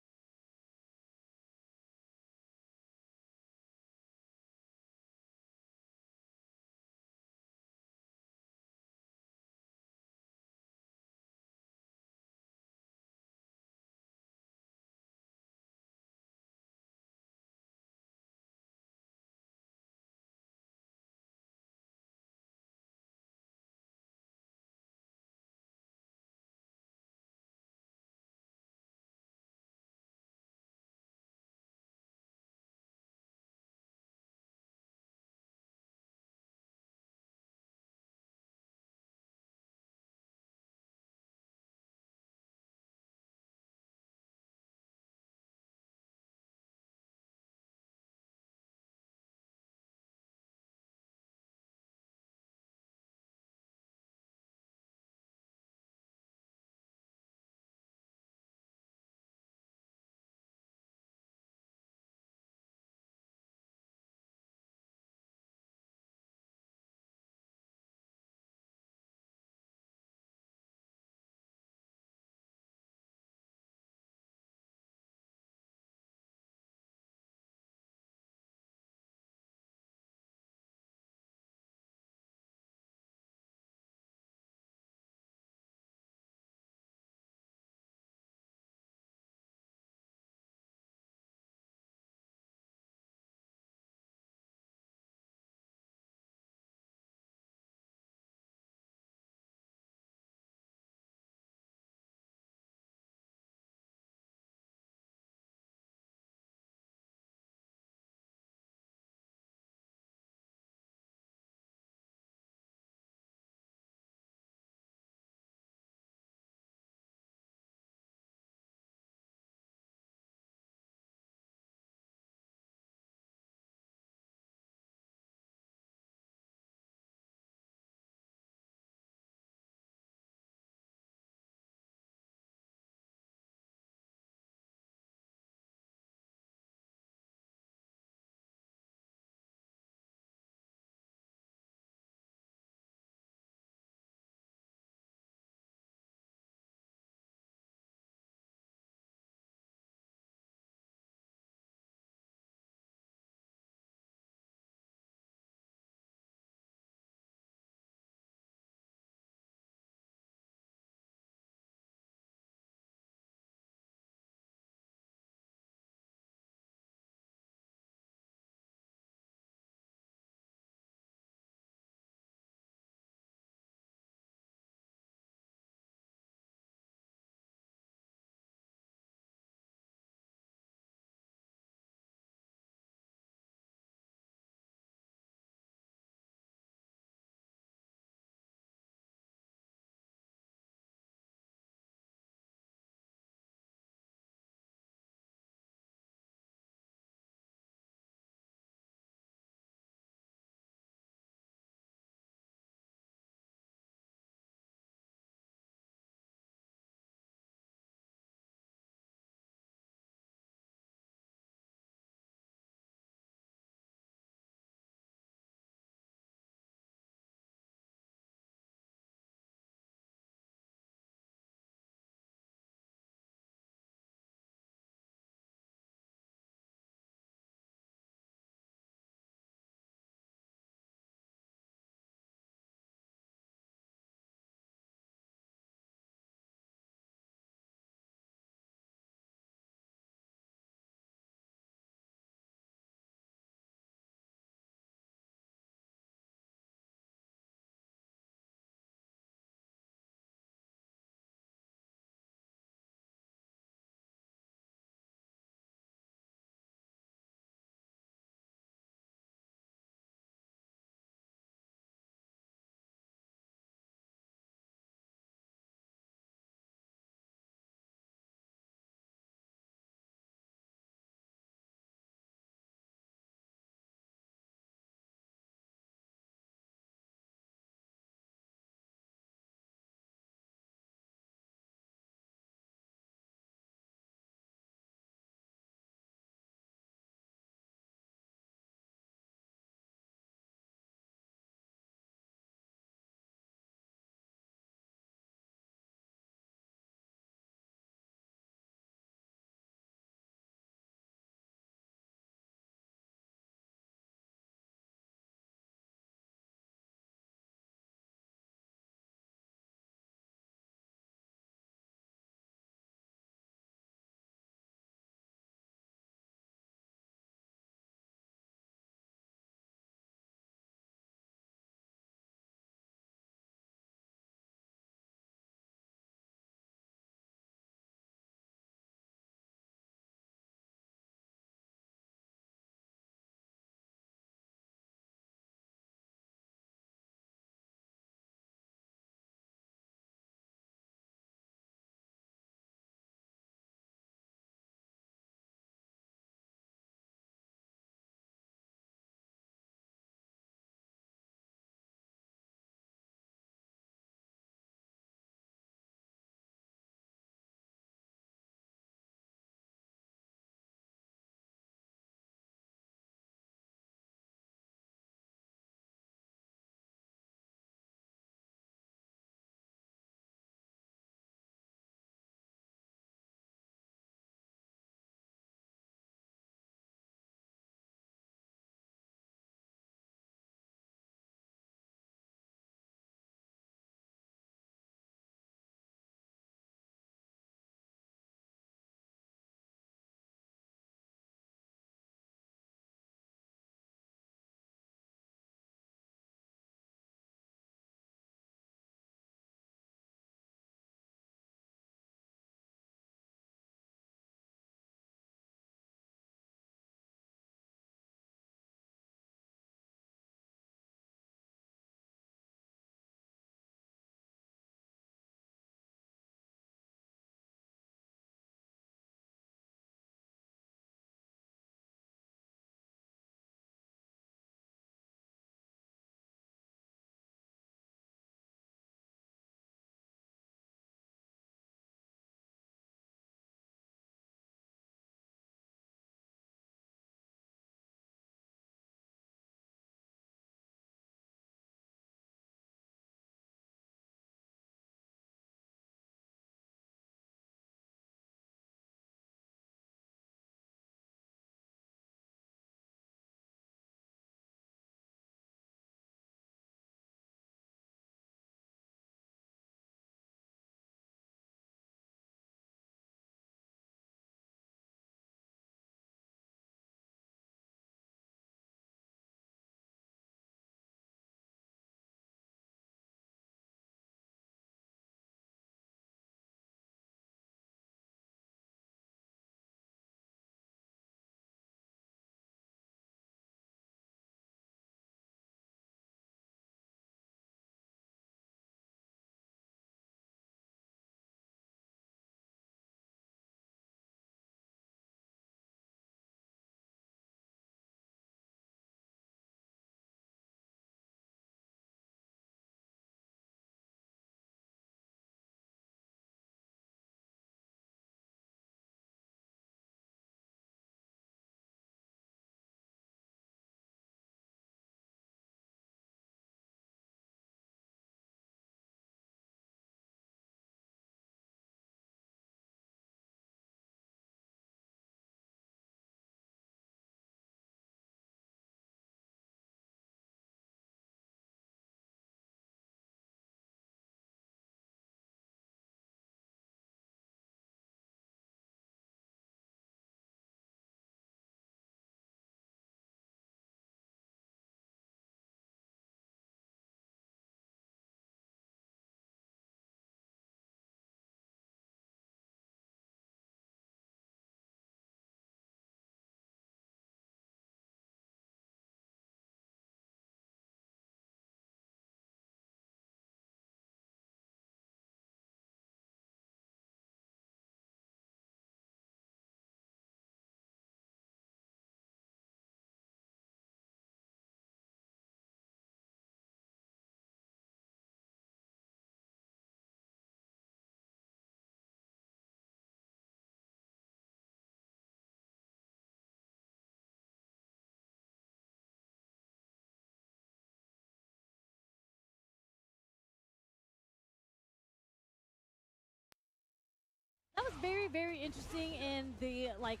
very, very interesting in the like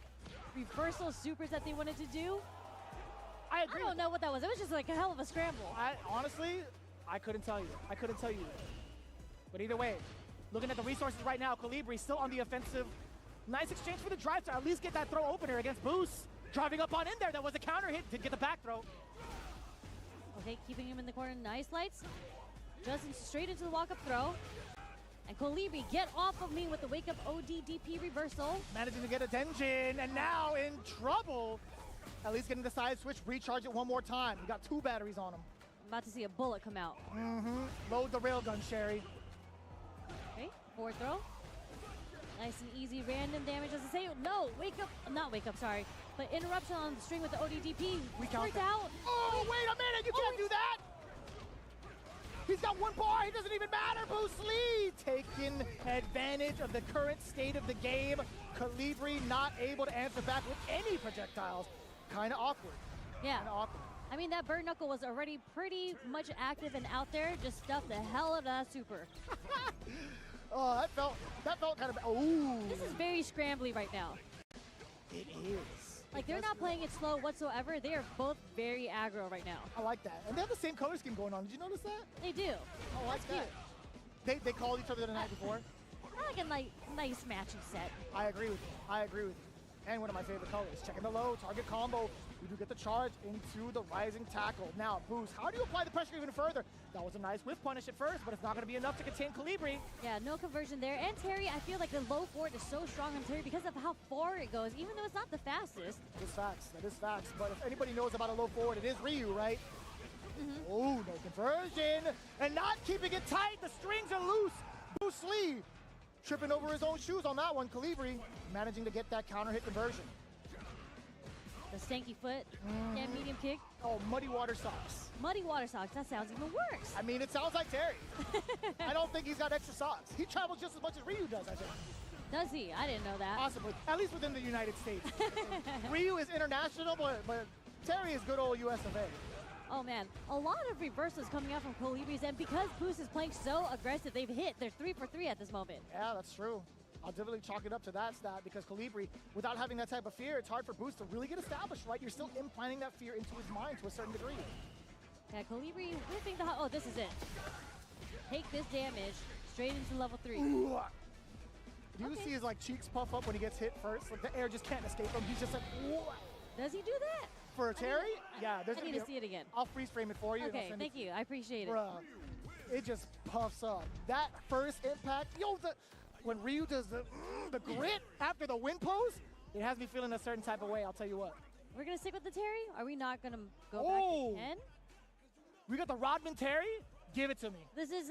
reversal supers that they wanted to do. I I agree. don't know what that was. It was just like a hell of a scramble. Honestly, I couldn't tell you. I couldn't tell you. But either way, looking at the resources right now, Colibri still on the offensive. Nice exchange for the drive to at least get that throw opener against Boost. Driving up on in there. That was a counter hit. Did get the back throw. Okay, keeping him in the corner. Nice lights. Just straight into the walk-up throw. And Colibri, get off of me with the wake-up ODDP reversal. Managing to get a Denjin, and now in trouble. At least getting the side switch, recharge it one more time. We got 2 batteries on him. I'm about to see a bullet come out. Load the railgun, Sherry. Okay, forward throw. Nice and easy random damage. Doesn't say no. Wake up, not wake up. Sorry, but interruption on the string with the ODDP. We count Freaked that. out. Oh, wait a minute! You can't do that. He's got 1 bar. He doesn't even matter. Bruce Lee taking advantage of the current state of the game. Colibri not able to answer back with any projectiles. Kind of awkward. Yeah. Kind of awkward. I mean, that bird knuckle was already pretty much active and out there. Just stuffed the hell out of that super. Oh, that felt kind of. Ooh. This is very scrambly right now. It is. Like, they're not playing it slow whatsoever. They are both very aggro right now. I like that. And they have the same color scheme going on. Did you notice that? They do. I like That's that. They called each other the night before. I like a nice matching set. I agree with you. I agree with you. And one of my favorite colors. Checking the low, target combo. We do get the charge into the rising tackle. Now, Boost, how do you apply the pressure even further? That was a nice whiff punish at first, but it's not going to be enough to contain Colibri. Yeah, no conversion there. And Terry, I feel like the low forward is so strong on Terry because of how far it goes, even though it's not the fastest. That is facts. That is facts. But if anybody knows about a low forward, it is Ryu, right? Oh, no conversion. And not keeping it tight. The strings are loose. Bruce Lee tripping over his own shoes on that one. Colibri managing to get that counter hit conversion. The stanky foot, and medium kick. Oh, muddy water socks. Muddy water socks, that sounds even worse. I mean, it sounds like Terry. I don't think he's got extra socks. He travels just as much as Ryu does, I think. Does he? I didn't know that. Possibly. At least within the United States. Ryu is international, but Terry is good old US of A. Oh man, a lot of reversals coming out from Colibri's, and because Boost is playing so aggressive, they've hit. They're 3 for 3 at this moment. Yeah, that's true. I'll definitely chalk it up to that stat because Colibri, without having that type of fear, it's hard for Boost to really get established, right? You're still implanting that fear into his mind to a certain degree. Yeah, Colibri whipping the... Oh, this is it. Take this damage straight into level 3. Ooh. You Okay. see his like cheeks puff up when he gets hit first. Like the air just can't escape him. He's just like, ooh. Does he do that? For Terry? Yeah, there's I gonna need be to see it again. I'll freeze frame it for you. and I'll Okay, send thank it. you. I appreciate it. Bruh, it just puffs up. That first impact, when Ryu does the grit after the wind pose, it has me feeling a certain type of way, I'll tell you what. We're going to stick with the Terry? Are we not going to go Oh. back to 10? We got the Rodman Terry? Give it to me. This is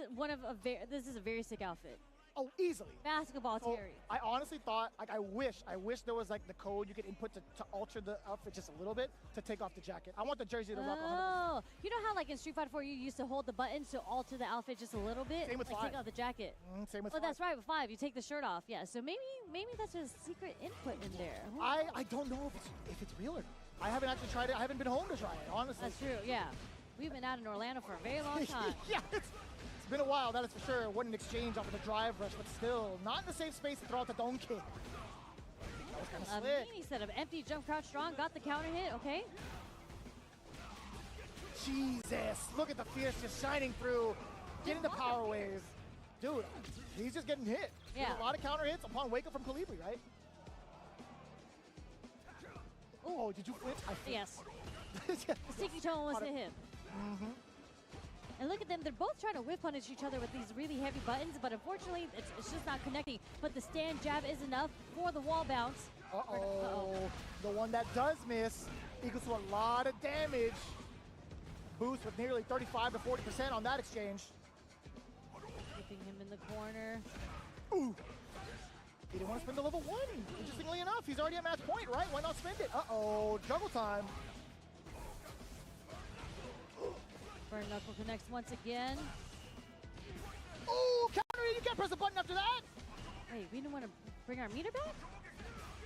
this is a very sick outfit. Oh, easily. Basketball So, Terry. I honestly thought, like, I wish there was like the code you could input to alter the outfit just a little bit to take off the jacket. I want the jersey to rock 100%. Oh, you know how like in Street Fighter 4 you used to hold the buttons to alter the outfit just a little bit? Same with like 5. take off the jacket. Same with Oh, that's five. right, with 5, you take the shirt off. Yeah, so maybe that's a secret input in there. I don't know if it's real or not. I haven't actually tried it. I haven't been home to try it, honestly. That's true, yeah. We've been out in Orlando for a very long time. Yeah, it's been a while, that is for sure. It wasn't an exchange off of the drive rush, but still, not in the safe space to throw out the dome kick. That was kind of A slick. mini setup, empty jump crouch strong, got the counter hit, okay. Jesus, look at the fierce just shining through, getting the power waves. Dude, he's just getting hit. Yeah. There's a lot of counter hits upon wake up from Colibri, right? Oh, did you flinch? I flinched. Yes, the sticky toe almost hit him. And look at them, they're both trying to whip punish each other with these really heavy buttons, but unfortunately, it's just not connecting. But the stand jab is enough for the wall bounce. Uh-oh. The one that does miss equals to a lot of damage. Boost with nearly 35 to 40% on that exchange. Keeping him in the corner. Ooh. He didn't want to spend the level 1. Interestingly enough, he's already at match point, right? Why not spend it? Uh-oh, juggle time. Burn Knuckle connects once again. Ooh, counter it. You can't press the button after that. Wait, we didn't want to bring our meter back?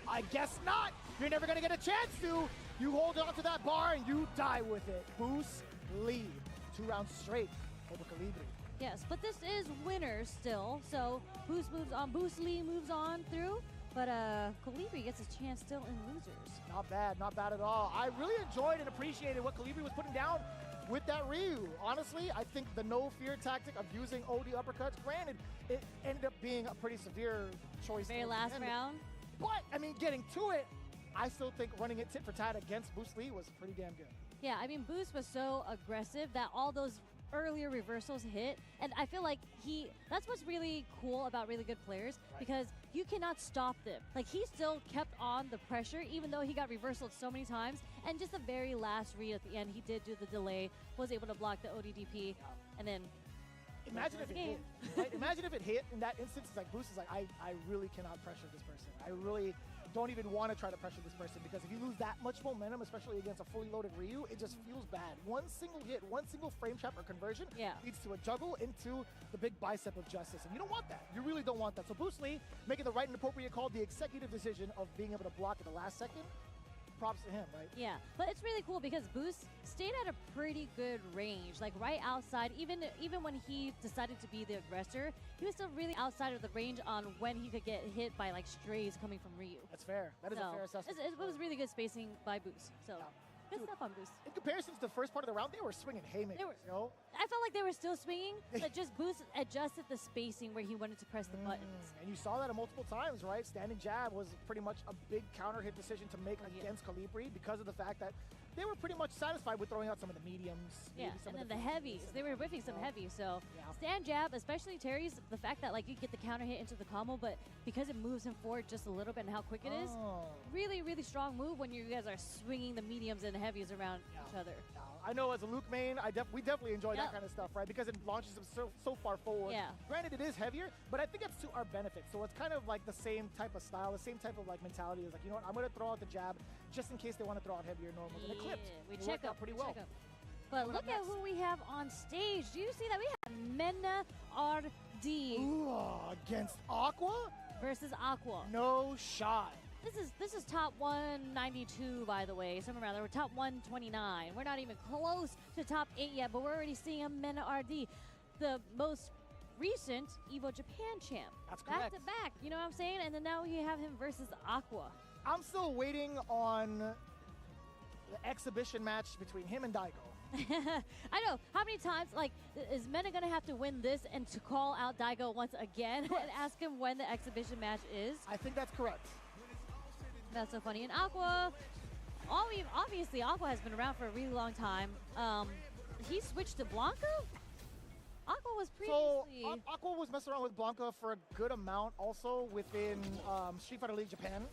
I guess not. You're never going to get a chance to. You hold on to that bar and you die with it. Boost lead. 2 rounds straight over Colibri. Yes, but this is winner still. So Boost moves on. Boost Lee moves on through. But Colibri gets his chance still in losers. Not bad at all. I really enjoyed and appreciated what Colibri was putting down with that Ryu. Honestly, I think the no fear tactic of using OD uppercuts, granted, it ended up being a pretty severe choice. Very towards the last end. round. But, I mean, getting to it, I still think running it tit for tat against Bruce Lee was pretty damn good. Yeah, I mean, Boost was so aggressive that all those earlier reversals hit. And I feel like that's what's really cool about really good players, because you cannot stop them. Like, he still kept on the pressure, even though he got reversaled so many times. And just the very last read at the end, he did do the delay, was able to block the ODDP, and then Imagine if it hit. Right? Imagine if it hit in that instance. It's like Boost is like, I really cannot pressure this person. I really don't even want to try to pressure this person, because if you lose that much momentum, especially against a fully loaded Ryu, it just feels bad. One single hit, one single frame trap or conversion leads to a juggle into the big bicep of justice, and you don't want that. You really don't want that. So Bruce Lee making the right and appropriate call, the executive decision of being able to block at the last second. Props to him, right? Yeah, but it's really cool because Boost stayed at a pretty good range, like right outside. Even when he decided to be the aggressor, he was still really outside of the range on when he could get hit by like strays coming from Ryu. That's fair. That is a fair assessment. It was really good spacing by Boost. So. Good stuff on Boost. In comparison to the first part of the round, they were swinging haymakers, yo. I felt like they were still swinging, but just Boost adjusted the spacing where he wanted to press the buttons. And you saw that multiple times, right? Standing jab was pretty much a big counter hit decision to make against Colibri, because of the fact that they were pretty much satisfied with throwing out some of the mediums. Yeah, and then the heavies. They were whiffing some heavies, so stand jab, especially Terry's, the fact that like you get the counter hit into the combo, but because it moves him forward just a little bit and how quick it is, really, really strong move when you guys are swinging the mediums and the heavies around each other. I know as a Luke main, we definitely enjoy that kind of stuff, right? Because it launches him so far forward. Yeah. Granted, it is heavier, but I think it's to our benefit. So it's kind of like the same type of style, the same type of like mentality. Is like, you know what, I'm going to throw out the jab just in case they want to throw out heavier normals. And it clipped. We It check worked out up pretty well. But look at who we have on stage. Do you see that? We have Mena RD. Ooh, against Aqua? Versus Aqua. No shot. This is top 192, by the way, somewhere around there. We're top 129. We're not even close to top 8 yet, but we're already seeing a Mena RD, the most recent Evo Japan champ. That's correct. Back to back, you know what I'm saying? And then now we have him versus Aqua. I'm still waiting on the exhibition match between him and Daigo. I know. How many times, like, is Mena going to have to win this and to call out Daigo once again and ask him when the exhibition match is? I think that's correct. That's so funny. And Aqua, obviously Aqua has been around for a really long time. He switched to Blanca? Aqua was previously... So, Aqua was messing around with Blanca for a good amount also within Street Fighter League Japan.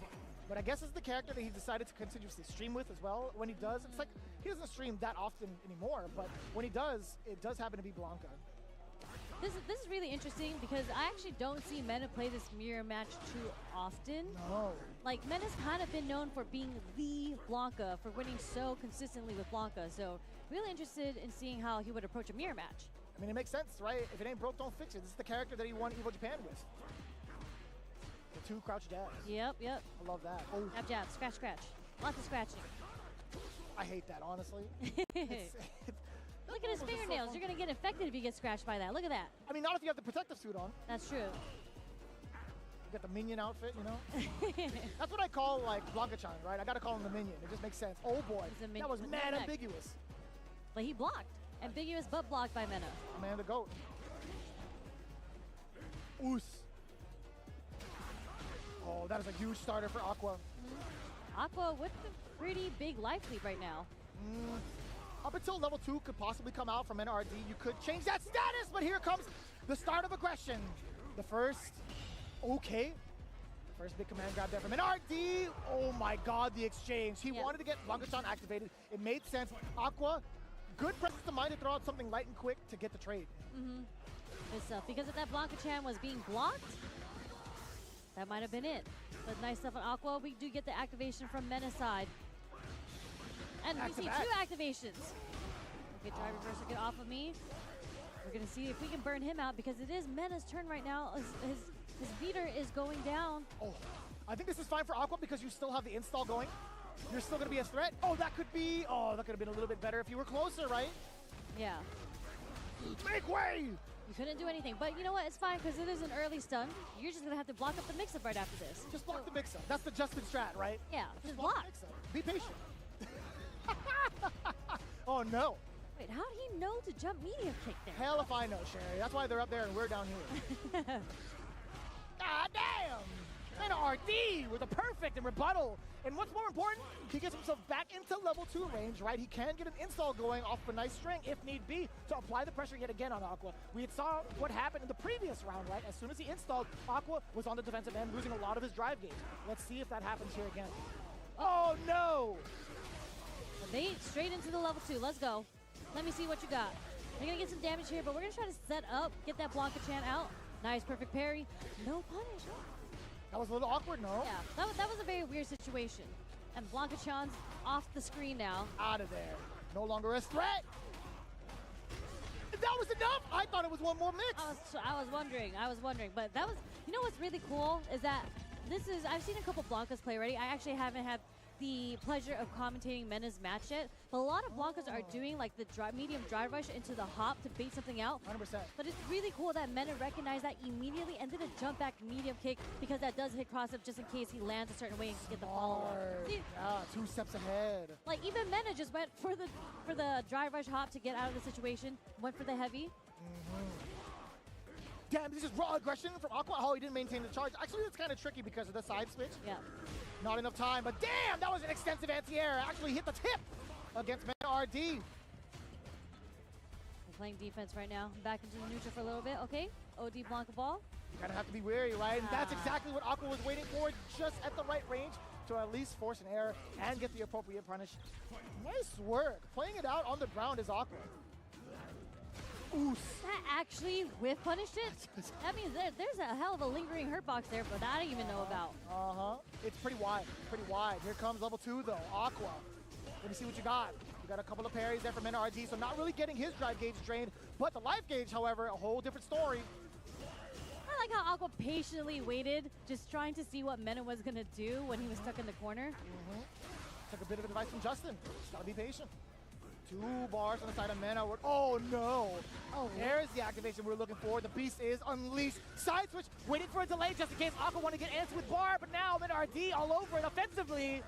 But I guess it's the character that he decided to continuously stream with as well. When he does, it's like he doesn't stream that often anymore, but when he does, it does happen to be Blanca. This is really interesting because I actually don't see Mena play this mirror match too often. No. Like, Mena's kind of been known for being the Blanca, for winning so consistently with Blanca. So, really interested in seeing how he would approach a mirror match. I mean, it makes sense, right? If it ain't broke, don't fix it. This is the character that he won Evo Japan with. The 2 crouch jabs. Yep. I love that. Oh. Jab, scratch. Lots of scratching. I hate that, honestly. Look at his fingernails. You're going to get infected if you get scratched by that. Look at that. I mean, not if you have the protective suit on. That's true. You got the minion outfit, you know? That's what I call, like, Blanca-chan, right? I got to call him the minion. It just makes sense. Oh, boy. That was mad ambiguous. But he blocked. Ambiguous but blocked by Mena. Man, the GOAT. Oos. Oh, that is a huge starter for Aqua. Aqua with a pretty big life lead right now. Up until level 2 could possibly come out from NRD, you could change that status, but here comes the start of aggression. The first, first big command grab there from NRD. Oh my god, the exchange. He wanted to get Blanca-chan activated. It made sense. Aqua, good presence of mind to throw out something light and quick to get the trade. Good stuff. Because if that Blanca-chan was being blocked, that might have been it. But nice stuff on Aqua. We do get the activation from Mena's side. And we see 2 activations. Okay, drive reversal, get off of me. We're going to see if we can burn him out because it is Mena's turn right now. His beater is going down. Oh, I think this is fine for Aqua because you still have the install going. You're still going to be a threat. Oh, that could have been a little bit better if you were closer, right? Yeah. Make way! You couldn't do anything. But you know what? It's fine because it is an early stun. You're just going to have to block up the mix-up right after this. Just block the mix-up. That's the Justin strat, right? Yeah, just block block. the mix-up. Be patient. Oh, no. Wait, how did he know to jump medium kick there? Hell if I know, Sherry. That's why they're up there and we're down here. God damn! And RD with a perfect and rebuttal. And what's more important, he gets himself back into level 2 range, right? He can get an install going off of a nice string, if need be, to apply the pressure yet again on Aqua. We had saw what happened in the previous round, right? As soon as he installed, Aqua was on the defensive end, losing a lot of his drive gauge. Let's see if that happens here again. Oh, no! Bait straight into the level 2. Let's go. Let me see what you got. You're going to get some damage here, but we're going to try to set up, get that Blanca Chan out. Nice, perfect parry. No punish. That was a little awkward, no? Yeah, that was a very weird situation. And Blanca Chan's off the screen now. Out of there. No longer a threat. That was enough? I thought it was one more mix. I was wondering. But that was, you know what's really cool is that I've seen a couple Blancas play already. I actually haven't had the pleasure of commentating Mena's match yet, but a lot of Blancas are doing like the medium drive rush into the hop to bait something out. 100%. But it's really cool that Mena recognized that immediately and did a jump back medium kick because that does hit cross up just in case he lands a certain way and can get the follow-up. See, Yeah, 2 steps ahead. like even Mena just went for the drive rush hop to get out of the situation, went for the heavy. Damn, this is raw aggression from Aqua. Oh, he didn't maintain the charge. Actually, it's kind of tricky because of the side switch. Yeah. Not enough time, but damn, that was an extensive anti-air. Actually hit the tip against Mena RD. We're playing defense right now. Back into the neutral for a little bit. Okay. OD Blanca ball. You kind of have to be wary, right? And that's exactly what Aqua was waiting for, just at the right range to at least force an error and get the appropriate punish. Nice work. Playing it out on the ground is Aqua. Oof. That actually whiff punished it? That means there's a hell of a lingering hurt box there, but I didn't even know about. Uh-huh. It's pretty wide. Pretty wide. Here comes level 2, though. Aqua. Let me see what you got. You got a couple of parries there from Mena RD, so not really getting his drive gauge drained. But the life gauge, however, a whole different story. I like how Aqua patiently waited, just trying to see what Mena was going to do when he was stuck in the corner. Took a bit of advice from Justin. Just gotta be patient. 2 bars on the side of Mena. Oh no! Oh, There's the activation we're looking for. The beast is unleashed. Side switch, waiting for a delay just in case Aqua want to get answered with bar, but now Mena RD all over it offensively.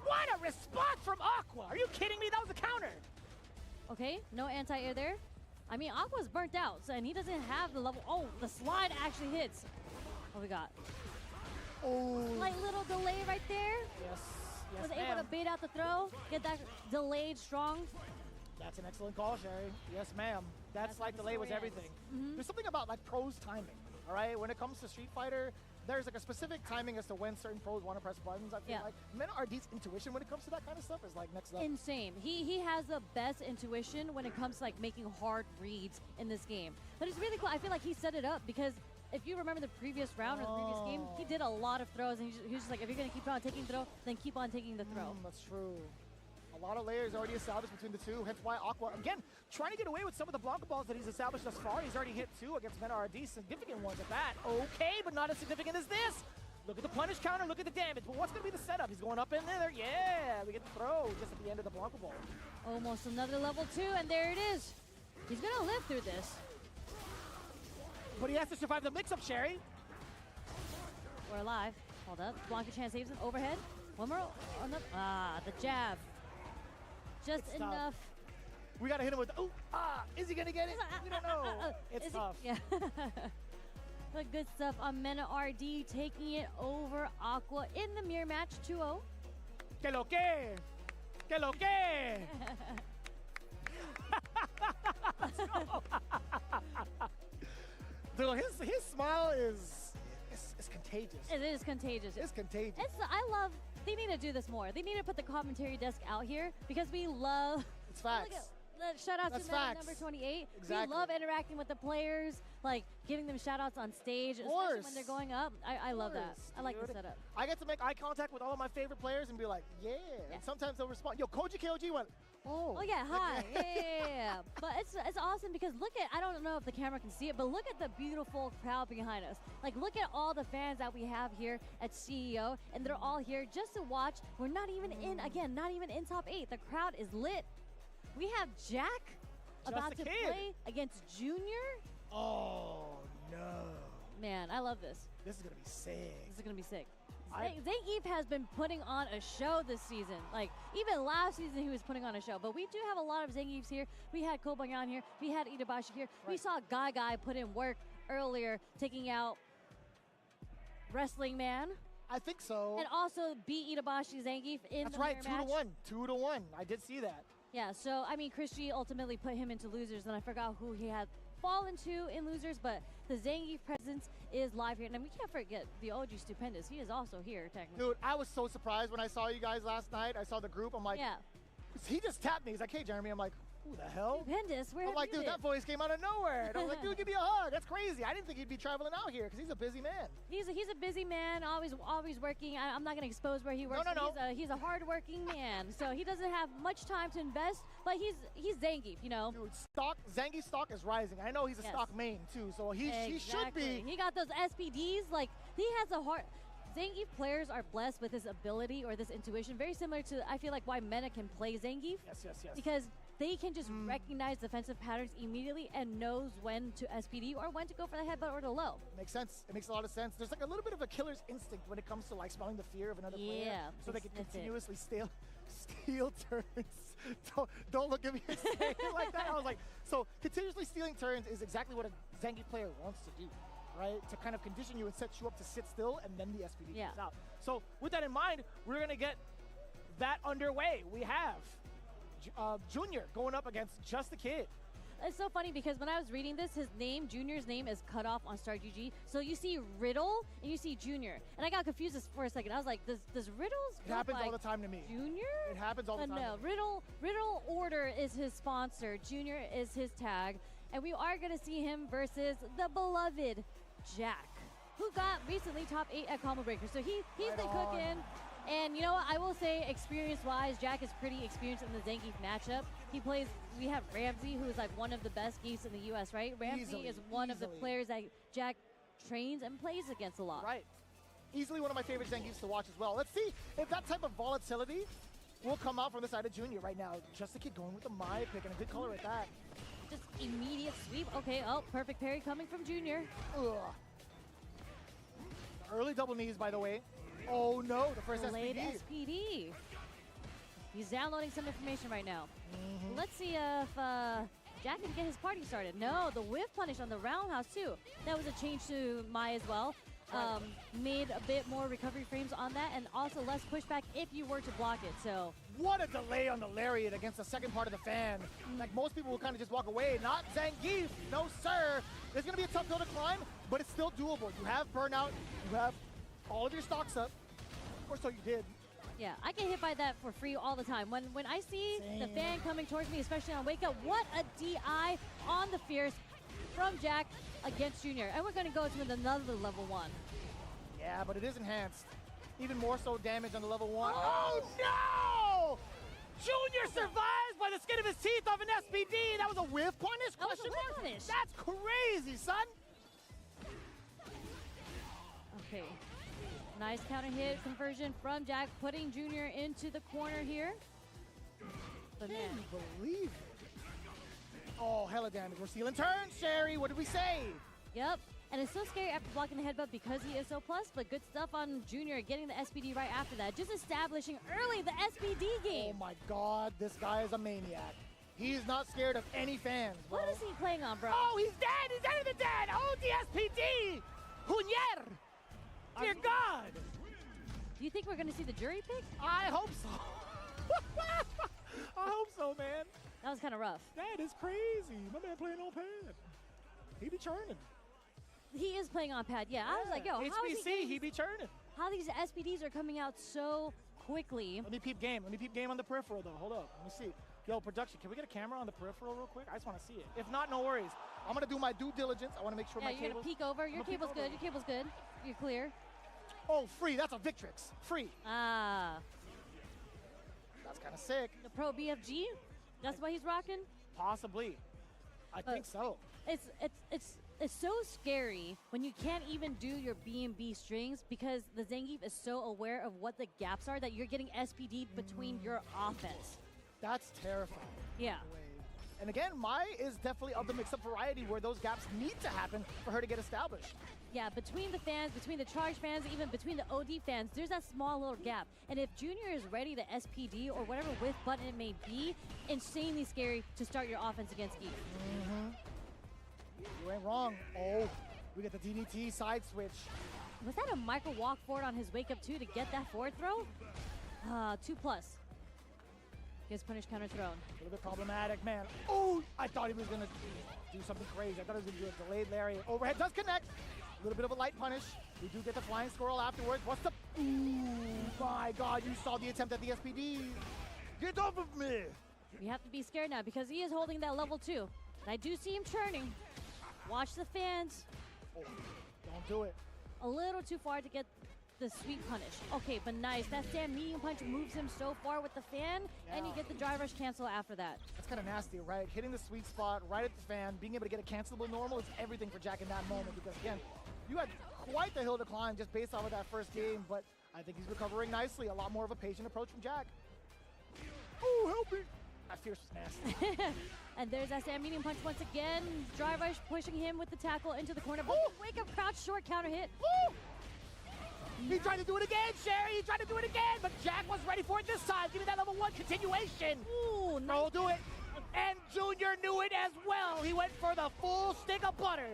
What a response from Aqua! Are you kidding me? That was a counter. Okay, no anti-air there. I mean, Aqua's burnt out, so, and he doesn't have the level. Oh, the slide actually hits. What we got? Oh. Like little delay right there. Yes. Yes, Was able to ma'am. bait out the throw, get that delayed strong. That's an excellent call, Sherry. Yes, ma'am. That That's slight how the delay was story ends. everything. There's something about like pros timing, all right? When it comes to Street Fighter, there's like a specific timing as to when certain pros want to press buttons. I feel Yeah. like Mena RD's intuition when it comes to that kind of stuff is like next level. Insane. He has the best intuition when it comes to like making hard reads in this game. But it's really cool. I feel like he set it up because if you remember the previous round or the previous game, he did a lot of throws and he was just like, if you're going to keep on taking throw, then keep on taking the throw. That's true. A lot of layers already established between the two, hence why Aqua, again, trying to get away with some of the Blanca balls that he's established thus far. He's already hit 2 against Mena RD, significant ones at that. Okay, but not as significant as this. Look at the punish counter, look at the damage. But what's going to be the setup? He's going up in there. Yeah, we get the throw just at the end of the Blanca ball. Almost another level 2, and there it is. He's going to live through this. But he has to survive the mix-up, Sherry. We're alive. Hold up. Blanca Chan saves him. Overhead. One more. Oh, no. Ah, the jab. Just It's tough. enough. We got to hit him with, is he going to get it? We don't know. It's Is tough. Yeah. But good stuff on Mena RD taking it over Aqua in the mirror match 2-0. Que lo que? Que lo que? Dude, his smile is contagious. It is contagious. It's contagious. They need to do this more. They need to put the commentary desk out here because we love. It's facts. Shout out That's to Mena facts. number 28. Exactly. We love interacting with the players, like giving them shout outs on stage, especially course. when they're going up. I love that. course, I like the dude. setup. I get to make eye contact with all of my favorite players and be like, yeah. And sometimes they'll respond. Yo, Koji KOG went, oh. Oh yeah, hi. Yeah. But it's awesome because look at, I don't know if the camera can see it, but look at the beautiful crowd behind us. Like look at all the fans that we have here at CEO, and they're all here just to watch. We're not even in top 8. The crowd is lit. We have Jack about to Kid. play against Junior. Oh, no. Man, I love this. This is going to be sick. This is going to be sick. I- Zangief has been putting on a show this season. Like, even last season he was putting on a show. But we do have a lot of Zangiefs here. We had Kobanyan here. We had Itabashi here. We Right. saw Guy put in work earlier, taking out Wrestling Man. I think so. And also beat Itabashi Zangief in That's the right, mirror 2 match. to 1. 2 to 1. I did see that. Yeah, so, I mean, Chris G ultimately put him into losers, and I forgot who he had fallen to in losers, but the Zangief presence is live here. And we can't forget the OG Stupendous. He is also here, technically. Dude, I was so surprised when I saw you guys last night. I saw the group. I'm like, Yeah. he just tapped me. He's like, hey, Jeremy. I'm like, who the hell? Stupendous, where I'm have like, you dude, been? that voice came out of nowhere. And I was like, dude, give me a hug. That's crazy. I didn't think he'd be traveling out here because he's a busy man. He's a busy man, always working. I'm not going to expose where he works. No. But he's a hard-working man, so he doesn't have much time to invest. But he's Zangief, you know. Dude, Zangief stock is rising. I know he's a Yes. stock main too, so he should be. He got those SPDs. Like, he has a heart. Zangief players are blessed with this ability or this intuition, very similar to, I feel like, why Meta can play Zangief. Yes. Because they can just recognize defensive patterns immediately and knows when to SPD or when to go for the headbutt or the low. Makes sense. It makes a lot of sense. There's like a little bit of a killer's instinct when it comes to like smelling the fear of another player, Yeah, so they they can sniff it. continuously steal turns. Don't look at me and say it like that. I was like, so continuously stealing turns is exactly what a Zangief player wants to do, right? To kind of condition you and set you up to sit still, and then the SPD Yeah. comes out. So with that in mind, we're gonna get that underway. We have Junior going up against Just a Kid. It's so funny because when I was reading this, Junior's name is cut off on Star GG. So you see Riddle and you see Junior. And I got confused for a second. I was like, does Riddle's It look happens like all the time to me. Junior? It happens all the But time. no, Riddle Order is his sponsor. Junior is his tag. And we are going to see him versus the beloved Jack, who got recently top 8 at Combo Breaker. So he's Right been on. cooking. And you know what? I will say, experience-wise, Jack is pretty experienced in the Zangief matchup. We have Ramsey, who is like one of the best geeks in the U.S., right? Ramsey is one of the players that Jack trains and plays against a lot. Right. Easily one of my favorite Zangiefs to watch as well. Let's see if that type of volatility will come out from the side of Junior right now. Just a Kid going with the Mai pick and a good color at that. Just immediate sweep. Okay, perfect parry coming from Junior. Ugh. Early double knees, by the way. Oh no, the first Delayed SPD. SPD. He's downloading some information right now. Mm-hmm. Let's see if Jack can get his party started. No, the whiff punish on the roundhouse too. That was a change to Mai as well. Made a bit more recovery frames on that, and also less pushback if you were to block it. So What a delay on the lariat against the second part of the fan. Like most people will kind of just walk away. Not Zangief, no sir. It's gonna be a tough hill to climb, but it's still doable. You have burnout, you have all of your stocks up. Of course, so you did. yeah, I get hit by that for free all the time. When I see the Same. fan coming towards me, especially on Wake Up, what a DI on the Fierce from Jack against Junior. And we're gonna go to another level 1. Yeah, but it is enhanced. Even more so damage on the level 1. Oh no! Junior survives by the skin of his teeth off an SPD. That was a whiff punish? That was a Question whiff mark? punish. That's crazy, son. Okay. Nice counter hit conversion from Jack, putting Junior into the corner here. But man, Can you believe it? Oh, hella damage. We're stealing turns, Sherry. What did we say? yep. And it's so scary after blocking the headbutt because he is so plus, but good stuff on Junior getting the SPD right after that. Just establishing early the SPD Oh game. my god, this guy is a maniac. He's not scared of any fans, bro. What is he playing on, bro? Oh, he's dead! He's dead of the dead! Oh, the SPD! Junior! Dear God! Do you think we're going to see the jury pick? I hope so. I hope so, man. That was kind of rough. That is crazy. My man playing on pad. He be churning. He is playing on pad. Yeah, I was like, yo, how is HBC, he he be churning. how these SPDs are coming out so quickly? Let me peep game. Let me peep game on the peripheral, though. Hold up. Let me see. Yo, production, can we get a camera on the peripheral real quick? I just want to see it. If not, no worries. I'm going to do my due diligence. I want to make sure Yeah, my you're cable's... going to peek over. Your I'ma peek cable's over. good. Your cable's good. You're clear. Oh, free. That's a Victrix. Free. Ah, That's kind of sick. the Pro BFG? That's what he's rocking? Possibly. I think so. It's so scary when you can't even do your B&B strings because the Zangief is so aware of what the gaps are that you're getting SPD'd between your offense. That's terrifying. Yeah. And again, Mai is definitely of the mix-up variety where those gaps need to happen for her to get established. Yeah, between the fans, between the Charge fans, even between the OD fans, there's that small little gap. And if Junior is ready to SPD or whatever whiff button it may be, insanely scary to start your offense against Eve. You ain't wrong. Oh, we get the DDT side switch. Was that a micro walk forward on his wake up 2 to get that forward throw? 2+. Gets punish counter thrown. A little bit problematic, man. Oh, I thought he was going to do something crazy. I thought he was going to do a delayed lariat. Overhead does connect. A little bit of a light punish. We do get the flying squirrel afterwards. What's the... Ooh, my God, you saw the attempt at the SPD. Get off of me. We have to be scared now because he is holding that level 2. And I do see him churning. Watch the fans. Oh, don't do it. A little too far to get the sweet punish. Okay, but nice. That stand medium punch moves him so far with the fan, and you get the drive rush cancel after that. That's kind of nasty, right? Hitting the sweet spot right at the fan, being able to get a cancelable normal is everything for Jack in that moment because, again, you had quite the hill to climb just based off of that first game, but I think he's recovering nicely. A lot more of a patient approach from Jack. Oh, help me. That fierce was nasty. And there's that stand medium punch once again. Drive rush pushing him with the tackle into the corner. But wake up crouch, short counter hit. Woo! He tried to do it again, Sherry. He tried to do it again, but Jack was ready for it this time. Give me that level 1 continuation. Ooh, No, do it. And Junior knew it as well. He went for the full stick of butter.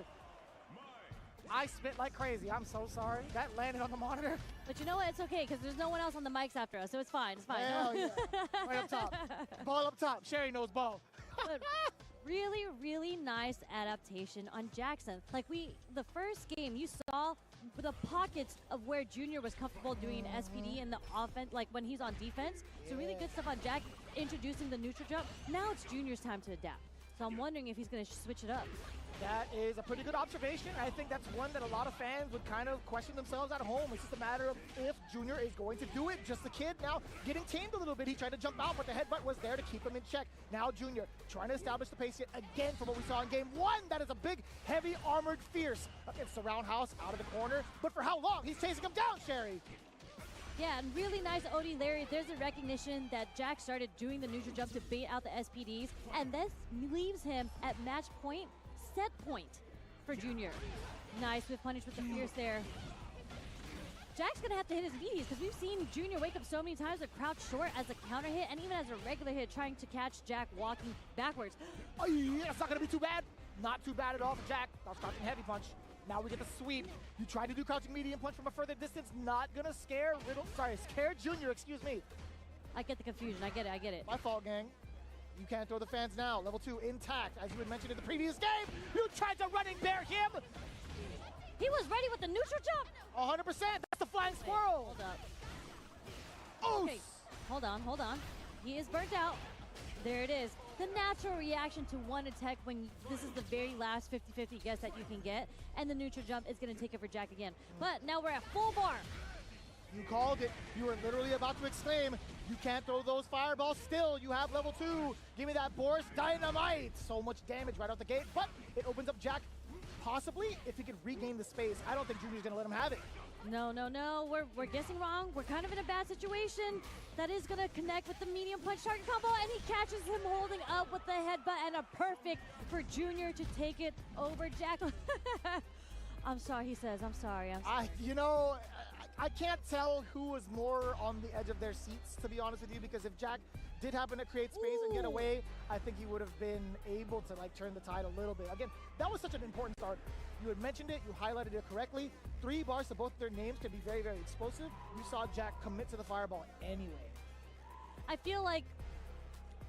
I spit like crazy. I'm so sorry. That landed on the monitor. But you know what? It's okay because there's no one else on the mics after us, so it's fine. It's fine. Hell yeah. Right up top. Ball up top. Sherry knows ball. But really, really nice adaptation on Jackson. Like the first game, you saw the pockets of where Junior was comfortable doing SPD in the offense, like when he's on defense. So really good stuff on Jack, introducing the neutral jump. Now it's Junior's time to adapt. So I'm wondering if he's going to switch it up. That is a pretty good observation. I think that's one that a lot of fans would kind of question themselves at home. It's just a matter of if Junior is going to do it. Just the kid now getting tamed a little bit. He tried to jump out, but the headbutt was there to keep him in check. Now Junior trying to establish the pace yet again from what we saw in game 1. That is a big, heavy, armored Fierce against the roundhouse out of the corner. But for how long? He's chasing him down, Sherry. Yeah, and really nice OD Larry. There's a recognition that Jack started doing the neutral jump to bait out the SPDs, and this leaves him at match point, set point for Junior. Nice with punish with the Fierce there. Jack's gonna have to hit his meaties because we've seen Junior wake up so many times with crouch short as a counter hit and even as a regular hit trying to catch Jack walking backwards. Oh, yeah, that's not gonna be too bad. Not too bad at all for Jack. That was crouching heavy punch. Now we get the sweep. You try to do crouching medium punch from a further distance. Not gonna scare scare Junior, excuse me. I get the confusion, I get it. My fault, gang. You can't throw the fans now. Level 2 intact. As you had mentioned in the previous game, you tried to run and bear him. He was ready with the neutral jump. 100%, that's the flying squirrel. Hold up. Oh, Okay, hold on. He is burnt out. There it is. The natural reaction to one attack when this is the very last 50-50 guess that you can get, and the neutral jump is going to take it for Jack again. But now we're at full bar. you called it. You were literally about to exclaim, you can't throw those fireballs still. You have level 2. Give me that Boris Dynamite. So much damage right out the gate, but it opens up Jack possibly if he could regain the space. I don't think Junior's going to let him have it. No. We're guessing wrong. We're kind of in a bad situation. That is going to connect with the medium punch target combo, and he catches him holding up with the headbutt, and a perfect for Junior to take it over Jack. I'm sorry, he says. I'm sorry. I can't tell who was more on the edge of their seats, to be honest with you, because if Jack did happen to create space and get away, I think he would have been able to turn the tide a little bit. Again, that was such an important start. You had mentioned it, you highlighted it correctly. 3 bars to both their names can be very, very explosive. You saw Jack commit to the fireball anyway. I feel like,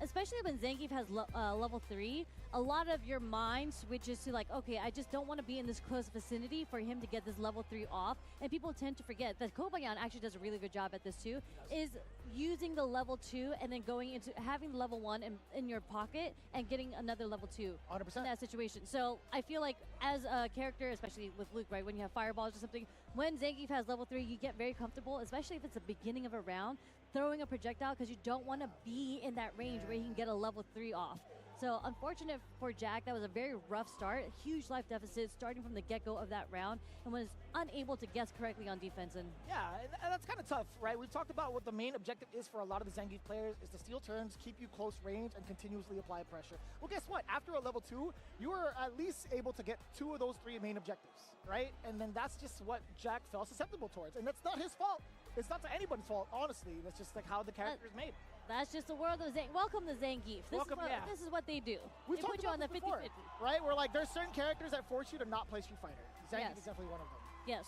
especially when Zangief has level 3, a lot of your mind switches to okay, I just don't want to be in this close vicinity for him to get this level 3 off. And people tend to forget that Kobayan actually does a really good job at this too, is using the level 2 and then going into having the level 1 in your pocket and getting another level 2 100%. in that situation. So I feel like as a character, especially with Luke, right, when you have fireballs or something, when Zangief has level 3, you get very comfortable, especially if it's the beginning of a round, throwing a projectile because you don't want to be in that range where he can get a level 3 off. So unfortunate for Jack, that was a very rough start, huge life deficit starting from the get-go of that round, and was unable to guess correctly on defense. And Yeah, and that's kind of tough, right? We've talked about what the main objective is for a lot of the Zangief players is to steal turns, keep you close range, and continuously apply pressure. Well, guess what? After a level 2, you were at least able to get 2 of those 3 main objectives, right? And then that's just what Jack felt susceptible towards, and that's not his fault. It's not to anybody's fault, honestly. That's just like how the character is made. that's just the world of Welcome to Zangief. This is what they do. We've they talked put you about on the this before, 50-50. right? Where like there's certain characters that force you to not play Street Fighter. Zangief Yes. is definitely one of them. Yes.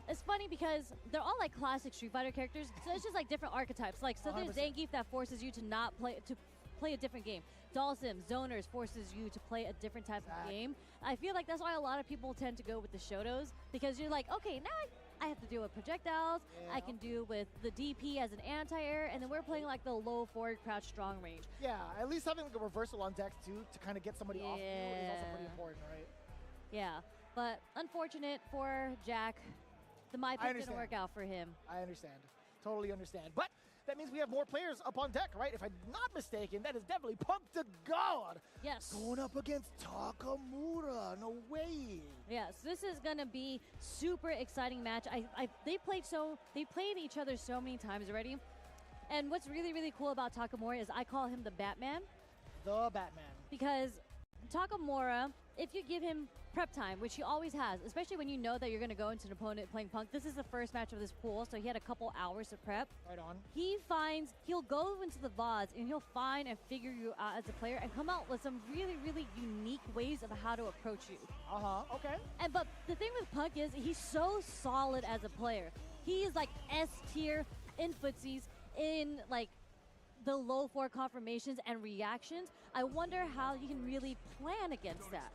It's funny because they're all like classic Street Fighter characters, so it's just like different archetypes. Like, so there's 100%. Zangief that forces you to not play a different game. Dhalsim, Zoners forces you to play a different type of game. I feel like that's why a lot of people tend to go with the Shotos, because you're like, okay, now I have to deal with projectiles, I can deal with the DP as an anti-air, and then we're playing like the low forward crouch strong range. Yeah, at least having like a reversal on decks too to kind of get somebody off you is also pretty important, right? Yeah, but unfortunate for Jack, the my pick didn't understand. work out for him. I understand. Totally understand. But that means we have more players up on deck, right? If I'm not mistaken, that is definitely Punk to God. Yes. Going up against Takamura. No way. Yes, this is gonna be super exciting match. They played each other so many times already. And what's really, really cool about Takamura is I call him the Batman, The Batman. because Takamura, if you give him prep time, which he always has, especially when you know that you're gonna go into an opponent playing Punk. This is the first match of this pool, so he had a couple hours to prep. Right on. He'll go into the VODs and he'll find and figure you out as a player and come out with some really, really unique ways of how to approach you. Okay. But the thing with Punk is he's so solid as a player. He is like S tier in footsies, in like the low forward confirmations and reactions. I wonder how you can really plan against that.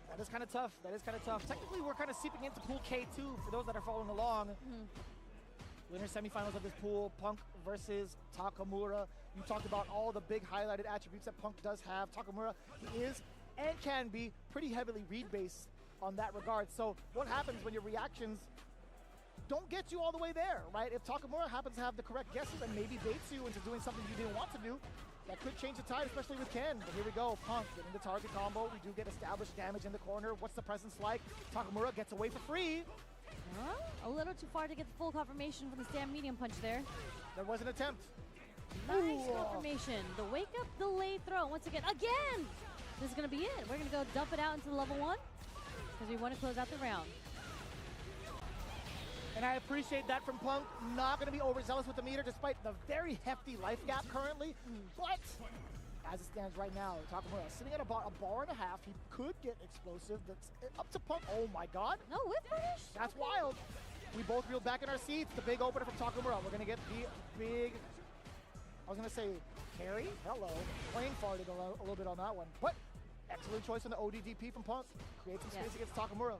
That is kind of tough. That is kind of tough. Technically, we're kind of seeping into Pool K2 for those that are following along. Winner semifinals of this pool, Punk versus Takamura. You talked about all the big highlighted attributes that Punk does have. Takamura, he is and can be pretty heavily read-based on that regard. So what happens when your reactions don't get you all the way there, right? If Takamura happens to have the correct guesses and maybe baits you into doing something you didn't want to do, that could change the tide, especially with Ken. But here we go, Punk getting the target combo. We do get established damage in the corner. What's the presence like? Takamura gets away for free. A little too far to get the full confirmation from the stand medium punch there. There was an attempt. Nice Ooh. confirmation. The wake up, delayed throw. Once again. This is going to be it. We're going to go dump it out into the level 1 because we want to close out the round. And I appreciate that from Punk. Not going to be overzealous with the meter despite the very hefty life gap currently. But as it stands right now, Takamura sitting at about a bar and a half. He could get explosive. That's up to Punk. Oh my God. No, with punish? That's wild. We both reeled back in our seats. The big opener from Takamura. We're going to get the big, I was going to say carry. Hello. Plane farted a little bit on that one. But excellent choice on the ODDP from Punk. Create some space against Takamura.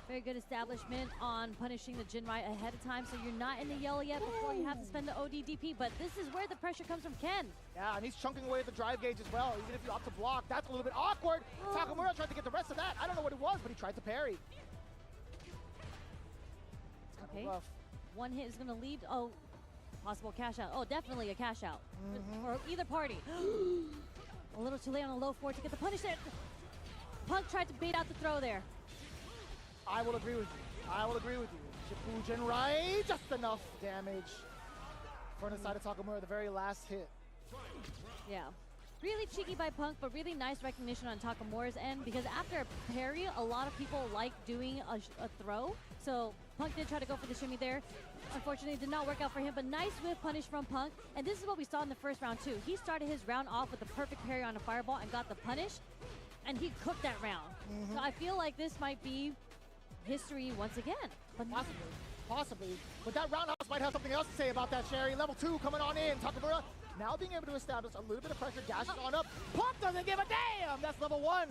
Very good establishment on punishing the Jinrai ahead of time, so you're not in the yellow yet before you have to spend the ODDP, but this is where the pressure comes from Ken. Yeah, and he's chunking away at the drive gauge as well. Even if you opt to block, that's a little bit awkward. Takamura tried to get the rest of that. I don't know what it was, but he tried to parry. It's kind of rough. One hit is going to lead. Oh, possible cash out. Oh, definitely a cash out for either party. A little too late on the low forward to get the punish there. Punk tried to bait out the throw there. I will agree with you. I will agree with you. Shippuden Rai, just enough damage. Front side of Takamura, the very last hit. Yeah. Really cheeky by Punk, but really nice recognition on Takamura's end, because after a parry, a lot of people like doing a throw. So Punk did try to go for the shimmy there. Unfortunately, it did not work out for him, but nice whiff punish from Punk. And this is what we saw in the first round, too. He started his round off with the perfect parry on a fireball and got the punish, and he cooked that round. So I feel like this might be history once again. But Possibly. But that roundhouse might have something else to say about that, Sherry. Level 2 coming on in. Takamura now being able to establish a little bit of pressure. Dashes on up. Punk doesn't give a damn. That's level 1.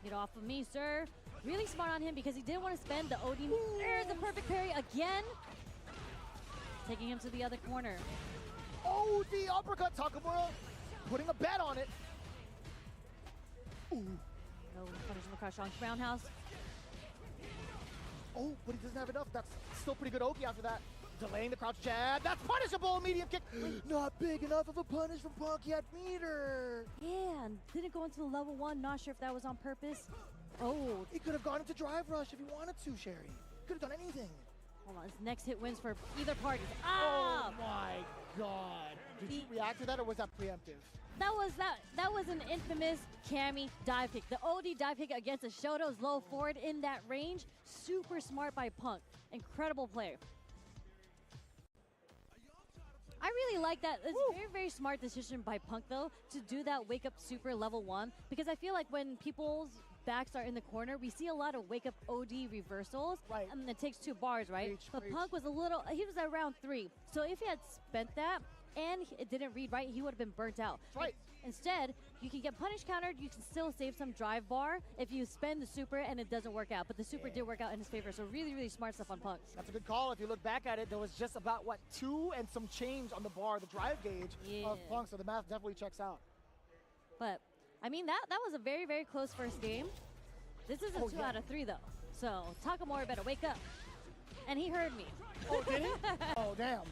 Get off of me, sir. Really smart on him because he didn't want to spend the OD. There's the perfect parry again. Taking him to the other corner. Oh, the uppercut. Takamura putting a bet on it. Ooh. No punishing the crush on roundhouse. Oh, but he doesn't have enough. That's still pretty good Oki after that. delaying the crouch jab. That's punishable. Medium kick. Not big enough of a punish from Punk yet, meter. Yeah, and didn't go into the level 1. Not sure if that was on purpose. Oh, He could have gone into drive rush if he wanted to, Sherry. Could have done anything. hold on. His next hit wins for either party. Oh Ah! my God. Did you react to that, or was that preemptive? That was an infamous Cammy dive kick. The OD dive kick against a Shoto's low forward in that range. Super smart by Punk. Incredible play. I really like that. It's a very, very smart decision by Punk, though, to do that wake up super level 1. Because I feel like when people's backs are in the corner, we see a lot of wake up OD reversals. Right. And it takes 2 bars, right? Preach, but preach. Punk was he was at round 3. So if he had spent that and it didn't read right, he would have been burnt out. That's right. Instead, you can get punish countered. You can still save some drive bar if you spend the super and it doesn't work out. But the super did work out in his favor. So really, really smart stuff on Punk. That's a good call. If you look back at it, there was just about, 2 and some change on the bar, the drive gauge of Yeah. Punk, so the math definitely checks out. But, I mean, that was a very, very close first game. This is a 2 out of 3, though. So Takamura better wake up. And he heard me. Oh, did he? Oh, damn.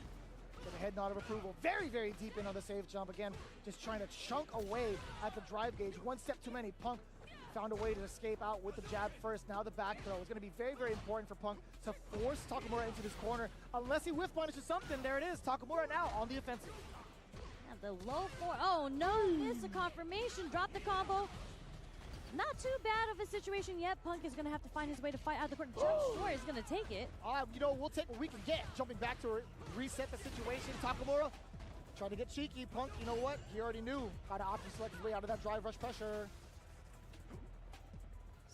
With a head nod of approval. Very, very deep in on the safe jump. Again, just trying to chunk away at the drive gauge. One step too many. Punk found a way to escape out with the jab first. Now the back throw. It's going to be very, very important for Punk to force Takamura into this corner. Unless he whiff punishes something, there it is. Takamura now on the offensive. And the low 4. Oh, no. Missed a confirmation. Drop the combo. Not too bad of a situation yet. Punk is going to have to find his way to fight out of the corner. Jump short is going to take it. We'll take what we can get. Jumping back to reset the situation. Takamura trying to get cheeky. Punk, you know what? He already knew how to option select his way out of that drive rush pressure.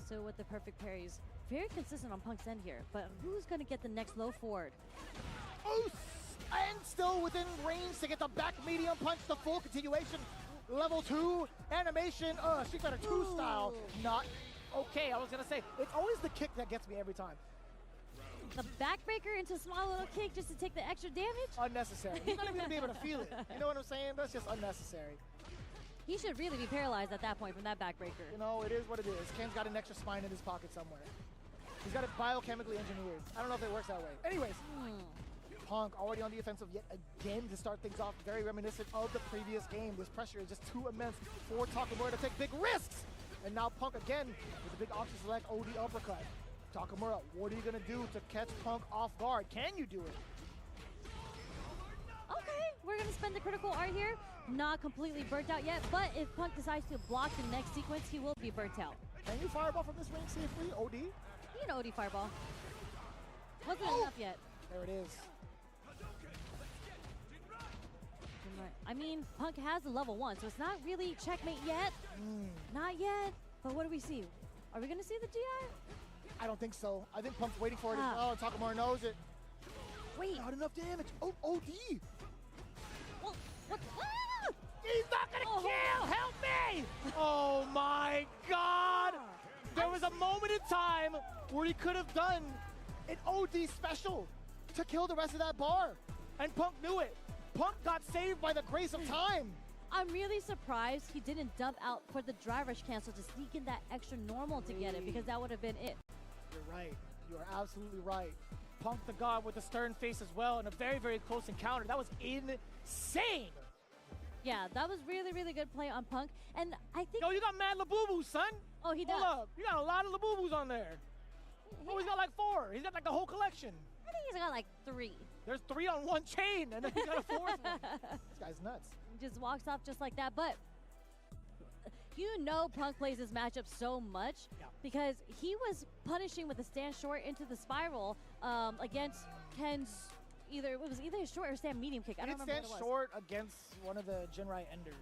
So with the perfect parries, very consistent on Punk's end here. But who's going to get the next low forward? Oos! And still within range to get the back medium punch, the full continuation. Level 2 animation, Street Fighter 2 style. Not okay. I was gonna say, it's always the kick that gets me every time. The backbreaker into a small little kick just to take the extra damage? Unnecessary. He's not even gonna be able to feel it. You know what I'm saying? That's just unnecessary. He should really be paralyzed at that point from that backbreaker. You know, it is what it is. Ken's got an extra spine in his pocket somewhere. He's got it biochemically engineered. I don't know if it works that way. Anyways, Punk already on the offensive yet again to start things off. Very reminiscent of the previous game. This pressure is just too immense for Takamura to take big risks. And now Punk again with a big option select OD uppercut. Takamura, what are you going to do to catch Punk off guard? Can you do it? Okay, we're going to spend the critical art here. Not completely burnt out yet, but if Punk decides to block the next sequence, he will be burnt out. Can you fireball from this range safely? OD? You know OD fireball. Wasn't enough yet. There it is. I mean, Punk has the level 1, so it's not really checkmate yet. Not yet. But what do we see? Are we going to see the DI? I don't think so. I think Punk's waiting for it as well. Takamura knows it. Wait. Not enough damage. Oh, OD. Well, what? Ah! He's not gonna kill! Help me! Oh my God! There was a moment in time where he could have done an OD special to kill the rest of that bar. And Punk knew it. Punk got saved by the grace of time. I'm really surprised he didn't dump out for the drive rush cancel to sneak in that extra normal to get it, because that would have been it. You're right. You are absolutely right. Punk the God with a stern face as well, and a very, very close encounter. That was insane. Yeah, that was really, really good play on Punk. And I think... Yo, you got mad Labubu, son. Oh, he does. Hold up. You got a lot of Labubus on there. Oh, he's got like 4. He's got like the whole collection. I think he's got like 3. There's 3 on one chain, and then he's got a 4th one. This guy's nuts. Just walks off just like that. But you know Punk plays this matchup so much because he was punishing with a stand short into the spiral against Ken's it was either a short or stand medium kick. I don't remember stand what it was. short against one of the Jinrai Enders.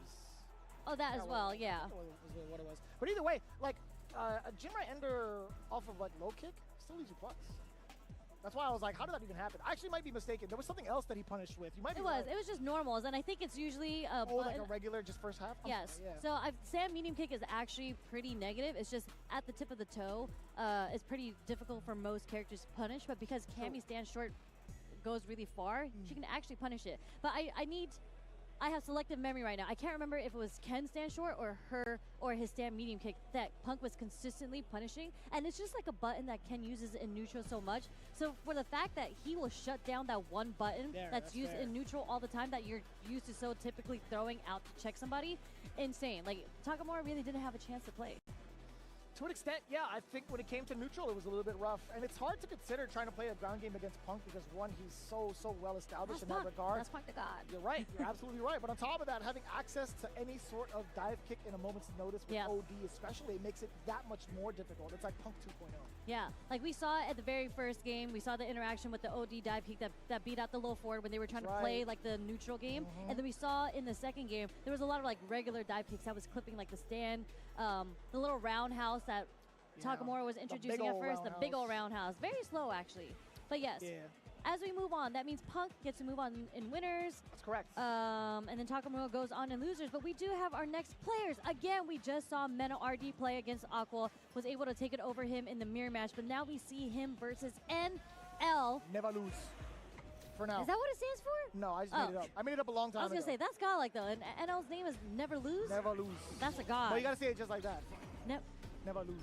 Oh, that as well, yeah. Was what it was. But either way, like a Jinrai Ender off of like low kick still leaves you plus. That's why I was like, how did that even happen? I actually might be mistaken. There was something else that he punished with. You might be right. It was just normals, and I think it's usually like a regular just first half? Yes. Yeah. So stand medium kick is actually pretty negative. It's just at the tip of the toe. It's pretty difficult for most characters to punish, but because Cammy stand short goes really far, she can actually punish it. But I need I have selective memory right now. I can't remember if it was Ken's stand short or his stand medium kick that Punk was consistently punishing. And it's just like a button that Ken uses in neutral so much. So for the fact that he will shut down that one button that's used in neutral all the time that you're used to so typically throwing out to check somebody, insane. Like, Takamura really didn't have a chance to play. To an extent, yeah, I think when it came to neutral, it was a little bit rough. And it's hard to consider trying to play a ground game against Punk because, one, he's so well established in that regard. That's Punk to God. You're right. You're absolutely right. But on top of that, having access to any sort of dive kick in a moment's notice with OD especially, it makes it that much more difficult. It's like Punk 2.0. Yeah, like we saw at the very first game, we saw the interaction with the OD dive kick that beat out the low forward when they were trying to play like the neutral game. And then we saw in the second game, there was a lot of like regular dive kicks that was clipping like the stand, the little roundhouse that Takamura was introducing at first, the big old roundhouse. Very slow, actually. But yes, as we move on, that means Punk gets to move on in winners. That's correct. And then Takamura goes on in losers. But we do have our next players. Again, we just saw Mena RD play against Aqua, was able to take it over him in the mirror match. But now we see him versus NL. Never lose. For now. Is that what it stands for? No, I just made it up. I made it up a long time ago. I was going to say, that's godlike, though. And NL's name is Never Lose? Never lose. That's a god. But you got to say it just like that. Never lose.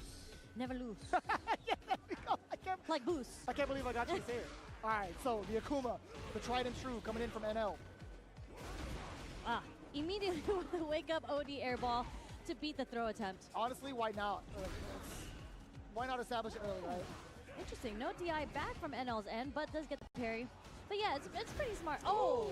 Never lose. Yeah, there we go. Like Boost. I can't believe I got you to say it. All right, so the Akuma, the tried and true, coming in from NL. Immediately with the wake up OD airball to beat the throw attempt. Honestly, why not? Why not establish it early, right? Interesting. No DI back from NL's end, but does get the parry. But yeah, it's pretty smart. Oh!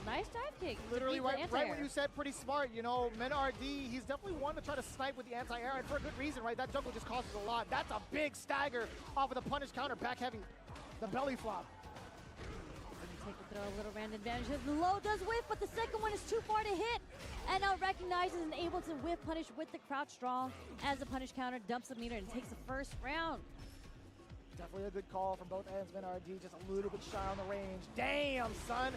Nice dive kick. Literally right when you said pretty smart, you know, Mena RD, he's definitely one to try to snipe with the anti-air, and for a good reason, right? That juggle just causes a lot. That's a big stagger off of the punish counter, back heavy. The belly flop. Take the throw, a little random advantage. The low does whiff, but the second one is too far to hit. NL recognizes and able to whiff punish with the crouch strong as the punish counter dumps the meter and takes the first round. Definitely a good call from both ends. Mena RD just a little bit shy on the range. Damn, son.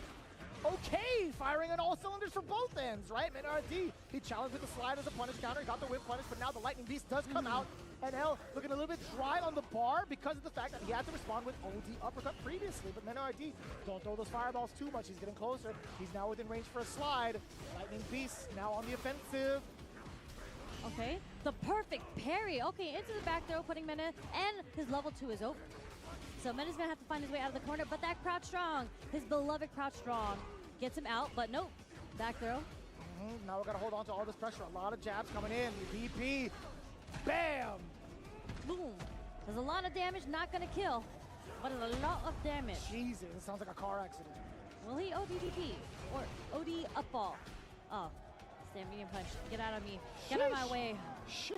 Okay, firing on all cylinders for both ends, right? Mena RD, he challenged with the slide as a punish counter, got the whip punish, but now the Lightning Beast does come out. NL looking a little bit dry on the bar because of the fact that he had to respond with OD uppercut previously, but Mena RD, don't throw those fireballs too much. He's getting closer. He's now within range for a slide. Lightning Beast now on the offensive. Okay, the perfect parry. Okay, into the back throw, putting Mena, and his level 2 is over. So Mena's gonna have to find his way out of the corner, but that crouch strong, his beloved crouch strong, gets him out, but nope, back throw. Now we gotta hold on to all this pressure. A lot of jabs coming in. The VP, bam! Boom. There's a lot of damage, not gonna kill, but a lot of damage. Jesus, it sounds like a car accident. Will he ODDP or OD up ball? Oh, stand medium punch. Get out of me. Get out of my way. Sheesh.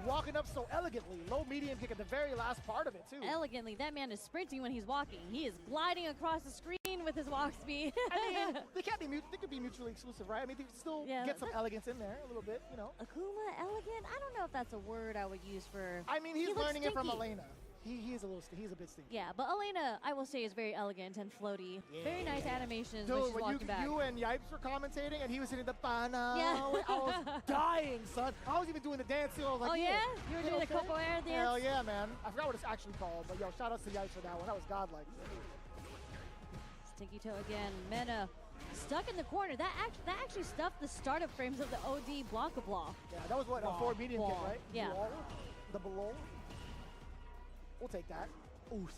Walking up so elegantly. Low medium kick at the very last part of it, too. Elegantly. That man is sprinting when he's walking. He is gliding across the screen with his walk speed. I mean, they could be mutually exclusive, right? I mean, they could still get some elegance in there a little bit, you know. Akuma, elegant? I don't know if that's a word I would use for... I mean, he's learning it from Elena. He's a bit stinky. Yeah, but Elena, I will say, is very elegant and floaty. Very nice animations Dude, when she's walking back. You and Yipes were commentating, and he was hitting the banana. Yeah. I was dying, son. I was even doing the dance, too. I was like, oh, yeah? You were doing the Coco Air dance? Hell yeah, man. I forgot what it's actually called, but yo, shout out to Yipes for that one. That was godlike. Stinky toe again. Mena stuck in the corner. That actually stuffed the startup frames of the OD Blanca block. Yeah, that was what, a forward medium kick, right? Yeah. The below. We'll take that. Oof.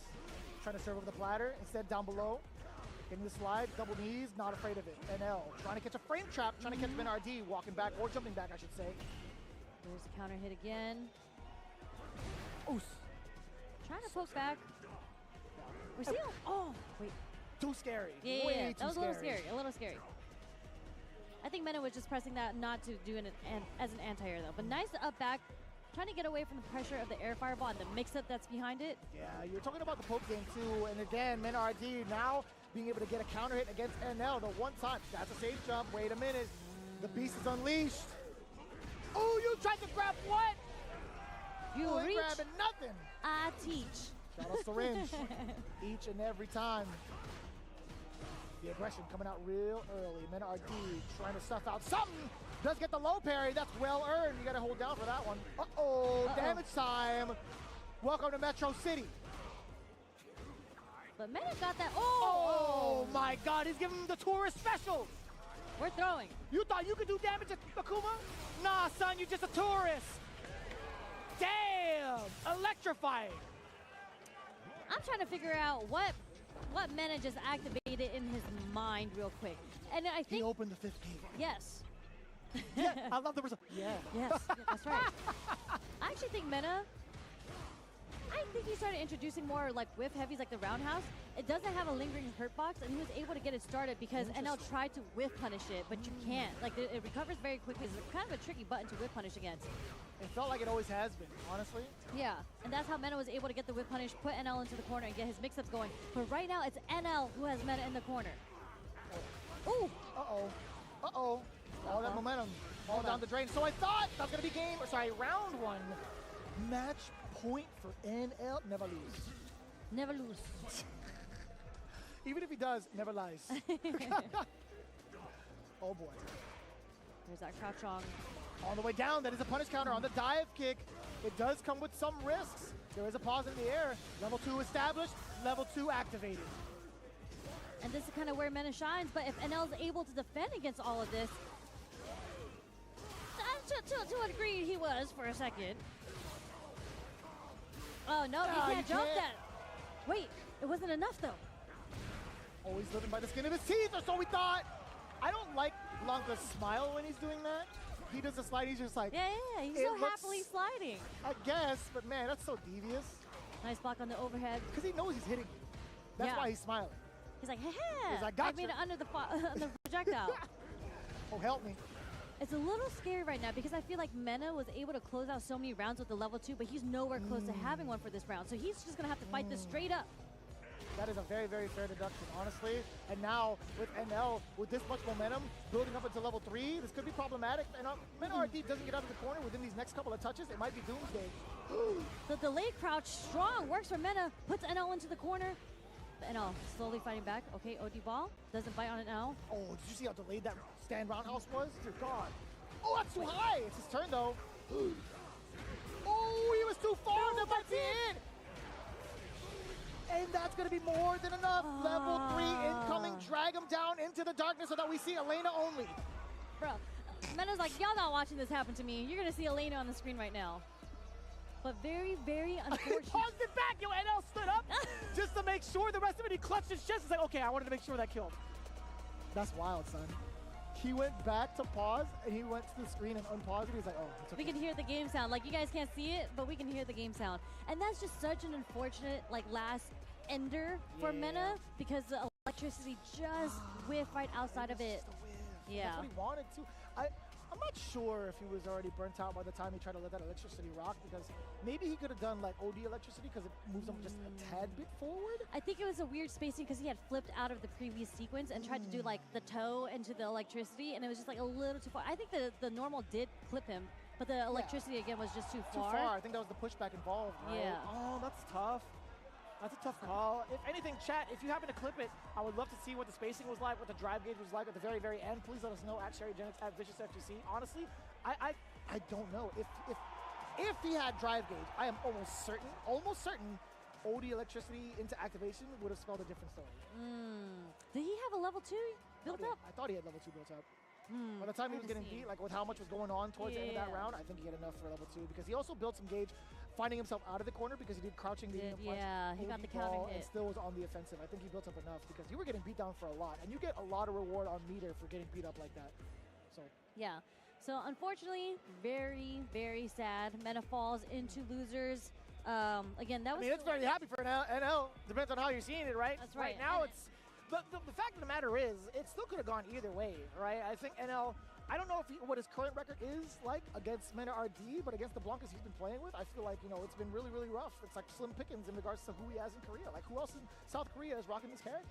Trying to serve over the platter. Instead, down below. Getting the slide. Double knees. Not afraid of it. NL. Trying to catch a frame trap. Trying to catch Mena RD. Walking back. Or jumping back, I should say. There's the counter hit again. Oof. Trying to poke back. We're seeing... Oh, wait. Too scary. Yeah, Way too that was a little scary. A little scary. I think Mena was just pressing that not to do it as an anti-air, though. But nice up back. Trying to get away from the pressure of the air fireball and the mix-up that's behind it. Yeah, you're talking about the poke game too, and again, Mena RD now being able to get a counter hit against NL the one time. That's a safe jump. Wait a minute. The beast is unleashed. Oh, you tried to grab what? You ain't reach. grabbing nothing. I teach. Shout out Syringe. Each and every time. The aggression coming out real early. Mena RD trying to stuff out something. Does get the low parry. That's well earned. You got to hold down for that one. Damage time. Welcome to Metro City. But Mena got that. Oh my God, he's giving him the tourist special. We're throwing. You thought you could do damage at Akuma? Nah, son, you're just a tourist. Damn, electrifying. I'm trying to figure out what Mena just activated in his mind real quick. And I He think, opened the 5th gate. yes. Yeah, I love the result. Yeah. Yes, yeah, that's right. I actually think Mena, I think he started introducing more like whiff heavies like the roundhouse. It doesn't have a lingering hurt box, and he was able to get it started because NL tried to whiff punish it, but you can't. Like it recovers very quickly. It's kind of a tricky button to whiff punish against. It felt like it always has been, honestly. Yeah, and that's how Mena was able to get the whiff punish, put NL into the corner, and get his mix-ups going. But right now, it's NL who has Mena in the corner. Ooh! Uh-oh. Uh-oh. All that momentum all down the drain. So I thought that was going to be round 1. Match point for NL. Never lose. Never lose. Even if he does, never lies. Oh boy. There's that crouch on. On the way down, that is a punish counter on the dive kick. It does come with some risks. There is a pause in the air. Level 2 established, level 2 activated. And this is kind of where Mena shines, but if NL is able to defend against all of this, to a degree he was for a second. Oh no, he can't jump that. Wait, it wasn't enough though. Always living by the skin of his teeth, or so we thought. I don't like Blanca's smile when he's doing that. He does the slide, he's just like, Yeah, he's it so looks- happily sliding. I guess, but man, that's so devious. Nice block on the overhead. Because he knows he's hitting you. That's Yeah. why he's smiling. He's like, hey, He's like, I gotcha. made it under the on the projectile. Oh, help me. It's a little scary right now because I feel like Mena was able to close out so many rounds with the level 2, but he's nowhere close to having one for this round. So he's just gonna have to fight this straight up. That is a very, very fair deduction, honestly. And now with NL, with this much momentum, building up into level 3, this could be problematic. And Mena RD doesn't get out of the corner within these next couple of touches, it might be doomsday. The delayed crouch, strong, works for Mena, puts NL into the corner. But NL slowly fighting back. Okay, OD ball, doesn't bite on it now. Oh, did you see how delayed that stand roundhouse was? Dear God. Oh, that's too high. It's his turn, though. Oh, he was too far. That might be it. And that's going to be more than enough. Level 3 incoming. Drag him down into the darkness so that we see Elena only. Bro, Mena's like, y'all not watching this happen to me. You're gonna see Elena on the screen right now. But very, very unfortunate. Paused it back. Yo, NL stood up just to make sure. The rest of it, he clutched his chest. He's like, okay, I wanted to make sure that killed. That's wild, son. He went back to pause, and he went to the screen and unpaused it. He's like, oh, it's okay. We can hear the game sound. Like, you guys can't see it, but we can hear the game sound. And that's just such an unfortunate, like, last ender for Mena because the electricity just whiffed right outside of it. Yeah. That's what he wanted to. I'm not sure if he was already burnt out by the time he tried to let that electricity rock, because maybe he could have done like OD electricity because it moves him just a tad bit forward. I think it was a weird spacing because he had flipped out of the previous sequence and tried to do like the toe into the electricity, and it was just like a little too far. I think the normal did clip him, but the electricity again was just too far. Too far. I think that was the pushback involved, right? Yeah. Oh, that's tough. That's a tough call. If anything, chat, if you happen to clip it, I would love to see what the spacing was like, what the drive gauge was like at the very, very end. Please let us know at SherryGenix, at ViciousFGC. Honestly, I don't know. If he had drive gauge, I am almost certain, OD electricity into activation would have spelled a different story. Did he have a level 2 built up? I thought he had level 2 built up. By the time he was getting beat, like with how much was going on towards the end of that round, I think he had enough for level 2 because he also built some gauge, finding himself out of the corner because he did crouching, leading a punch. Yeah, he got the counter and hit. still was on the offensive. I think he built up enough because you were getting beat down for a lot, and you get a lot of reward on meter for getting beat up like that. So Yeah. So unfortunately, very, very sad. Mena falls into losers. Again, that was. I mean, it's very happy for NL. Depends on how you're seeing it, right? That's right. Right now, And it's the fact of the matter is, it still could have gone either way, right? I think NL. I don't know what his current record is like against Mena RD, but against the Blancas he's been playing with, I feel like, it's been really, really rough. It's like slim pickings in regards to who he has in Korea. Like, who else in South Korea is rocking this character?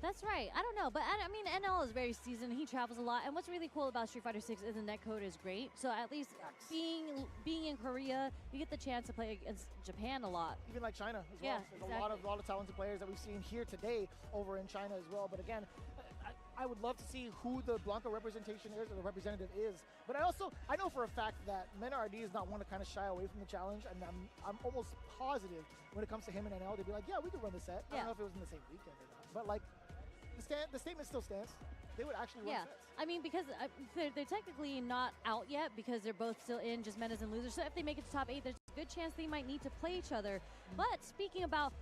That's right. I don't know, but I mean, NL is very seasoned. He travels a lot, and what's really cool about Street Fighter 6 is the netcode is great. So at least being in Korea, you get the chance to play against Japan a lot. Even like China as Yeah, well. There's a lot of talented players that we've seen here today over in China as well. But again, I would love to see who the Blanco representation is or the representative is. But I know for a fact that Menardi is not one to kind of shy away from the challenge, and I'm almost positive when it comes to him and NL, they'd be like, yeah, we could run the set. I don't know if it was in the same weekend or not, but like the statement still stands. They would actually run sets. I mean, because they're technically not out yet because they're both still in just Menace and Losers. So if they make it to top 8, there's a good chance they might need to play each other. But speaking about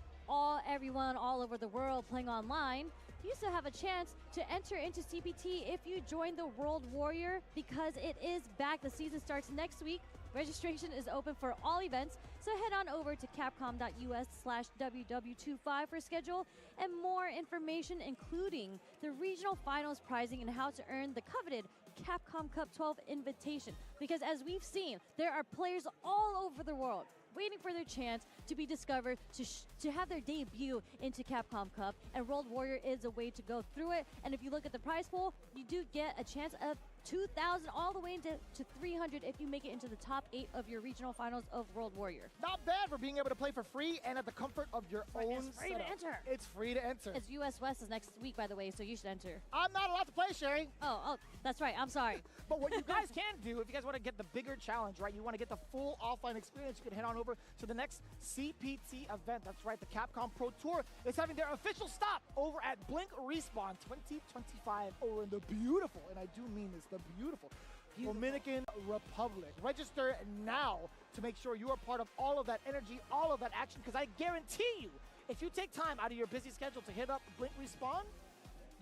everyone all over the world playing online, you still have a chance to enter into CPT if you join the World Warrior, because it is back. The season starts next week. Registration is open for all events, so head on over to capcom.us/WW25 for schedule and more information, including the regional finals pricing and how to earn the coveted Capcom Cup 12 invitation. Because as we've seen, there are players all over the world waiting for their chance to be discovered, to have their debut into Capcom Cup, and World Warrior is a way to go through it. And if you look at the prize pool, you do get a chance of 2,000 all the way into 300 if you make it into the top 8 of your regional finals of World Warrior. Not bad for being able to play for free and at the comfort of your own It's free setup. to enter. It's free to enter. It's US West is next week, by the way, so you should enter. I'm not allowed to play, Sherry. Oh, that's right. I'm sorry. But what you guys can do, if you guys want to get the bigger challenge, right, you want to get the full offline experience, you can head on over to the next CPT event. That's right, the Capcom Pro Tour is having their official stop over at Blink Respawn 2025 over in the beautiful, and I do mean this, the beautiful Dominican Republic. Register now to make sure you are part of all of that energy, all of that action, because I guarantee you, if you take time out of your busy schedule to hit up Blink Respawn,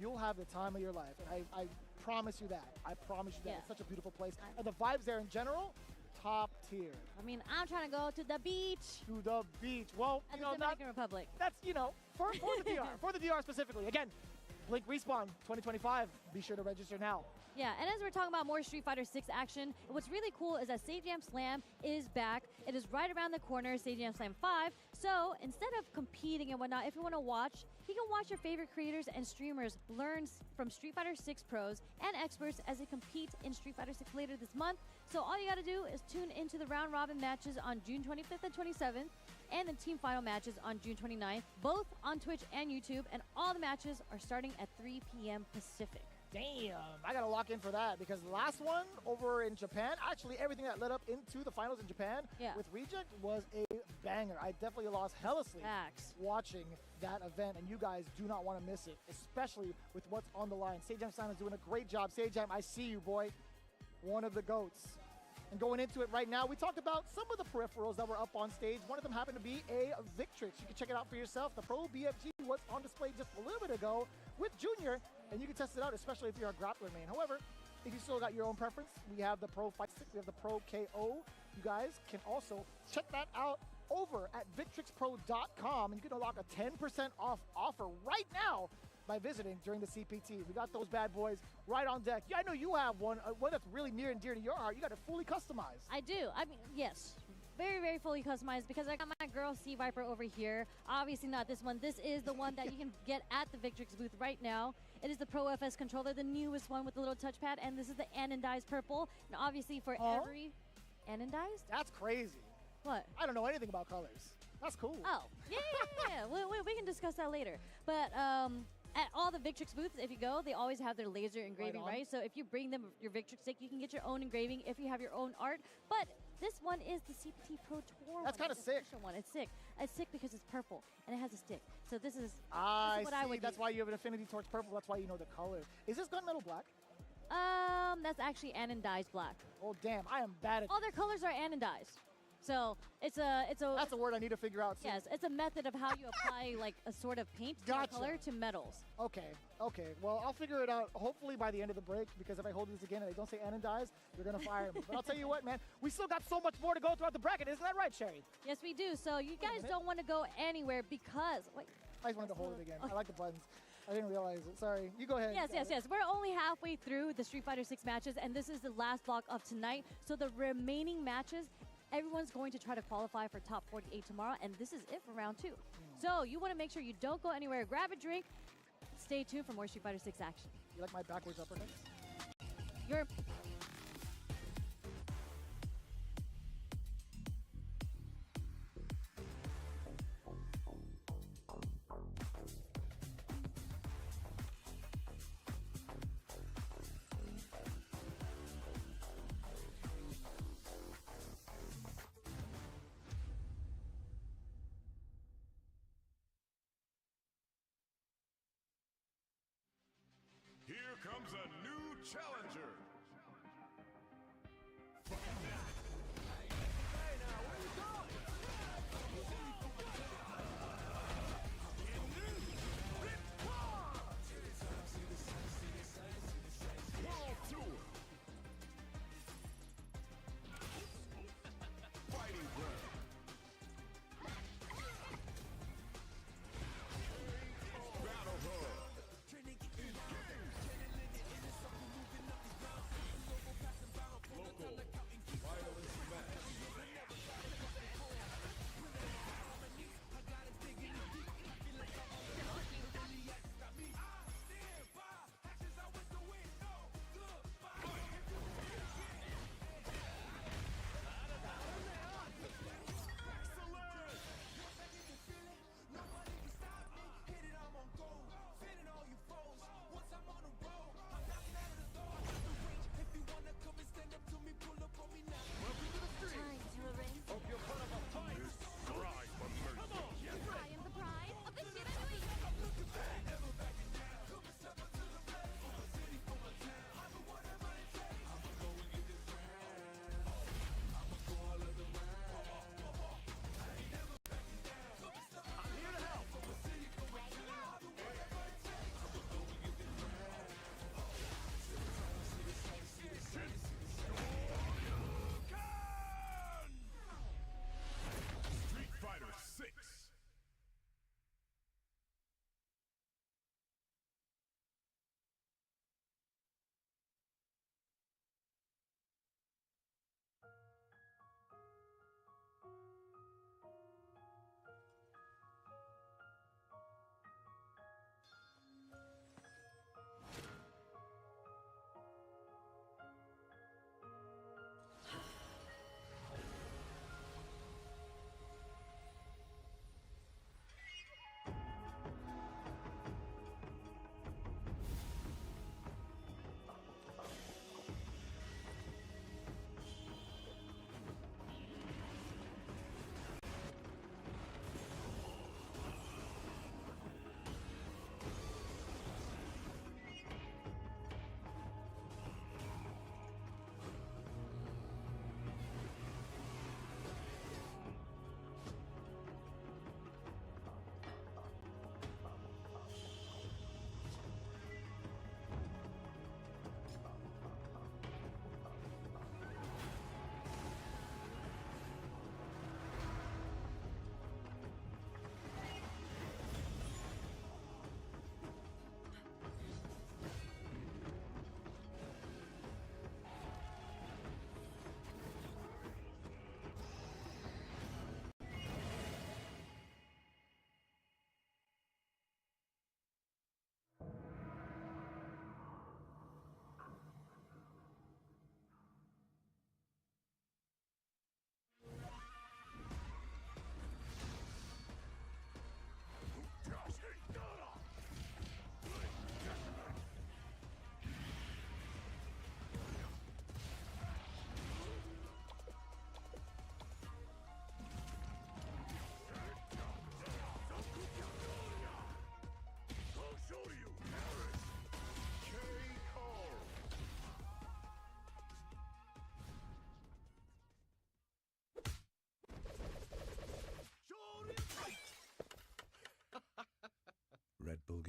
you'll have the time of your life. And I promise you that. I promise you that. Yeah. It's such a beautiful place. And the vibes there in general, top tier. I mean, I'm trying to go to the beach. To the beach. Well, And you the know, Dominican Republic. that's, for the DR. For the DR specifically. Again, Blink Respawn 2025. Be sure to register now. Yeah, and as we're talking about more Street Fighter 6 action, what's really cool is that Stage Jam Slam is back. It is right around the corner, Stage Jam Slam 5. So instead of competing and whatnot, if you want to watch, you can watch your favorite creators and streamers learn from Street Fighter 6 pros and experts as they compete in Street Fighter 6 later this month. So all you got to do is tune into the round robin matches on June 25th and 27th, and the team final matches on June 29th, both on Twitch and YouTube, and all the matches are starting at 3 p.m. Pacific. Damn, I gotta lock in for that, because the last one over in Japan, actually everything that led up into the finals in Japan with Reject was a banger. I definitely lost hella sleep watching that event, and you guys do not want to miss it, especially with what's on the line. Sejam Simon is doing a great job. Sejam, I see you, boy. One of the GOATs. And going into it right now, we talked about some of the peripherals that were up on stage. One of them happened to be a Victrix. You can check it out for yourself. The Pro BFG was on display just a little bit ago with Junior, and you can test it out, especially if you're a grappler main. However, if you still got your own preference, we have the Pro Fight Stick, we have the Pro KO. You guys can also check that out over at VictrixPro.com, and you can unlock a 10% off offer right now by visiting during the CPT. We got those bad boys right on deck. Yeah, I know you have one that's really near and dear to your heart. You got it fully customized. I do. I mean, yes. Very, very fully customized, because I got my girl Sea Viper over here. Obviously not this one. This is the one that you can get at the Victrix booth right now. It is the Pro FS controller, the newest one with the little touchpad, and this is the anodized purple. And obviously for every... Anodized? That's crazy. What? I don't know anything about colors. That's cool. Oh, yeah. we can discuss that later. But at all the Victrix booths, if you go, they always have their laser engraving, right? So if you bring them your Victrix stick, you can get your own engraving if you have your own art. But this one is the CPT Pro Tour. That's kind of sick. One. It's sick. It's sick because it's purple and it has a stick. So this is what I would That's do. why you have an affinity towards purple. That's why you know the color. Is this gunmetal black? That's actually anodized black. Oh damn, I am bad at. All their colors are anodized. So it's a. That's a word I need to figure out. Yes, it's a method of how you apply like a sort of paint color to metals. Okay. Well, I'll figure it out hopefully by the end of the break, because if I hold this again and I don't say anodized, you're gonna fire me. But I'll tell you what, man, we still got so much more to go throughout the bracket. Isn't that right, Sherry? Yes, we do. So you guys don't want to go anywhere because wait. I just wanted to hold it again. I like the buttons. I didn't realize it. Sorry. You go ahead. Yes. We're only halfway through the Street Fighter 6 matches, and this is the last block of tonight. So the remaining matches, everyone's going to try to qualify for top 48 tomorrow, and this is it for round 2. So you want to make sure you don't go anywhere. Grab a drink. Stay tuned for more Street Fighter 6 action. You like my backwards uppercuts? You're...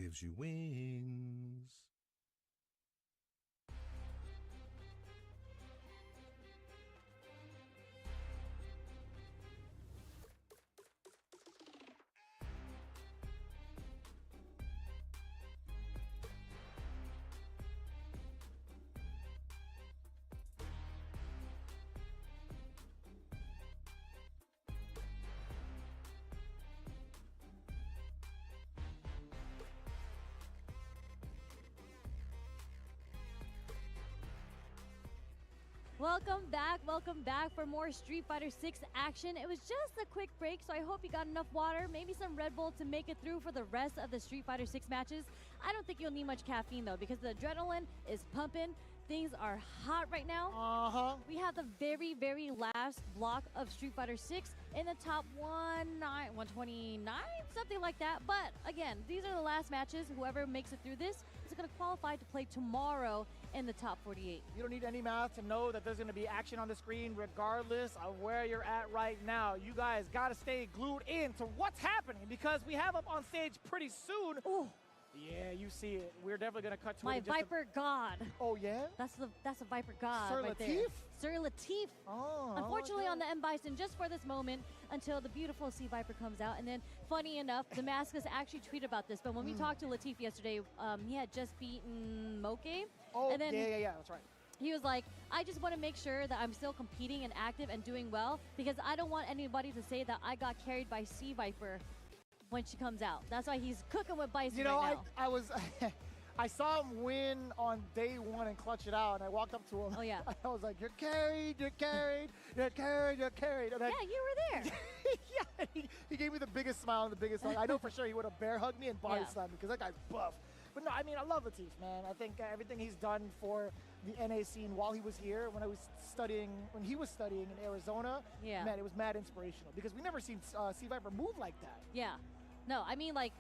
gives you wings. Welcome back for more Street Fighter 6 action. It was just a quick break, so I hope you got enough water, maybe some Red Bull to make it through for the rest of the Street Fighter 6 matches. I don't think you'll need much caffeine though, because the adrenaline is pumping. Things are hot right now. We have the very last block of Street Fighter 6 in the top 129, something like that. But again, these are the last matches. Whoever makes it through this is going to qualify to play tomorrow in the top 48. You don't need any math to know that there's going to be action on the screen regardless of where you're at right now. You guys got to stay glued in to what's happening because we have up on stage pretty soon. Ooh. Yeah, you see it. We're definitely going to cut to My it. Viper God. Oh, yeah? That's a Viper God Sir right Latif? there. Sir Latif. Oh, Unfortunately on the M Bison just for this moment until the beautiful Sea Viper comes out. And then funny enough, Damascus actually tweeted about this, but when we talked to Latif yesterday, he had just beaten Moke. Oh, and then yeah, that's right. he was like, I just want to make sure that I'm still competing and active and doing well because I don't want anybody to say that I got carried by Sea Viper when she comes out. That's why he's cooking with Bison right now. I was... I saw him win on day one and clutch it out, and I walked up to him. Oh, yeah. I was like, you're carried, you're carried, you're carried, you're carried. And Yeah, you were there. yeah, he gave me the biggest smile and the biggest hug. I know for sure he would have bear hugged me and body Yeah. slammed me because that guy's buff. But no, I mean, I love Latif, man. I think everything he's done for the NA scene while he was here, when he was studying in Arizona, Yeah. man, it was mad inspirational because we never seen Sea Viper move like that. Yeah. No, I mean, like,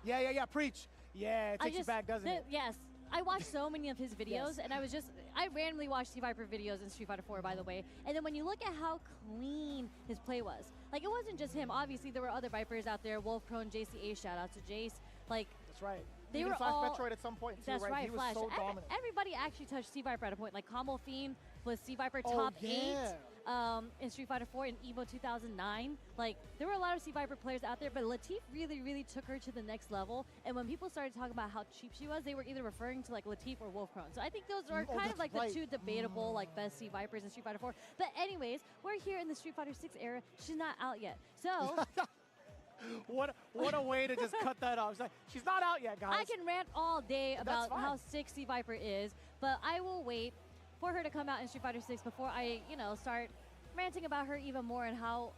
Yeah, preach. Yeah, it takes you back, doesn't it? Yes. I watched so many of his videos, and I randomly watched Sea Viper videos in Street Fighter 4, by the way. And then when you look at how clean his play was, like, it wasn't just him. Obviously, there were other Vipers out there, Wolf Crone, JCA, shout out to Jace. Like, That's right. They Even were Flash all- Metroid at some point, too, that's right, He was Flash. so dominant. Everybody actually touched Sea Viper at a point. Like, Combo Fiend was Sea Viper Oh, top yeah. 8 in Street Fighter 4 in EVO 2009. Like, there were a lot of Sea Viper players out there, but Latif really took her to the next level. And when people started talking about how cheap she was, they were either referring to, like, Latif or Wolf Crone. So I think those are kind of like the two debatable, like, best Sea Vipers in Street Fighter 4. But anyways, we're here in the Street Fighter 6 era. She's not out yet. So... What a way to just cut that off. She's not out yet, guys. I can rant all day about fine. how sick Sea Viper is, but I will wait for her to come out in Street Fighter 6 before I, start ranting about her even more and how,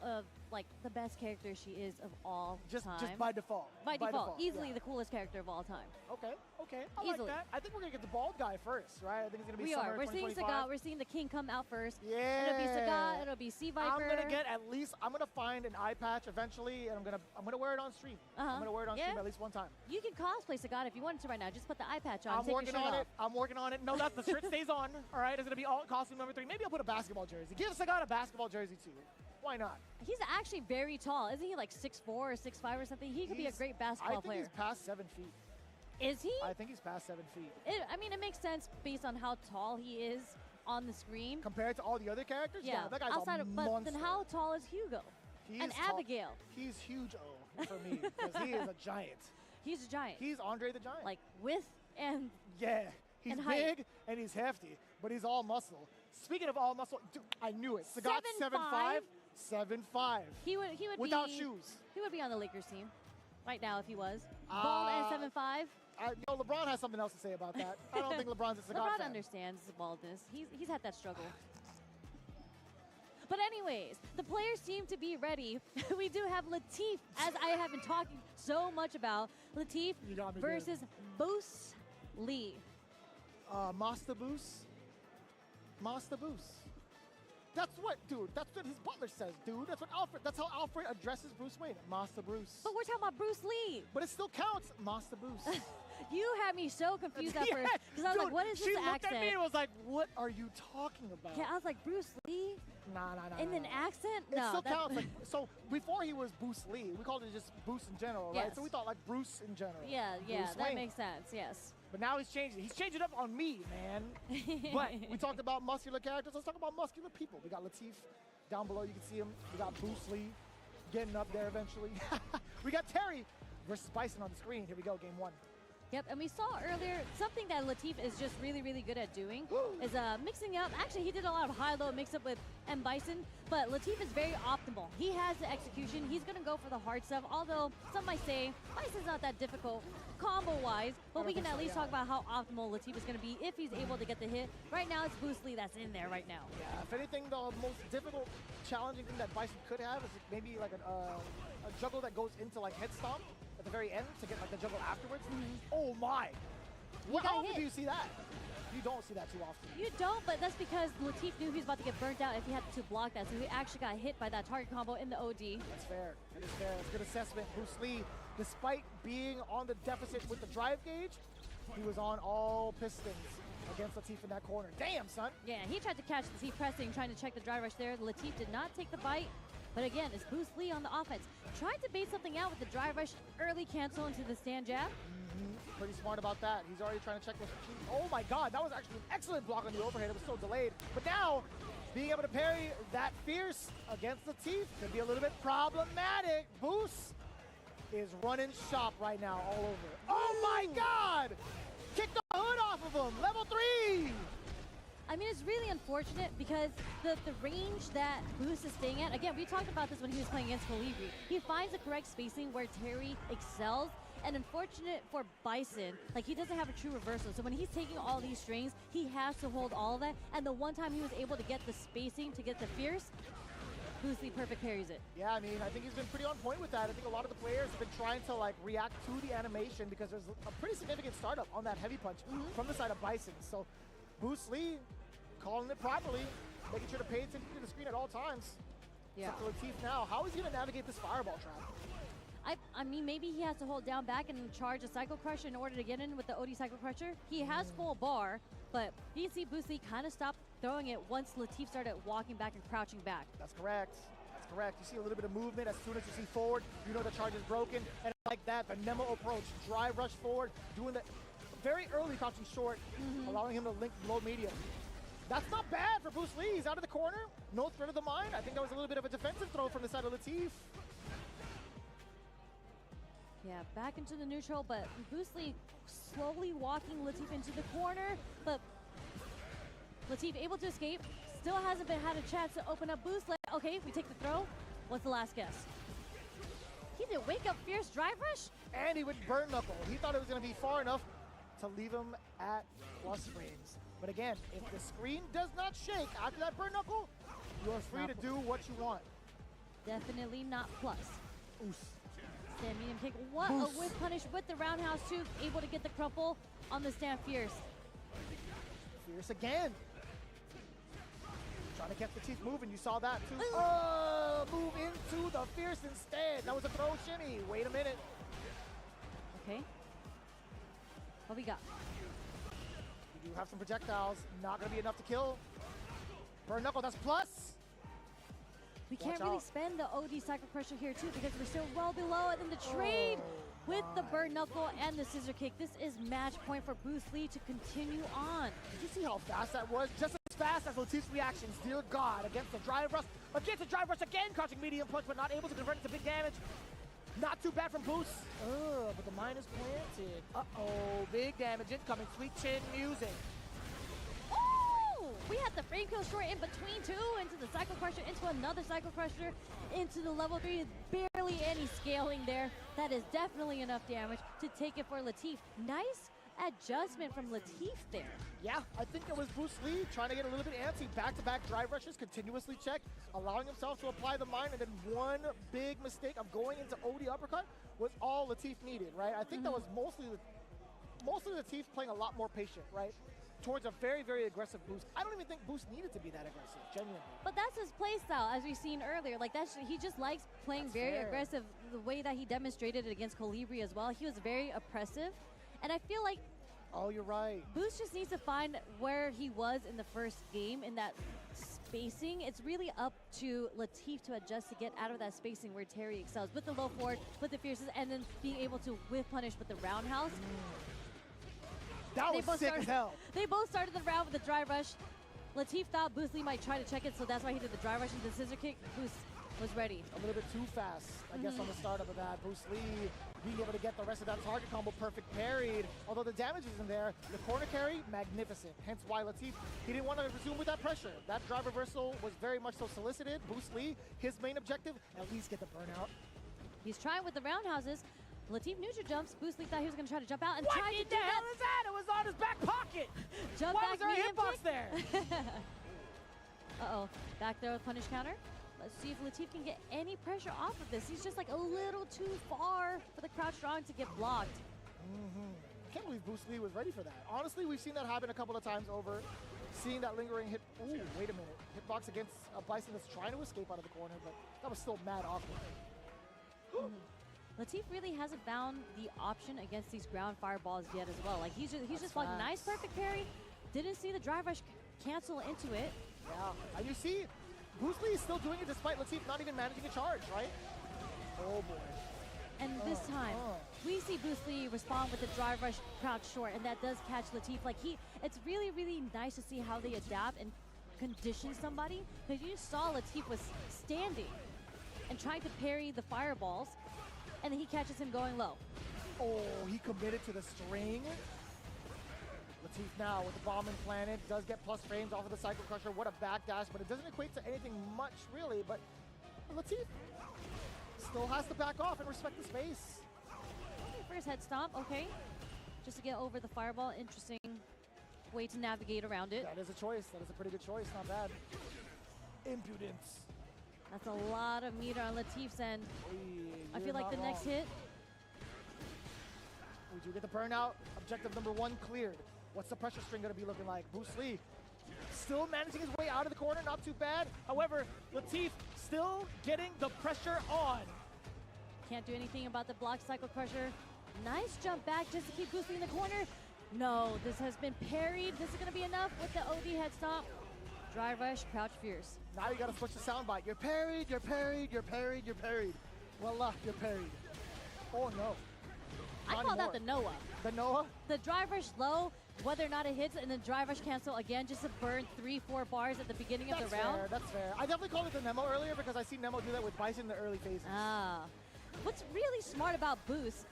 like, the best character she is of all time. Just by default. By default. Easily yeah. the coolest character of all time. Okay. I Easily. like that. I think we're going to get the bald guy first, right? I think it's going to be We summer are. We're seeing 2025. Sagat. We're seeing the king come out first. Yeah. It'll be Sagat. It'll be Sea Viper. I'm gonna find an eye patch eventually, and I'm gonna wear it on stream. I'm gonna wear it on stream at least one time. You can cosplay Sagat if you wanted to right now. Just put the eye patch on. I'm take working your shirt on off. it. I'm working on it. No, the shirt stays on. All right, it's gonna be all costume number 3. Maybe I'll put a basketball jersey. Give Sagat a basketball jersey too. Why not? He's actually very tall. Isn't he like 6'4" or 6'5" or something? He could be a great basketball player. I think he's past 7 feet. Is he? I think he's past 7 feet. It makes sense based on how tall he is on the screen. Compared to all the other characters? Yeah, that guy's a but monster. then how tall is Hugo? And Abigail? He's huge for me because he is a giant. He's a giant. He's Andre the Giant. Like width and yeah, he's and height. big and he's hefty, but he's all muscle. Speaking of all muscle, dude, I knew it. Sagat 7'5". 7'5". He would without be, shoes. He would be on the Lakers team right now if he was bald and 7'5". LeBron has something else to say about that. I don't think LeBron's a Sagat LeBron fan. understands the baldness. He's had that struggle. But anyways, the players seem to be ready. We do have Latif, as I have been talking so much about. Latif versus Boos Lee. Master Boos. Master Boos. That's what his butler says, dude. That's how Alfred addresses Bruce Wayne. Master Bruce. But we're talking about Bruce Lee. But it still counts. Master Bruce. You had me so confused at first. Because I was like, what is this accent? She looked at me and was like, what are you talking about? Yeah, I was like, Bruce Lee? Nah. In an accent? It No. still that- counts. Like, so before he was Bruce Lee, we called it just Bruce in general, right? Yes. So we thought like Bruce in general. yeah, Bruce that Wayne. makes sense, yes. But now he's changing it. He's changing it up on me, man. But we talked about muscular characters. Let's talk about muscular people. We got Latif down below. You can see him. We got Bruce Lee getting up there eventually. We got Terry versus Bison on the screen. Here we go, game one. Yep, and we saw earlier something that Latif is just really, really good at doing is mixing up. Actually, he did a lot of high-low mix-up with M. Bison, but Latif is very optimal. He has the execution. He's going to go for the hard stuff, although some might say Bison's not that difficult combo-wise, but we can at least talk about how optimal Latif is going to be if he's able to get the hit. Right now, it's Bruce Lee that's in there right now. Yeah, if anything, the most difficult, challenging thing that Bison could have is maybe like a juggle that goes into like head stomp at the very end to get like the juggle afterwards. Oh my! got How often hit. do you see that? You don't see that too often. You don't, but that's because Latif knew he was about to get burnt out if he had to block that, so he actually got hit by that target combo in the OD. That's fair. That is fair. That's a good assessment. Bruce Lee, despite being on the deficit with the drive gauge, he was on all pistons against Latif in that corner. Damn, son. Yeah, he tried to catch Latif pressing, trying to check the drive rush there. Latif did not take the bite. But again, it's Bruce Lee on the offense. Tried to bait something out with the drive rush, early cancel into the stand jab. Pretty smart about that. He's already trying to check this. Oh my God, that was actually an excellent block on the overhead. It was so delayed. But now, being able to parry that fierce against Latif could be a little bit problematic. Boost is running shop right now all over. Oh my God! Kick the hood off of him. Level 3! I mean, it's really unfortunate because the range that Boost is staying at, again, we talked about this when he was playing against Colibri. He finds the correct spacing where Terry excels, and unfortunate for Bison, like he doesn't have a true reversal. So when he's taking all these strings, he has to hold all of that, and the one time he was able to get the spacing to get the fierce, Bruce Lee perfect parries it. Yeah, I mean, I think he's been pretty on point with that. I think a lot of the players have been trying to like react to the animation because there's a pretty significant startup on that heavy punch from the side of Bison. So Bruce Lee calling it properly, making sure to pay attention to the screen at all times. Yeah. So Latif now, how is he gonna navigate this fireball trap? I mean, maybe he has to hold down back and charge a Cycle Crusher in order to get in with the OD Cycle Crusher. He has full bar, but you can see Bruce Lee kind of stopped throwing it once Latif started walking back and crouching back. That's correct. That's correct. You see a little bit of movement as soon as you see forward, you know the charge is broken. And like that, the Nemo approach, drive rush forward, doing the very early crouching short, allowing him to link low medium. That's not bad for Bruce Lee. He's out of the corner. No threat of the mind. I think that was a little bit of a defensive throw from the side of Latif. Yeah, back into the neutral, but Bruce Lee slowly walking Latif into the corner, but Latif able to escape. Still hasn't had a chance to open up Boost. Okay, we take the throw. What's the last guess? He did wake up fierce drive rush? And he would burn knuckle. He thought it was going to be far enough to leave him at plus frames. But again, if the screen does not shake after that burn knuckle, you are free to do what you want. Definitely not plus. Oof. Stand medium kick. What Boost. a whip punish with the roundhouse too. Able to get the crumple on the stand fierce. Fierce again. Trying to catch the teeth moving. You saw that too. Move into the fierce instead. That was a throw shimmy. Wait a minute. Okay. What we got? You do have some projectiles. Not going to be enough to kill. Burn knuckle. That's plus. We Watch can't really out. spend the OD Cycle Crusher here too because we're still well below it in the trade with the burn knuckle and the scissor kick. This is match point for Bruce Lee to continue on. Did you see how fast that was? Just as fast as Latif's reactions. Dear God, against the drive rush. Against the drive rush again. Crouching medium punch, but not able to convert it to big damage. Not too bad from Boost. But the mine is planted. Uh-oh, big damage incoming. Sweet chin music. Oh! We had the frame kill short in between two, into the Cycle Crusher, into another Cycle Crusher, into the level 3. Barely any scaling there. That is definitely enough damage to take it for Latif. Nice adjustment from Latif there. Yeah, I think it was Bruce Lee trying to get a little bit antsy. Back-to-back drive rushes, continuously checked, allowing himself to apply the mine, and then one big mistake of going into OD uppercut was all Latif needed, right? I think that was mostly Latif playing a lot more patient, right? Towards a very, very aggressive Boost. I don't even think Boost needed to be that aggressive, genuinely. But that's his play style, as we've seen earlier. Like he just likes playing That's very fair. aggressive. The way that he demonstrated it against Colibri as well, he was very oppressive. And I feel like Oh, you're right. Boost just needs to find where he was in the first game, in that spacing, it's really up to Latif to adjust to get out of that spacing where Terry excels with the low forward, with the fierces, and then being able to whiff punish with the roundhouse. That was sick as hell. They both started the round with the drive rush. Latif thought Boost Lee might try to check it, so that's why he did the drive rush and the scissor kick. Boost was ready. A little bit too fast, I guess, on the startup of that. Bruce Lee being able to get the rest of that target combo perfect parried. Although the damage isn't there, the corner carry, magnificent. Hence why Latif, he didn't want to resume with that pressure. That drive reversal was very much so solicited. Bruce Lee, his main objective, at least get the burnout. He's trying with the roundhouses. Latif neutral jumps. Boost Lee thought he was going to try to jump out and What tried to in do the hell that. is that? It was on his back pocket. Jump Why back was there a medium hitbox kick? there? Uh-oh. Back there with punish counter. Let's see if Latif can get any pressure off of this. He's just like a little too far for the crouch strong to get blocked. I can't believe Bruce Lee was ready for that. Honestly, we've seen that happen a couple of times over. Seeing that lingering hit. Ooh, wait a minute. Hitbox against a Bison that's trying to escape out of the corner, but that was still mad awkward. Latif really hasn't found the option against these ground fireballs yet as well. Like he's just like nice perfect parry. Didn't see the drive rush cancel into it. Yeah, and you see, Bruce Lee is still doing it despite Latif not even managing a charge, right? Oh boy. And this time, we see Bruce Lee respond with the drive rush crouch short, and that does catch Latif. Like it's really, really nice to see how they adapt and condition somebody. Because you saw Latif was standing and trying to parry the fireballs, and then he catches him going low. Oh, he committed to the string. Latif now with the bomb implanted, does get plus frames off of the Cycle Crusher. What a backdash, but it doesn't equate to anything much really. But Latif still has to back off and respect the space. First head stomp, okay. Just to get over the fireball, interesting way to navigate around it. That is a choice. That is a pretty good choice. Not bad. Impudence. That's a lot of meter on Latif's end. Hey, I you're feel like not the next wrong. hit. We do get the burnout. Objective number 1 cleared. What's the pressure string going to be looking like? Bruce Lee still managing his way out of the corner, not too bad. However, Latif still getting the pressure on. Can't do anything about the block Cycle Crusher. Nice jump back just to keep Bruce Lee in the corner. No, this has been parried. This is going to be enough with the OD head stomp. Drive rush, crouch fierce. Now you got to switch the soundbite. You're parried, you're parried, you're parried, you're parried. Voila, you're parried. Oh no. I Not call that anymore. the Noah. The Noah? The drive rush low, whether or not it hits, and then drive rush cancel again just to burn 3-4 bars at the beginning of the round. Fair, that's fair. I definitely called it the Nemo earlier because I seen Nemo do that with Bison in the early phases. Ah. What's really smart about Boost,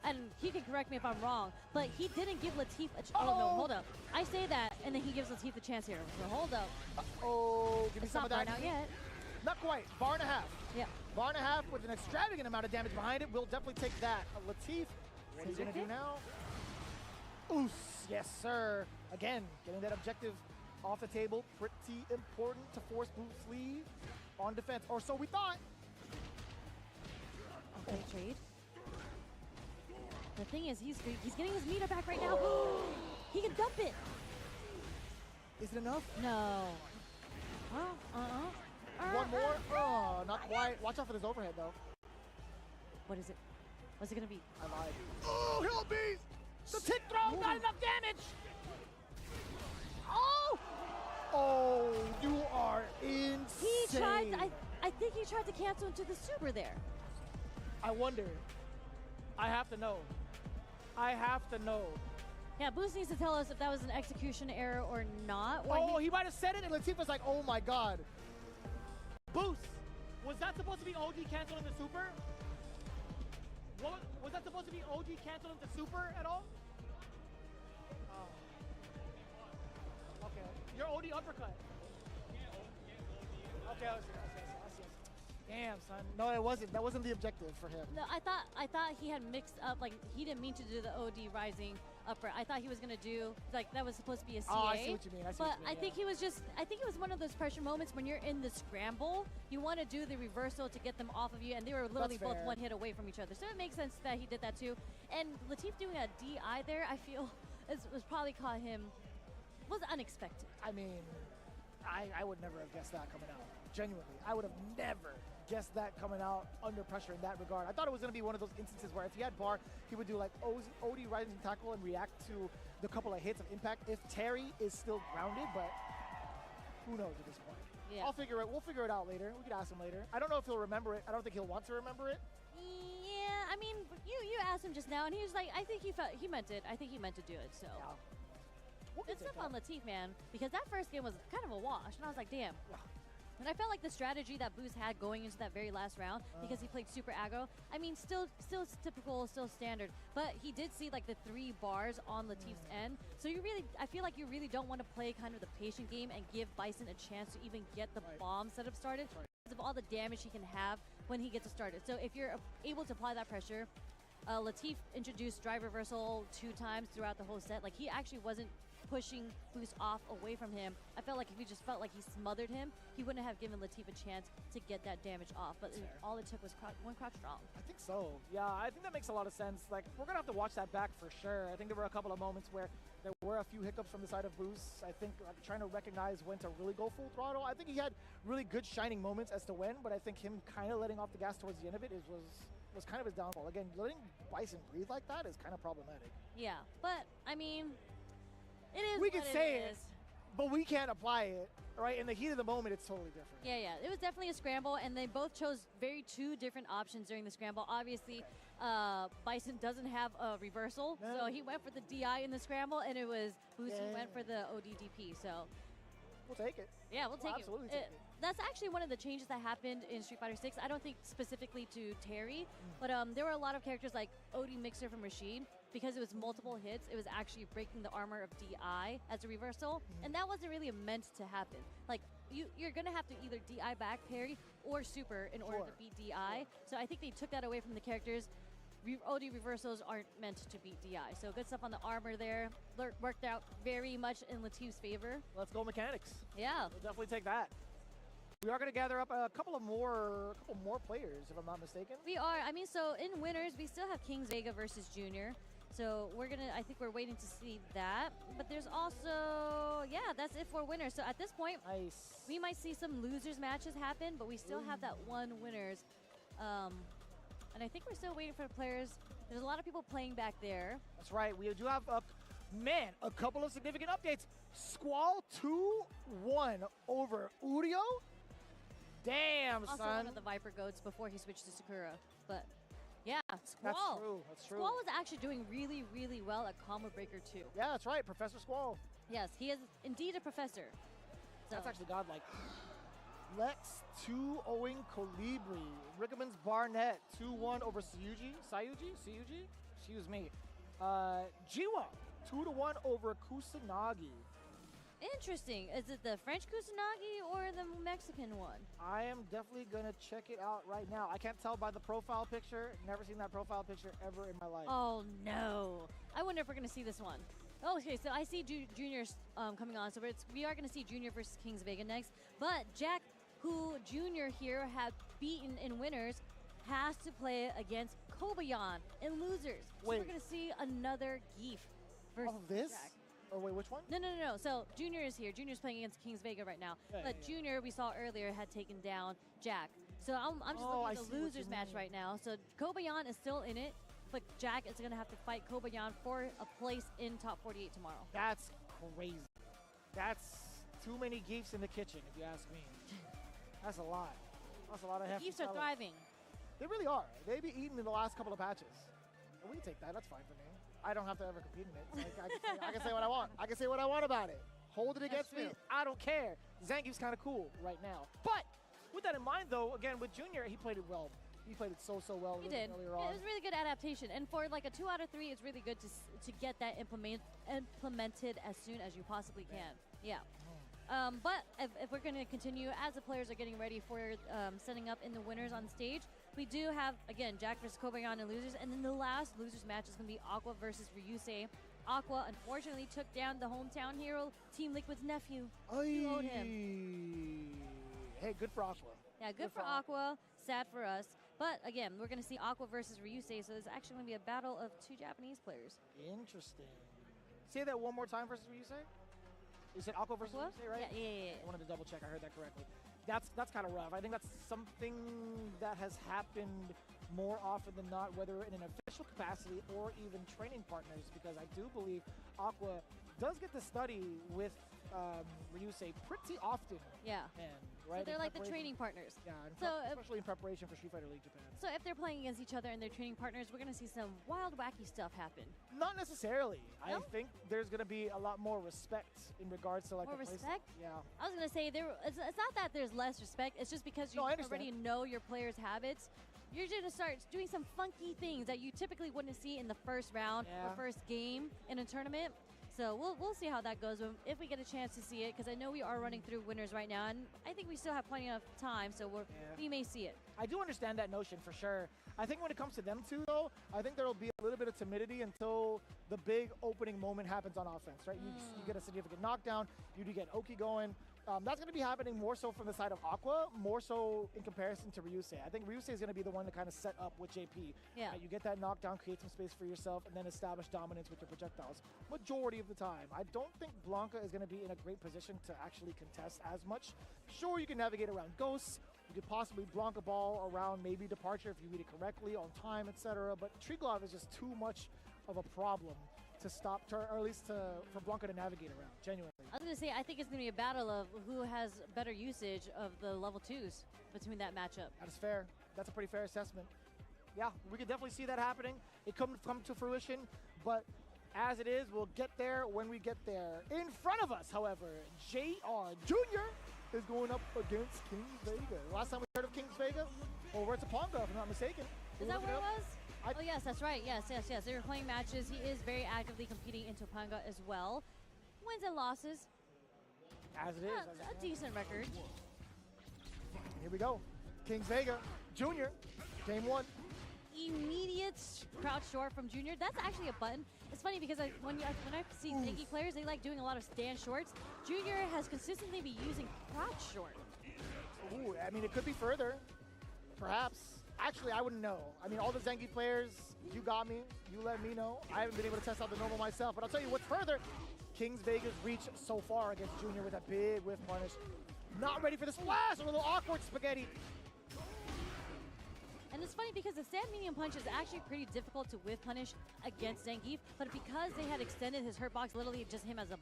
and he can correct me if I'm wrong, but he didn't give Latif a oh no, hold up. I say that, and then he gives Latif a chance here. So hold up. Oh, give me It's some not of that. burnout yet. Not quite. Bar and a half. Yeah. Bar and a half with an extravagant amount of damage behind it. We'll definitely take that. Latif, what are you going to do now? Oos. Yes, sir. Again, getting that objective off the table. Pretty important to force Bruce Lee on defense. Or so we thought. Okay, trade. The thing is, he's getting his meter back right now. He can dump it. Is it enough? No. One more? Oh, not quite. Watch out for this overhead, though. What is it? What's it going to be? I lied. Oh, Hill Beast! The tick throw, not enough damage! Oh! Oh, you are insane. He tried, I think he tried to cancel into the super there. I wonder. I have to know. I have to know. Yeah, Boost needs to tell us if that was an execution error or not. Or Oh, he might have said it, and Latif was like, oh my god. Boost, was that supposed to be OG canceling the super? Was that supposed to be OG canceling the super at all? Okay, your OD uppercut. Okay, I see. Damn, son. No, it wasn't. That wasn't the objective for him. No, I thought he had mixed up, like he didn't mean to do the OD rising upper. I thought he was gonna do like that was supposed to be a CA. Oh, I see what you mean. I think he was just I think it was one of those pressure moments when you're in the scramble, you want to do the reversal to get them off of you, and they were literally both one hit away from each other. So it makes sense that he did that too. And Latif doing a DI there, I feel was probably caught him was unexpected. I mean, I would never have guessed that coming out. Genuinely, I would have never guessed that coming out under pressure in that regard. I thought it was going to be one of those instances where if he had bar, he would do like OD rising tackle and react to the couple of hits of impact if Terry is still grounded, but who knows at this point. Yeah. We'll figure it out later. We could ask him later. I don't know if he'll remember it. I don't think he'll want to remember it. Yeah, I mean, you asked him just now, and he was like, I think he meant it. I think he meant to do it. So. Yeah. We'll Good take stuff on that. Latif, man, because that first game was kind of a wash, and I was like, damn. Yeah. And I felt like the strategy that Boost had going into that very last round, because he played super aggro, I mean, still typical, still standard, but he did see like the 3 bars on Latif's end, so I feel like you really don't want to play kind of the patient game and give Bison a chance to even get the bomb setup started because of all the damage he can have when he gets it started. So if you're able to apply that pressure, Latif introduced drive reversal 2 times throughout the whole set. Like, he actually wasn't pushing Boost off away from him. I felt like if he just felt like he smothered him, he wouldn't have given Latif a chance to get that damage off. But all it took was one crouch strong. I think so. Yeah, I think that makes a lot of sense. Like, we're going to have to watch that back for sure. I think there were a couple of moments where there were a few hiccups from the side of Boost. I think like, trying to recognize when to really go full throttle. I think he had really good shining moments as to when, but I think him kind of letting off the gas towards the end of it was kind of his downfall. Again, letting Bison breathe like that is kind of problematic. Yeah, but I mean, it is We what can say it it. is. But we can't apply it, right? In the heat of the moment, it's totally different. Yeah, it was definitely a scramble, and they both chose two different options during the scramble. Obviously, Bison doesn't have a reversal, so he went for the DI in the scramble, and it was Boost who went for the ODDP. So We'll take it. yeah, we'll take absolutely it. take it. That's actually one of the changes that happened in Street Fighter 6. I don't think specifically to Terry, but there were a lot of characters like Odie Mixer from Rashid. Because it was multiple hits, it was actually breaking the armor of DI as a reversal, and that wasn't really meant to happen. Like, you're gonna have to either DI back parry or super in order to beat DI. So I think they took that away from the characters. OD reversals aren't meant to beat DI. So good stuff on the armor there. Worked out very much in Latif's favor. Let's go mechanics. Yeah. We'll definitely take that. We are going to gather up a couple more players, if I'm not mistaken. We are. I mean, so in winners, we still have Kings Vega versus Junior. So I think we're waiting to see that. But there's also, that's it for winners. So at this point, we might see some losers matches happen, but we still have that one winners. And I think we're still waiting for the players. There's a lot of people playing back there. That's right. We do have, a couple of significant updates. Squall 2-1 over Urio. Damn, Also son. one of the Viper Goats before he switched to Sakura. But yeah, Squall. That's true. That's true. Squall was actually doing really, really well at Combo Breaker 2. Yeah, that's right. Professor Squall. Yes, he is indeed a professor. So. That's actually godlike. Lex 2-0 Colibri. Rickman's Barnett 2-1 over Sayuji? Excuse me. Jiwa 2-1 over Kusanagi. Interesting. Is it the French Kusanagi or the Mexican one? I am definitely going to check it out right now. I can't tell by the profile picture. Never seen that profile picture ever in my life. Oh, no. I wonder if we're going to see this one. Oh, okay, so I see Junior's coming on. So we are going to see Junior versus Kings Vega next. But Jack, who Junior here had beaten in winners, has to play against Kobayan in losers. So Wait. we're going to see another Geef versus this? Jack. Or wait, which one? No. So Junior is here. Junior's playing against Kings Vega right now. But Junior, we saw earlier, had taken down Jack. So I'm just looking at the losers match right now. So Kobayan is still in it, but Jack is going to have to fight Kobayan for a place in top 48 tomorrow. That's crazy. That's too many geefs in the kitchen, if you ask me. That's a lot. That's a lot of hefty Geefs are fellas. thriving. They really are. They be eating in the last couple of patches. And we can take that. That's fine for me. I don't have to ever compete in it. Like, I can say what I want. I can say what I want about it. Hold it against me. I don't care. Zangief's kind of cool right now. But with that in mind, though, again, with Junior, he played it well. He played it so well He did. earlier Yeah, on. it was really good adaptation. And for like a 2 out of 3, it's really good to get that implemented as soon as you possibly can. Yeah. But if we're going to continue, as the players are getting ready for setting up in the winners on stage, we do have, again, Jack versus Kobayan and losers. And then the last losers match is going to be Aqua versus Ryusei. Aqua, unfortunately, took down the hometown hero, Team Liquid's nephew. You owed him. Hey, good for Aqua. Yeah, good for Aqua. Sad for us. But again, we're going to see Aqua versus Ryusei, so there's actually going to be a battle of 2 Japanese players. Interesting. Say that one more time versus Ryusei. You said Aqua versus Ryusei, right? Yeah. I wanted to double check. I heard that correctly. That's kind of rough. I think that's something that has happened more often than not, whether in an official capacity or even training partners, because I do believe Aqua does get to study with Ryusei pretty often. Yeah. And, So right? they're in like the preparation- training partners. Yeah, So if- especially in preparation for Street Fighter League Japan. So if they're playing against each other and they're training partners, we're going to see some wild, wacky stuff happen. Not necessarily. No? I think there's going to be a lot more respect in regards to like More the playstyle. respect? Yeah. I was going to say, it's not that there's less respect. It's just because you No, I understand. already know your players' habits. You're going to start doing some funky things that you typically wouldn't see in the first round Yeah. or first game in a tournament. So we'll see how that goes if we get a chance to see it, because I know we are running through winners right now, and I think we still have plenty of time, so we may see it. I do understand that notion for sure. I think when it comes to them two, though, I think there will be a little bit of timidity until the big opening moment happens on offense, right? You get a significant knockdown, you do get Oki going. That's going to be happening more so from the side of Aqua, more so in comparison to Ryusei. I think Ryusei is going to be the one to kind of set up with JP. Yeah. You get that knockdown, create some space for yourself, and then establish dominance with your projectiles. Majority of the time. I don't think Blanca is going to be in a great position to actually contest as much. Sure, you can navigate around ghosts. You could possibly Blanca ball around maybe departure if you read it correctly on time, etc. But Triglav is just too much of a problem to stop, or at least for Blanca to navigate around, genuinely. I was going to say, I think it's going to be a battle of who has better usage of the level 2s between that matchup. That is fair. That's a pretty fair assessment. Yeah, we could definitely see that happening. It come to fruition, but as it is, we'll get there when we get there. In front of us, however, JR Jr. is going up against Kings Vega. Last time we heard of Kings Vega, over at Topanga, if I'm not mistaken. Is that where it was? I- Oh, yes, that's right. Yes. They were playing matches. He is very actively competing in Topanga as well. Wins and losses. As it is. A decent record. Here we go. Kings Vega Jr. Game 1. Immediate crouch short from Junior. That's actually a button. It's funny because when I see Zengi players, they like doing a lot of stand shorts. Junior has consistently been using crouch short. Ooh, I mean, it could be further. Perhaps. Actually, I wouldn't know. I mean, all the Zengi players, you got me. You let me know. I haven't been able to test out the normal myself. But I'll tell you what's further. Kings Vega's reach so far against Junior with a big whiff punish. Not ready for the splash. A little awkward spaghetti. And it's funny because the stand medium punch is actually pretty difficult to whiff punish against Zangief, but because they had extended his hurt box, literally just him as a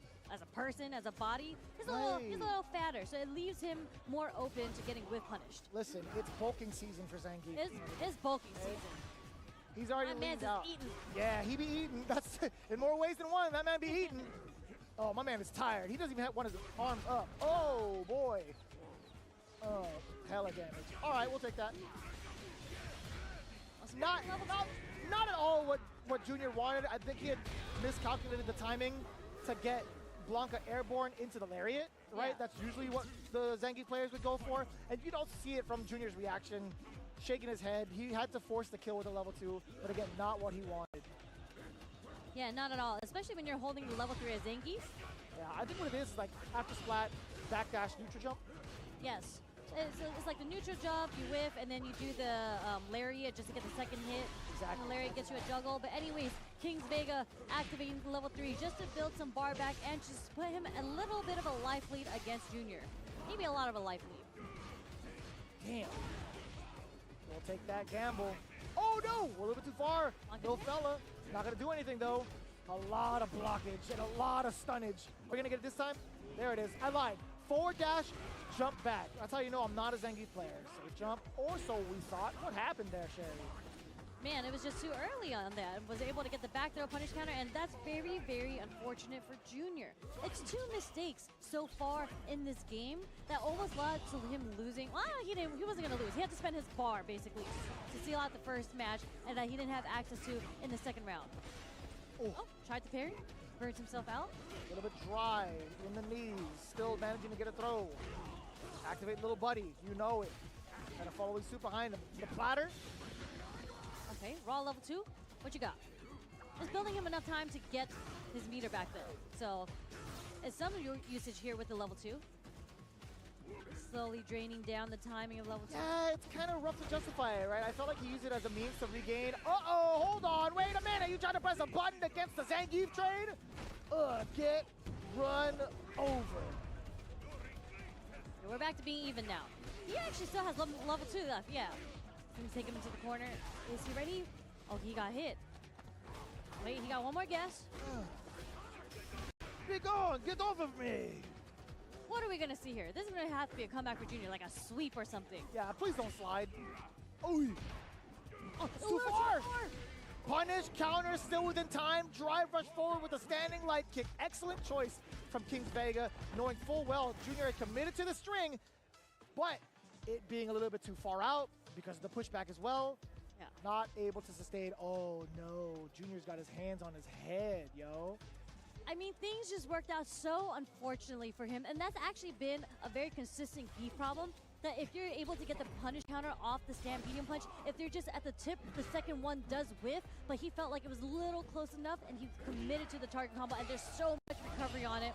person, as a body, he's a little fatter, so it leaves him more open to getting whiff punished. Listen, it's bulking season for Zangief. It's bulking season. He's already My man's leaned out. eating. Yeah, he be eating. That's in more ways than one. That man be eating. Oh, my man is tired. He doesn't even have one of his arms up. Oh boy. Oh, hella damage. All right, we'll take that. Not at all what Junior wanted. I think he had miscalculated the timing to get Blanca airborne into the lariat, right? Yeah. That's usually what the Zangief players would go for. And you don't see it from Junior's reaction, shaking his head. He had to force the kill with a level 2, but again, not what he wanted. Yeah, not at all, especially when you're holding the level 3 as Zangief. Yeah, I think what it is like after splat, backdash, neutral jump. Yes. It's like the neutral jump, you whiff, and then you do the lariat just to get the second hit. Exactly. And the lariat gets you a juggle. But anyways, Kings Vega activating the level 3 just to build some bar back and just put him a little bit of a life lead against Junior. Maybe a lot of a life lead. Damn. We'll take that gamble. Oh no, we're a little bit too far. Little fella. Not gonna do anything though. A lot of blockage and a lot of stunnage. We're gonna get it this time. There it is. I lied. Forward dash, jump back. That's how you know I'm not a Zangief player. Safe jump, or so we thought. What happened there, Sherry? Man, it was just too early on that. Was able to get the back throw punish counter, and that's very, very unfortunate for Junior. It's 2 mistakes so far in this game that almost led to him losing. Well, he wasn't going to lose. He had to spend his bar, basically, to seal out the first match, and that he didn't have access to in the second round. Oh, Tried to parry, burns himself out. a little bit dry in the knees. Still managing to get a throw. Activate little buddy. You know it. Kind of following suit behind him. The platter. Okay, raw level 2. What you got? It's building him enough time to get his meter back there. So, it's some usage here with the level 2. Slowly draining down the timing of level 2. Yeah, it's kind of rough to justify it, right? I felt like he used it as a means to regain. Uh-oh, hold on, wait a minute. You trying to press a button against the Zangief trade? Get run over. We're back to being even now. He actually still has level 2 left, yeah. Let me take him into the corner. Is he ready? Oh, he got hit. Wait, he got one more guess. Be gone, get off of me. What are we going to see here? This is going to have to be a comeback for Junior, like a sweep or something. Yeah, please don't slide. Oh, it's a too little far. too far. Punish, counter, still within time. Drive rush forward with a standing light kick. Excellent choice from Kings Vega, knowing full well Junior had committed to the string, but it being a little bit too far out because of the pushback as well. Yeah. Not able to sustain. Oh no, Junior's got his hands on his head, yo. I mean, things just worked out so unfortunately for him, and that's actually been a very consistent Geef problem, that if you're able to get the punish counter off the Stampedium punch, if they're just at the tip, the second one does whiff, but he felt like it was a little close enough, and he committed to the target combo, and there's so much recovery on it.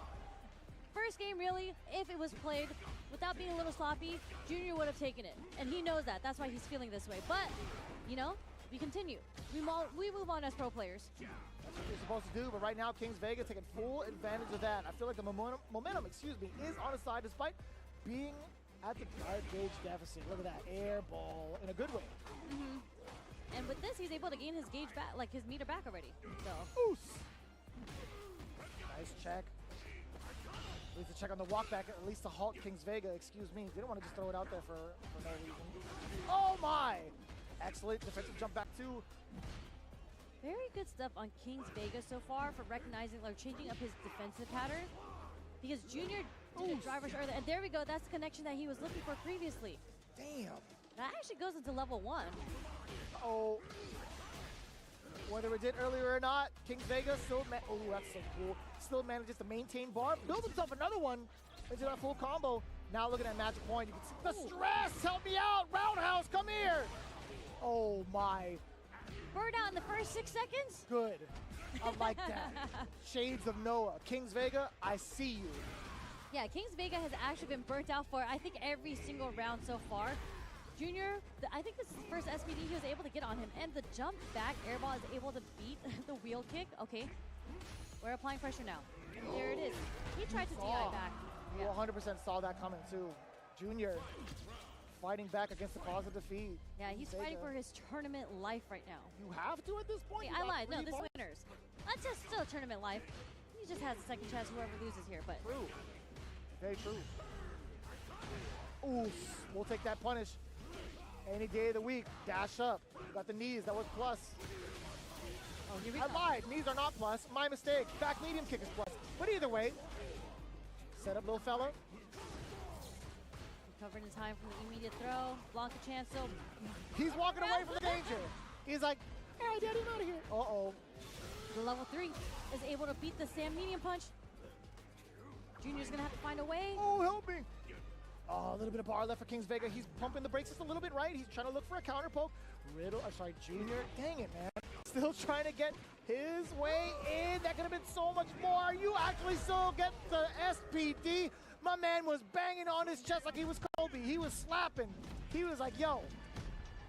First game, really, if it was played without being a little sloppy, Junior would have taken it, and he knows that. That's why he's feeling this way. But, you know, we continue. We move on as pro players. That's what you're supposed to do, but right now Kings Vega taking full advantage of that. I feel like the momentum, is on his side despite being at the guard gauge deficit. Look at that, air ball in a good way. And with this, he's able to gain his gauge back, like his meter back already. So, Oos. Nice check. At least to check on the walk back, at least to halt Kings Vega, excuse me. They don't want to just throw it out there for no reason. Oh my! Excellent defensive jump back too. very good stuff on Kings Vega so far for recognizing or changing up his defensive pattern. Because Junior did a driver earlier, and there we go. That's the connection that he was looking for previously. Damn. That actually goes into level 1. Oh. Whether it did earlier or not, Kings Vega still, oh, that's so cool. Still manages to maintain bar, builds himself another one into that full combo. Now looking at Magic Point, you can see the stress, help me out, Roundhouse, come here. Oh my. Bird out in the first 6 seconds? Good, I like that. Shades of Noah. Kings Vega, I see you. Yeah, Kings Vega has actually been burnt out for, I think, every single round so far. Junior, I think this is the first SPD he was able to get on him, and the jump back airball is able to beat the wheel kick. Okay, we're applying pressure now. And there it is. He tried to DI back. You 100% saw that coming too. Junior fighting back against the cause of defeat. Yeah, he's fighting for his tournament life right now. You have to at this point? Wait, I lied. No, this winners. That's just still tournament life. He just has a second chance whoever loses here, but... True. Very true. Ooh, we'll take that punish. Any day of the week, dash up. Got the knees, that was plus. Oh, here we I go. lied, knees are not plus. My mistake. Back medium kick is plus. But either way, set up little fella. Recovered in time from the immediate throw. Blanca chance, so... He's walking away from the danger. He's like, hey, Daddy, I'm out of here. Uh-oh. The level 3 is able to beat the Sam medium punch. Junior's gonna have to find a way. Oh, help me. Oh, a little bit of bar left for Kings Vega. He's pumping the brakes just a little bit right. He's trying to look for a counter poke. Junior. Dang it, man. Still trying to get his way in. That could have been so much more. You actually still get the SPD. My man was banging on his chest like he was Kobe. He was slapping. He was like, yo,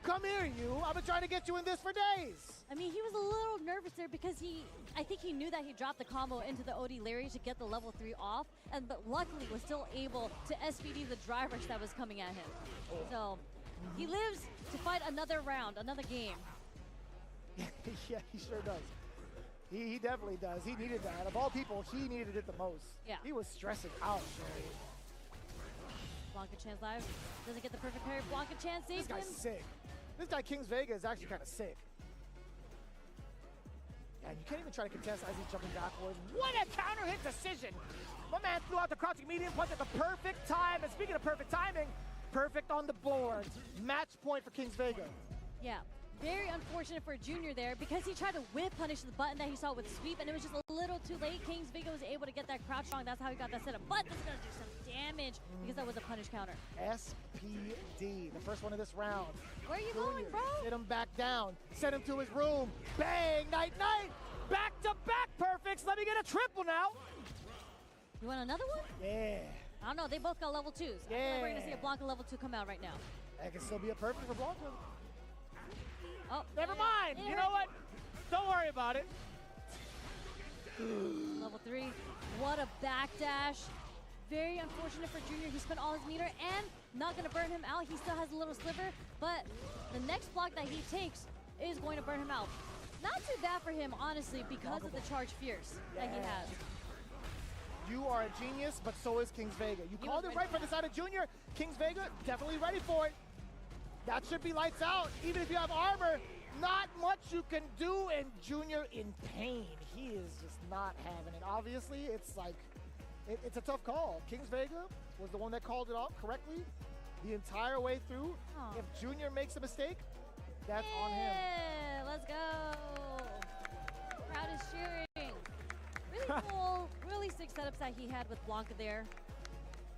come here, you. I've been trying to get you in this for days. I mean, he was a little nervous there because I think he knew that he dropped the combo into the OD Larry to get the level 3 off, but luckily was still able to SPD the drive rush that was coming at him. So he lives to fight another round, another game. Yeah, he sure does. He definitely does. He needed that. Of all people, he needed it the most. Yeah. He was stressing out, Sherry. Blanca Chance live. Doesn't get the perfect parry. Blanca Chance saves This guy's him. sick. This guy, Kings Vega, is actually kind of sick. And you can't even try to contest as he's jumping backwards. What a counter hit decision! My man threw out the crouching medium punch at the perfect time. And speaking of perfect timing, perfect on the board. Match point for Kings Vega. Yeah. Very unfortunate for Junior there because he tried to whip punish the button that he saw with sweep, and it was just a little too late. Kings Vega was able to get that crouch strong. That's how he got that setup. But this is going to do some damage because that was a punish counter. SPD, the first one of this round. Where are you going, bro? Sit him back down. Send him to his room. Bang! Night, night! Back-to-back perfects. Let me get a triple now. You want another one? Yeah. I don't know. They both got level 2s. I feel like we're going to see a Blanca level 2 come out right now. That can still be a perfect for Blanca. Oh, Never mind. You know what? Don't worry about it. Level 3. What a backdash. Very unfortunate for Junior. He spent all his meter and not going to burn him out. He still has a little sliver, but the next block that he takes is going to burn him out. Not too bad for him, honestly, because of the charge fierce that he has. you are a genius, but so is Kings Vega. You called it right from the side of Junior. Kings Vega, definitely ready for it. That should be lights out. Even if you have armor, not much you can do, and Junior in pain. He is just not having it. Obviously, it's like, it's a tough call. Kings Vega was the one that called it off correctly the entire way through. Aw. If Junior makes a mistake, that's on him. Yeah, let's go. Crowd is cheering. Really cool, really sick setups that he had with Blanca there.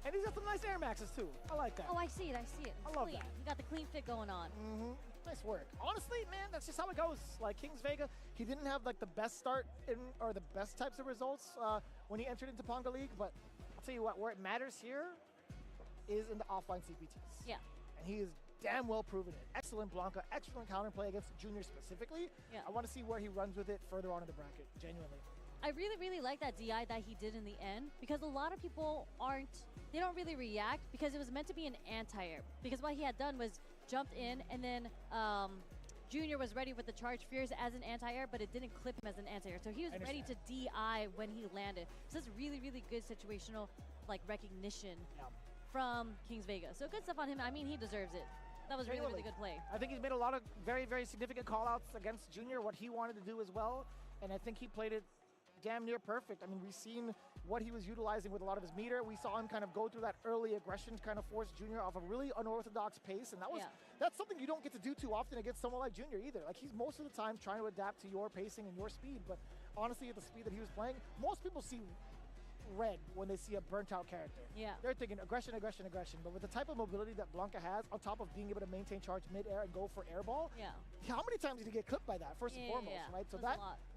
And he's got some nice Air Maxes too. I like that. Oh, I see it, I see it. I It's love clean. that. You got the clean fit going on. Nice work. Honestly, man, that's just how it goes. Like Kings Vega, he didn't have like the best start in, or the best types of results when he entered into Ponga League, but I'll tell you what, where it matters here is in the offline CPTs. Yeah. And he is damn well proven it. Excellent Blanca, excellent counterplay against Junior specifically. Yeah. I want to see where he runs with it further on in the bracket, genuinely. I really, really like that DI that he did in the end because a lot of people they don't really react because it was meant to be an anti-air. Because what he had done was jumped in and then Junior was ready with the charge fierce as an anti-air, but it didn't clip him as an anti-air. So he was ready to DI when he landed. So it's really, really good situational like recognition from Kings Vega. So good stuff on him. I mean, he deserves it. That was really, really good play. I think he's made a lot of very, very significant call-outs against Junior, what he wanted to do as well, and I think he played it damn near perfect. I mean, we've seen what he was utilizing with a lot of his meter. We saw him kind of go through that early aggression to kind of force Junior off a really unorthodox pace, and that's something you don't get to do too often against someone like Junior either. Like, he's most of the time trying to adapt to your pacing and your speed, but honestly, at the speed that he was playing, most people see red when they see a burnt out character. Yeah. They're thinking aggression, aggression, aggression. But with the type of mobility that Blanca has, on top of being able to maintain charge mid-air and go for airball, how many times did he get clipped by that, first and foremost, right? So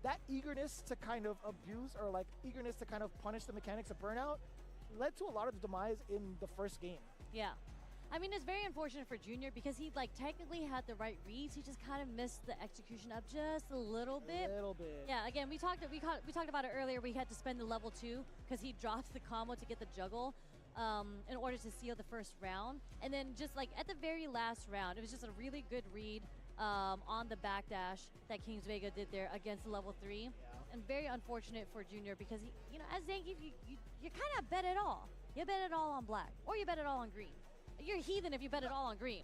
that eagerness to kind of abuse or like eagerness to kind of punish the mechanics of burnout led to a lot of the demise in the first game. Yeah. I mean, it's very unfortunate for Junior because he like technically had the right reads. He just kind of missed the execution up just a little bit. A little bit. Yeah. Again, we talked about it earlier. We had to spend the level 2 because he dropped the combo to get the juggle in order to seal the first round. And then just like at the very last round, it was just a really good read on the backdash that Kings Vega did there against level 3. And very unfortunate for Junior because he, you know, as Zangief, you kind of bet it all. You bet it all on black, or you bet it all on green. You're a heathen if you bet it all on green.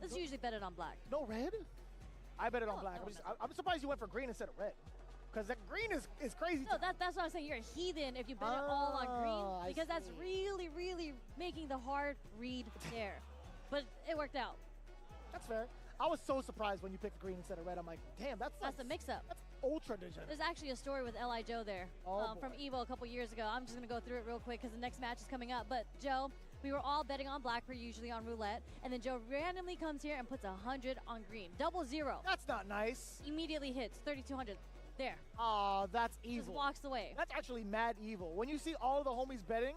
Let's usually bet it on black. No red? I bet it on black. I'm surprised you went for green instead of red. Because that green is crazy. No, that's what I'm saying. You're a heathen if you bet it all on green. Because that's really, really making the hard read there. But it worked out. That's fair. I was so surprised when you picked green instead of red. I'm like, damn, that's a mix-up. That's ultra degenerate. There's actually a story with L.I. Joe there from EVO a couple years ago. I'm just going to go through it real quick because the next match is coming up. But Joe, we were all betting on black per usually on roulette. And then Joe randomly comes here and puts 100 on green. 0-0. That's not nice. Immediately hits 3,200. There. Oh, that's evil. Just walks away. That's actually mad evil. When you see all of the homies betting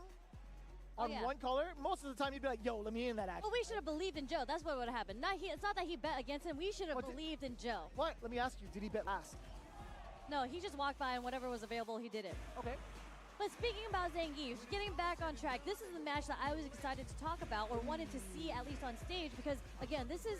on one color, most of the time you'd be like, yo, let me in that action. Well, we should have believed in Joe. That's what would have happened. It's not that he bet against him. We should have believed in Joe. What? Let me ask you, did he bet last? No, he just walked by and whatever was available, he did it. Okay. But speaking about Zangief, getting back on track, this is the match that I was excited to talk about or wanted to see at least on stage because, again, this is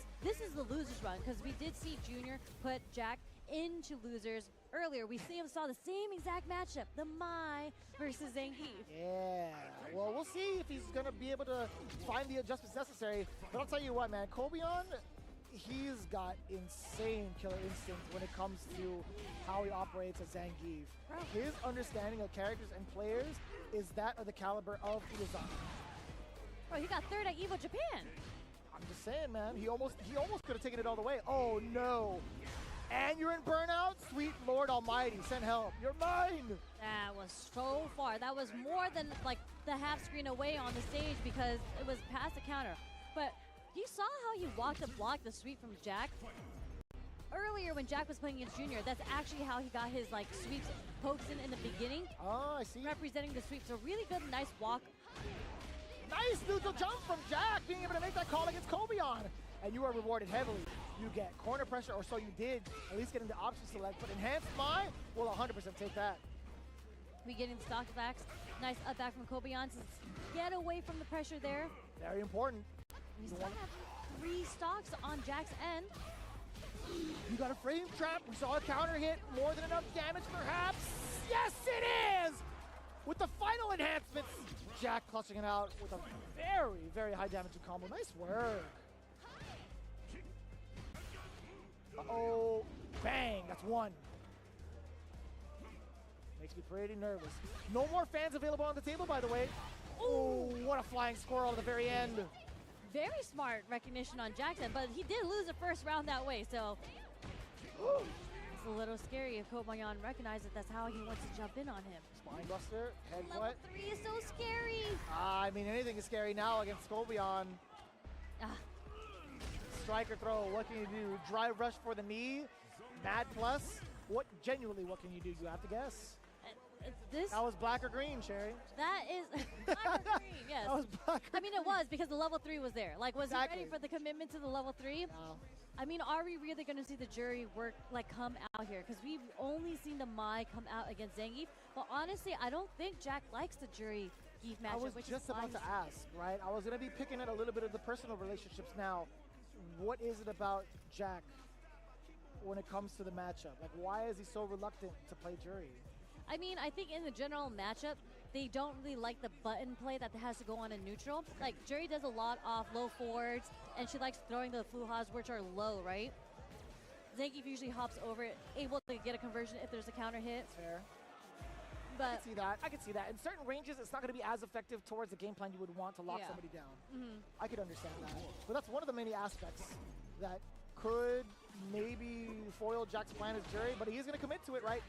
the losers run because we did see Junior put Jack into losers earlier. We saw the same exact matchup, the Mai versus Zangief. Yeah, well, we'll see if he's going to be able to find the adjustments necessary. But I'll tell you what, man, Kobion, he's got insane killer instinct when it comes to how he operates as Zangief. His understanding of characters and players is that of the caliber of Iwazaki. Bro, he got third at EVO Japan. I'm just saying, man, he almost could have taken it all the way. Oh, no. And you're in burnout? Sweet Lord Almighty, send help. You're mine! That was so far. That was more than like the half screen away on the stage because it was past the counter. But you saw how he walked to block the sweep from Jack? Earlier when Jack was playing against Junior, that's actually how he got his like sweeps pokes in the beginning. Oh, I see. Representing the sweep. So really good, nice walk. Nice neutral jump from Jack, being able to make that call against Kobion. And you are rewarded heavily. You get corner pressure, or so you did, at least getting the option select. But enhanced Mai will 100% take that. We getting stock backs. Nice up back from Kobion to get away from the pressure there. Very important. We still have 3 stocks on Jack's end. You got a frame trap. We saw a counter hit. More than enough damage, perhaps. Yes, it is! with the final enhancements. Jack clutching it out with a very, very high damaging combo. Nice work. Uh-oh. Bang. That's one. Makes me pretty nervous. No more fans available on the table, by the way. Oh, what a flying squirrel at the very end. Very smart recognition on Jackson, but he did lose the first round that way, so it's a little scary if Kobayan recognizes that's how he wants to jump in on him. Spinebuster, Level headbutt. 3 is so scary. I mean, anything is scary now against Kobayan. Ah, Striker throw, what can you do? Drive rush for the knee, mad plus. What, genuinely, what can you do? You have to guess. this, That was black or green, Sherry. that is black or green, yes. That was black or I mean, it was because the level 3 was there. Like, was he Exactly. ready for the commitment to the level 3? No. I mean, are we really going to see the jury work, like, come out here? Because we've only seen the Mai come out against Zangief. But honestly, I don't think Jack likes the jury Geef matchup, I was which just is why about to he's- ask, right? I was going to be picking at a little bit of the personal relationships now. What is it about Jack when it comes to the matchup? Like, why is he so reluctant to play jury? I mean, I think in the general matchup, they don't really like the button play that has to go on in neutral. Like, Jury does a lot off low forwards, and she likes throwing the Fuhas, which are low, right? Zangief usually hops over it, able to get a conversion if there's a counter hit. Fair. I But can see that. I can see that. In certain ranges, it's not going to be as effective towards the game plan you would want to lock Yeah. somebody down. I could understand that. But that's one of the many aspects that could maybe foil Jack's plan as jury, but he is going to commit to it, right?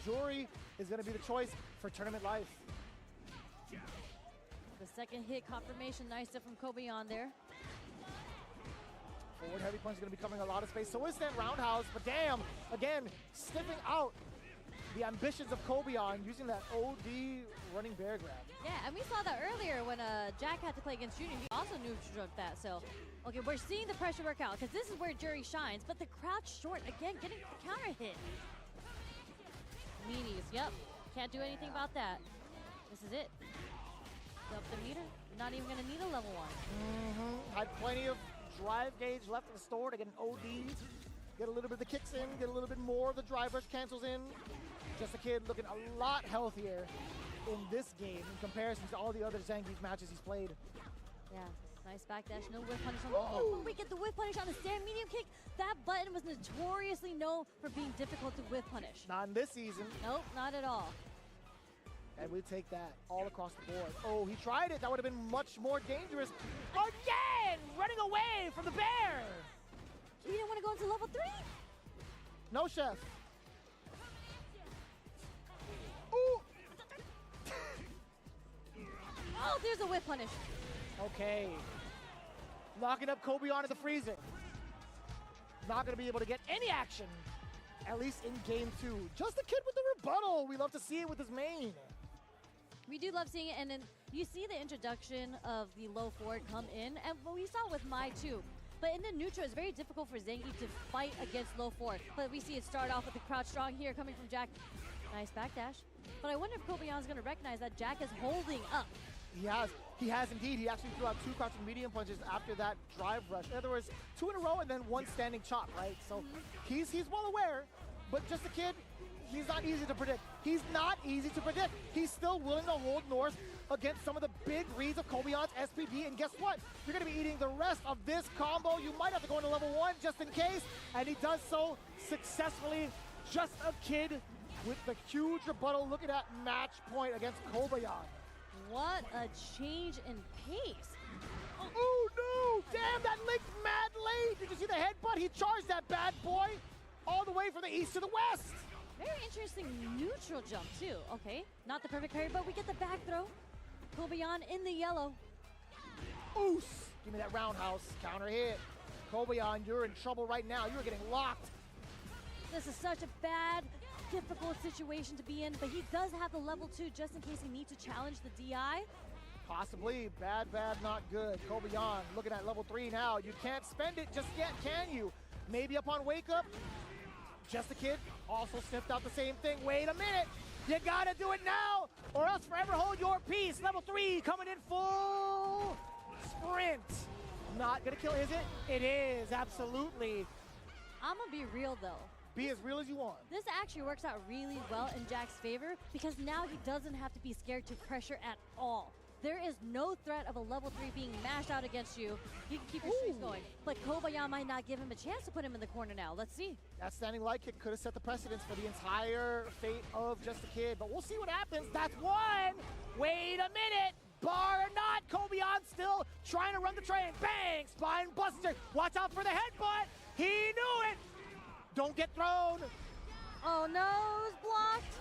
Jury is going to be the choice for tournament life. the second hit confirmation, nice stuff from Kobayan there. Forward heavy punch is going to be covering a lot of space. So is that roundhouse, but damn, again, sniffing out the ambitions of Kobayan using that OD running bear grab. Yeah, and we saw that earlier when Jack had to play against Junior. He also neutral that. So, okay, we're seeing the pressure work out because this is where Jury shines. But the crouch short, again, getting the counter hit. Meanies, yep. Can't do anything about that. This is it. Up the meter. Not even going to need a level 1. Had plenty of drive gauge left in the store to get an OD. Get a little bit of the kicks in, get a little bit more of the drive rush cancels in. Just a kid looking a lot healthier in this game in comparison to all the other Zangief matches he's played. Yeah, nice backdash. No whip punish on the oh, we get the whip punish on the stand medium kick. That button was notoriously known for being difficult to whip punish. Not in this season, Nope, not at all. and we take that all across the board. Oh, he tried it. That would have been much more dangerous. Again, running away from the bear. You didn't want to go into level 3? No, chef. Ooh. Oh, there's a whip punish. Okay. Locking up Kobayan in the freezer. Not going to be able to get any action, at least in game 2. Just a kid with the rebuttal. We love to see it with his main. We do love seeing it, and then you see the introduction of the low forward come in, and what we saw with Mai too. But in the neutral, it's very difficult for Zangief to fight against low forward. But we see it start off with the crouch strong here coming from Jack. Nice backdash. But I wonder if Kobayan's going to recognize that Jack is holding up. He has. He has indeed. He actually threw out 2 crouching medium punches after that drive rush. In other words, 2 in a row and then 1 standing chop, right? So he's well aware, but just a kid, he's not easy to predict. He's not easy to predict. He's still willing to hold North against some of the big reads of Kobayan's SPD, and guess what? You're going to be eating the rest of this combo. You might have to go into level 1 just in case, and he does so successfully. Just a kid with the huge rebuttal. Look at that match point against Kobayan. What a change in pace. Oh no! Damn, that linked mad late! Did you see the headbutt? He charged that bad boy all the way from the east to the west. Very interesting neutral jump too. Okay, not the perfect parry, but we get the back throw. Kobayan in the yellow. Oos! Give me that roundhouse. Counter hit. Kobayan, you're in trouble right now. You're getting locked. This is such a bad, difficult situation to be in, but he does have the level 2 just in case he needs to challenge the DI. Possibly. Bad, not good. Kobayan looking at level 3 now. You can't spend it just yet, can you? Maybe upon wake up. Just a kid also sniffed out the same thing. Wait a minute. You gotta do it now, or else forever hold your peace. Level 3 coming in full sprint. Not gonna kill, is it? It is, absolutely. I'm gonna be real though. Be as real as you want. This actually works out really well in Jack's favor because now he doesn't have to be scared to pressure at all. There is no threat of a level 3 being mashed out against you. You can keep your streaks going. But Kobayashi might not give him a chance to put him in the corner now. Let's see. That standing light kick could have set the precedence for the entire fate of Just a Kid, but we'll see what happens. That's one. Wait a minute. Bar or not, Kobayashi still trying to run the train. Bang! Spine buster. Watch out for the headbutt. He knew it. Don't get thrown. Oh no, it was blocked.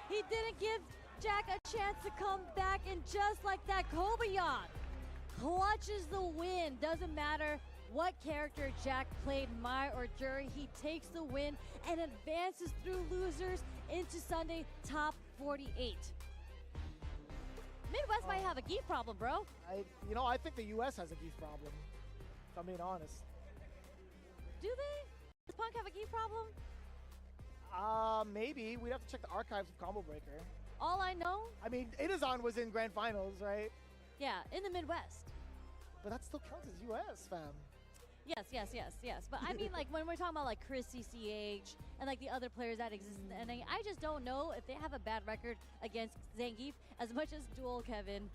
He didn't give Jack a chance to come back, and just like that, Kobayashi clutches the win. Doesn't matter what character Jack played, Mai or Jury, he takes the win and advances through losers into Sunday top 48. Midwest might have a geef problem, bro. I think the U.S. has a geef problem, if I'm being honest. Do they? Does Punk have a geef problem? Maybe. We'd have to check the archives of Combo Breaker. All I know, I mean, Itazan was in Grand Finals, right? yeah, in the Midwest. But that still counts as U.S., fam. Yes. But I mean, like, when we're talking about, like, Chris CCH and, like, the other players that exist in the NA, I just don't know if they have a bad record against Zangief as much as Duel Kevin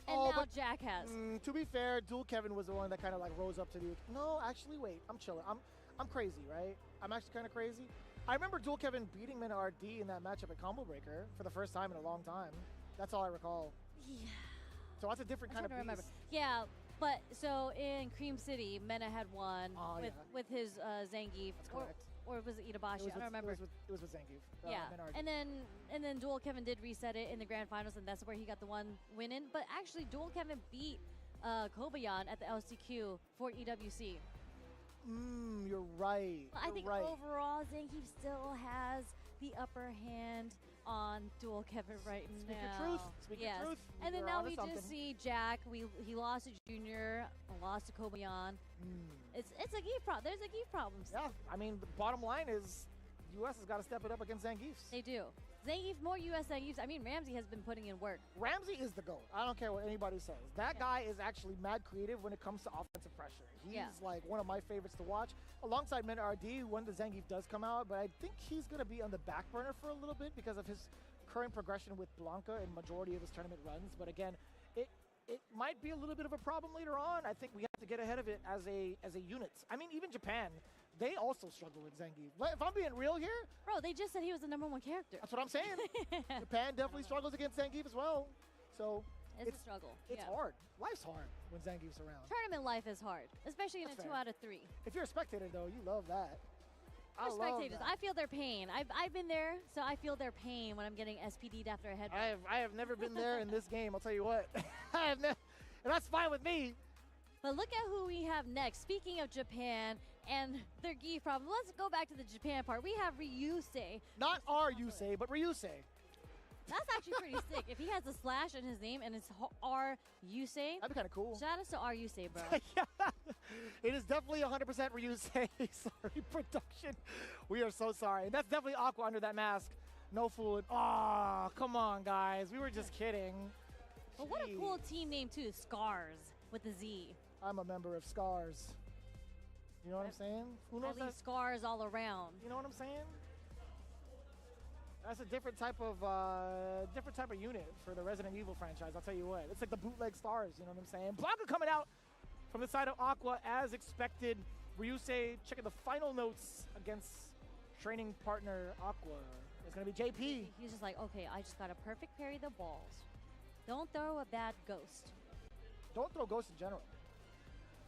and now but, Jack has. To be fair, Duel Kevin was the one that kind of, like, rose up to the... No, actually, wait. I'm chilling. I'm crazy, right? I'm actually kind of crazy. I remember Duel Kevin beating Mena RD in that matchup at Combo Breaker for the first time in a long time. That's all I recall. Yeah. So that's a different kind of beast. Yeah, but so in Cream City, Mena had won with his Zangief. That's correct. Or was it Itabashi? I don't remember. It was with Zangief. Yeah, Mena RD. and then Duel Kevin did reset it in the grand finals, and that's where he got the one win in. But actually, Duel Kevin beat Kobayashi at the LCQ for EWC. You're right. I think overall, Zangief still has the upper hand on Duel Kevin right now. Speak your truth. Speak your truth. And then We're now onto we something. just see Jack. He lost to Junior, lost to Kobayashi. It's a geef problem. There's a geef problem. Yeah, I mean, the bottom line is U.S. has got to step it up against Zangief's. They do. Zangief, more U.S. Zangiefs. I mean, Ramsey has been putting in work. Ramsey is the GOAT. I don't care what anybody says. That guy is actually mad creative when it comes to offensive pressure. He's like one of my favorites to watch. Alongside Mena RD when the Zangief does come out, but I think he's going to be on the back burner for a little bit because of his current progression with Blanca in majority of his tournament runs. But again, it might be a little bit of a problem later on. I think we have to get ahead of it as a unit. I mean, even Japan, they also struggle with Zangief. If I'm being real here, bro, they just said he was the #1 character. That's what I'm saying. Japan definitely struggles against Zangief as well. So it's a struggle. It's hard. Life's hard when Zangief's around. Tournament life is hard, especially in a 2 out of 3. If you're a spectator, though, you love that. We're spectators. I feel their pain. I've been there, so I feel their pain when I'm getting SPD'd after a headbutt. I have never been there in this game. I'll tell you what. I have never, and that's fine with me. But look at who we have next. Speaking of Japan and their geef problem, let's go back to the Japan part. We have Ryusei. Not our Yusei, but Ryusei. That's actually pretty sick. If he has a slash in his name and it's R Yusei, that'd be kind of cool. Shout out to R Yusei, bro. Yeah, it is definitely 100% Ryusei. Sorry, production. We are so sorry. That's definitely Aqua under that mask. No fooling. Oh, come on, guys. We were just kidding. But what a cool team name, too. Scars with a Z. I'm a member of Scars. You know what I'm saying? Who knows that? Scars all around. You know what I'm saying? That's a different type of unit for the Resident Evil franchise. I'll tell you what. It's like the bootleg stars. You know what I'm saying? Blanca coming out from the side of Aqua as expected. Ryusei checking the final notes against training partner Aqua. It's gonna be JP. He's just like, okay, I just gotta perfect parry the balls. Don't throw a bad ghost. Don't throw ghost in general.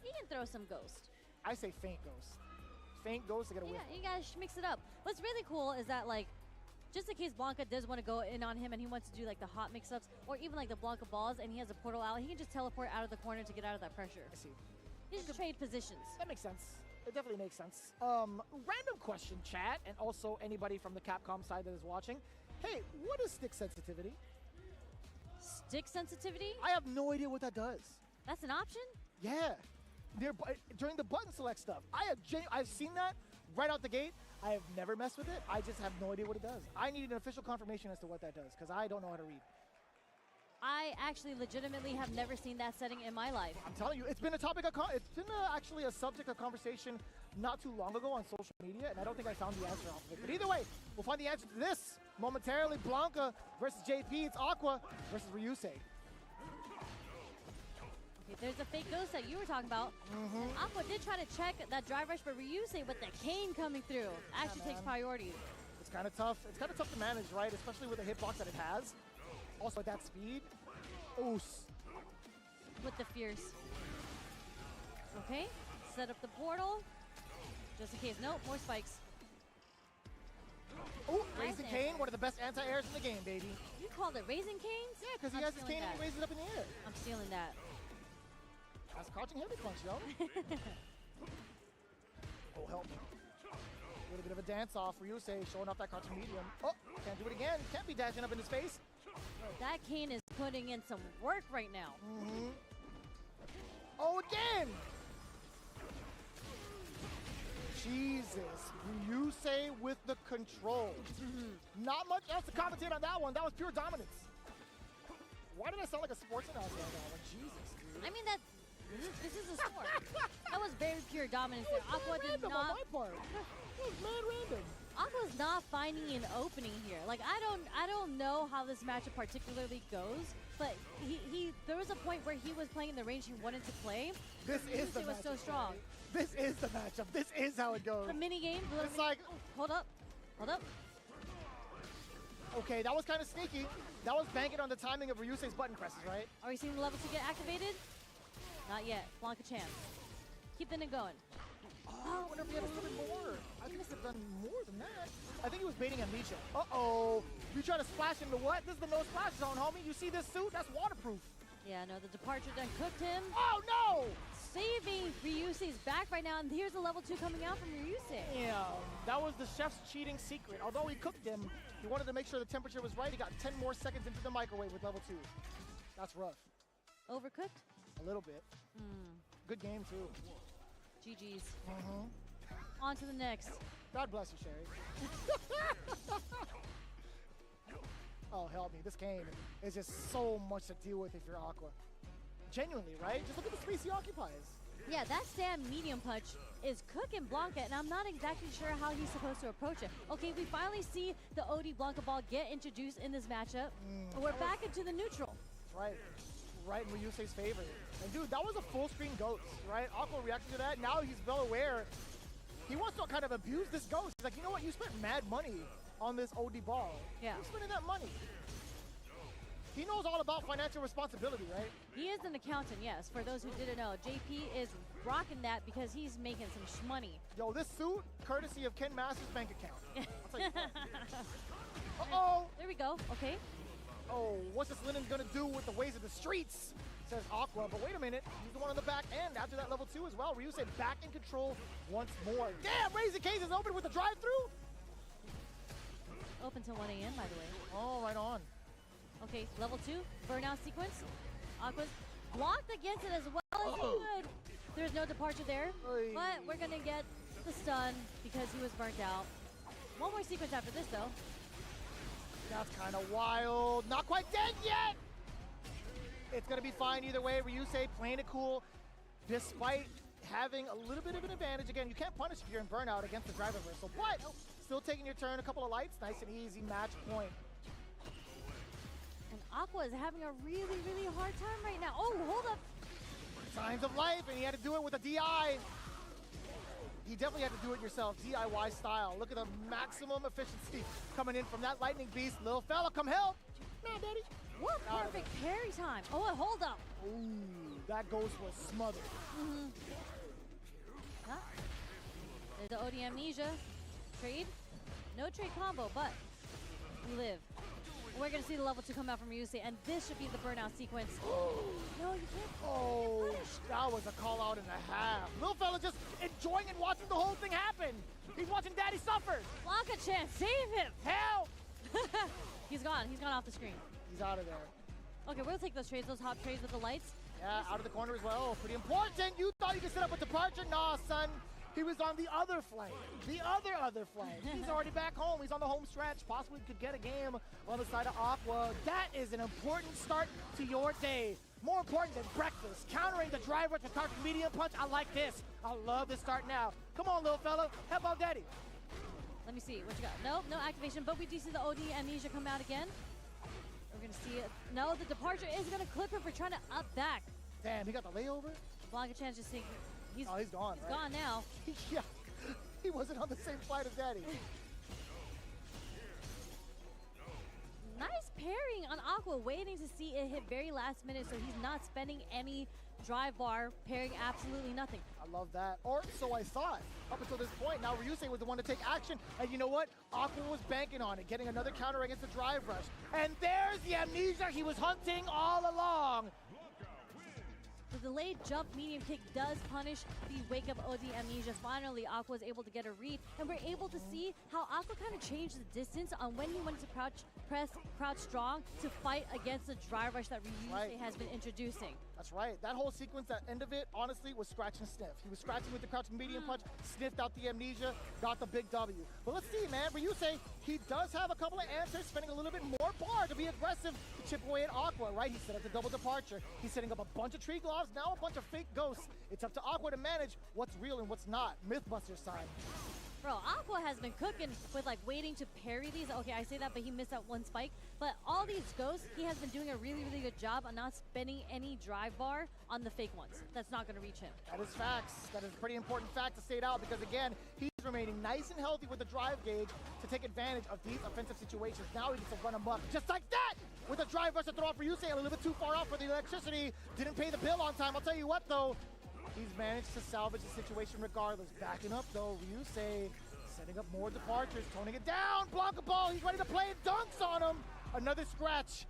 You can throw some ghost. I say faint ghost. Faint ghost to get a whiff. Yeah, you gotta mix it up. What's really cool is that, like, just in case Blanca does want to go in on him and he wants to do like the hot mix-ups or even like the Blanca balls and he has a portal out, he can just teleport out of the corner to get out of that pressure. I see. He just trade positions. That makes sense. It definitely makes sense. Random question, chat, and also anybody from the Capcom side that is watching. Hey, what is stick sensitivity? Stick sensitivity? I have no idea what that does. That's an option? Yeah. During the button select stuff. I've seen that right out the gate. I have never messed with it. I just have no idea what it does. I need an official confirmation as to what that does because I don't know how to read. I actually legitimately have never seen that setting in my life. I'm telling you, it's been a topic of actually a subject of conversation not too long ago on social media, and I don't think I found the answer off of it. But either way, we'll find the answer to this momentarily. Blanka versus JP. It's Aqua versus Ryusei. Okay, there's a fake ghost that you were talking about. Aqua did try to check that drive rush, but Ryusei with the cane coming through actually takes priority. It's kind of tough. It's kind of tough to manage, right? Especially with the hitbox that it has. Also at that speed. Oos. With the fierce. Okay, set up the portal. Just in case. Nope, more spikes. Oh, Nice Raising answer. Cane, one of the best anti-airs in the game, baby. You called it Raising Canes? Yeah, because he I'm has his stealing cane and that. he raises it up in the air. I'm stealing that. That's crouching heavy punch, yo. Oh, help me. A little bit of a dance-off. Ryusei showing off that crouching medium. Oh, can't do it again. Can't be dashing up in his face. That cane is putting in some work right now. Oh, again! Jesus. Ryusei with the control. Not much else to commentate on that one. That was pure dominance. Why did I sound like a sports announcer on that one? Jesus, dude. I mean, this is a sport. That was very pure dominance there. Aqua did Random on not. my part. That was mad random. Aqua's not finding an opening here. Like I don't know how this matchup particularly goes, but there was a point where he was playing in the range he wanted to play. This is the Ryusei was so matchup. strong. This is the matchup. This is how it goes. The mini game. It's like, Hold up. Hold up. okay, that was kind of sneaky. That was banking on the timing of Ryusei's button presses, right? Are we seeing the level 2 get activated? Not yet. Blanka chance. Keep the it going. Oh, I wonder if he had a little bit more. I think he must have done more than that. I think he was baiting Amnesia. Uh-oh. You try to splash into what? This is the no splash zone, homie. You see this suit? That's waterproof. Yeah, no, the departure done cooked him. Oh, no! Saving Ryusei's back right now, and here's the level 2 coming out from Ryusei. Yeah, that was the chef's cheating secret. Although he cooked him, he wanted to make sure the temperature was right. He got 10 more seconds into the microwave with level 2. That's rough. Overcooked? A little bit. Good game, too. GG's. On to the next. God bless you, Sherry. Oh, help me. This game is just so much to deal with if you're Aqua. Genuinely, right? Just look at the space he occupies. Yeah, that stand medium punch is cooking Blanka, and I'm not exactly sure how he's supposed to approach it. Okay, we finally see the OD Blanka ball get introduced in this matchup. We're back into the neutral. That's right. Right in Ryusei's favor. And dude, that was a full screen ghost, right? Aqua reacted to that. Now he's well aware. He wants to kind of abuse this ghost. He's like, you know what? You spent mad money on this OD ball. Yeah. Who's spending that money? He knows all about financial responsibility, right? He is an accountant, yes. For those who didn't know, JP is rocking that because he's making some shmoney. Yo, this suit, courtesy of Ken Masters' bank account. I'll tell you what. Uh-oh. There we go. Okay. Oh, what's this Linen gonna do with the ways of the streets? Says Aqua, but wait a minute. He's the one on the back end after that level 2 as well. Ryusei back in control once more. Damn, Raising Canes is open with the drive-through. Open till 1 a.m., by the way. Oh, right on. Okay, level 2, burnout sequence. Aqua's blocked against it as well as he could. There's no departure there, Oy. but we're gonna get the stun because he was burnt out. One more sequence after this, though. That's kind of wild. Not quite dead yet. It's going to be fine either way. Ryusei playing it cool despite having a little bit of an advantage. Again, you can't punish if you're in burnout against the drive reversal, but still taking your turn. A couple of lights. Nice and easy match point. And Aqua is having a really, really hard time right now. Oh, hold up. Signs of life, and he had to do it with a DI. He definitely had to do it yourself, DIY style. Look at the maximum efficiency coming in from that lightning beast. Little fella, come help. Nah, daddy. What perfect parry time. Oh, hold up. Ooh, that ghost was smothered. Huh? There's the OD Amnesia. Trade. No trade combo, but we live. We're going to see the level 2 come out from Ryusei, and this should be the burnout sequence. No, you can't. Oh, that was a call out and a half. Little fella just enjoying and watching the whole thing happen. He's watching daddy suffer. Blanka chance, save him. Help! He's gone. He's gone off the screen. He's out of there. Okay, we'll take those trades, those hop trades with the lights. Yeah, out of the corner as well. Pretty important. You thought you could set up a departure? Nah, son. He was on the other flank. The other flank. He's already back home. He's on the home stretch. Possibly could get a game on the side of Aqua. That is an important start to your day. More important than breakfast. Countering the drive rush with crouching medium punch. I like this. I love this start now. Come on, little fella. Help out daddy. Let me see what you got. Nope, no activation, but we do see the OD Amnesia come out again. We're gonna see it. No, the departure is gonna clip him for trying to up back. Damn, he got the layover? Blanca Chan's just thinking, he's Oh, he's gone, He's right? gone now. Yeah, he wasn't on the same flight as daddy. Nice pairing on Aqua, waiting to see it hit very last minute, so he's not spending any drive bar, pairing absolutely nothing. I love that. Or so I thought. Up until this point, now Ryusei was the one to take action. And you know what? Aqua was banking on it, getting another counter against the drive rush. And there's the Amnesia he was hunting all along. The delayed jump medium kick does punish the wake up OD Amnesia. Finally, Aqua is able to get a read, and we're able to see how Aqua kind of changed the distance on when he went to crouch strong to fight against the dry rush that Ryusei has been introducing. That's right. That whole sequence, that end of it, honestly, was scratch and sniff. He was scratching with the crouching medium punch, sniffed out the Amnesia, got the big W. But let's see, man. Ryusei, he does have a couple of answers, spending a little bit more bar to be aggressive to chip away at Aqua, right? He set up the double departure. He's setting up a bunch of tree gloves, now a bunch of fake ghosts. It's up to Aqua to manage what's real and what's not. Mythbuster's side. Bro, Aqua has been cooking with like waiting to parry these. Okay, I say that, but he missed out one spike. But all these ghosts, he has been doing a really, really good job on not spending any drive bar on the fake ones. That's not going to reach him. That is facts. That is a pretty important fact to state out because, again, he's remaining nice and healthy with the drive gauge to take advantage of these offensive situations. Now he gets to run amok just like that with a drive rush to throw off Ryusei a little bit too far out for the electricity. Didn't pay the bill on time. I'll tell you what, though. He's managed to salvage the situation regardless. Backing up, though, Ryusei setting up more departures, toning it down. Blanca Ball, he's ready to play it. Dunks on him. Another scratch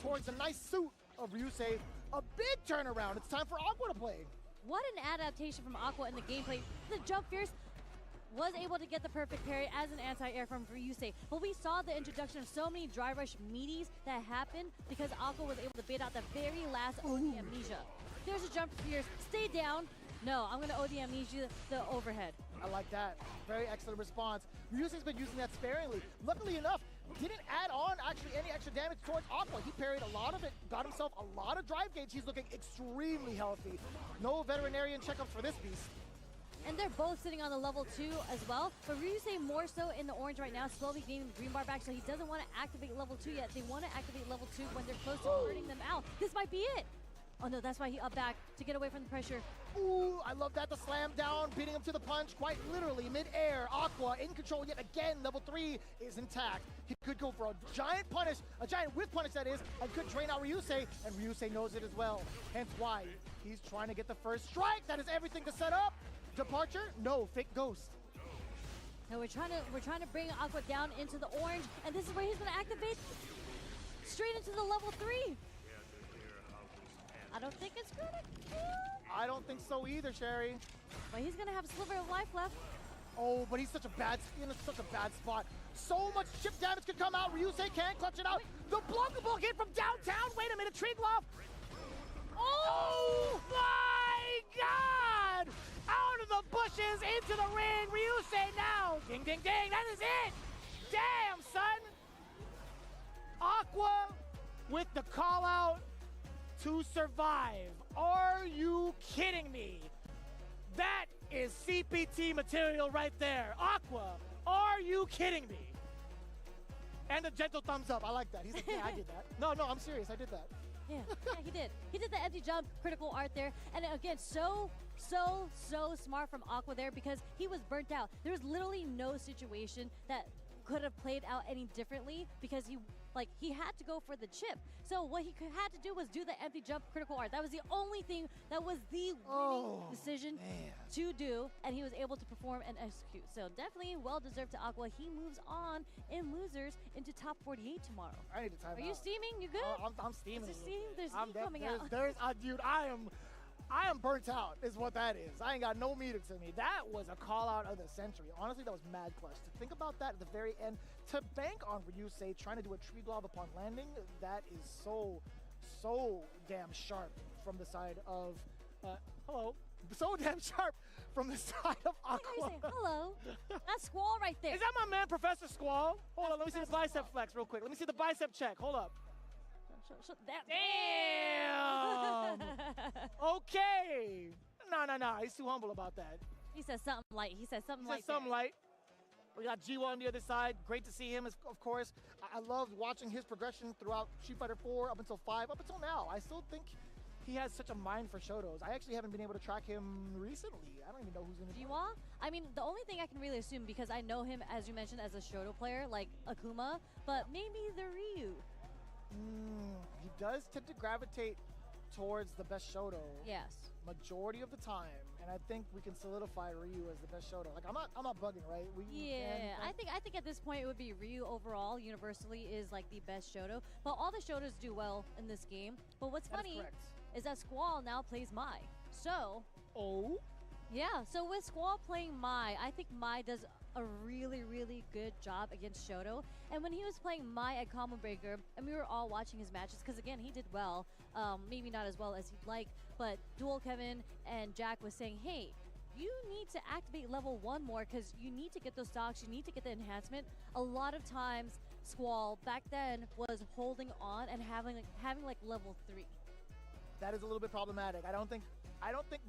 towards a nice suit of Ryusei. A big turnaround. It's time for Aqua to play. What an adaptation from Aqua in the gameplay. The jump fierce was able to get the perfect parry as an anti-air from Ryusei, but we saw the introduction of so many dry rush meaties that happened because Aqua was able to bait out the very last OD Amnesia. There's a jump fierce. Stay down. No, I'm going to OD Amnesia the overhead. I like that. Very excellent response. Ryusei's been using that sparingly. Luckily enough, didn't add on actually any extra damage towards Aqua. He parried a lot of it, got himself a lot of drive gauge. He's looking extremely healthy. No veterinarian checkups for this beast. And they're both sitting on the level 2 as well, but Ryusei more so in the orange right now, slowly gaining the green bar back, so he doesn't want to activate level 2 yet. They want to activate level 2 when they're close to burning them out. This might be it. Oh no, that's why he up back to get away from the pressure. Ooh, I love that. The slam down, beating him to the punch, quite literally mid-air. Aqua in control yet again. Level 3 is intact. He could go for a giant punish, a giant whiff punish that is, and could drain out Ryusei, and Ryusei knows it as well. Hence why he's trying to get the first strike. That is everything to set up. Departure? No, fake ghost. No, we're trying to bring Aqua down into the orange, and this is where he's going to activate straight into the level 3. I don't think it's gonna kill. I don't think so either, Sherry. But he's gonna have a sliver of life left. Oh, but he's in such a bad spot. So much chip damage could come out. Ryusei can't clutch it out. The Blanca Ball hit from downtown. Wait a minute, Triglav. Oh my God! Out of the bushes into the ring. Ryusei now. Ding, ding, ding. That is it. Damn, son. Aqua with the call out to survive. Are you kidding me? That is CPT material right there. Aqua, are you kidding me? And a gentle thumbs up. I like that. He's like, yeah, I did that. No, I'm serious. I did that. Yeah, he did. He did the empty jump, critical art there. And again, so smart from Aqua there because he was burnt out. There's literally no situation that could have played out any differently because he had to go for the chip. So what he had to do was do the empty jump critical art. That was the only thing that was the winning decision to do, and he was able to perform and execute. So definitely well-deserved to Aqua. He moves on in losers into top 48 tomorrow. I need to time out. Are you steaming? You good? I'm steaming. There's steam coming out. Dude, I am burnt out is what that is. I ain't got no meter to me. That was a call out of the century. Honestly, that was mad clutch. To think about that at the very end, to bank on Ryusei trying to do a tree glove upon landing, that is so damn sharp from the side of, hello, so damn sharp from the side of I hear you Aqua. say hello. That's Squall right there. Is that my man, Professor Squall? Hold on, let me see the bicep flex real quick. Let me see the bicep check. Hold up. Damn! Okay. No. He's too humble about that. He said something light. He said something He light. said something light. We got G1 on the other side. Great to see him, of course. I loved watching his progression throughout Street Fighter 4 up until 5, up until now. I still think he has such a mind for Shotos. I actually haven't been able to track him recently. I don't even know who's in the Jiwa? I mean, the only thing I can really assume, because I know him, as you mentioned, as a Shoto player, like Akuma, but maybe the Ryu. He does tend to gravitate towards the best Shoto. Yes. Majority of the time, and I think we can solidify Ryu as the best Shoto. Like I'm not bugging, right? I think at this point it would be Ryu overall. Universally is like the best Shoto, but all the Shotos do well in this game. But what's funny is that Squall now plays Mai. So. Oh. Yeah. So with Squall playing Mai, I think Mai does a really, really good job against Shoto. And when he was playing Mai at Combo Breaker, and we were all watching his matches, because again, he did well, maybe not as well as he'd like, but Dual Kevin and Jack was saying, hey, you need to activate level 1 more because you need to get those stocks, you need to get the enhancement. A lot of times, Squall back then was holding on and having like level 3. That is a little bit problematic. I don't think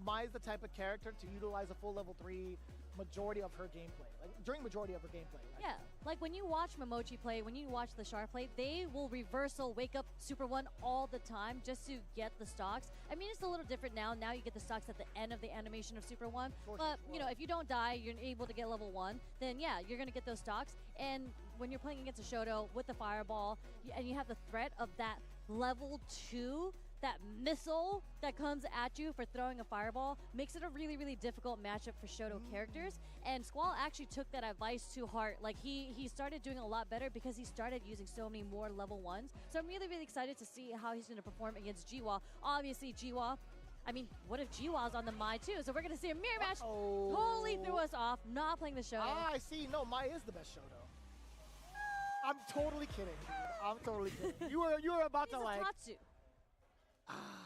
Mai is the type of character to utilize a full level 3 majority of her gameplay. Like during majority of her gameplay. Yeah, like when you watch Momochi play, when you watch the Char play, they will reversal, wake up Super 1 all the time just to get the stocks. I mean, it's a little different now. Now you get the stocks at the end of the animation of Super 1. But, you know, if you don't die, you're able to get level 1, then yeah, you're going to get those stocks. And when you're playing against a Shoto with the Fireball, and you have the threat of that level 2, that missile that comes at you for throwing a fireball, makes it a really, really difficult matchup for Shoto characters. And Squall actually took that advice to heart. Like he started doing a lot better because he started using so many more level 1s. So I'm really, really excited to see how he's going to perform against Jiwa. Obviously, Jiwa, I mean, what if Jiwa's on the Mai too? So we're going to see a mirror match. Totally threw us off, not playing the Shoto. I see. No, Mai is the best Shoto. I'm totally kidding, dude. I'm totally kidding. You were about to like... Tatsu.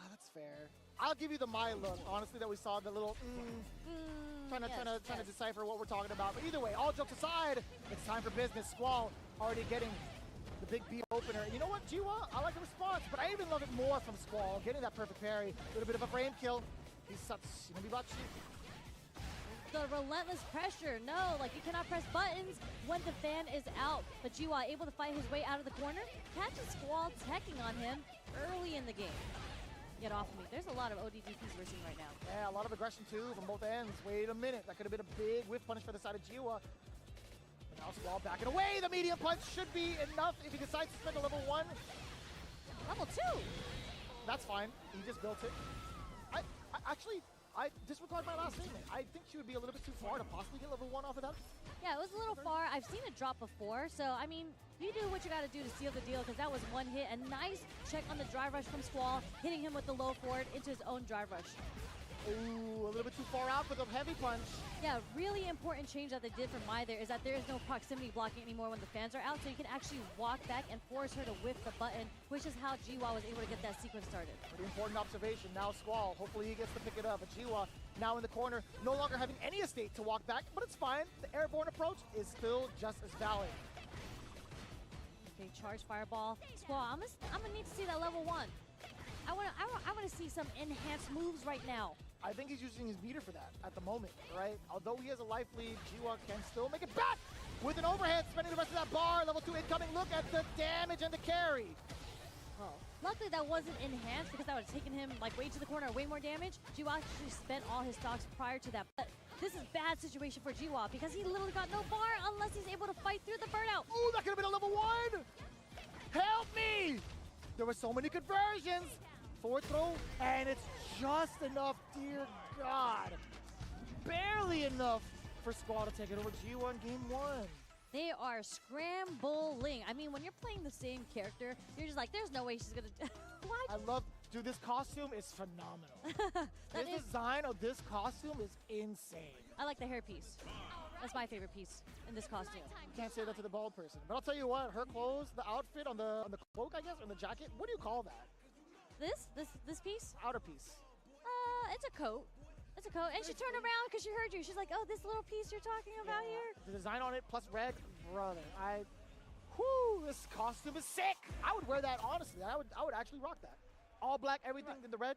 That's fair. I'll give you the Mai look, honestly, that we saw, the little trying to decipher what we're talking about. But either way, all jokes aside, it's time for business. Squall already getting the big B opener. You know what, Jiwa? I like the response, but I even love it more from Squall, getting that perfect parry. A little bit of a frame kill. He's such the relentless pressure. No, like you cannot press buttons when the fan is out. But Jiwa able to fight his way out of the corner, catches Squall teching on him early in the game. Get off of me. There's a lot of ODDPs we're seeing right now. Yeah, a lot of aggression too from both ends. Wait a minute. That could have been a big whiff punish for the side of Jiwa. But now Squall backing away. The medium punch should be enough if he decides to spend a level 1. Level 2? That's fine. He just built it. I disregard my last statement. I think she would be a little bit too far to possibly get level 1 off of that. Yeah, it was a little far. I've seen it drop before. So, I mean, you do what you got to do to seal the deal because that was one hit. A nice check on the drive rush from Squall, hitting him with the low forward into his own drive rush. Ooh, a little bit too far out with a heavy punch. Yeah, really important change that they did for Mai there is that there is no proximity blocking anymore when the fans are out, so you can actually walk back and force her to whiff the button, which is how Jiwa was able to get that sequence started. Pretty important observation. Now Squall, hopefully he gets to pick it up. But Jiwa now in the corner, no longer having any estate to walk back, but it's fine. The airborne approach is still just as valid. Okay, charge fireball. Squall, I'm gonna need to see that level 1. I want to see some enhanced moves right now. I think he's using his meter for that at the moment, right? Although he has a life lead, Jiwa can still make it back with an overhead, spending the rest of that bar. Level 2 incoming. Look at the damage and the carry. Oh. Luckily that wasn't enhanced because that would have taken him like way to the corner, way more damage. Jiwa actually spent all his stocks prior to that. But this is bad situation for Jiwa because he literally got no bar unless he's able to fight through the burnout. Ooh, that could have been a level 1. Help me! There were so many conversions. Forward throw, and it's just enough, dear God. Barely enough for Squall to take it over G1 game 1. They are scrambling. I mean, when you're playing the same character, you're just like, there's no way she's gonna... Why? I love, dude, this costume is phenomenal. The design of this costume is insane. I like the hairpiece. That's my favorite piece in this costume. You can't say that to the bald person. But I'll tell you what, her clothes, the outfit on the cloak, I guess, or the jacket, what do you call that? This piece? Outer piece. It's a coat. That's a code. And she turned around because she heard you. She's like, oh, this little piece you're talking about here? The design on it plus red, brother. Whoo, this costume is sick. I would wear that, honestly. I would actually rock that. All black, everything in the red.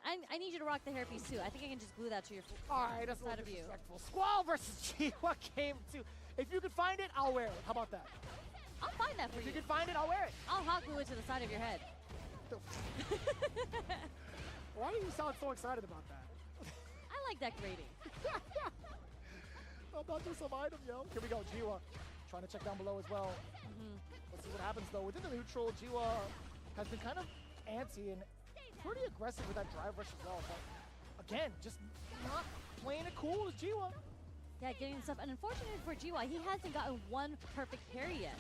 I need you to rock the hairpiece too. I think I can just glue that to your All right, that's side not of you. disrespectful. Squall versus G1 game 2. If you can find it, I'll wear it. How about that? I'll find that for If you. you can find it, I'll wear it. I'll hot glue it to the side of your head. Why do you sound so excited about that? I like decorating. I'm about to do some item, yo. Here we go, Jiwa. Trying to check down below as well. Let's see what happens, though. Within the neutral, Jiwa has been kind of antsy and pretty aggressive with that drive rush as well. But again, just not playing it cool as Jiwa. Yeah, getting stuff. And unfortunately for GY, he hasn't gotten one perfect parry yet.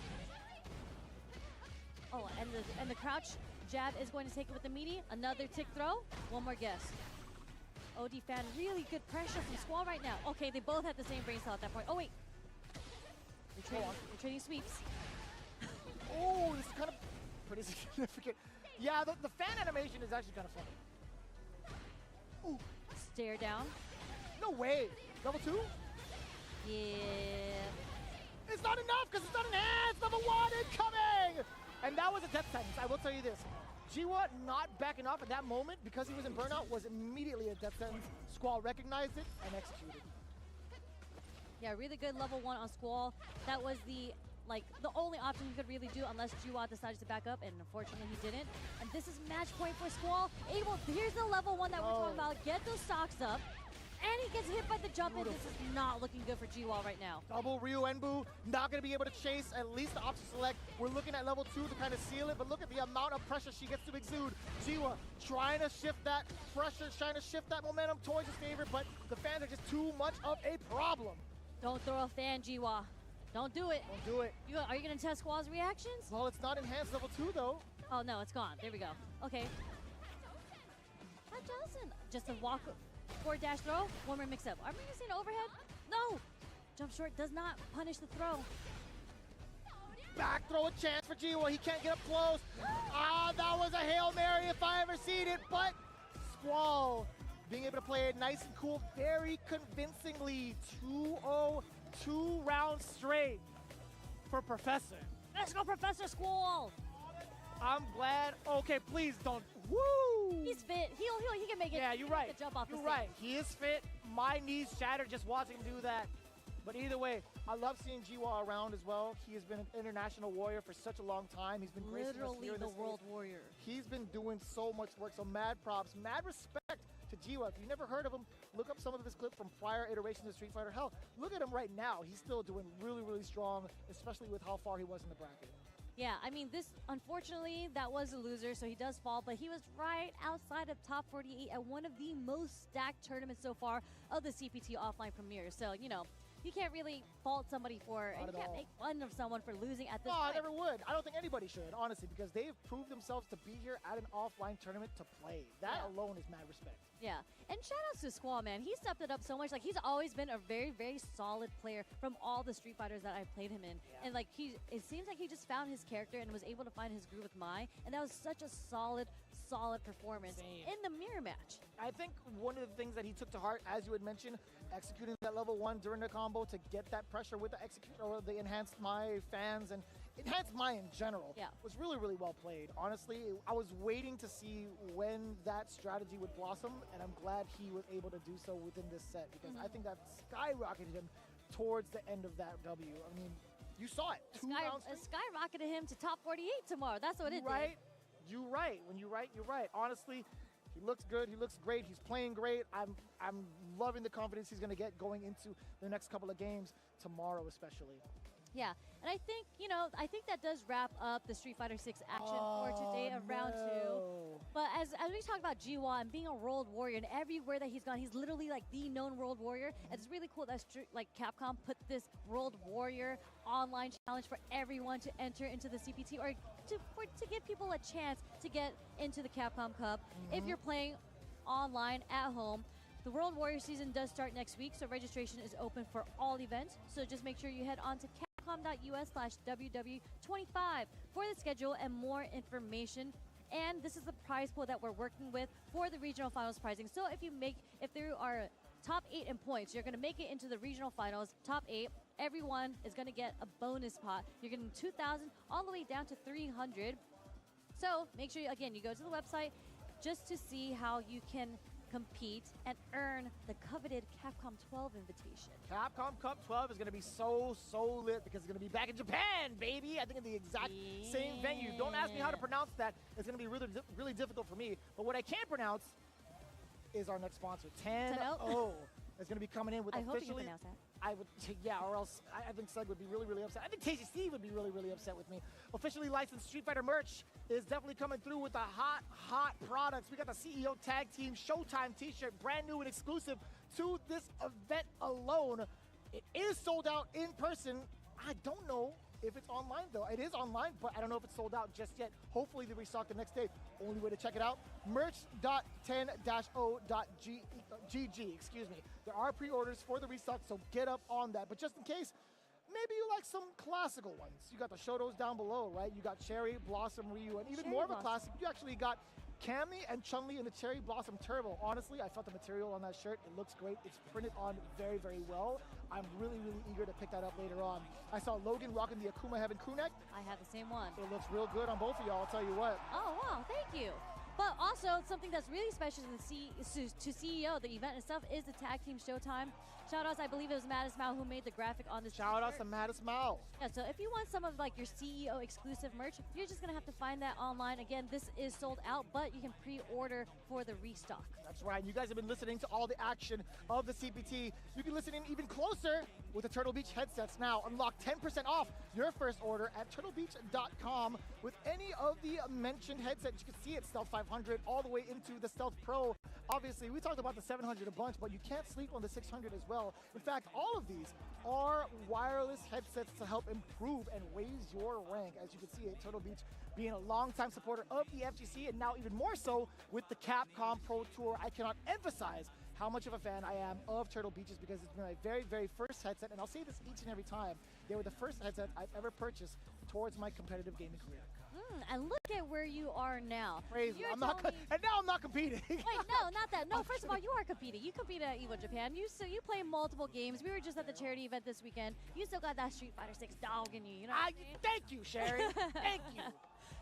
Oh, and the crouch jab is going to take it with the meaty. Another tick throw. One more guess. OD fan, really good pressure from Squall right now. Okay, they both had the same brain cell at that point. Oh, wait. You're trading sweeps. Oh, this is kind of pretty significant. Yeah, the fan animation is actually kind of funny. Ooh, Stare down. no way. Level 2? Yeah. It's not enough because it's not enhanced. Level 1 incoming! And that was a death sentence. I will tell you this. Jiwa not backing off at that moment because he was in burnout was immediately a death sentence. Squall recognized it and executed. Yeah, really good level 1 on Squall. That was the only option he could really do unless Jiwa decided to back up, and unfortunately he didn't. And this is match point for Squall. Here's the level 1 that we're talking about. Get those stocks up. And he gets hit by the jump, and this is not looking good for G-Wall right now. Double Ryu Enbu, not going to be able to chase at least the option select. We're looking at level 2 to kind of seal it, but look at the amount of pressure she gets to exude. Jiwa trying to shift that pressure, trying to shift that momentum towards his favor, but the fans are just too much of a problem. Don't throw a fan, G-Wall. Don't do it. Don't do it. Are you going to test Squall's reactions? Well, it's not enhanced level 2, though. Oh, no, it's gone. There we go. Okay. Pat Johnson, just a walk forward dash throw. One more mix-up. Are we going to see an overhead? No! Jump short does not punish the throw. Back throw a chance for Jiwa. He can't get up close. That was a Hail Mary if I ever seen it, but Squall being able to play it nice and cool, very convincingly. 2-0, 2 rounds straight for Professor. Let's go, Professor Squall! I'm glad. Okay, please don't. Woo! He's fit. He can make it. Yeah, He you're can right. make the jump off You're the right. stage. He is fit. My knees shattered just watching him do that. But either way, I love seeing Jiwa around as well. He has been an international warrior for such a long time. He's been gracing us Literally here in the this world stage. warrior. He's been doing so much work, so mad props, mad respect to Jiwa. If you've never heard of him, look up some of his clips from prior iterations of Street Fighter. Hell, look at him right now. He's still doing really, really strong, especially with how far he was in the bracket. Yeah, I mean, unfortunately, that was a loser, so he does fall, but he was right outside of top 48 at one of the most stacked tournaments so far of the CPT offline premiere. So, you can't really fault somebody for, and you can't make fun of someone for losing at this No, I point. never would. I don't think anybody should, honestly, because they've proved themselves to be here at an offline tournament to play. That alone is mad respect. Yeah, and shout outs to Squall, man. He stepped it up so much. Like, he's always been a very, very solid player from all the Street Fighters that I've played him in. And, it seems like he just found his character and was able to find his groove with Mai. And that was such a solid performance in the mirror match. I think one of the things that he took to heart, as you had mentioned, executing that level 1 during the combo to get that pressure with the execute or the enhanced Mai fans and enhanced Mai in general was really, really well played. Honestly, I was waiting to see when that strategy would blossom, and I'm glad he was able to do so within this set because I think that skyrocketed him towards the end of that W. I mean, you saw it. Skyrocketed him to top 48 tomorrow. That's what it did. You're right. When you're right, you're right. Honestly, he looks good. He looks great. He's playing great. I'm loving the confidence he's going to get going into the next couple of games tomorrow, especially. Yeah, and I think, I think that does wrap up the Street Fighter 6 action for today of round 2. But as we talk about G1 and being a world warrior, and everywhere that he's gone, he's literally like the known world warrior. And it's really cool that Capcom put this world warrior online challenge for everyone to enter into the CPT or to give people a chance to get into the Capcom Cup. If you're playing online at home, the World Warrior season does start next week, so registration is open for all events. So just make sure you head on to capcom.us/WW25 for the schedule and more information And this is the prize pool that we're working with for the regional finals pricing. So if there are top 8 in points, you're going to make it into the regional finals, top 8. Everyone is going to get a bonus pot. You're getting 2,000 all the way down to 300. So make sure, again, you go to the website just to see how you can compete and earn the coveted Capcom 12 invitation. Capcom Cup 12 is going to be so lit because it's going to be back in Japan, baby. I think in the exact same venue. Don't ask me how to pronounce that. It's going to be really difficult for me. But what I can pronounce is our next sponsor, 10-0. Is going to be coming in with I officially. hope you can pronounce that. I would, yeah, or else I think Seg would be really upset. I think Tasty Steve would be really upset with me. Officially licensed Street Fighter merch is definitely coming through with the hot products. We got the CEO Tag Team Showtime t-shirt, brand new and exclusive to this event alone. It is sold out in person. I don't know if it's online though. It is online, but I don't know if it's sold out just yet. Hopefully they restock the next day. Only way to check it out, merch.10-o.gg, excuse me. There are pre-orders for the restock, so get up on that. But just in case, maybe you like some classical ones. You got the Shotos down below, right? You got Cherry, Blossom, Ryu, and even more of a classic, you actually got Cammy and Chun-Li in the Cherry Blossom Turbo. Honestly, I felt the material on that shirt. It looks great. It's printed on very well. I'm really eager to pick that up later on. I saw Logan rocking the Akuma Heaven crew neck. I have the same one. It looks real good on both of y'all, I'll tell you what. Oh, wow, thank you. But also, something that's really special to CEO, the event itself, is the Tag Team Showtime. Shoutouts, I believe it was Mattis Mao who made the graphic on this Shoutouts to Mattis Mao. Yeah, so if you want some of like your CEO exclusive merch, you're just gonna have to find that online. Again, this is sold out, but you can pre-order for the restock. That's right. You guys have been listening to all the action of the CPT. You can listen in even closer with the Turtle Beach headsets now. Unlock 10% off your first order at turtlebeach.com with any of the mentioned headsets. You can see it, Stealth 500 all the way into the Stealth Pro. Obviously, we talked about the 700 a bunch, but you can't sleep on the 600 as well. In fact, all of these are wireless headsets to help improve and raise your rank. As you can see, Turtle Beach being a longtime supporter of the FGC, and now even more so with the Capcom Pro Tour. I cannot emphasize how much of a fan I am of Turtle Beaches because it's been my very first headset, and I'll say this each and every time. They were the first headset I've ever purchased towards my competitive gaming career. And look at where you are now. Crazy. And now I'm not competing. Wait, no, not that. No, first of all, you are competing. You compete at EVO Japan. You play multiple games. We were just at the charity event this weekend. You still got that Street Fighter 6 dog in you. You know what I mean? Thank you, Sherry. Thank you.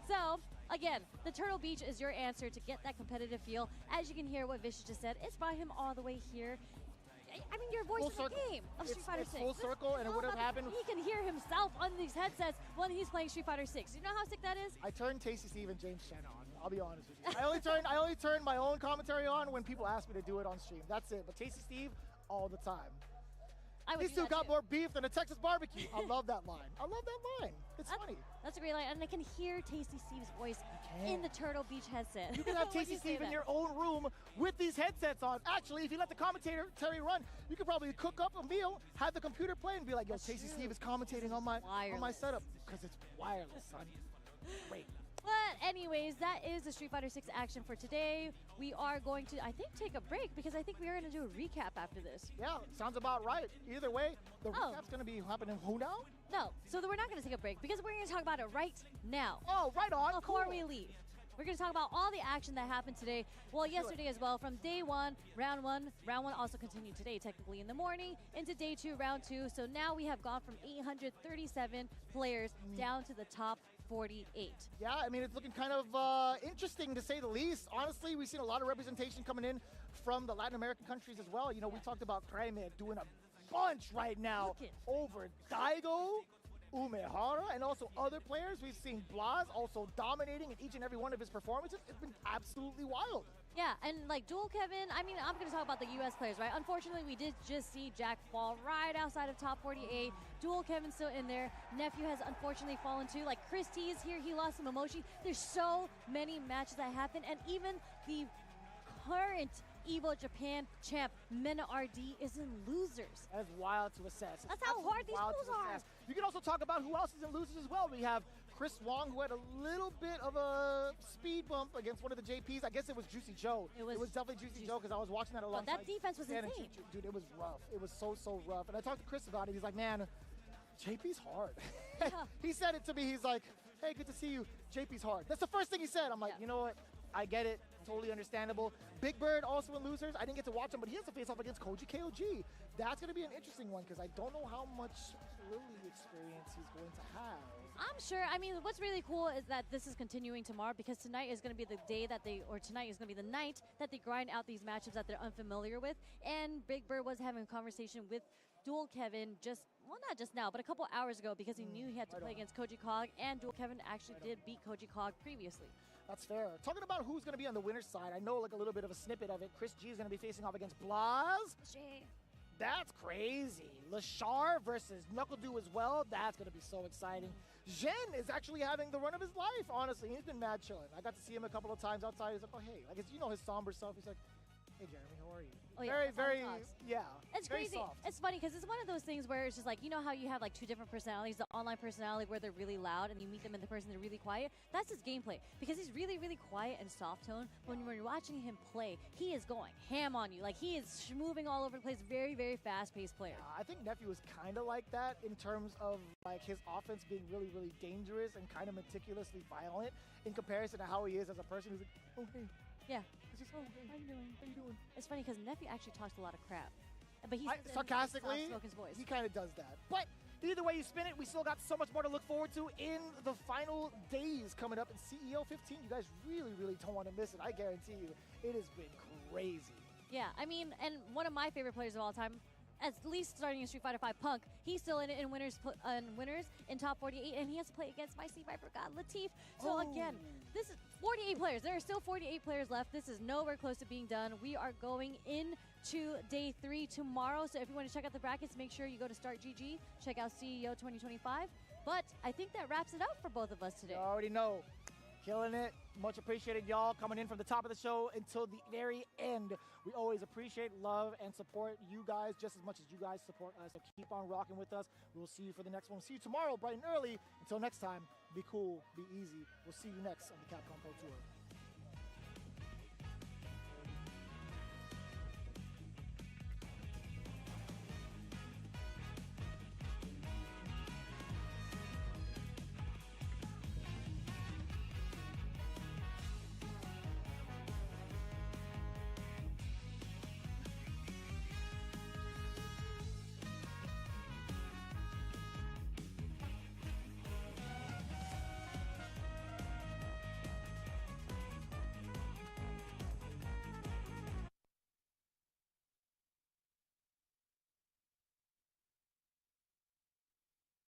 So, again, the Turtle Beach is your answer to get that competitive feel. As you can hear what Vicious just said, it's brought him all the way here. I mean, your voice Full in circle. the game of Street Fighter 6. Full circle, and it would have happened. He can hear himself on these headsets when he's playing Street Fighter 6. You know how sick that is? I turned Tasty Steve and James Chen on. I'll be honest with you. I only turn my own commentary on when people ask me to do it on stream. That's it. But Tasty Steve, all the time. These two got more beef than a Texas barbecue. I love that line. It's funny. That's a great line. And I can hear Tasty Steve's voice in the Turtle Beach headset. You can have Tasty Steve in your own room with these headsets on. Actually, if you let the commentary run, you could probably cook up a meal, have the computer play, and be like, yo, Tasty Steve is commentating on my setup. Because it's wireless, son. Great. But anyways, that is the Street Fighter 6 action for today. We are going to, I think, take a break because I think we are going to do a recap after this. Yeah, sounds about right. Either way, the recap's going to be happening who now? No, so we're not going to take a break because we're going to talk about it right now. Oh, right on. Before we leave. We're going to talk about all the action that happened today. Well, yesterday as well, from day one, round one. Round one also continued today, technically in the morning, into day two, round two. So now we have gone from 837 players down to the top 48. Yeah, I mean, it's looking kind of interesting to say the least. Honestly, we've seen a lot of representation coming in from the Latin American countries as well. You know, we talked about Kramer doing a bunch right now over Daigo, Umehara, and also other players. We've seen Blas also dominating in each and every one of his performances. It's been absolutely wild. Yeah, and like Dual Kevin, I mean, I'm going to talk about the U.S. players, right? Unfortunately, we did just see Jack fall right outside of top 48. Dual Kevin's still in there. Nephew has unfortunately fallen too. Like Chris T is here. He lost some emotion. There's so many matches that happened, and even the current EVO Japan champ, Mena RD, is in losers. That's wild to assess. That's how hard these pools are. You can also talk about who else is in losers as well. We have Chris Wong, who had a little bit of a speed bump against one of the JPs. I guess it was Juicy Joe. It was definitely Juicy Joe because I was watching that alongside. But that defense was insane. Dude, it was rough. It was so rough. And I talked to Chris about it. He's like, man, JP's hard. Yeah. He said it to me. He's like, hey, good to see you. JP's hard. That's the first thing he said. I'm like, Yeah. you know what? I get it. Totally understandable. Big Bird also in losers. I didn't get to watch him, but he has to face off against Koji KOG. That's going to be an interesting one because I don't know how much Lily experience he's going to have. I'm sure. I mean, what's really cool is that this is continuing tomorrow because tonight is going to be the day that tonight is going to be the night that they grind out these matchups that they're unfamiliar with. And Big Bird was having a conversation with Dual Kevin not just now, but a couple hours ago because he knew he had to play against Koji Cog, and Dual Kevin actually did beat Koji Cog previously. That's fair. Talking about who's going to be on the winner's side, I know like a little bit of a snippet of it. Chris G is going to be facing off against Blaz. That's crazy. Lashar versus NuckleDu as well. That's going to be so exciting. Zhen is actually having the run of his life, honestly. He's been mad chilling. I got to see him a couple of times outside. He's like, oh, hey. Like, you know his somber self. He's like, hey, Jeremy, how are you? Oh, yeah, very, that's how he very, talks. yeah. It's very crazy. soft. It's funny because it's one of those things where it's just like, you know how you have like two different personalities, the online personality where they're really loud and you meet them in the person they're really quiet. That's his gameplay because he's really, really quiet and soft tone. When you're watching him play, he is going ham on you. Like he is moving all over the place. Very, very fast-paced player. I think Nephew is kind of like that in terms of like his offense being really, really dangerous and kind of meticulously violent in comparison to how he is as a person who's like, oh, hey. Yeah. It's just, oh, hey, how you doing? How you doing? It's funny because Nephew actually talks a lot of crap. But he's sarcastically, voice. he kind of does that. But either way you spin it, we still got so much more to look forward to in the final days coming up in CEO 15. You guys really, really don't want to miss it. I guarantee you, it has been crazy. Yeah, I mean, and one of my favorite players of all time, at least starting in Street Fighter V, Punk, he's still in winners in top 48, and he has to play against my Steve Viper God, Latif. So again, this is 48 players. There are still 48 players left. This is nowhere close to being done. We are going into day 3 tomorrow. So if you want to check out the brackets, make sure you go to Start GG, check out CEO 2025. But I think that wraps it up for both of us today. You already know. Killing it. Much appreciated, y'all, coming in from the top of the show until the very end. We always appreciate, love, and support you guys just as much as you guys support us. So keep on rocking with us. We'll see you for the next one. See you tomorrow, bright and early. Until next time, be cool, be easy. We'll see you next on the Capcom Pro Tour.